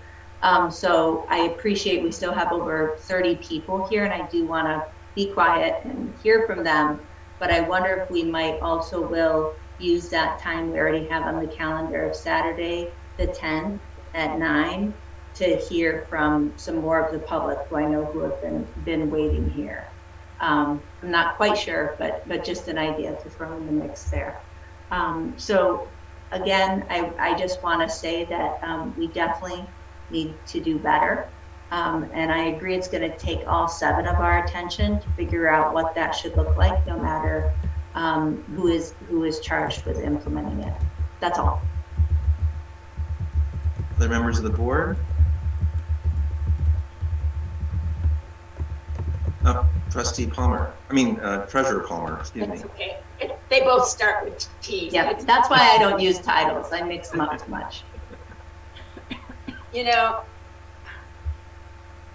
So I appreciate we still have over 30 people here, and I do want to be quiet and hear from them, but I wonder if we might also will use that time we already have on the calendar of Saturday the 10th at 9 to hear from some more of the public who I know who have been waiting here. I'm not quite sure, but just an idea to throw in the mix there. So again, I just want to say that we definitely need to do better. And I agree it's going to take all 7 of our attention to figure out what that should look like, no matter who is charged with implementing it. That's all. Other members of the board? Trustee Palmer. Treasurer Palmer, excuse me. That's okay. They both start with T. Yeah, that's why I don't use titles. I mix them up too much.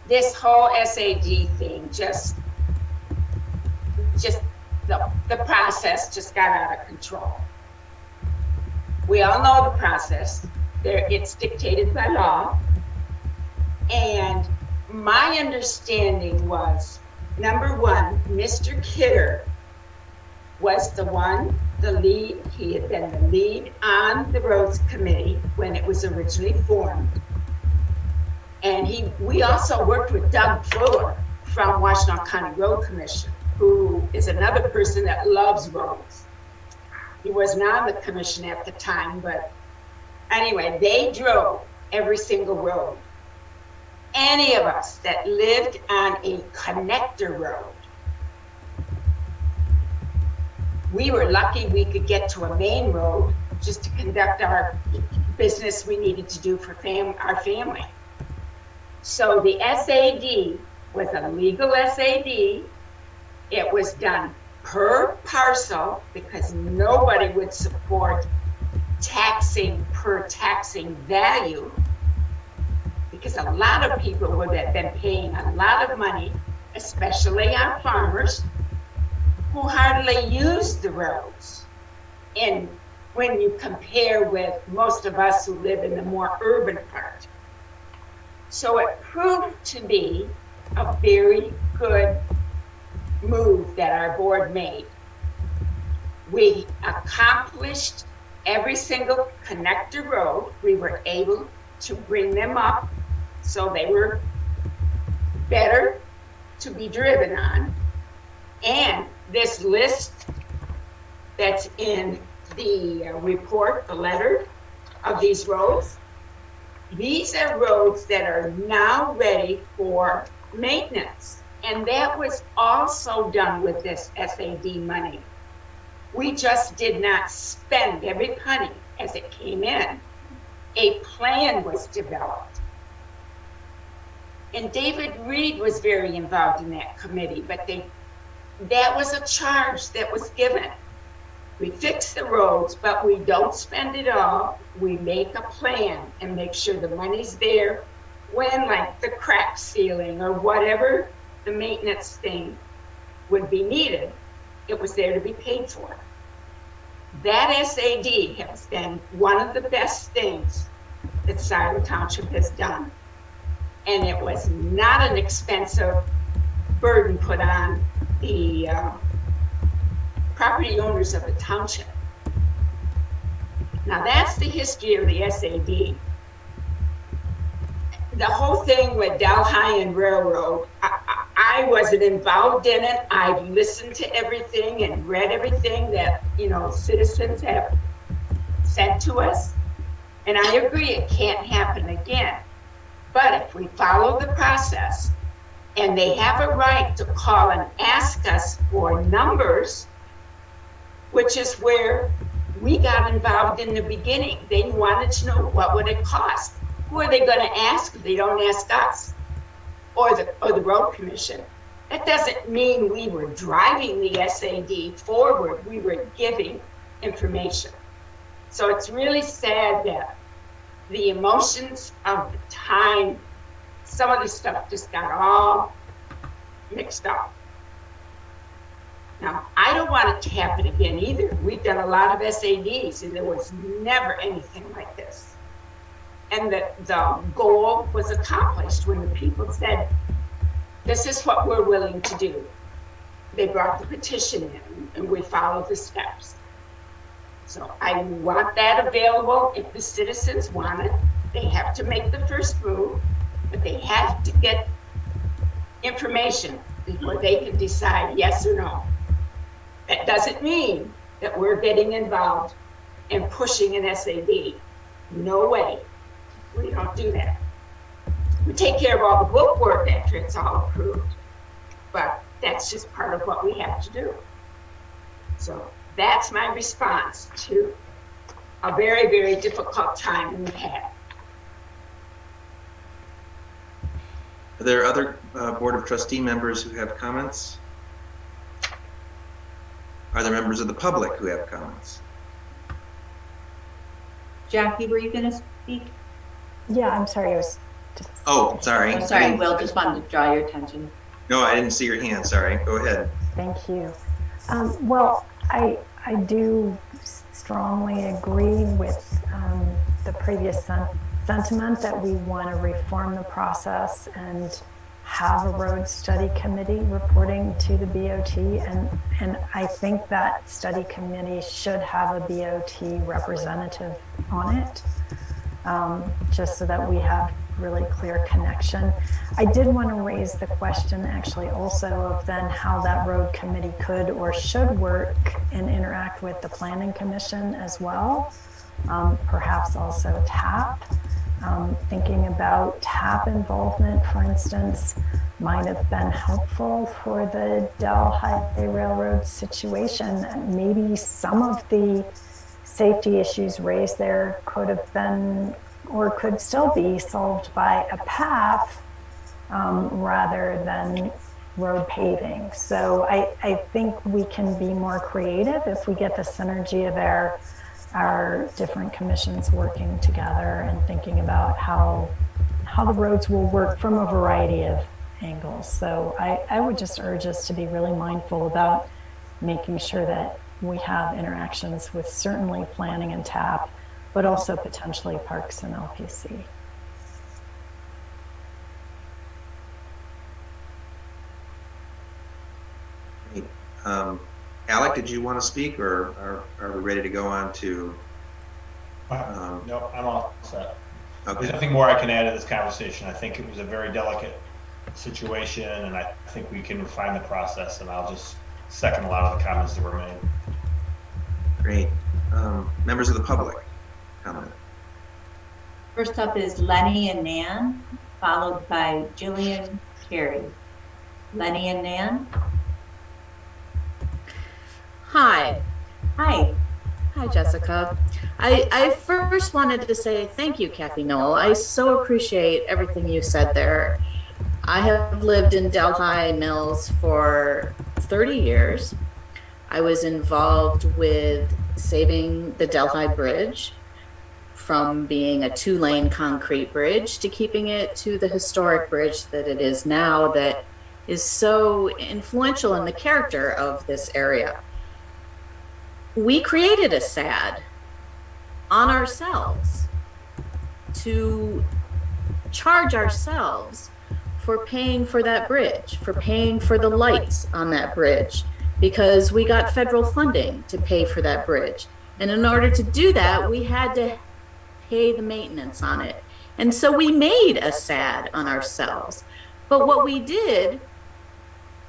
This whole SAD thing, just the process just got out of control. We all know the process. It's dictated by law. And my understanding was, number one, Mr. Kidder was the lead. He had been the lead on the roads committee when it was originally formed. And we also worked with Doug Fuller from Washtenaw County Road Commission, who is another person that loves roads. He was not on the commission at the time, but anyway, they drove every single road. Any of us that lived on a connector road, we were lucky we could get to a main road just to conduct our business we needed to do for our family. So the SAD was a legal SAD. It was done per parcel because nobody would support taxing per taxing value, because a lot of people would have been paying a lot of money, especially our farmers, who hardly use the roads. And when you compare with most of us who live in the more urban part. So it proved to be a very good move that our board made. We accomplished every single connector road. We were able to bring them up so they were better to be driven on. And this list that's in the report, the letter of these roads, these are roads that are now ready for maintenance. And that was also done with this SAD money. We just did not spend every penny as it came in. A plan was developed. And David Reed was very involved in that committee, but that was a charge that was given. We fix the roads, but we don't spend it all. We make a plan and make sure the money's there when, like the crack sealing or whatever the maintenance thing would be needed, it was there to be paid for. That SAD has been one of the best things that Scio Township has done. And it was not an expensive burden put on the property owners of the township. Now that's the history of the SAD. The whole thing with Delhi and Railroad, I wasn't involved in it. I've listened to everything and read everything that, citizens have sent to us. And I agree it can't happen again. But if we follow the process, and they have a right to call and ask us for numbers, which is where we got involved in the beginning. They wanted to know what would it cost. Who are they going to ask if they don't ask us or the road commission? That doesn't mean we were driving the SAD forward. We were giving information. So it's really sad that the emotions of the time, some of the stuff just got all mixed up. Now, I don't want it to happen again either. We've done a lot of SADs and there was never anything like this. And the goal was accomplished when the people said, this is what we're willing to do. They brought the petition in and we followed the steps. So I want that available. If the citizens want it, they have to make the first move, but they have to get information before they can decide yes or no. That doesn't mean that we're getting involved and pushing an SAD. No way. We don't do that. We take care of all the bookwork after it's all approved, but that's just part of what we have to do. So that's my response to a very, very difficult time we had. Are there other Board of Trustee members who have comments? Are there members of the public who have comments? Jackie, were you going to speak? Yeah, I'm sorry. I was just... Oh, sorry. I'm sorry, Will, just wanted to draw your attention. No, I didn't see your hand. Sorry. Go ahead. Thank you. Well, I do strongly agree with the previous sentiment that we want to reform the process and have a road study committee reporting to the BOT. And I think that study committee should have a BOT representative on it, just so that we have really clear connection. I did want to raise the question actually also of then how that road committee could or should work and interact with the planning commission as well. Perhaps also TAP. Thinking about TAP involvement, for instance, might have been helpful for the Delhi Railroad situation. Maybe some of the safety issues raised there could have been or could still be solved by a path rather than road paving. So I think we can be more creative if we get the synergy of our different commissions working together and thinking about how the roads will work from a variety of angles. So I would just urge us to be really mindful about making sure that we have interactions with certainly planning and TAP, but also potentially parks and LPC. Great. Alec, did you want to speak, or are we ready to go on to? No, I'm all set. Okay. There's nothing more I can add to this conversation. I think it was a very delicate situation, and I think we can refine the process, and I'll just second a lot of the comments that were made. Great. Members of the public, comment. First up is Lenny and Nan, followed by Jillian Carey. Lenny and Nan. Hi. Hi. Hi, Jessica. I first wanted to say thank you, Kathy Knol. I so appreciate everything you said there. I have lived in Delhi Mills for 30 years. I was involved with saving the Delhi Bridge from being a 2-lane concrete bridge to keeping it to the historic bridge that it is now, that is so influential in the character of this area. We created a SAD on ourselves to charge ourselves for paying for that bridge, for paying for the lights on that bridge, because we got federal funding to pay for that bridge. And in order to do that, we had to pay the maintenance on it. And so we made a SAD on ourselves. But what we did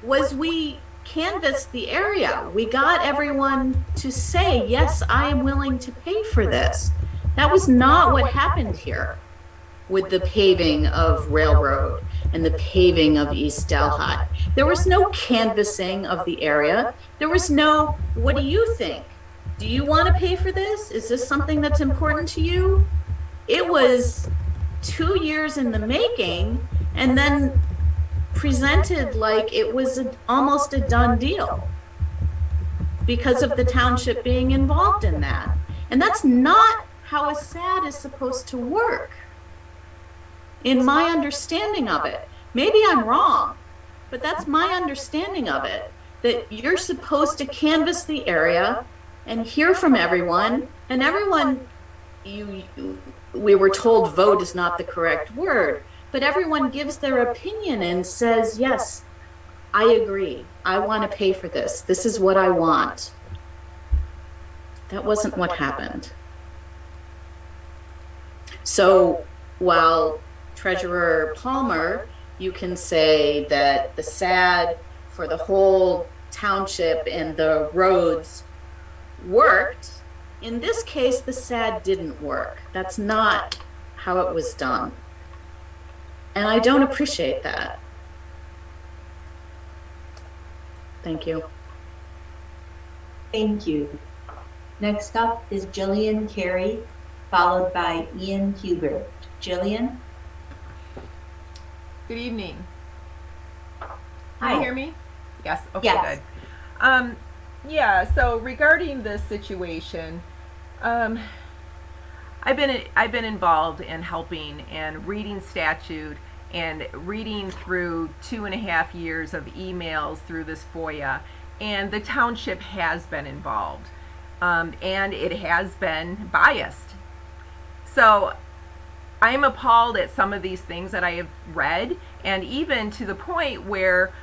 was we canvassed the area. We got everyone to say, yes, I am willing to pay for this. That was not what happened here with the paving of Railroad and the paving of East Delhi. There was no canvassing of the area. There was no, what do you think? Do you want to pay for this? Is this something that's important to you? It was 2 years in the making, and then presented like it was almost a done deal because of the township being involved in that. And that's not how a SAD is supposed to work, in my understanding of it. Maybe I'm wrong, but that's my understanding of it, that you're supposed to canvass the area and hear from everyone, and everyone, we were told vote is not the correct word, but everyone gives their opinion and says, yes, I agree. I want to pay for this. This is what I want. That wasn't what happened. So while Treasurer Palmer, you can say that the SAD for the whole township and the roads worked, in this case, the SAD didn't work. That's not how it was done. And I don't appreciate that. Thank you. Thank you. Next up is Jillian Carey, followed by Ian Huber. Jillian? Good evening. Hi. Can you hear me? Yes. Okay, yes. Good. Yeah, so regarding this situation, I've been involved in helping and reading statute and reading through 2.5 years of emails through this FOIA, and the township has been involved. and it has been biased. So I am appalled at some of these things that I have read, and even to the point where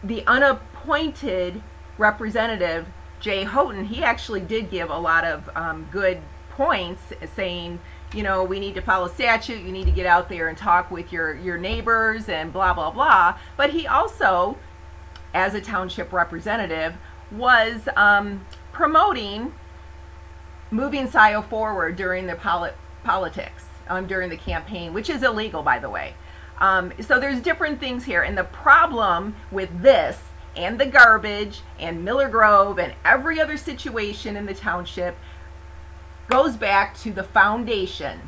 the unappointed representative, Jay Houghton, he actually did give a lot of good points, saying, you know, we need to follow statute, you need to get out there and talk with your neighbors and blah, blah, blah. But he also, as a township representative, was promoting moving Scio forward during the politics, during the campaign, which is illegal, by the way. So there's different things here. And the problem with this and the garbage and Miller Grove and every other situation in the township goes back to the foundation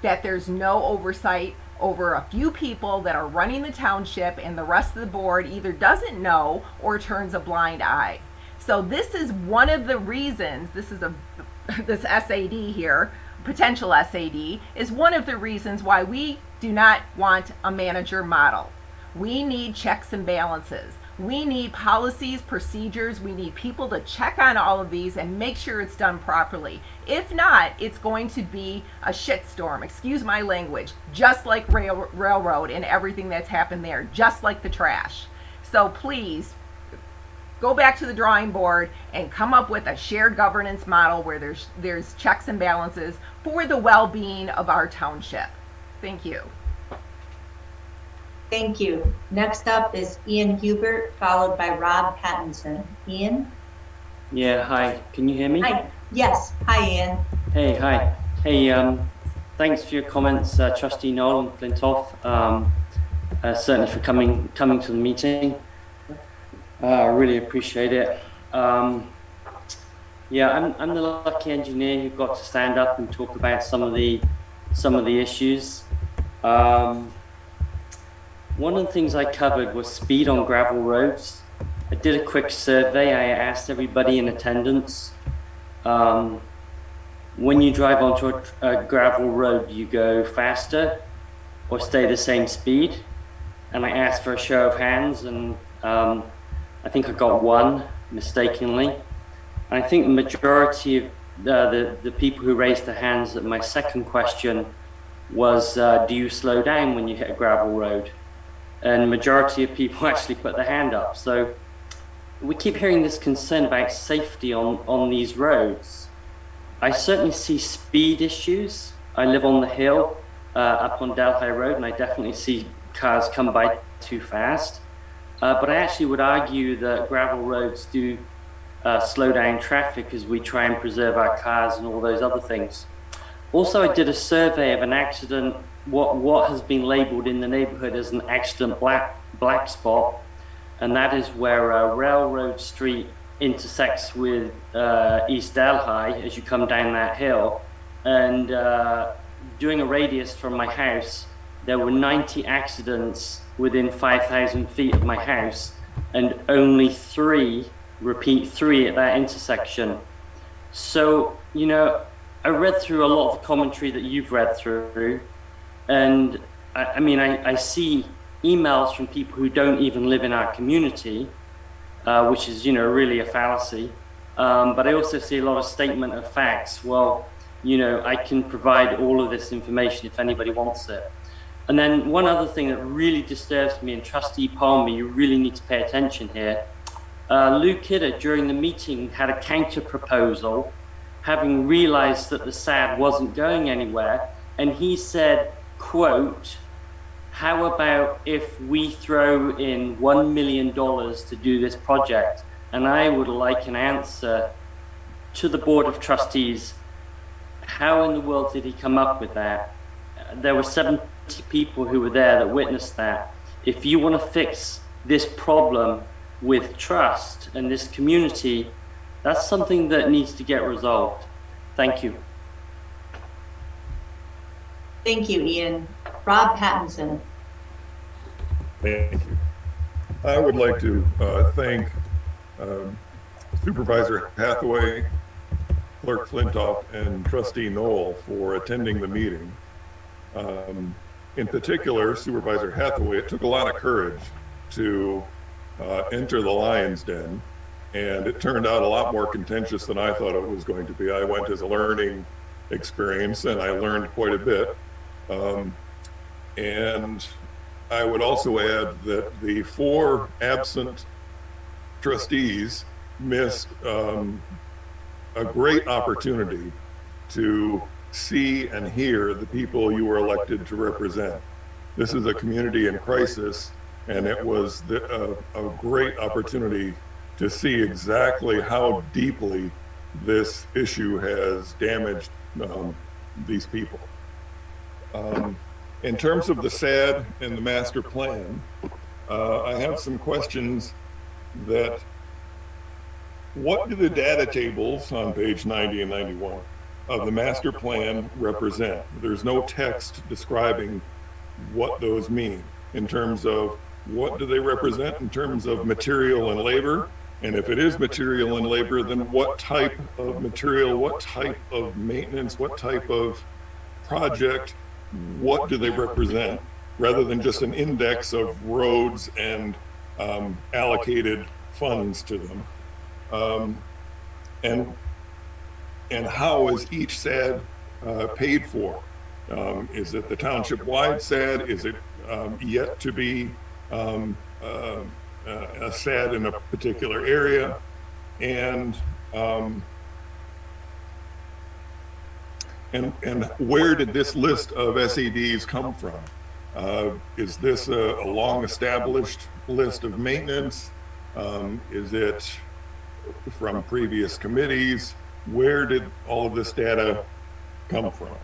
that there's no oversight over a few people that are running the township, and the rest of the board either doesn't know or turns a blind eye. So this is one of the reasons, this SAD here, potential SAD, is one of the reasons why we do not want a manager model. We need checks and balances. We need policies, procedures. We need people to check on all of these and make sure it's done properly. If not, it's going to be a shitstorm, excuse my language, just like railroad and everything that's happened there, just like the trash. So please, go back to the drawing board and come up with a shared governance model where there's checks and balances for the well-being of our township. Thank you. Thank you. Next up is Ian Hubert, followed by Rob Pattinson. Ian? Yeah, hi. Can you hear me? Hi. Yes. Hi, Ian. Hey, hi. Hey, thanks for your comments, Trustee Knol and Flinoft. Certainly for coming to the meeting. I really appreciate it. Yeah, I'm the lucky engineer who got to stand up and talk about some of the issues. One of the things I covered was speed on gravel roads. I did a quick survey. I asked everybody in attendance, when you drive onto a gravel road, do you go faster or stay the same speed? And I asked for a show of hands, and I think I got one mistakenly. And I think the majority of the people who raised their hands at my second question was, do you slow down when you hit a gravel road? And the majority of people actually put their hand up. So we keep hearing this concern about safety on these roads. I certainly see speed issues. I live on the hill up on Delhi Road, and I definitely see cars come by too fast. But I actually would argue that gravel roads do slow down traffic as we try and preserve our cars and all those other things. Also, I did a survey of an accident, what has been labeled in the neighborhood as an accident black spot, and that is where Railroad Street intersects with East Delhi as you come down that hill. And doing a radius from my house, there were 90 accidents within 5,000 feet of my house, and only three at that intersection. So, you know, I read through a lot of the commentary that you've read through, and I see emails from people who don't even live in our community, which is, you know, really a fallacy. But I also see a lot of statement of facts. Well, you know, I can provide all of this information if anybody wants it. And then one other thing that really disturbs me, and Trustee Palmer, you really need to pay attention here. Lou Kidder, during the meeting, had a counter proposal, having realized that the SAD wasn't going anywhere. And he said, quote, how about if we throw in $1 million to do this project? And I would like an answer to the Board of Trustees. How in the world did he come up with that? There were 70 people who were there that witnessed that. If you want to fix this problem with trust and this community, that's something that needs to get resolved. Thank you. Thank you, Ian. Rob Pattinson. Thank you. I would like to thank Supervisor Hathaway, Clerk Flintoff, and Trustee Knol for attending the meeting. In particular, Supervisor Hathaway, it took a lot of courage to enter the lion's den and it turned out a lot more contentious than I thought it was going to be. I went as a learning experience, and I learned quite a bit. And I would also add that the 4 absent trustees missed a great opportunity to see and hear the people you were elected to represent. This is a community in crisis, and it was a great opportunity to see exactly how deeply this issue has damaged these people. In terms of the SAD and the master plan, I have some questions that, what do the data tables on page 90 and 91 of the master plan represent? There's no text describing what those mean in terms of what do they represent in terms of material and labor. And if it is material and labor, then what type of material, what type of maintenance, what type of project, what do they represent, rather than just an index of roads and allocated funds to them. And how is each SAD paid for? Is it the township-wide SAD? Is it yet to be a SAD in a particular area? And where did this list of SADs come from? Is this a long-established list of maintenance? Is it from previous committees? Where did all of this data come from?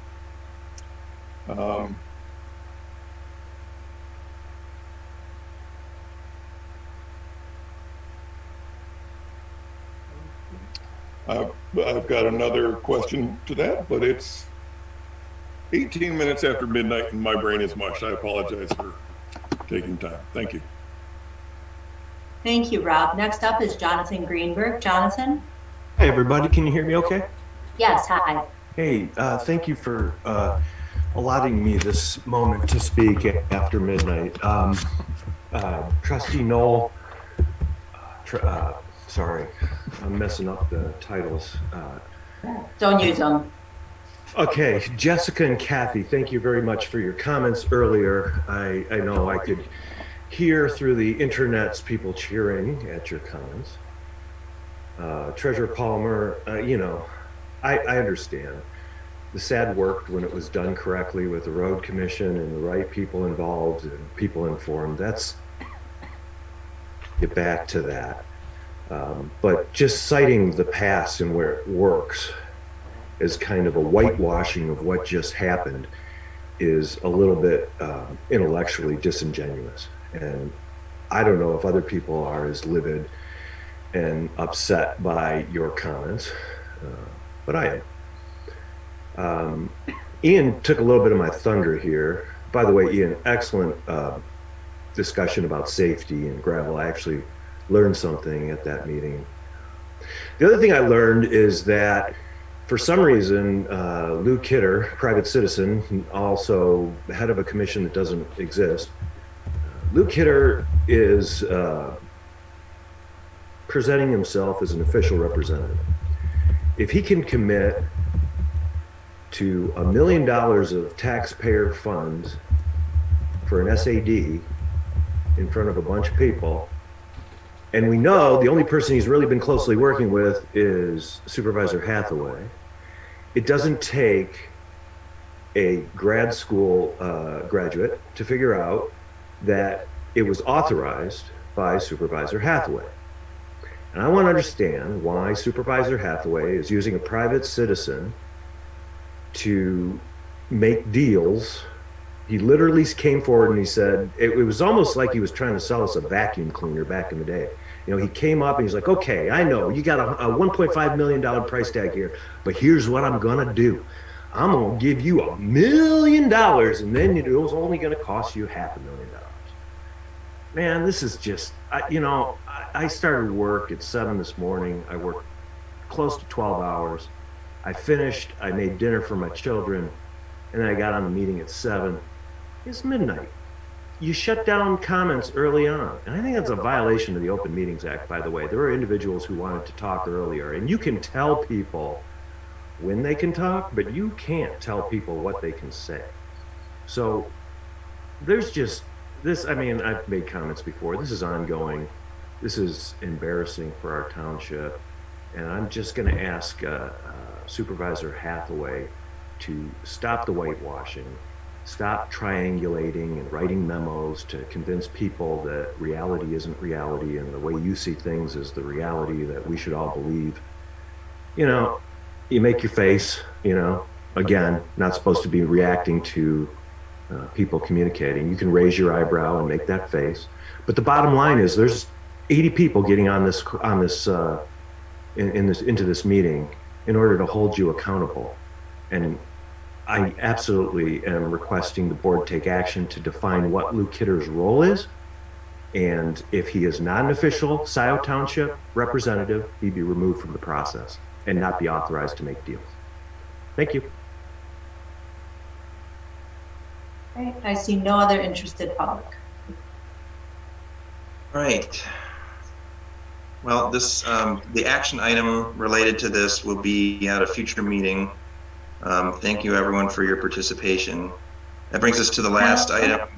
I've got another question to that, but it's 18 minutes after midnight and my brain is mush. I apologize for taking time. Thank you. Thank you, Rob. Next up is Jonathan Greenberg. Jonathan? Hey, everybody. Can you hear me okay? Yes, hi. Hey, thank you for allotting me this moment to speak after midnight. Trustee Knol, sorry, I'm messing up the titles. Don't use them. Okay, Jessica and Kathy, thank you very much for your comments earlier. I know I could hear through the internets people cheering at your comments. Treasurer Palmer, you know, I understand. The SAD worked when it was done correctly with the road commission and the right people involved and people informed. That's, get back to that. But just citing the past and where it works as kind of a whitewashing of what just happened is a little bit intellectually disingenuous. And I don't know if other people are as livid and upset by your comments, but I am. Ian took a little bit of my thunder here. By the way, Ian, excellent discussion about safety and gravel. I actually learned something at that meeting. The other thing I learned is that for some reason, Lou Kidder, private citizen, also head of a commission that doesn't exist, Lou Kidder is presenting himself as an official representative. If he can commit to $1 million of taxpayer funds for an SAD in front of a bunch of people, and we know the only person he's really been closely working with is Supervisor Hathaway, it doesn't take a grad school graduate to figure out that it was authorized by Supervisor Hathaway. And I want to understand why Supervisor Hathaway is using a private citizen to make deals. He literally came forward and he said, it was almost like he was trying to sell us a vacuum cleaner back in the day. You know, he came up and he's like, okay, I know you got a $1.5 million price tag here, but here's what I'm gonna do. I'm gonna give you $1 million, and then it was only gonna cost you $500,000. Man, this is just, I started work at 7 this morning. I worked close to 12 hours. I finished, I made dinner for my children, and then I got on the meeting at 7. It's midnight. you shut down comments early on. And I think that's a violation of the Open Meetings Act, by the way. There were individuals who wanted to talk earlier, and you can tell people when they can talk, but you can't tell people what they can say. So there's just this, I mean, I've made comments before. This is ongoing. This is embarrassing for our township. And I'm just going to ask Supervisor Hathaway to stop the whitewashing, stop triangulating and writing memos to convince people that reality isn't reality and the way you see things is the reality that we should all believe. You know, you make your face, you know, again, not supposed to be reacting to people communicating. You can raise your eyebrow and make that face. But the bottom line is there's 80 people getting into this meeting in order to hold you accountable. And I absolutely am requesting the board take action to define what Lou Kitter's role is. And if he is not an official Scio Township representative, he'd be removed from the process and not be authorized to make deals. Thank you. Okay, I see no other interested public. All right. Well, this the action item related to this will be at a future meeting. Thank you, everyone, for your participation. That brings us to the last item.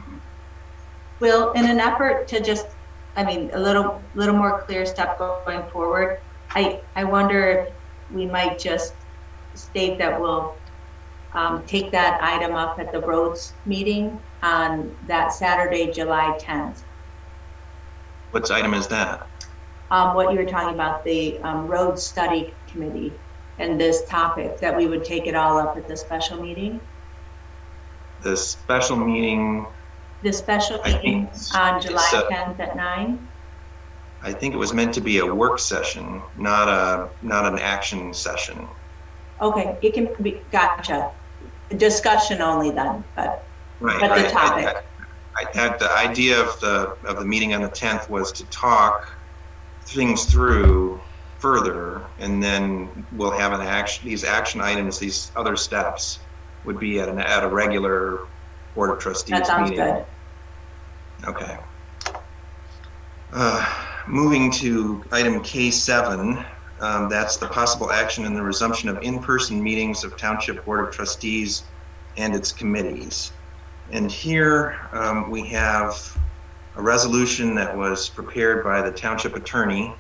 Will, in an effort to just, I mean, a little more clear step going forward, I wonder if we might just state that we'll take that item up at the roads meeting on that Saturday, July 10th. What item is that? What you were talking about, the road study committee and this topic, that we would take it all up at the special meeting? The special meeting. The special meeting on July 10th at 9? I think it was meant to be a work session, not an action session. Okay, it can be, gotcha. Discussion only then, but the topic. I had the idea of the meeting on the 10th was to talk things through further, and then we'll have an action. These action items, these other steps, would be at a regular Board of Trustees meeting. That sounds good. Okay. Moving to item K7, that's the possible action in the resumption of in-person meetings of Township Board of Trustees and its committees. And here we have a resolution that was prepared by the Township Attorney,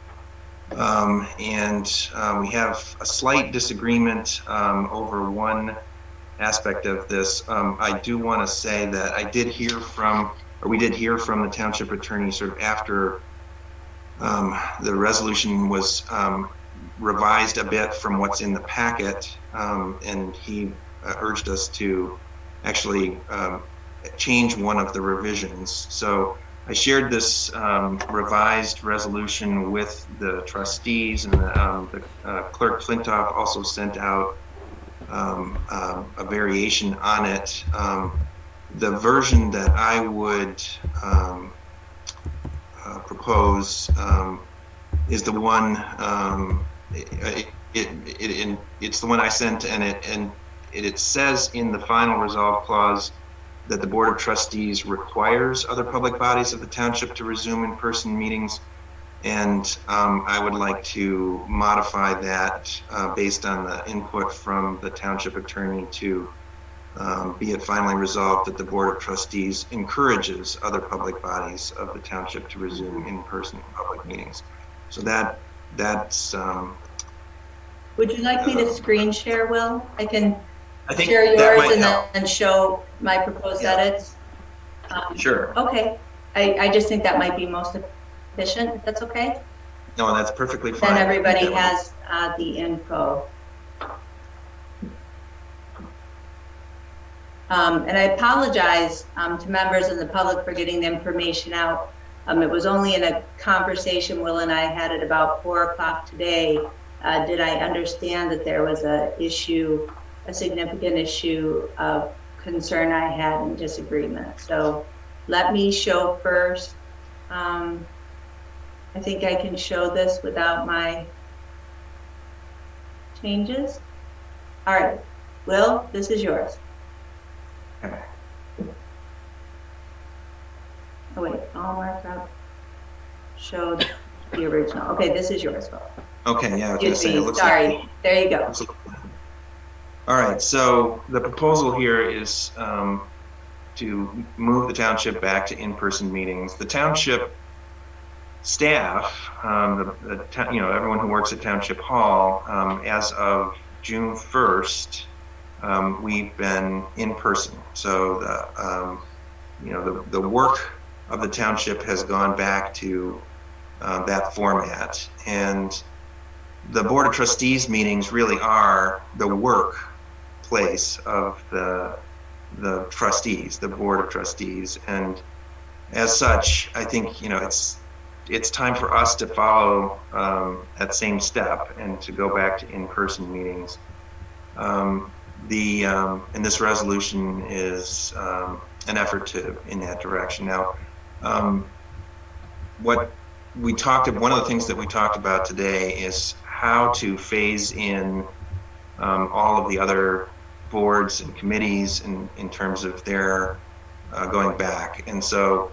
and we have a slight disagreement over one aspect of this. I do want to say that we did hear from the Township Attorney sort of after the resolution was revised a bit from what's in the packet, and he urged us to actually change one of the revisions. So I shared this revised resolution with the trustees, and the Clerk Flinoft also sent out a variation on it. The version that I would propose is the one. It's the one I sent, and it says in the final resolve clause that the Board of Trustees requires other public bodies of the township to resume in-person meetings, and I would like to modify that based on the input from the Township Attorney to be it finally resolved that the Board of Trustees encourages other public bodies of the township to resume in-person public meetings. So that's. Would you like me to screen share, Will? I think share that yours and help. then show my proposed edits. Sure. Okay. I just think that might be most efficient, if that's okay. No, that's perfectly fine. Then everybody has the info. And I apologize to members of the public for getting the information out. It was only in a conversation Will and I had at about 4 o'clock today. Did I understand that there was a significant issue of concern I had and disagreement? So let me show first. I think I can show this without my changes. All right, Will, this is yours. all markup showed the original. Okay, this is yours, Phil. Okay, yeah, I was gonna say, it looks Sorry, like, there you go. all right, so the proposal here is to move the township back to in-person meetings. The township staff, everyone who works at Township Hall, as of June 1st, we've been in person. So the work of the township has gone back to that format, and the Board of Trustees meetings really are the workplace of the trustees, the Board of Trustees, and as such, I think it's time for us to follow that same step and to go back to in-person meetings. And this resolution is an effort in that direction. Now, one of the things that we talked about today is how to phase in all of the other boards and committees in terms of their going back. And so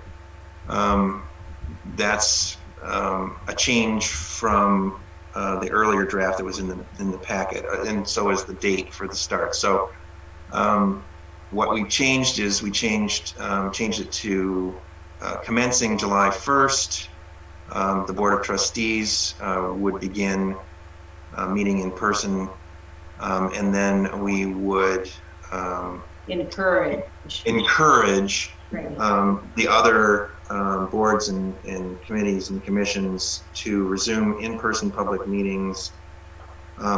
that's a change from the earlier draft that was in the packet, and so is the date for the start. So what we changed is changed it to commencing July 1st. The Board of Trustees would begin meeting in person, and then we would encourage the other boards and committees and commissions to resume in-person public meetings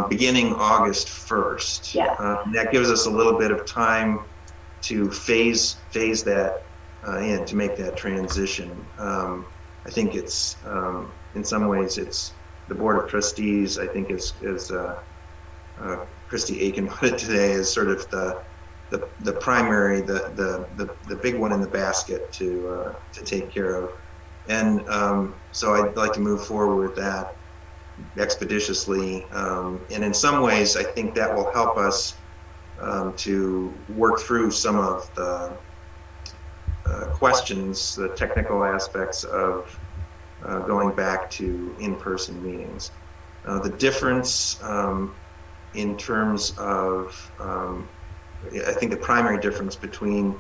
beginning August 1st. Yeah. That gives us a little bit of time to phase that in, to make that transition. I think it's in some ways it's the Board of Trustees. I think is Christy Aiken put it today, is sort of the primary, the big one in the basket to take care of, and so I'd like to move forward with that expeditiously, and in some ways I think that will help us to work through some of the questions, the technical aspects of going back to in-person meetings. The difference in terms of I think the primary difference between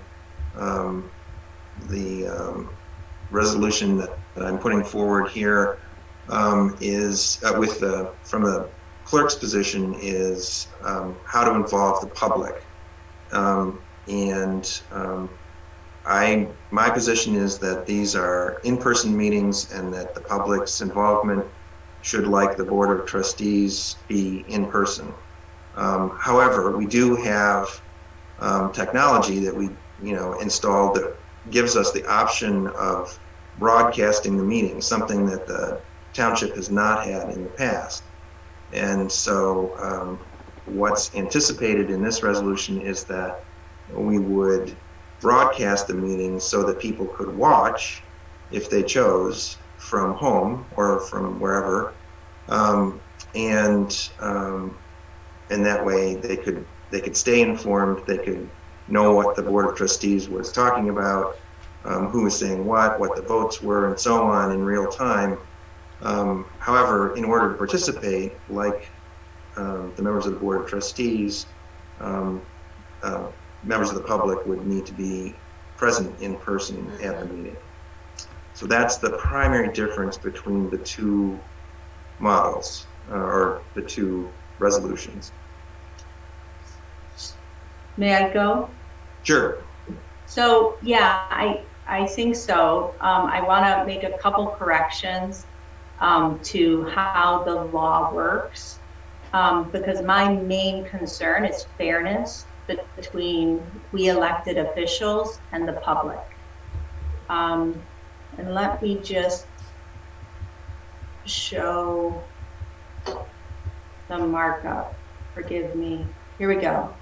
the resolution that I'm putting forward here is from the clerk's position is how to involve the public, my position is that these are in-person meetings and that the public's involvement should, like the Board of Trustees, be in person. However, we do have technology that we installed that gives us the option of broadcasting the meeting, something that the township has not had in the past. And so what's anticipated in this resolution is that we would broadcast the meeting so that people could watch, if they chose, from home or from wherever, and that way they could stay informed. They could know what the Board of Trustees was talking about, who was saying what the votes were, and so on in real time. However, in order to participate, like the members of the Board of Trustees, members of the public would need to be present in person at the meeting. So that's the primary difference between the two models, or the two resolutions. May I go? Sure. So yeah, I think so. I want to make a couple corrections to how the law works, because my main concern is fairness between we elected officials and the public. And let me just show the markup. Forgive me. Here we go.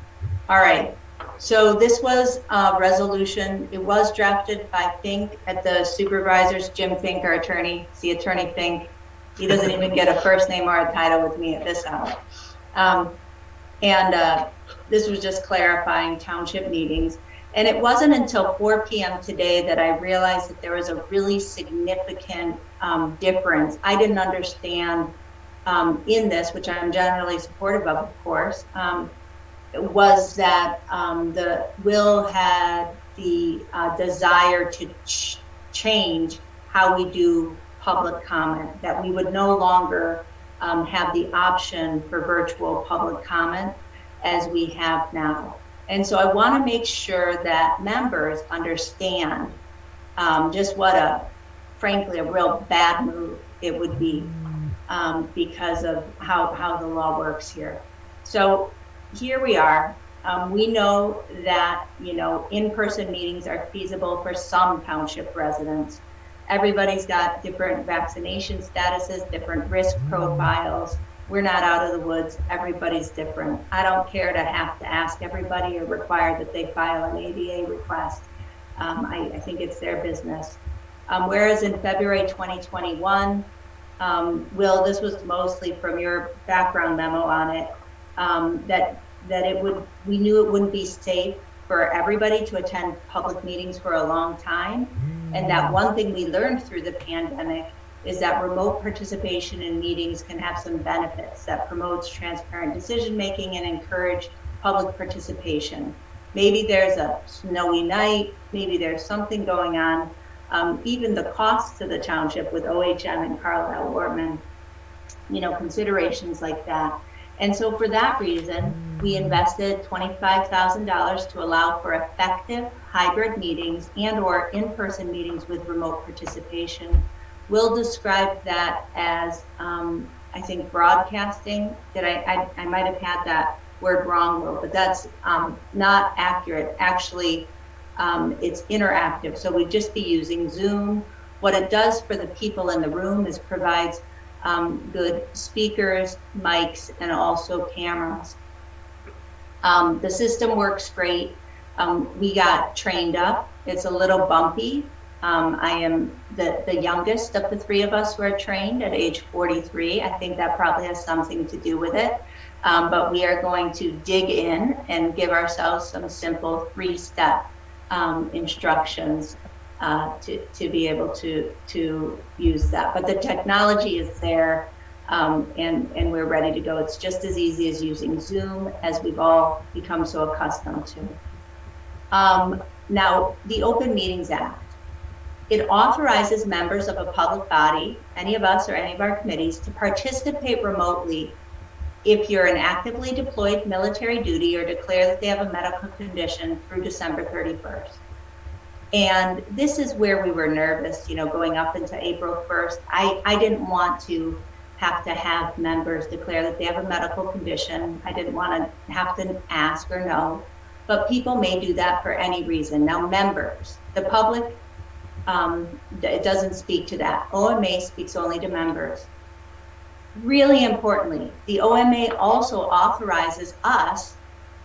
All right. So this was a resolution. It was drafted by Fink at the supervisors. Jim Fink, our attorney. See Attorney Fink. He doesn't even get a first name or a title with me at this hour. This was just clarifying township meetings. And it wasn't until 4 p.m. today that I realized that there was a really significant difference. I didn't understand in this, which I'm generally supportive of course, was that the Will had the desire to change how we do public comment, that we would no longer have the option for virtual public comment as we have now. And so I want to make sure that members understand just what frankly, a real bad move it would be because of how the law works here. So here we are. We know that, in-person meetings are feasible for some township residents. Everybody's got different vaccination statuses, different risk profiles. We're not out of the woods. Everybody's different. I don't care to have to ask everybody or require that they file an ADA request. I think it's their business. Whereas in February 2021, Will, this was mostly from your background memo on it, that we knew it wouldn't be safe for everybody to attend public meetings for a long time. And that one thing we learned through the pandemic is that remote participation in meetings can have some benefits that promotes transparent decision-making and encourage public participation. Maybe there's a snowy night, maybe there's something going on. Even the costs to the township with OHM and Carlisle Wortman, considerations like that. And so for that reason, we invested $25,000 to allow for effective hybrid meetings and or in-person meetings with remote participation. We'll describe that as, I think, broadcasting. I might have had that word wrong, Will, but that's not accurate. Actually, it's interactive. So we'd just be using Zoom. What it does for the people in the room is provides good speakers, mics, and also cameras. The system works great. We got trained up. It's a little bumpy. I am the youngest of the three of us who are trained at age 43. I think that probably has something to do with it. But we are going to dig in and give ourselves some simple 3-step instructions to be able to use that. But the technology is there, and we're ready to go. It's just as easy as using Zoom, as we've all become so accustomed to. Now, the Open Meetings Act. It authorizes members of a public body, any of us or any of our committees, to participate remotely if you're in actively deployed military duty or declare that they have a medical condition through December 31st. And this is where we were nervous, going up into April 1st. I didn't want to have members declare that they have a medical condition. I didn't want to have to ask or know, but people may do that for any reason. Now, members, the public, it doesn't speak to that. OMA speaks only to members. Really importantly, the OMA also authorizes us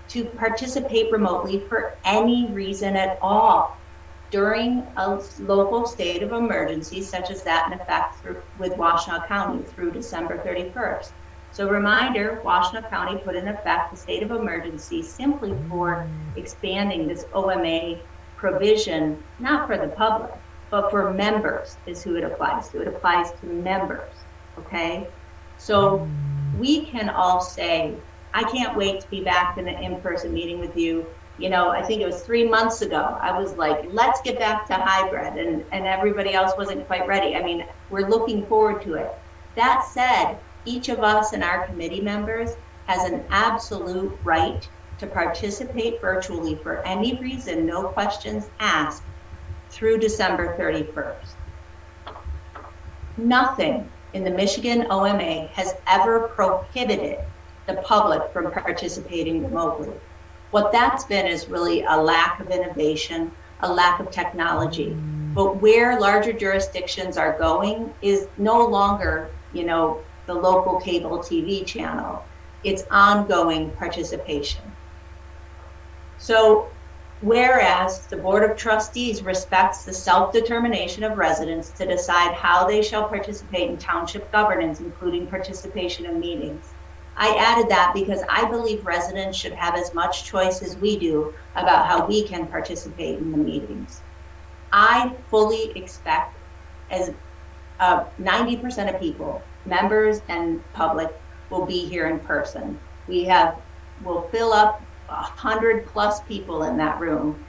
to participate remotely for any reason at all during a local state of emergency, such as that in effect with Washtenaw County through December 31st. So reminder, Washtenaw County put in effect the state of emergency simply for expanding this OMA provision, not for the public, but for members is who it applies to. It applies to members, okay? So we can all say, I can't wait to be back in an in-person meeting with you. I think it was 3 months ago, I was like, let's get back to hybrid, and everybody else wasn't quite ready. I mean, we're looking forward to it. That said, each of us and our committee members has an absolute right to participate virtually for any reason, no questions asked, through December 31st. Nothing in the Michigan OMA has ever prohibited the public from participating remotely. What that's been is really a lack of innovation, a lack of technology. But where larger jurisdictions are going is no longer, the local cable TV channel. It's ongoing participation. So, whereas the Board of Trustees respects the self-determination of residents to decide how they shall participate in township governance, including participation in meetings. I added that because I believe residents should have as much choice as we do about how we can participate in the meetings. I fully expect as 90% of people, members and public, will be here in person. We'll fill up 100+ people in that room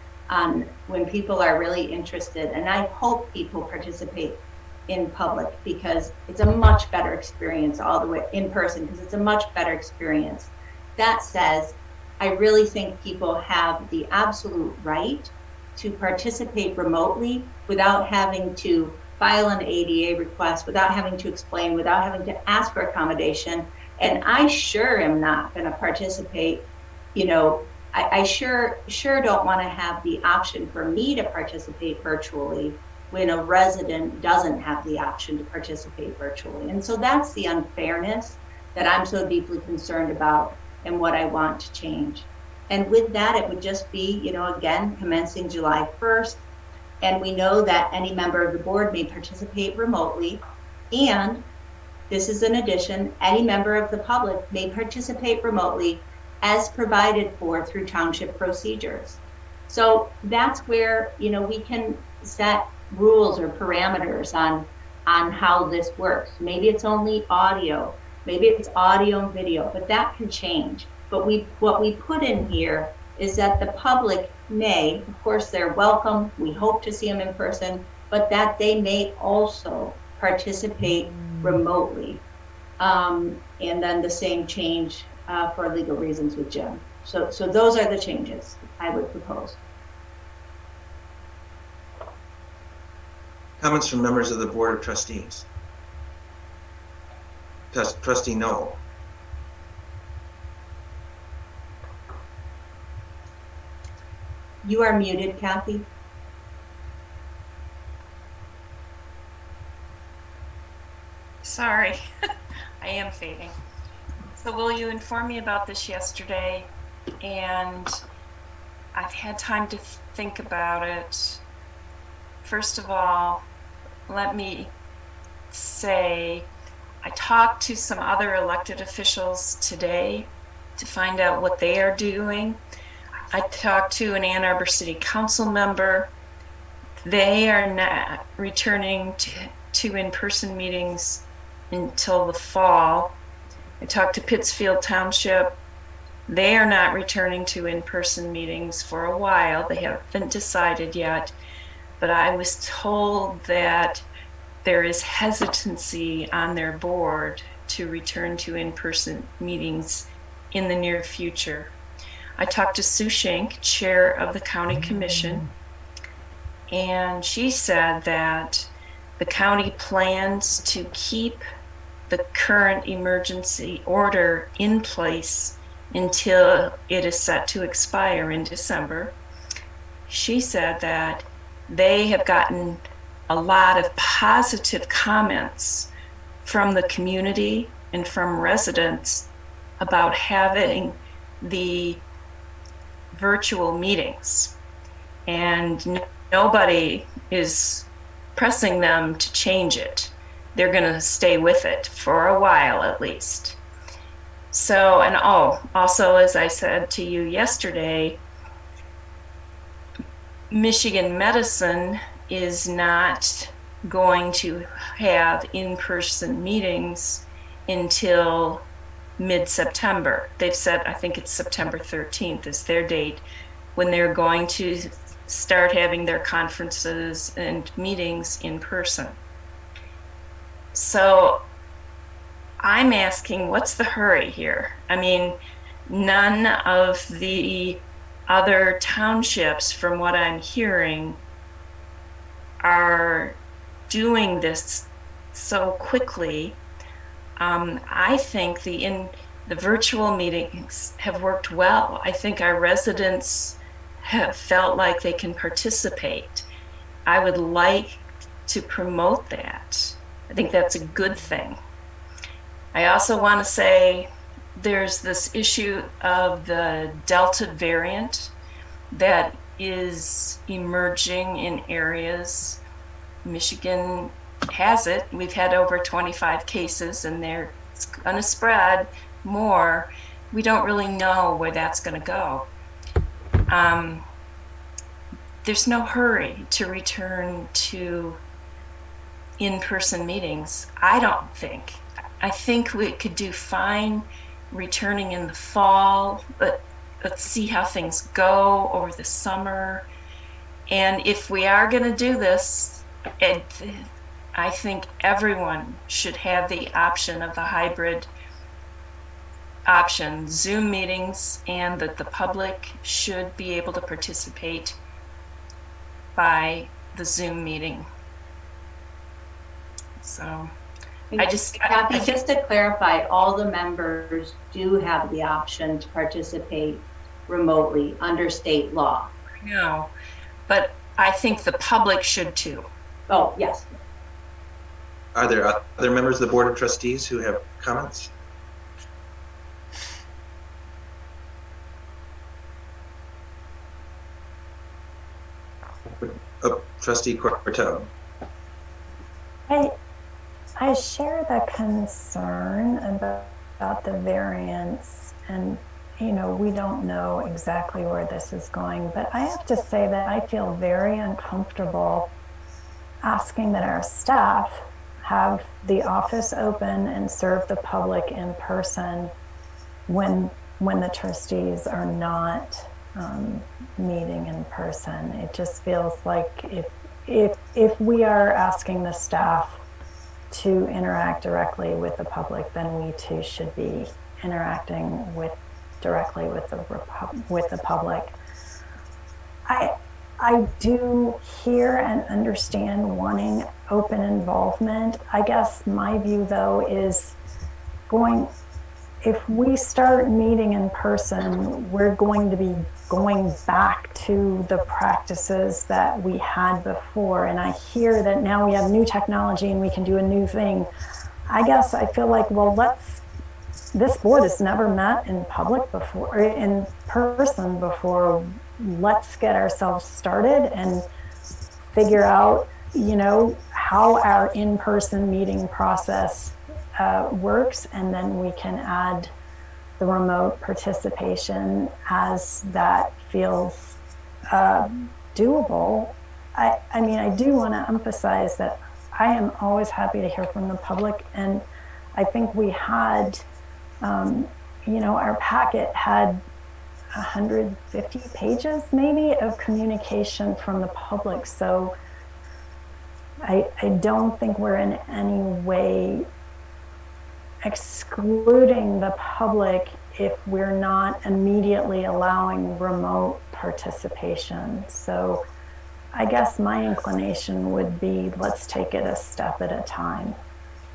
when people are really interested. And I hope people participate in public because it's a much better experience all the way in person because it's a much better experience. That says, I really think people have the absolute right to participate remotely without having to file an ADA request, without having to explain, without having to ask for accommodation. And I sure am not going to participate. I sure don't want to have the option for me to participate virtually when a resident doesn't have the option to participate virtually. And so that's the unfairness that I'm so deeply concerned about and what I want to change. And with that, it would just be, again, commencing July 1st. And we know that any member of the board may participate remotely. And this is an addition, any member of the public may participate remotely as provided for through township procedures. So that's where, we can set rules or parameters on how this works. Maybe it's only audio, maybe it's audio and video, but that can change. But what we put in here is that the public may, of course, they're welcome. We hope to see them in person, but that they may also participate remotely. And then the same change for legal reasons with Jim. So those are the changes I would propose. Comments from members of the Board of Trustees? Trustee Knol. You are muted, Kathy. Sorry, I am fading. So will you inform me about this yesterday? And I've had time to think about it. First of all, let me say, I talked to some other elected officials today to find out what they are doing. I talked to an Ann Arbor City Council member. They are not returning to in-person meetings until the fall. I talked to Pittsfield Township. They are not returning to in-person meetings for a while. They haven't decided yet. But I was told that there is hesitancy on their board to return to in-person meetings in the near future. I talked to Sue Shank, chair of the county commission, and she said that the county plans to keep the current emergency order in place until it is set to expire in December. She said that they have gotten a lot of positive comments from the community and from residents about having the virtual meetings, and nobody is pressing them to change it. They're going to stay with it for a while at least. So, and also, as I said to you yesterday, Michigan Medicine is not going to have in-person meetings until mid-September. They've said, I think it's September 13th is their date, when they're going to start having their conferences and meetings in person. So I'm asking, what's the hurry here? I mean, none of the other townships, from what I'm hearing, are doing this so quickly. I think the virtual meetings have worked well. I think our residents have felt like they can participate. I would like to promote that. I think that's a good thing. I also want to say there's this issue of the Delta variant that is emerging in areas. Michigan has it. We've had over 25 cases, and they're going to spread more, we don't really know where that's going to go. There's no hurry to return to in-person meetings, I don't think. I think we could do fine returning in the fall, but let's see how things go over the summer. And if we are going to do this, I think everyone should have the option of the hybrid option, Zoom meetings, and that the public should be able to participate by the Zoom meeting. So Kathy, just to clarify, all the members do have the option to participate remotely under state law. No, but I think the public should too. Oh, yes. Are there other members of the Board of Trustees who have comments? Trustee Courteau. I share the concern about the variance, and we don't know exactly where this is going, but I have to say that I feel very uncomfortable asking that our staff have the office open and serve the public in person when the trustees are not meeting in person. It just feels like if we are asking the staff to interact directly with the public, then we too should be interacting directly with the public. I do hear and understand wanting open involvement. I guess my view though is if we start meeting in person, we're going to be going back to the practices that we had before. And I hear that now we have new technology and we can do a new thing. I guess I feel like, well, this board has never met in public before, or in person before. Let's get ourselves started and figure out, how our in-person meeting process works, and then we can add the remote participation as that feels doable. I do want to emphasize that I am always happy to hear from the public, and I think we had, our packet had 150 pages maybe of communication from the public. So I don't think we're in any way excluding the public if we're not immediately allowing remote participation. So I guess my inclination would be, let's take it a step at a time.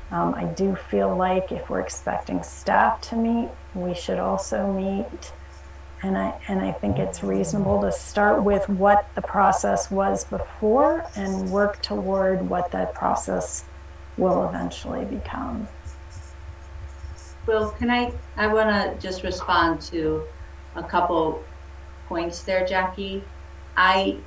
I do feel like if we're expecting staff to meet, we should also meet. And I think it's reasonable to start with what the process was before and work toward what that process will eventually become. Well, I want to just respond to a couple points there, Jackie. I've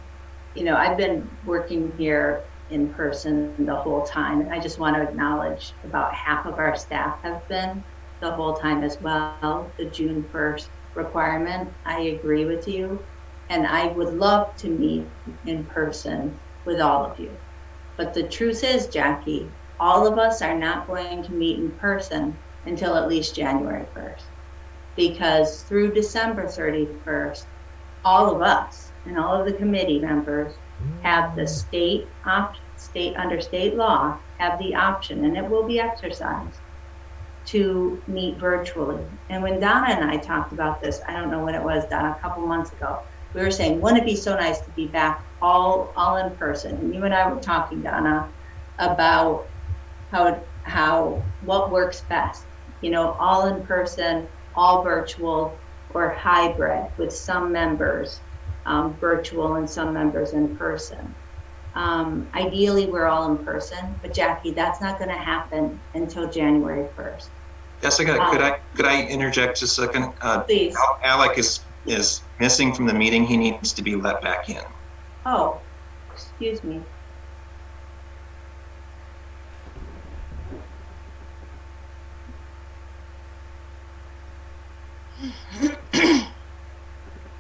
been working here in person the whole time. And I just want to acknowledge about half of our staff have been the whole time as well. The June 1st requirement, I agree with you. And I would love to meet in person with all of you. But the truth is, Jackie, all of us are not going to meet in person until at least January 1st. Because through December 31st, all of us and all of the committee members have the under state law, have the option, and it will be exercised, to meet virtually. And when Donna and I talked about this, I don't know when it was, Donna, a couple months ago, we were saying, wouldn't it be so nice to be back all in person? And you and I were talking, Donna, about what works best, all in person, all virtual, or hybrid with some members virtual and some members in person. Ideally, we're all in person, but Jackie, that's not going to happen until January 1st. Yes, could I interject just a second? Please. Alec is missing from the meeting. He needs to be let back in. Oh, excuse me.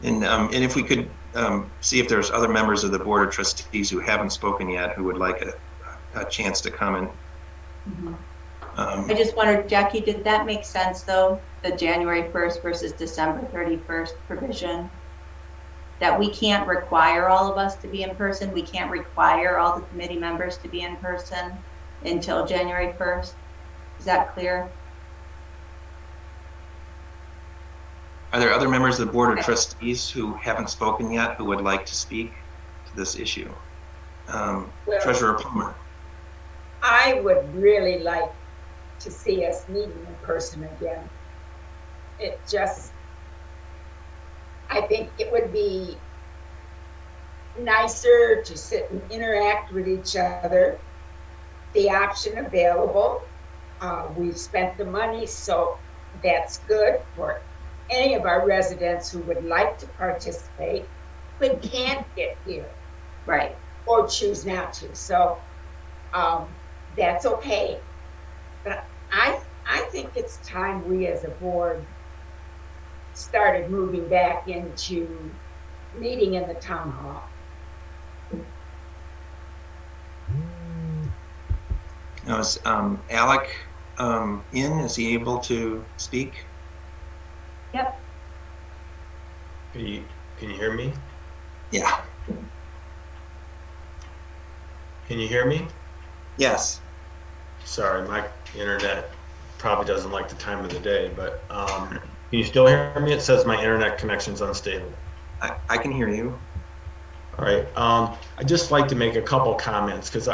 And if we could see if there's other members of the Board of Trustees who haven't spoken yet who would like a chance to comment. I just wondered, Jackie, did that make sense though? The January 1st versus December 31st provision? That we can't require all of us to be in person. We can't require all the committee members to be in person until January 1st. Is that clear? Are there other members of the Board of Trustees who haven't spoken yet who would like to speak to this issue? Treasurer Plummer. I would really like to see us meeting in person again. It just, I think it would be nicer to sit and interact with each other. The option available, we've spent the money, so that's good for any of our residents who would like to participate but can't get here. Right. Or choose not to. So that's okay. But I think it's time we as a board started moving back into meeting in the town hall. Now, is Alec in? Is he able to speak? Yep. Can you hear me? Yeah. Can you hear me? Yes. Sorry, my internet probably doesn't like the time of the day, but can you still hear me? It says my internet connection's unstable. I can hear you. All right. I'd just like to make a couple comments because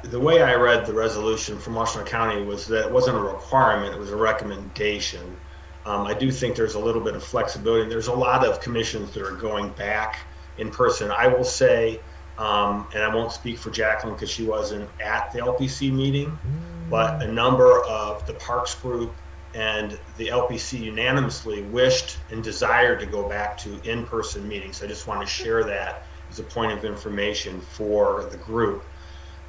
the way I read the resolution from Washington County was that it wasn't a requirement, it was a recommendation. I do think there's a little bit of flexibility. There's a lot of commissions that are going back in person. I will say, and I won't speak for Jacqueline because she wasn't at the LPC meeting, but a number of the Parks Group and the LPC unanimously wished and desired to go back to in-person meetings. I just want to share that as a point of information for the group.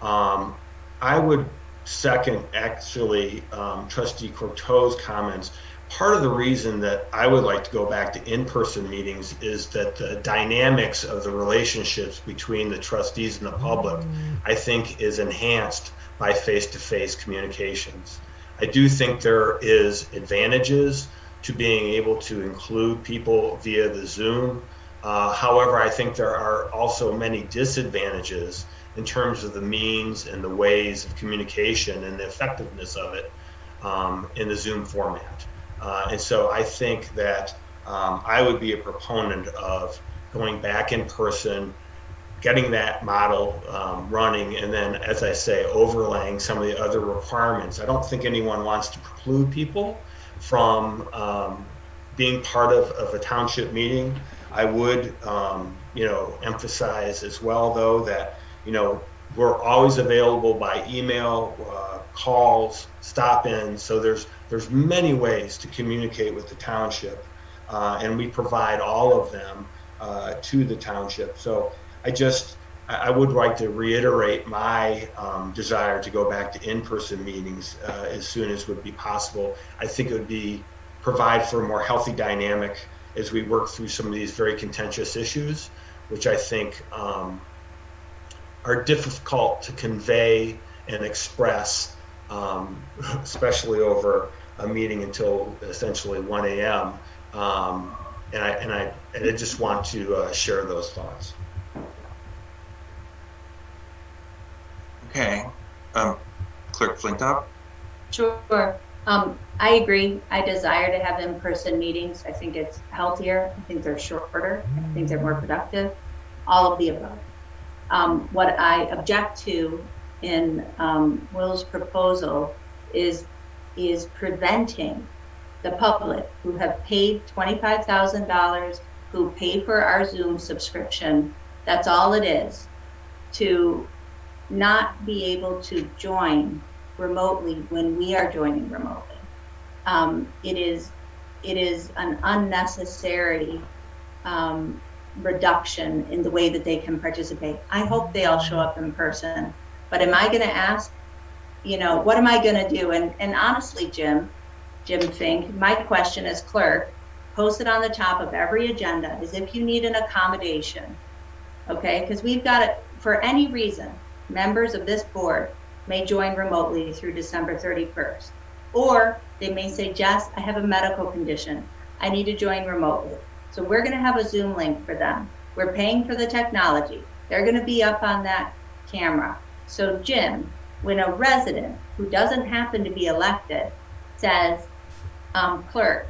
I would second actually Trustee Courteau's comments. Part of the reason that I would like to go back to in-person meetings is that the dynamics of the relationships between the trustees and the public, I think, is enhanced by face-to-face communications. I do think there is advantages to being able to include people via the Zoom. However, I think there are also many disadvantages in terms of the means and the ways of communication and the effectiveness of it in the Zoom format. And so I think that I would be a proponent of going back in person, getting that model running, and then, as I say, overlaying some of the other requirements. I don't think anyone wants to preclude people from being part of a township meeting. I would, emphasize as well, though, that, we're always available by email, calls, stop-ins. So there's many ways to communicate with the township, and we provide all of them to the township. So I would like to reiterate my desire to go back to in-person meetings as soon as would be possible. I think it would provide for a more healthy dynamic as we work through some of these very contentious issues, which I think are difficult to convey and express, especially over a meeting until essentially 1 a.m. And I just want to share those thoughts. Okay. Clerk Flintoff? Sure. I agree. I desire to have in-person meetings. I think it's healthier. I think they're shorter. I think they're more productive. All of the above. What I object to in Will's proposal is preventing the public who have paid $25,000, who pay for our Zoom subscription, that's all it is, to not be able to join remotely when we are joining remotely. It is an unnecessary reduction in the way that they can participate. I hope they all show up in person, but am I going to ask, what am I going to do? And honestly, Jim Fink, my question as clerk posted on the top of every agenda is if you need an accommodation, okay? Because we've got it, for any reason, members of this board may join remotely through December 31st. Or they may say, Jess, I have a medical condition. I need to join remotely. So we're gonna have a Zoom link for them. We're paying for the technology. They're gonna be up on that camera. So Jim, when a resident who doesn't happen to be elected says, Clerk,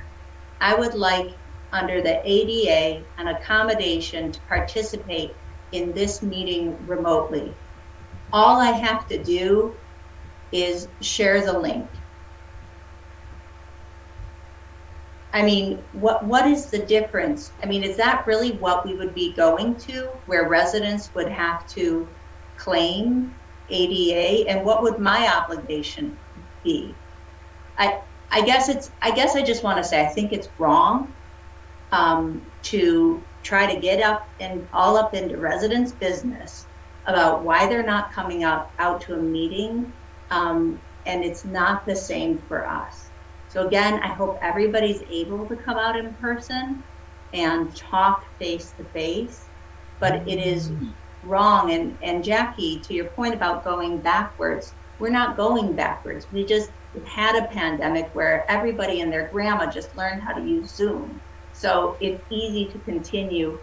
I would like under the ADA an accommodation to participate in this meeting remotely. All I have to do is share the link. I mean, what is the difference? I mean, is that really what we would be going to, where residents would have to claim ADA? And what would my obligation be? I guess I just want to say I think it's wrong to try to get up and all up into residents' business about why they're not coming out to a meeting, and it's not the same for us. So again, I hope everybody's able to come out in person and talk face to face, but it is wrong. And Jackie, to your point about going backwards, we're not going backwards. We just had a pandemic where everybody and their grandma just learned how to use Zoom. So it's easy to continue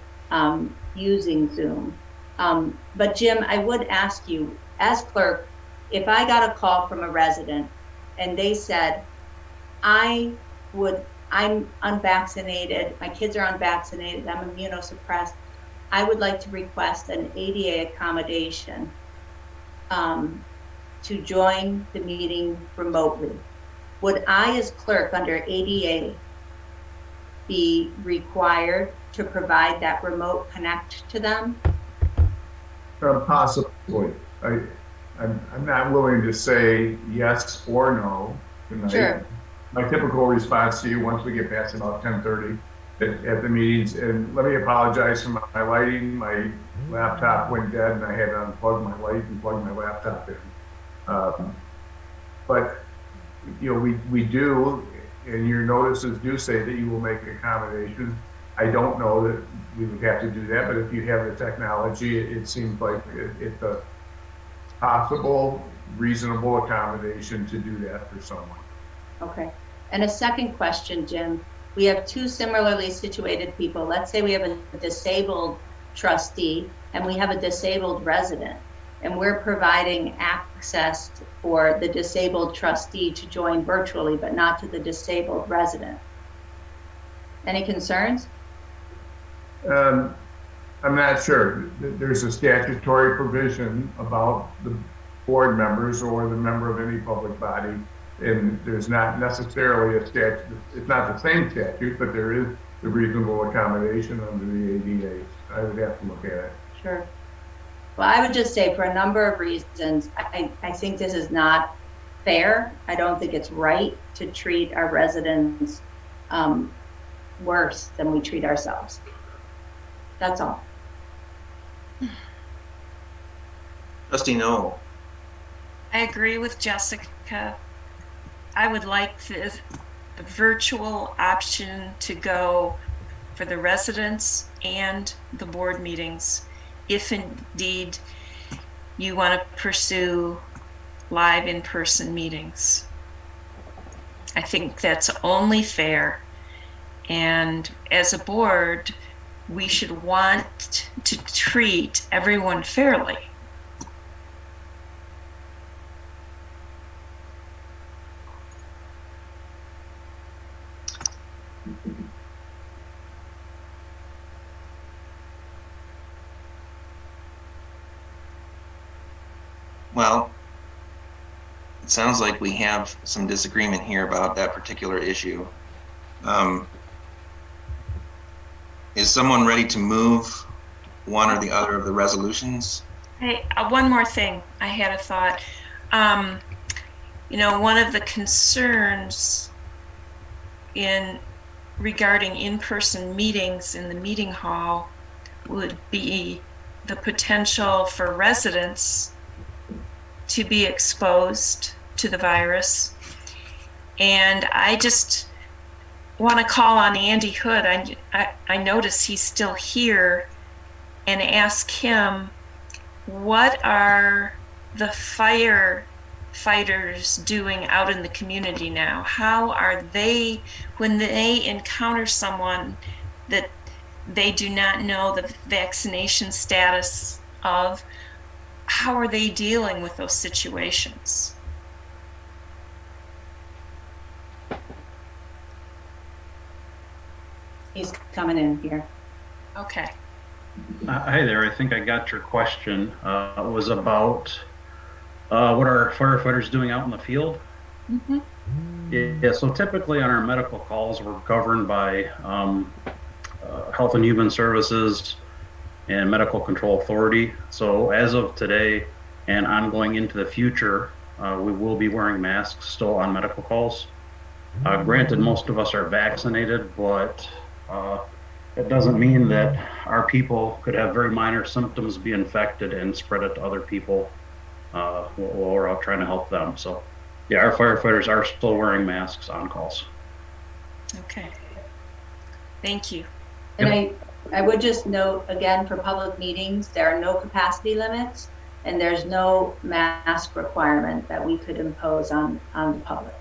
using Zoom. But Jim, I would ask you, as clerk, if I got a call from a resident and they said, I'm unvaccinated, my kids are unvaccinated, I'm immunosuppressed, I would like to request an ADA accommodation to join the meeting remotely. Would I, as clerk under ADA, be required to provide that remote connect to them? Possibly. I'm not willing to say yes or no tonight. Sure. My typical response to you once we get past about 10:30 at the meetings, and let me apologize for my lighting. My laptop went dead and I had to unplug my light and plug my laptop in. But you know, we do, and your notices do say that you will make accommodations. I don't know that we would have to do that, but if you have the technology, it seems like it's a possible, reasonable accommodation to do that for someone. Okay. And a second question, Jim. We have two similarly situated people. Let's say we have a disabled trustee and we have a disabled resident, and we're providing access for the disabled trustee to join virtually, but not to the disabled resident. Any concerns? I'm not sure. There's a statutory provision about the board members or the member of any public body, and there's not necessarily a statute. It's not the same statute, but there is the reasonable accommodation under the ADA. I would have to look at it. Sure. Well, I would just say for a number of reasons, I think this is not fair. I don't think it's right to treat our residents worse than we treat ourselves. That's all. Trustee Knol. I agree with Jessica. I would like the virtual option to go for the residents and the board meetings, if indeed you want to pursue live in-person meetings. I think that's only fair. And as a board, we should want to treat everyone fairly. Well, it sounds like we have some disagreement here about that particular issue. Is someone ready to move one or the other of the resolutions? Hey, one more thing. I had a thought. You know, one of the concerns regarding in-person meetings in the meeting hall would be the potential for residents to be exposed to the virus. And I just, want to call on Andy Hood. I notice he's still here, and ask him, what are the firefighters doing out in the community now? How are they, when they encounter someone that they do not know the vaccination status of, how are they dealing with those situations? He's coming in here. Okay. Hi there. I think I got your question. It was about what are firefighters doing out in the field? Mm-hmm. Yeah, so typically on our medical calls, we're governed by Health and Human Services and Medical Control Authority. So as of today and ongoing into the future, we will be wearing masks still on medical calls. Granted, most of us are vaccinated, but it doesn't mean that our people could have very minor symptoms, be infected, and spread it to other people while we're out trying to help them. So, yeah, our firefighters are still wearing masks on calls. Okay. Thank you. And I would just note, again, for public meetings, there are no capacity limits, and there's no mask requirement that we could impose on the public.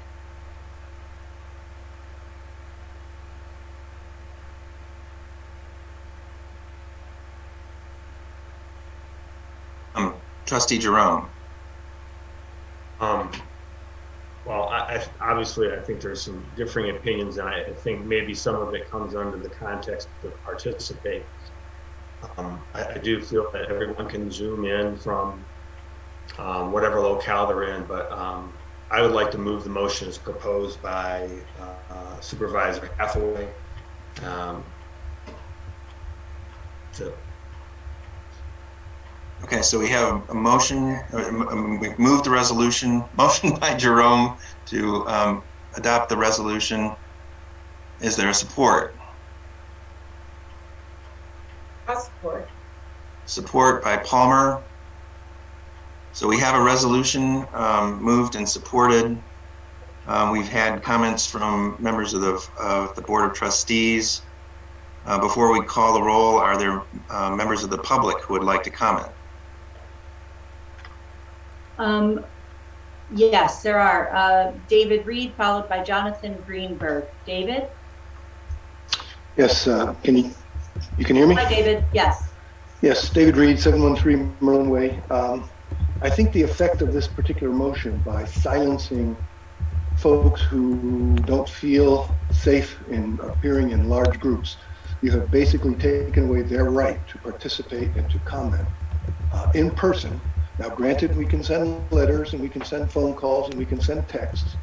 Trustee Jerome. Well, obviously, I think there's some differing opinions, and I think maybe some of it comes under the context of participate. I do feel that everyone can zoom in from whatever locale they're in, but I would like to move the motion as proposed by Supervisor Hathaway. Okay, so we have a motion, we've moved the resolution, motion by Jerome to adopt the resolution. Is there a support? I'll support. Support by Palmer. So we have a resolution moved and supported. We've had comments from members of the Board of Trustees. Before we call the roll, are there members of the public who would like to comment? Yes, there are. David Reed, followed by Jonathan Greenberg. David? Yes, can you hear me? Hi, David. Yes. Yes, David Reed, 713 Merlin Way. I think the effect of this particular motion by silencing folks who don't feel safe in appearing in large groups, you have basically taken away their right to participate and to comment in person. Now, granted, we can send letters and we can send phone calls and we can send texts,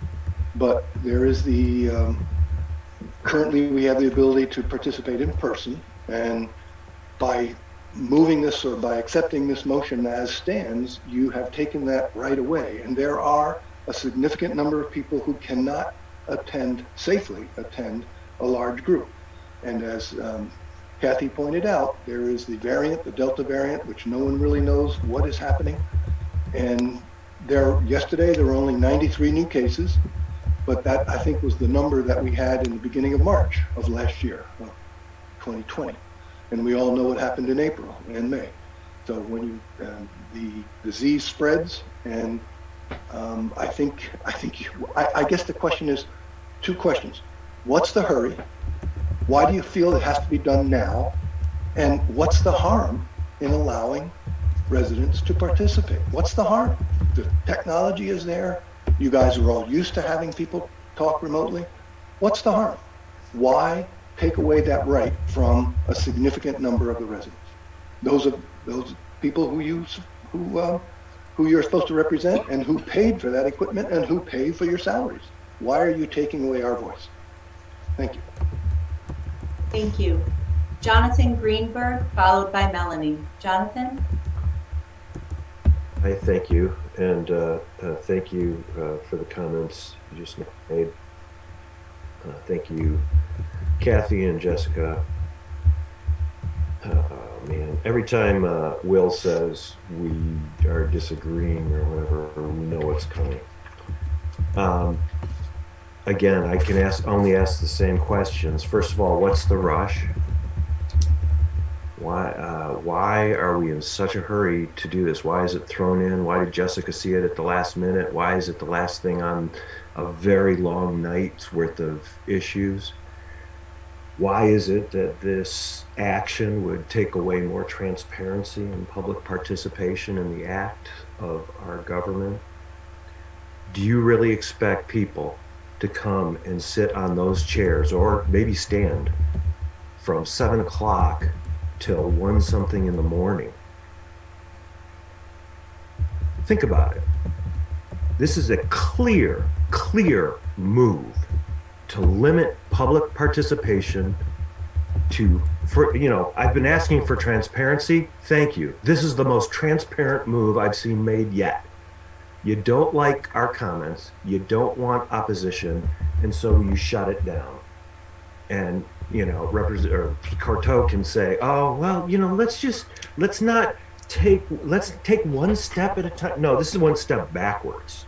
but there is currently we have the ability to participate in person, and by moving this or by accepting this motion as stands, you have taken that right away. And there are a significant number of people who cannot safely attend a large group. And as Kathy pointed out, there is the variant, the Delta variant, which no one really knows what is happening. And yesterday there were only 93 new cases, but that I think was the number that we had in the beginning of March of last year, of 2020. And we all know what happened in April and May. So when the disease spreads, and I guess the question is two questions. What's the hurry? Why do you feel it has to be done now? And what's the harm in allowing residents to participate? What's the harm? The technology is there. You guys are all used to having people talk remotely. What's the harm? Why take away that right from a significant number of the residents? Those people who you're supposed to represent and who paid for that equipment and who paid for your salaries. Why are you taking away our voice? Thank you. Thank you. Jonathan Greenberg, followed by Melanie. Jonathan? I thank you, and thank you for the comments you just made. Thank you, Kathy and Jessica. Oh man, every time Will says we are disagreeing or whatever, we know what's coming. again, I can only ask the same questions. First of all, what's the rush? Why are we in such a hurry to do this? Why is it thrown in? Why did Jessica see it at the last minute? Why is it the last thing on a very long night's worth of issues? Why is it that this action would take away more transparency and public participation in the act of our government? Do you really expect people to come and sit on those chairs, or maybe stand, from 7 o'clock till 1 something in the morning? Think about it. This is a clear move to limit public participation I've been asking for transparency. Thank you. This is the most transparent move I've seen made yet. You don't like our comments, you don't want opposition, and so you shut it down. And Courteau can say, oh, well, let's take one step at a time. No, this is one step backwards.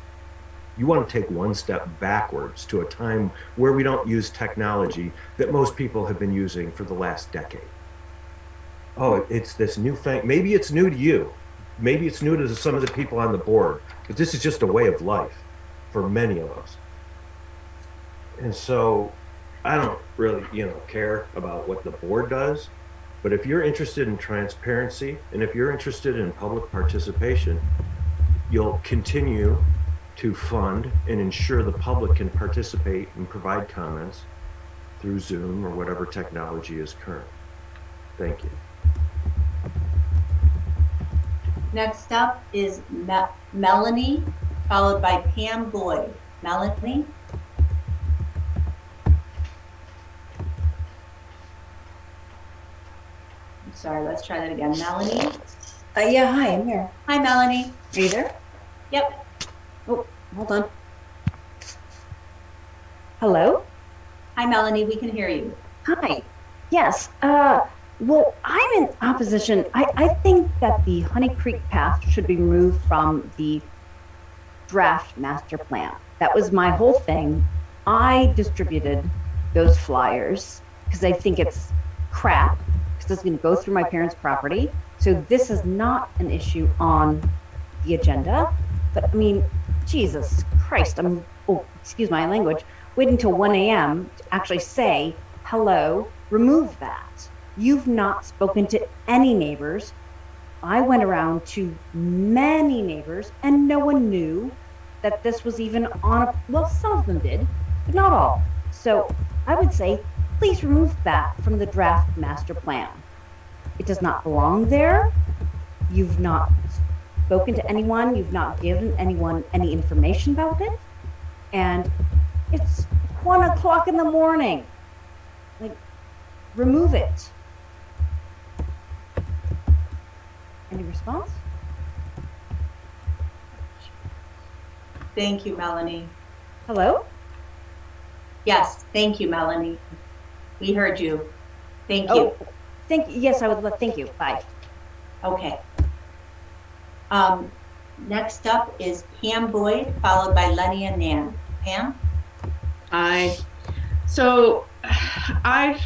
You want to take one step backwards to a time where we don't use technology that most people have been using for the last decade. Oh, it's this new thing. Maybe it's new to you. Maybe it's new to some of the people on the board, but this is just a way of life for many of us. And so I don't really, care about what the board does, but if you're interested in transparency and if you're interested in public participation, you'll continue to fund and ensure the public can participate and provide comments through Zoom or whatever technology is current. Thank you. Next up is Melanie, followed by Pam Boyd. Melanie? I'm sorry, let's try that again. Melanie? Yeah, hi, I'm here. Hi, Melanie. Are you there? Yep. Oh, hold on. Hello? Hi, Melanie, we can hear you. Hi. Yes. Well, I'm in opposition. I think that the Honey Creek path should be removed from the draft master plan. That was my whole thing. I distributed those flyers because I think it's crap, because it's going to go through my parents' property. So this is not an issue on the agenda. But I mean, Jesus Christ, excuse my language, waiting until 1 a.m. to actually say, hello, remove that. You've not spoken to any neighbors. I went around to many neighbors and no one knew that this was even on well, some of them did, but not all. So I would say, please remove that from the draft master plan. It does not belong there. You've not spoken to anyone, you've not given anyone any information about it, and it's 1 o'clock in the morning. Like, remove it. Any response? Thank you, Melanie. Hello? Yes, thank you, Melanie. We heard you. Thank you. Yes, I would love, thank you, bye. Okay. Next up is Pam Boyd, followed by Lenny and Nan. Pam? Hi. So I've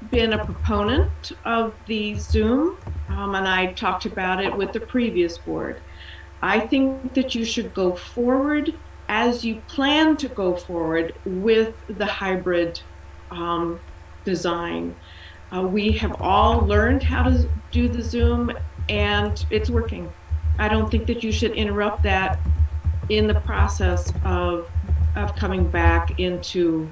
been a proponent of the Zoom, and I talked about it with the previous board. I think that you should go forward as you plan to go forward with the hybrid design. We have all learned how to do the Zoom, and it's working. I don't think that you should interrupt that in the process of coming back into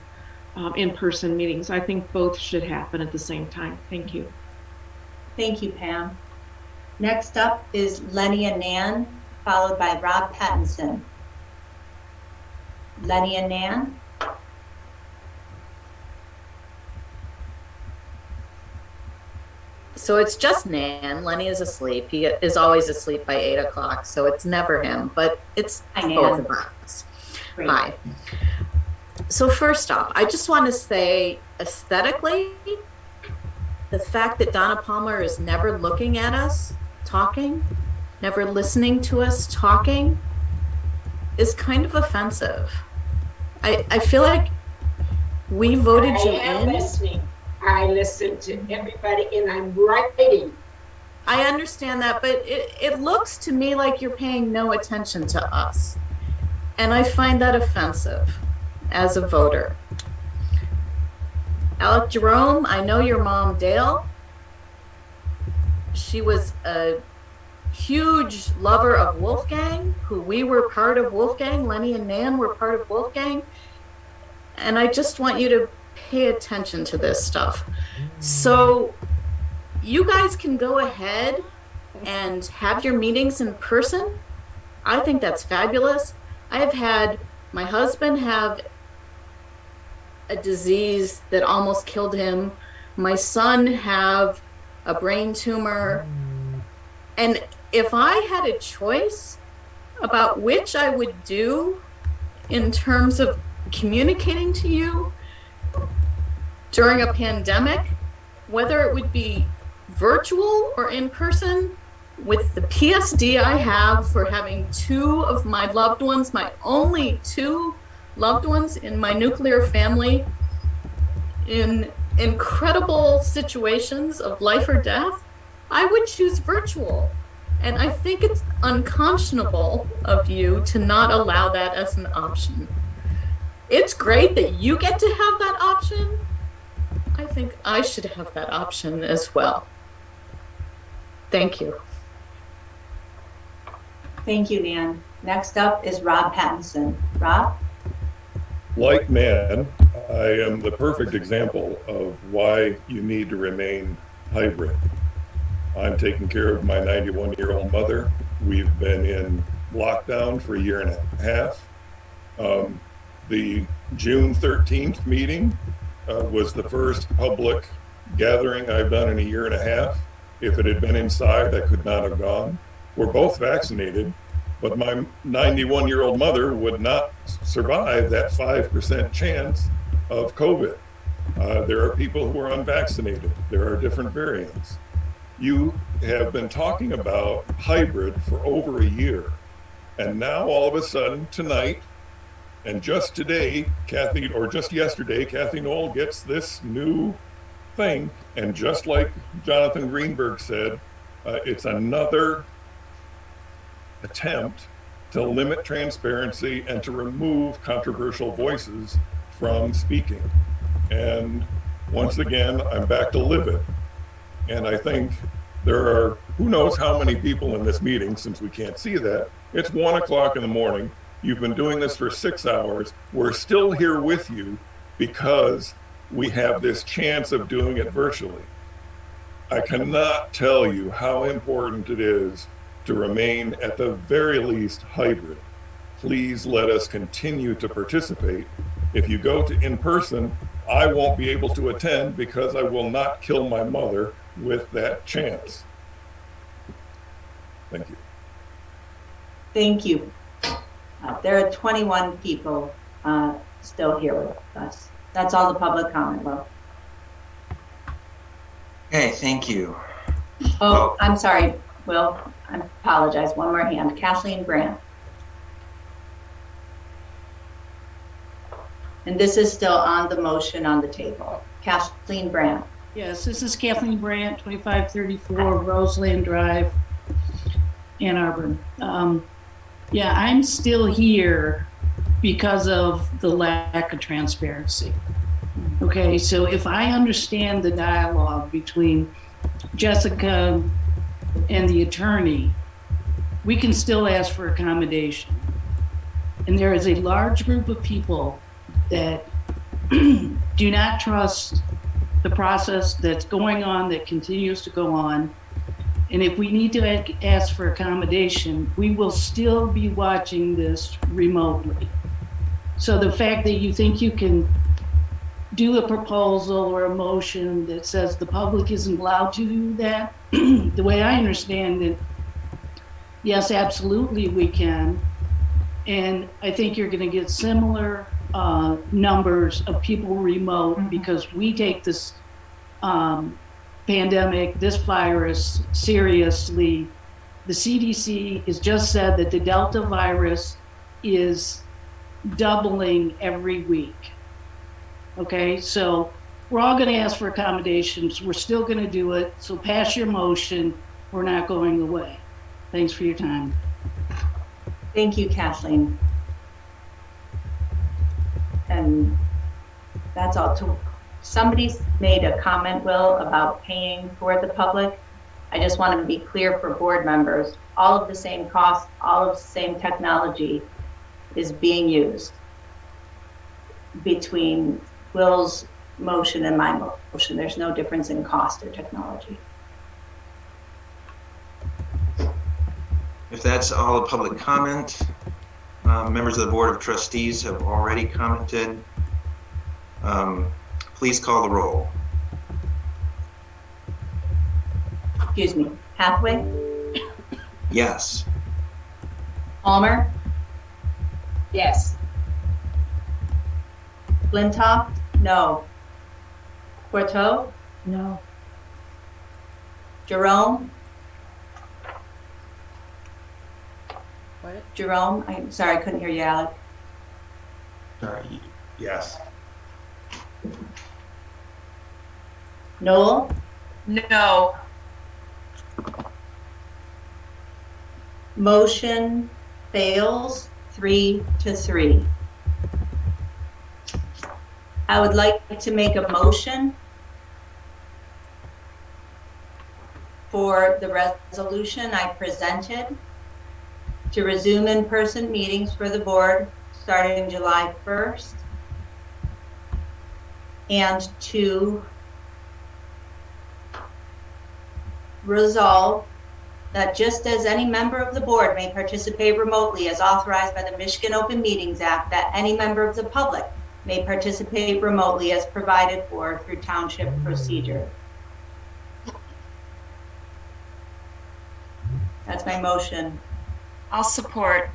in-person meetings. I think both should happen at the same time. Thank you. Thank you, Pam. Next up is Lenny and Nan, followed by Rob Pattinson. Lenny and Nan? So it's just Nan. Lenny is asleep. He is always asleep by 8 o'clock, so it's never him, but it's both of us. Great. Hi. So first off, I just want to say aesthetically, the fact that Donna Palmer is never looking at us talking, never listening to us talking, is kind of offensive. I feel like We voted you I am in. listening. I listen to everybody and I'm writing. I understand that, but it looks to me like you're paying no attention to us. And I find that offensive as a voter. Alec, Jerome, I know your mom, Dale. She was a huge lover of Wolfgang, who we were part of Wolfgang. Lenny and Nan were part of Wolfgang. And I just want you to pay attention to this stuff. So you guys can go ahead and have your meetings in person. I think that's fabulous. I've had my husband have a disease that almost killed him. My son have a brain tumor. And if I had a choice about which I would do in terms of communicating to you during a pandemic, whether it would be virtual or in person, with the PSD I have for having two of my loved ones, my only two loved ones in my nuclear family, in incredible situations of life or death, I would choose virtual. And I think it's unconscionable of you to not allow that as an option. It's great that you get to have that option. I think I should have that option as well. Thank you. Thank you, Nan. Next up is Rob Pattinson. Rob? Like Nan, I am the perfect example of why you need to remain hybrid. I'm taking care of my 91-year-old mother. We've been in lockdown for a year and a half. The June 13th meeting was the first public gathering I've done in a year and a half. If it had been inside, I could not have gone. We're both vaccinated, but my 91-year-old mother would not survive that 5% chance of COVID. There are people who are unvaccinated. There are different variants. You have been talking about hybrid for over a year. And now all of a sudden tonight, and just today, just yesterday, Kathy Knol gets this new thing. And just like Jonathan Greenberg said, it's another attempt to limit transparency and to remove controversial voices from speaking. And once again, I'm back to livid. And I think there are, who knows how many people in this meeting, since we can't see that. It's 1 o'clock in the morning. You've been doing this for 6 hours. We're still here with you because we have this chance of doing it virtually. I cannot tell you how important it is to remain at the very least hybrid. Please let us continue to participate. If you go to in person, I won't be able to attend because I will not kill my mother with that chance. Thank you. Thank you. There are 21 people still here with us. That's all the public comment, Will. Okay, thank you. Oh, I'm sorry, Will. I apologize. One more hand. Kathleen Brandt. And this is still on the motion on the table. Kathleen Brandt. Yes, this is Kathleen Brandt, 2534 Roseland Drive, Ann Arbor. Yeah, I'm still here because of the lack of transparency. Okay, so if I understand the dialogue between Jessica and the attorney, we can still ask for accommodation. And there is a large group of people that do not trust the process that's going on, that continues to go on. And if we need to ask for accommodation, we will still be watching this remotely. So the fact that you think you can do a proposal or a motion that says the public isn't allowed to do that, the way I understand it, yes, absolutely we can. And I think you're going to get similar numbers of people remote because we take this pandemic, this virus seriously. The CDC has just said that the Delta virus is doubling every week. Okay, so we're all going to ask for accommodations. We're still going to do it. So pass your motion. We're not going away. Thanks for your time. Thank you, Kathleen. And that's all. Somebody's made a comment, Will, about paying for the public. I just want to be clear for board members, all of the same costs, all of the same technology is being used between Will's motion and my motion. There's no difference in cost or technology. If that's all the public comment, members of the Board of Trustees have already commented. Please call the roll. Excuse me, Hathaway? Yes. Palmer? Yes. Flintoff? No. Courteau? No. Jerome? What? Jerome? I'm sorry, I couldn't hear you, Alec. Sorry. Yes. Knol? No. Motion fails 3-3. I would like to make a motion for the resolution I presented to resume in-person meetings for the board starting July 1st, and to resolve that just as any member of the board may participate remotely as authorized by the Michigan Open Meetings Act, that any member of the public may participate remotely as provided for through township procedure. That's my motion. I'll support.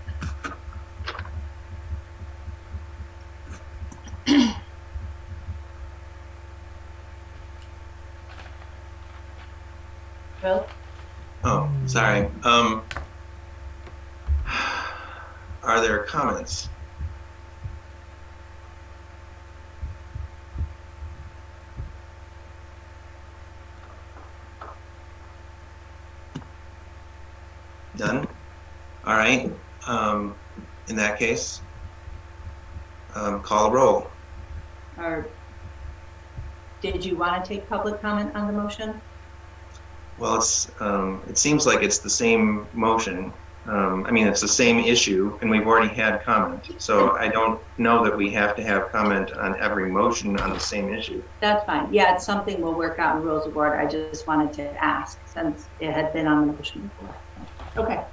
Bill? Oh, sorry. Are there comments? Done? All right. In that case, call the roll. Or did you want to take public comment on the motion? Well, it seems like it's the same motion. I mean, it's the same issue, and we've already had comment. So I don't know that we have to have comment on every motion on the same issue. That's fine. Yeah, it's something we'll work out in rules of order. I just wanted to ask since it had been on the motion before. Okay.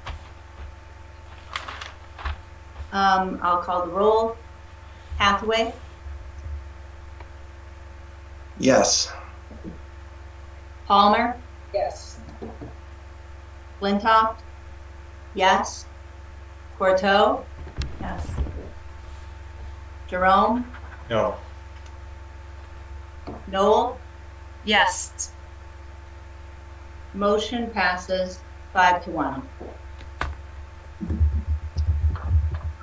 I'll call the roll. Hathaway? Yes. Palmer? Yes. Flintoff? Yes. Courteau? Yes. Jerome? No. Knol? Yes. Motion passes 5-1.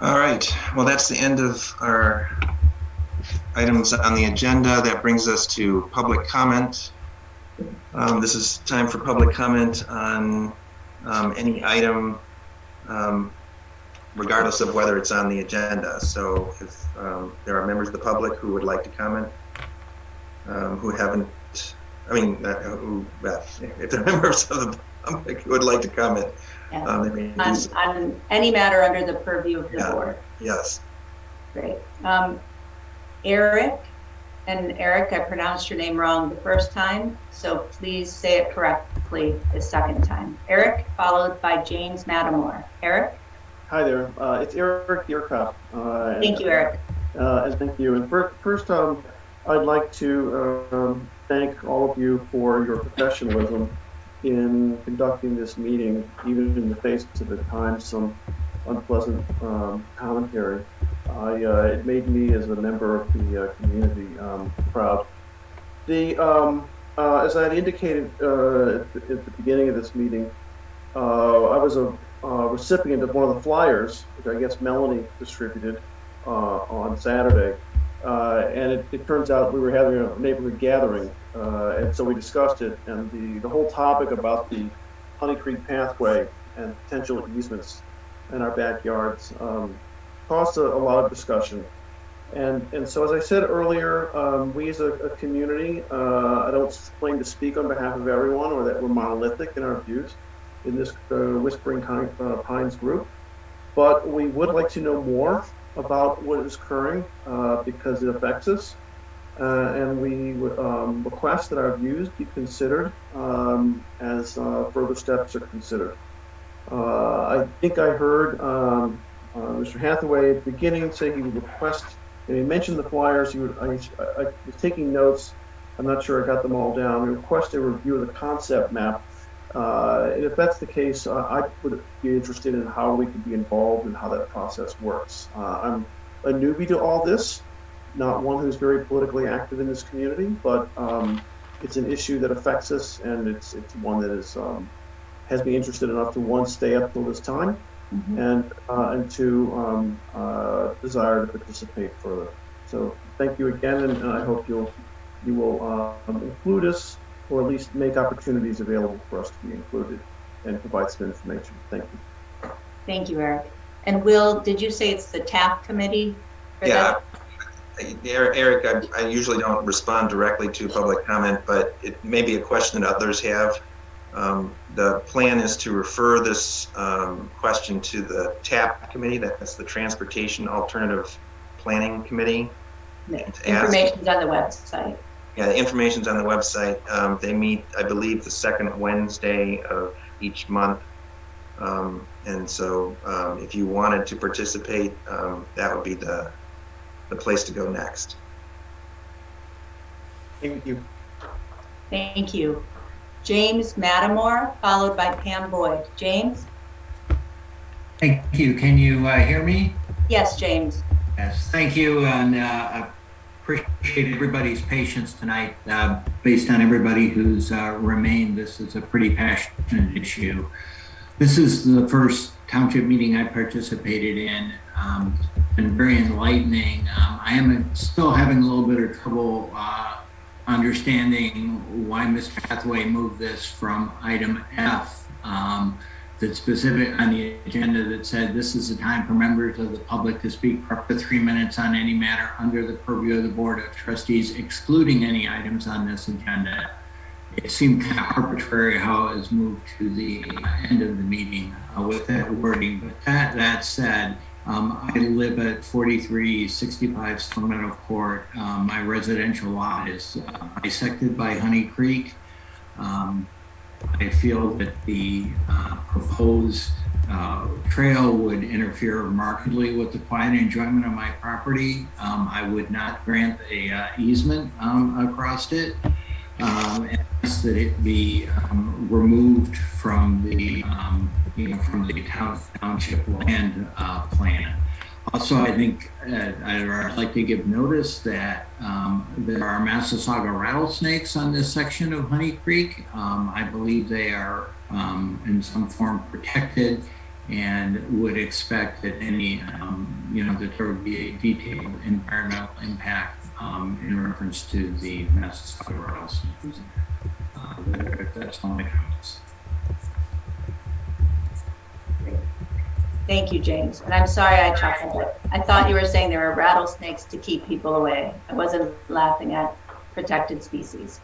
All right. Well, that's the end of our items on the agenda. That brings us to public comment. This is time for public comment on any item, regardless of whether it's on the agenda. So if there are members of the public who would like to comment, who haven't, if there are members of the public who would like to comment, they may do so. On any matter under the purview of the board. Yes. Great. Eric, and Eric, I pronounced your name wrong the first time, so please say it correctly the second time. Eric, followed by James Matamore. Eric? Hi there. It's Eric Yerkoff. Thank you, Eric. And thank you. And first, I'd like to thank all of you for your professionalism in conducting this meeting, even in the face of at times some unpleasant commentary. It made me, as a member of the community, proud. As I had indicated at the beginning of this meeting, I was a recipient of one of the flyers, which I guess Melanie distributed on Saturday, and it turns out we were having a neighborhood gathering, and so we discussed it, and the whole topic about the Honey Creek pathway and potential easements in our backyards caused a lot of discussion. And so, as I said earlier, we as a community, I don't claim to speak on behalf of everyone or that we're monolithic in our views in this Whispering Pines group, but we would like to know more about what is occurring because it affects us. And we would request that our views be considered as further steps are considered. I think I heard Mr. Hathaway at the beginning say he would request, and he mentioned the flyers. I was taking notes. I'm not sure I got them all down. He requested a review of the concept map. And if that's the case, I would be interested in how we could be involved and how that process works. I'm a newbie to all this, not one who's very politically active in this community, but it's an issue that affects us, and it's one that is has me interested enough to, one, stay up till this time, and two, desire to participate further. So thank you again, and I hope you will include us, or at least make opportunities available for us to be included and provide some information. Thank you. Thank you, Eric. And Will, did you say it's the TAP committee? Yeah. Eric, I usually don't respond directly to public comment, but it may be a question that others have. The plan is to refer this question to the TAP committee, that's the Transportation Alternative Planning Committee. The information's on the website. Yeah, the information's on the website. They meet, I believe, the second Wednesday of each month. And so if you wanted to participate, that would be the place to go next. Thank you. Thank you. James Mattamore, followed by Pam Boyd. James? Thank you. Can you hear me? Yes, James. Yes, thank you. And appreciate everybody's patience tonight. Based on everybody who's remained, this is a pretty passionate issue. This is the first township meeting I participated in, and very enlightening. I am still having a little bit of trouble understanding why Mr. Hathaway moved this from item F, that's specific on the agenda, that said this is the time for members of the public to speak for up to 3 minutes on any matter under the purview of the Board of Trustees, excluding any items on this agenda. It seemed kind of arbitrary how it was moved to the end of the meeting with that wording. But that said, I live at 4365 Stone Meadow Court. My residential lot is bisected by Honey Creek. I feel that the proposed trail would interfere markedly with the quiet enjoyment of my property. I would not grant a easement across it. And ask that it be removed from the from the township land plan. Also, I think I'd like to give notice that there are Massasauga rattlesnakes on this section of Honey Creek. I believe they are in some form protected, and would expect that any that there would be a detailed environmental impact in reference to the Massasauga rattlesnakes. That's all my comments. Thank you, James. And I'm sorry I chuckled. I thought you were saying there are rattlesnakes to keep people away. I wasn't laughing at protected species.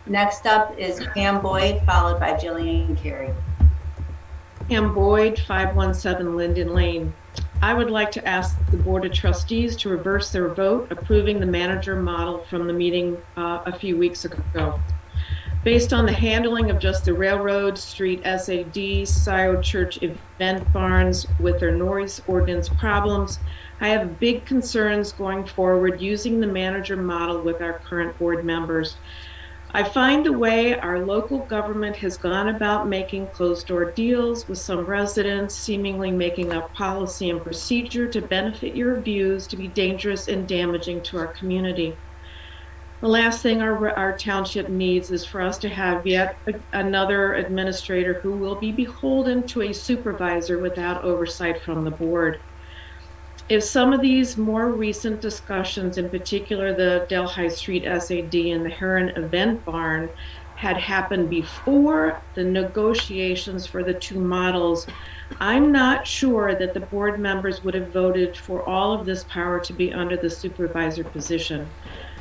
Next up is Pam Boyd, followed by Jillian Carey. Pam Boyd, 517 Linden Lane. I would like to ask the Board of Trustees to reverse their vote approving the manager model from the meeting a few weeks ago. Based on the handling of just the Railroad Street SAD, Scio Church event barns with their noise ordinance problems, I have big concerns going forward using the manager model with our current board members. I find the way our local government has gone about making closed-door deals with some residents, seemingly making up policy and procedure to benefit your views, to be dangerous and damaging to our community. The last thing our township needs is for us to have yet another administrator who will be beholden to a supervisor without oversight from the board. if some of these more recent discussions, in particular the Delhi Street SAD and the Heron Event Barn, had happened before the negotiations for the two models, I'm not sure that the board members would have voted for all of this power to be under the supervisor position.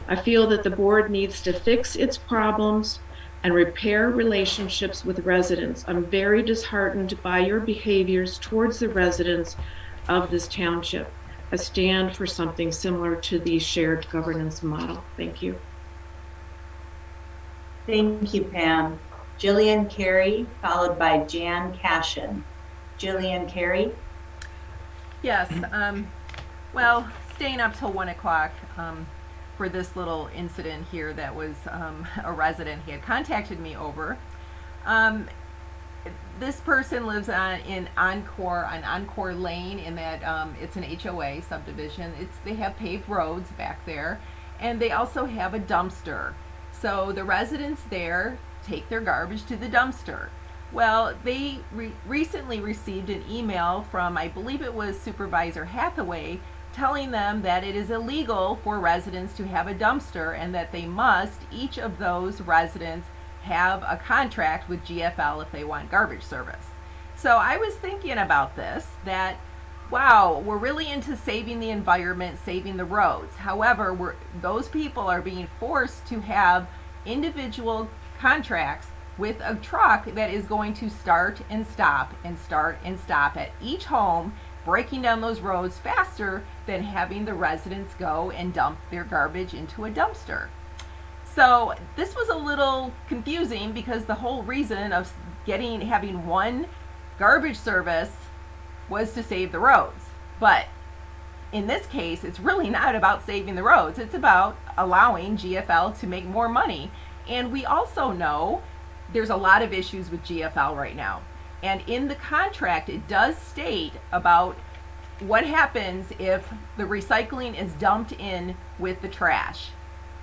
I feel that the board needs to fix its problems and repair relationships with residents. I'm very disheartened by your behaviors towards the residents of this township. I stand for something similar to the shared governance model. Thank you. Thank you, Pam. Jillian Carey, followed by Jan Cashin. Jillian Carey. Yes, well, staying up till 1 o'clock for this little incident here that was a resident he had contacted me over. This person lives on Encore Lane in that it's an HOA subdivision. They have paved roads back there, and they also have a dumpster. So the residents there take their garbage to the dumpster. Well, they recently received an email from, I believe it was Supervisor Hathaway, telling them that it is illegal for residents to have a dumpster and that they must, each of those residents, have a contract with GFL if they want garbage service. So I was thinking about this, that wow, we're really into saving the environment, saving the roads. However, those people are being forced to have individual contracts with a truck that is going to start and stop and start and stop at each home, breaking down those roads faster than having the residents go and dump their garbage into a dumpster. So this was a little confusing because the whole reason of having one garbage service was to save the roads. But in this case, it's really not about saving the roads. It's about allowing GFL to make more money. And we also know there's a lot of issues with GFL right now. And in the contract, it does state about what happens if the recycling is dumped in with the trash.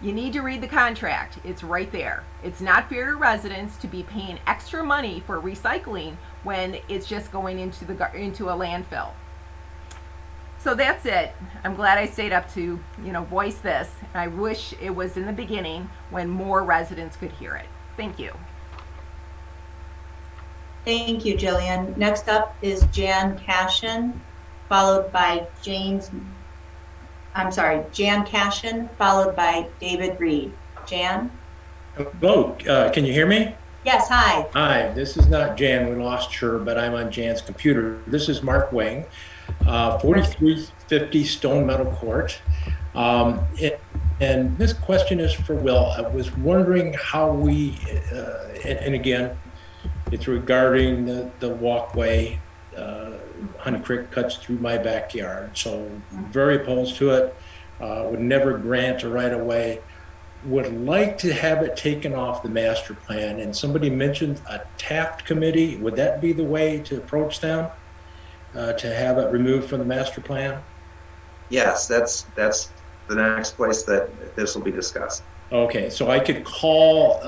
You need to read the contract. It's right there. It's not fair to residents to be paying extra money for recycling when it's just going into a landfill. So that's it. I'm glad I stayed up to, voice this. I wish it was in the beginning when more residents could hear it. Thank you. Thank you, Jillian. Next up is Jan Cashin, followed by Jan Cashin, followed by David Reed. Jan? Hello, can you hear me? Yes, hi. Hi, this is not Jan, we lost her, but I'm on Jan's computer. This is Mark Wing, 4350 Stone Meadow Court. And this question is for Will. I was wondering how we, and again, it's regarding the walkway. Honey Creek cuts through my backyard, so very opposed to it. Would never grant a right of way. Would like to have it taken off the master plan. And somebody mentioned a Taft committee. Would that be the way to approach them, to have it removed from the master plan? Yes, that's the next place that this will be discussed. Okay, so I could call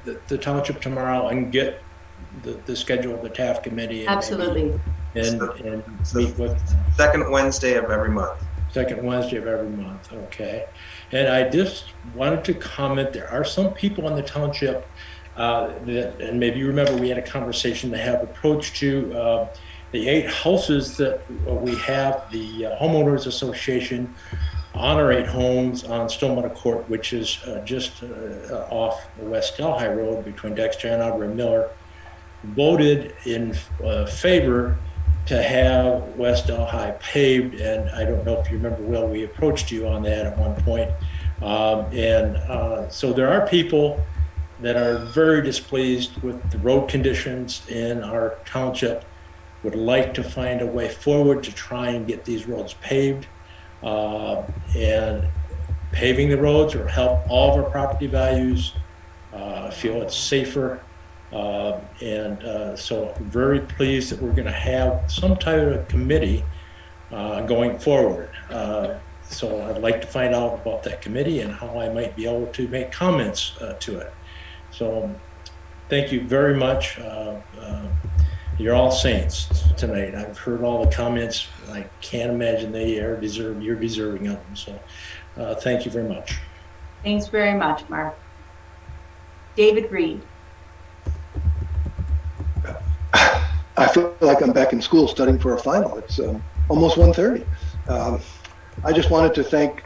the township tomorrow and get the schedule of the Taft committee. Absolutely. And meet with second Wednesday of every month. Second Wednesday of every month, okay. And I just wanted to comment, there are some people in the township and maybe you remember we had a conversation that have approached you, the 8 houses that we have, the homeowners association on our 8 homes on Stone Meadow Court, which is just off West Delhi Road between Dexter and Auburn and Miller, voted in favor to have West Delhi paved. And I don't know if you remember, Will, we approached you on that at one point. So there are people that are very displeased with the road conditions in our township, would like to find a way forward to try and get these roads paved. And paving the roads will help all of our property values, feel it's safer. So I'm very pleased that we're going to have some type of committee going forward. So I'd like to find out about that committee and how I might be able to make comments to it. So thank you very much. You're all saints tonight. I've heard all the comments. I can't imagine you're deserving of them. So thank you very much. Thanks very much, Mark. David Reed. I feel like I'm back in school studying for a final. It's almost 1:30. I just wanted to thank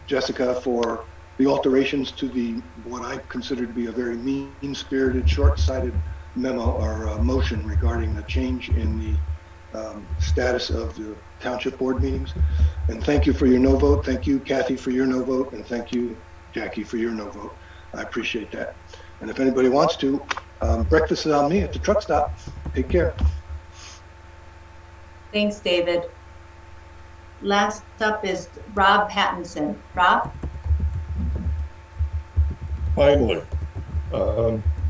Jessica for the alterations to what I consider to be a very mean-spirited, short-sighted memo or motion regarding the change in the status of the township board meetings. And thank you for your no vote. Thank you, Kathy, for your no vote. And thank you, Jackie, for your no vote. I appreciate that. And if anybody wants to, breakfast is on me at the truck stop. Take care. Thanks, David. Last up is Rob Pattinson. Rob? Finally,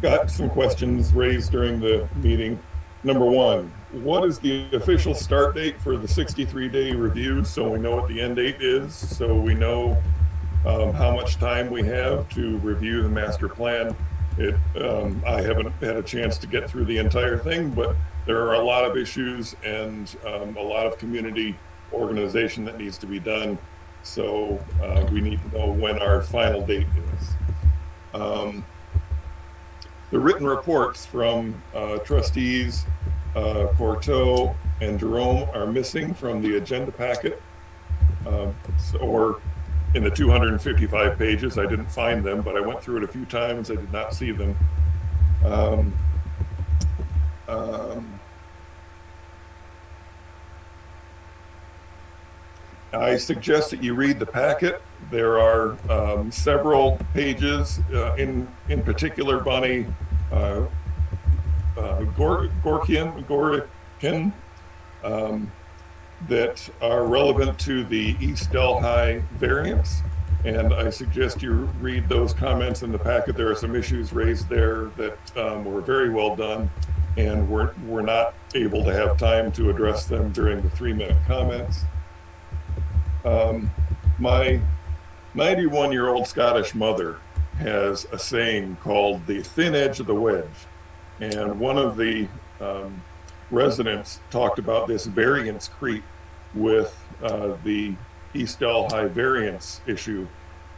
got some questions raised during the meeting. Number one, what is the official start date for the 63-day review, so we know what the end date is, so we know how much time we have to review the master plan? I haven't had a chance to get through the entire thing, but there are a lot of issues and a lot of community organization that needs to be done. So we need to know when our final date is. The written reports from trustees, Courteau and Jerome are missing from the agenda packet. Or in the 255 pages, I didn't find them, but I went through it a few times. I did not see them. I suggest that you read the packet. There are several pages, in particular, Bonnie Gorkin, that are relevant to the East Delhi variance. And I suggest you read those comments in the packet. There are some issues raised there that were very well done, and we're not able to have time to address them during the 3-minute comments. My 91-year-old Scottish mother has a saying called the thin edge of the wedge. And one of the residents talked about this variance creep with the East Delhi variance issue.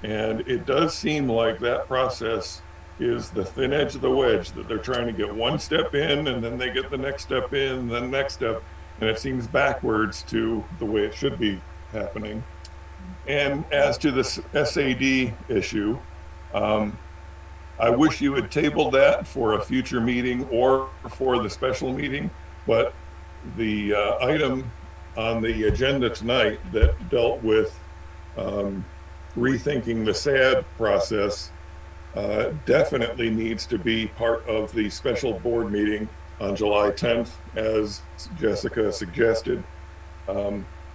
And it does seem like that process is the thin edge of the wedge, that they're trying to get one step in and then they get the next step in and then the next step. And it seems backwards to the way it should be happening. And as to the SAD issue, I wish you had tabled that for a future meeting or for the special meeting, but the item on the agenda tonight that dealt with rethinking the SAD process definitely needs to be part of the special board meeting on July 10th, as Jessica suggested.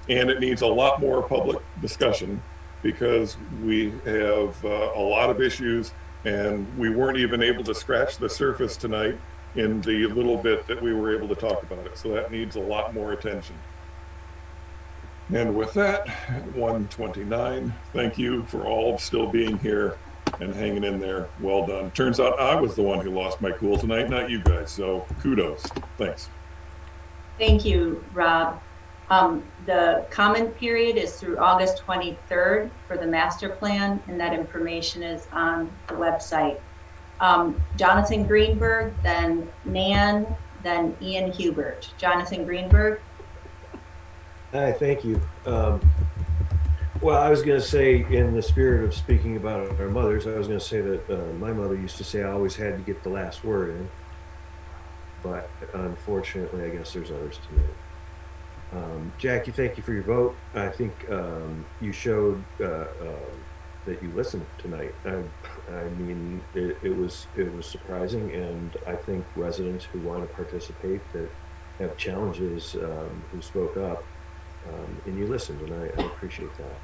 And it needs a lot more public discussion because we have a lot of issues, and we weren't even able to scratch the surface tonight in the little bit that we were able to talk about it. So that needs a lot more attention. And with that, 1:29, thank you for all still being here and hanging in there. Well done. Turns out I was the one who lost my cool tonight, not you guys. So kudos. Thanks. Thank you, Rob. The comment period is through August 23rd for the master plan, and that information is on the website. Jonathan Greenberg, then Nan, then Ian Hubert. Jonathan Greenberg. Hi, thank you. Well, I was going to say, in the spirit of speaking about our mothers, I was going to say that my mother used to say I always had to get the last word in, but unfortunately, I guess there's others tonight. Jackie, thank you for your vote. I think you showed that you listened tonight. I mean, it was surprising, and I think residents who want to participate, that have challenges, who spoke up, and you listened, and I appreciate that.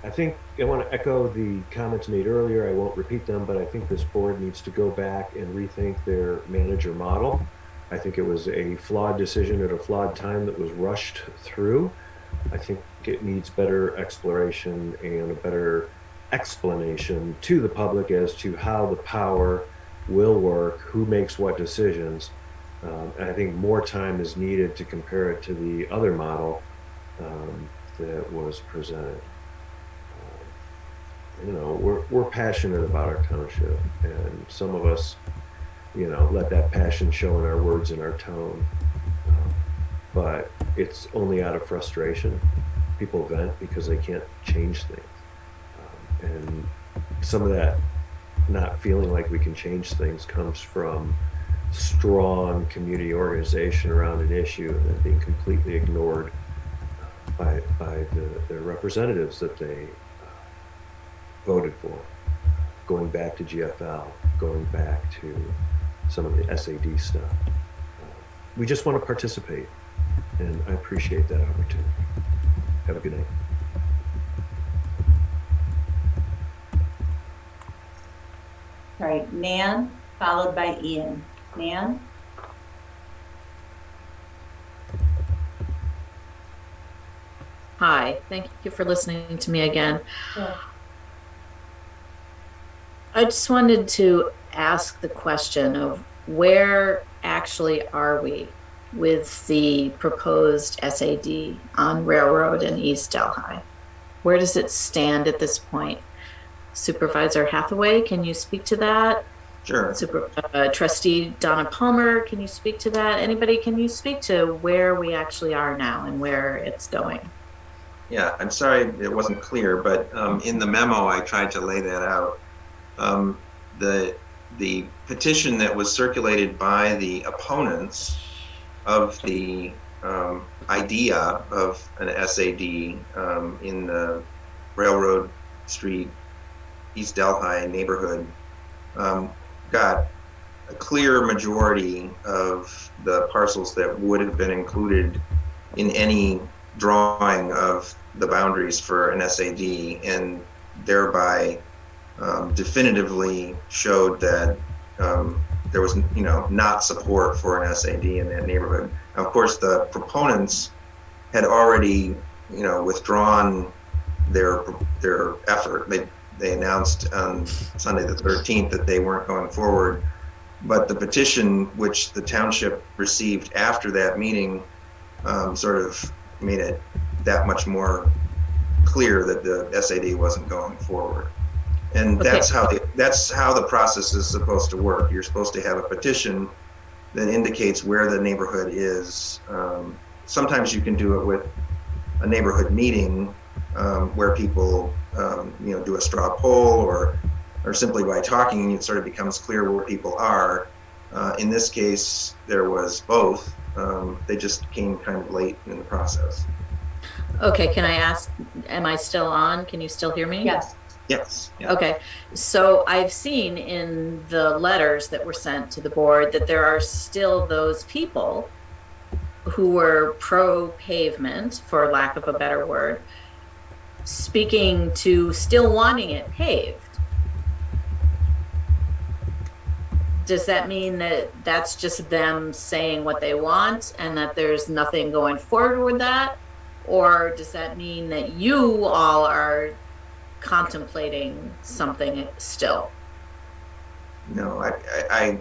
I think I want to echo the comments made earlier. I won't repeat them, but I think this board needs to go back and rethink their manager model. I think it was a flawed decision at a flawed time that was rushed through. I think it needs better exploration and a better explanation to the public as to how the power will work, who makes what decisions, And I think more time is needed to compare it to the other model that was presented. You know, we're passionate about our township, and some of us, you know, let that passion show in our words and our tone. But it's only out of frustration. People vent because they can't change things. And some of that not feeling like we can change things comes from strong community organization around an issue and then being completely ignored by the representatives that they voted for. Going back to GFL, going back to some of the SAD stuff. We just want to participate, and I appreciate that opportunity. Have a good night. All right, Nan, followed by Ian. Nan? Hi, thank you for listening to me again. Sure. I just wanted to ask the question of where actually are we with the proposed SAD on Railroad and East Delhi? Where does it stand at this point? Supervisor Hathaway, can you speak to that? Sure. Trustee Donna Palmer, can you speak to that? Anybody, can you speak to where we actually are now and where it's going? Yeah, I'm sorry it wasn't clear, but in the memo I tried to lay that out. The petition that was circulated by the opponents of the idea of an SAD in the Railroad Street, East Delhi neighborhood got a clear majority of the parcels that would have been included in any drawing of the boundaries for an SAD, and thereby definitively showed that there was, you know, not support for an SAD in that neighborhood. Now, of course, the proponents had already, you know, withdrawn their effort. They announced on Sunday the 13th that they weren't going forward, but the petition which the township received after that meeting sort of made it that much more clear that the SAD wasn't going forward. And Okay. that's how the process is supposed to work. You're supposed to have a petition that indicates where the neighborhood is. Sometimes you can do it with a neighborhood meeting where people you know, do a straw poll, or simply by talking it sort of becomes clear where people are. In this case, there was both. They just came kind of late in the process. Okay, can I ask, am I still on? Can you still hear me? Yes. Yes. Yeah. Okay, so I've seen in the letters that were sent to the board that there are still those people who were pro-pavement, for lack of a better word, speaking to still wanting it paved. Does that mean that that's just them saying what they want and that there's nothing going forward with that? Or does that mean that you all are contemplating something still? No, I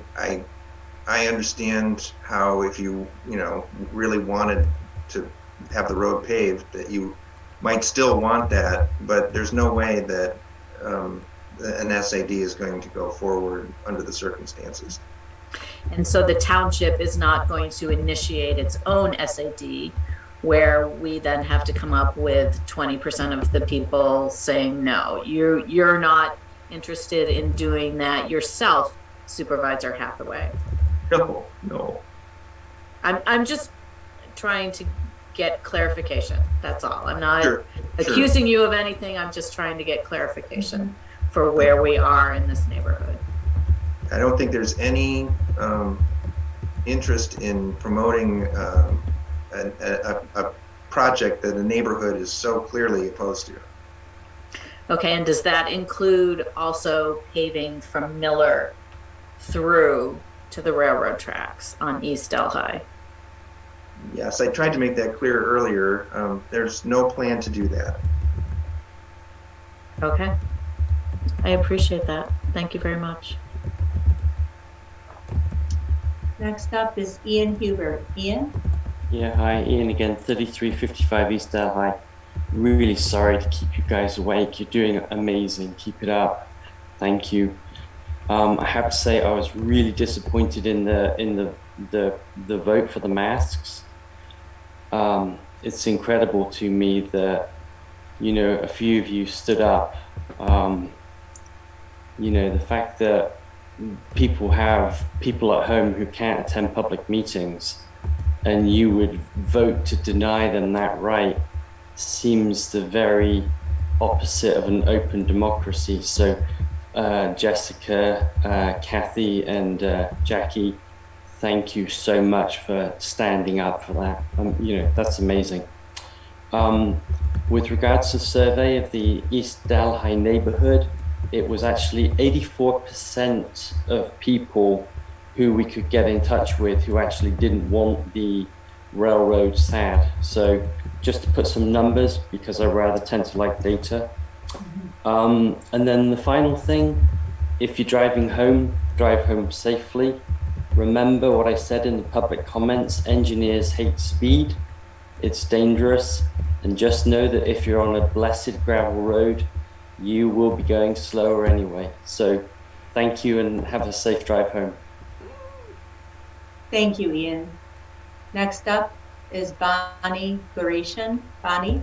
understand how if you know, really wanted to have the road paved, that you might still want that, but there's no way that an SAD is going to go forward under the circumstances. And so the township is not going to initiate its own SAD, where we then have to come up with 20% of the people saying no. You're not interested in doing that yourself, Supervisor Hathaway. No. I'm just trying to get clarification. That's all. I'm not Sure. accusing you of anything. I'm just trying to get clarification for where we are in this neighborhood. I don't think there's any interest in promoting a project that the neighborhood is so clearly opposed to. Okay, and does that include also paving from Miller through to the railroad tracks on East Delhi? Yes, I tried to make that clear earlier. There's no plan to do that. Okay, I appreciate that. Thank you very much. Next up is Ian Huber. Ian? Yeah, hi, Ian again, 3355 East Delhi. Really sorry to keep you guys awake. You're doing amazing. Keep it up. Thank you. I have to say I was really disappointed in the vote for the masks. It's incredible to me that, you know, a few of you stood up. You know, the fact that people have people at home who can't attend public meetings and you would vote to deny them that right seems the very opposite of an open democracy. So Jessica, Kathy, and Jackie, thank you so much for standing up for that. You know, that's amazing. With regards to the survey of the East Delhi neighborhood, it was actually 84% of people who we could get in touch with who actually didn't want the railroad sad. So just to put some numbers, because I rather tend to like data. And then the final thing, if you're driving home, drive home safely. Remember what I said in the public comments, engineers hate speed, it's dangerous, and just know that if you're on a blessed gravel road, you will be going slower anyway. So thank you and have a safe drive home. Thank you, Ian. Next up is Bonnie Goration. Bonnie?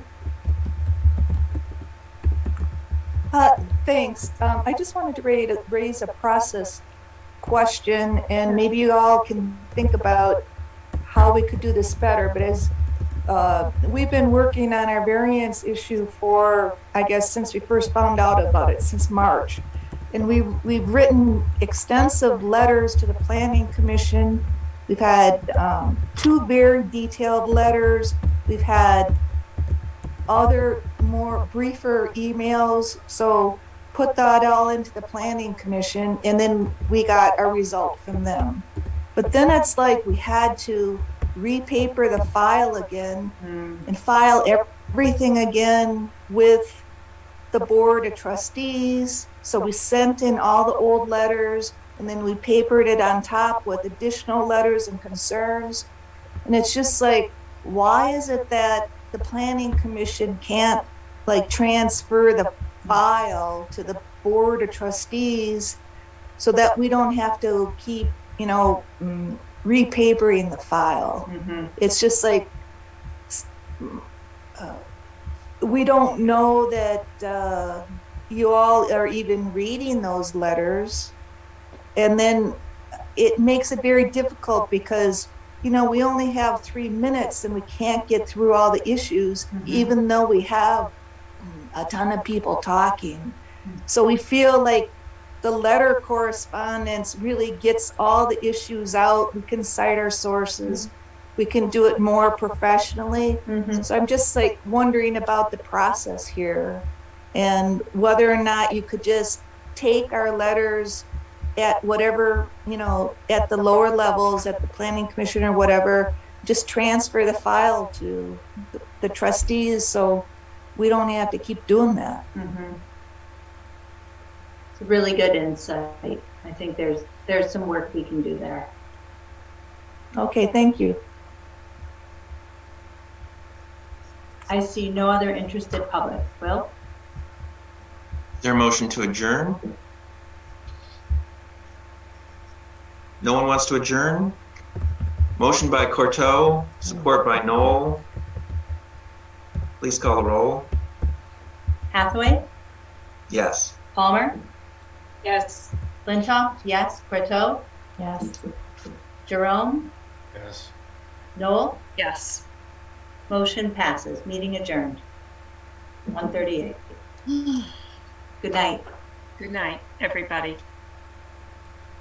Thanks. I just wanted to raise a process question, and maybe you all can think about how we could do this better. But as we've been working on our variance issue for, I guess, since we first found out about it, since March. And we've written extensive letters to the Planning Commission. We've had 2 very detailed letters. We've had other more briefer emails. So put that all into the Planning Commission, and then we got a result from them. But then it's like we had to repaper the file again and file everything again with the Board of Trustees. So we sent in all the old letters, and then we papered it on top with additional letters and concerns. And it's just like, why is it that the Planning Commission can't like transfer the file to the Board of Trustees so that we don't have to keep, you know, repapering the file? It's just like, we don't know that you all are even reading those letters. And then it makes it very difficult because, you know, we only have 3 minutes and we can't get through all the issues, even though we have a ton of people talking. So we feel like the letter correspondence really gets all the issues out. We can cite our sources. We can do it more professionally. So I'm just like wondering about the process here and whether or not you could just take our letters at whatever, you know, at the lower levels, at the Planning Commission or whatever, just transfer the file to the trustees so we don't have to keep doing that. It's a really good insight. I think there's some work we can do there. Okay, thank you. I see no other interested public. Will? Is there a motion to adjourn? No one wants to adjourn? Motion by Courteau, support by Knol. Please call the roll. Hathaway? Yes. Palmer? Yes. Flintoff? Yes. Courteau? Yes. Jerome? Yes. Knol? Yes. Motion passes. Meeting adjourned. 1:38. Good night. Good night, everybody.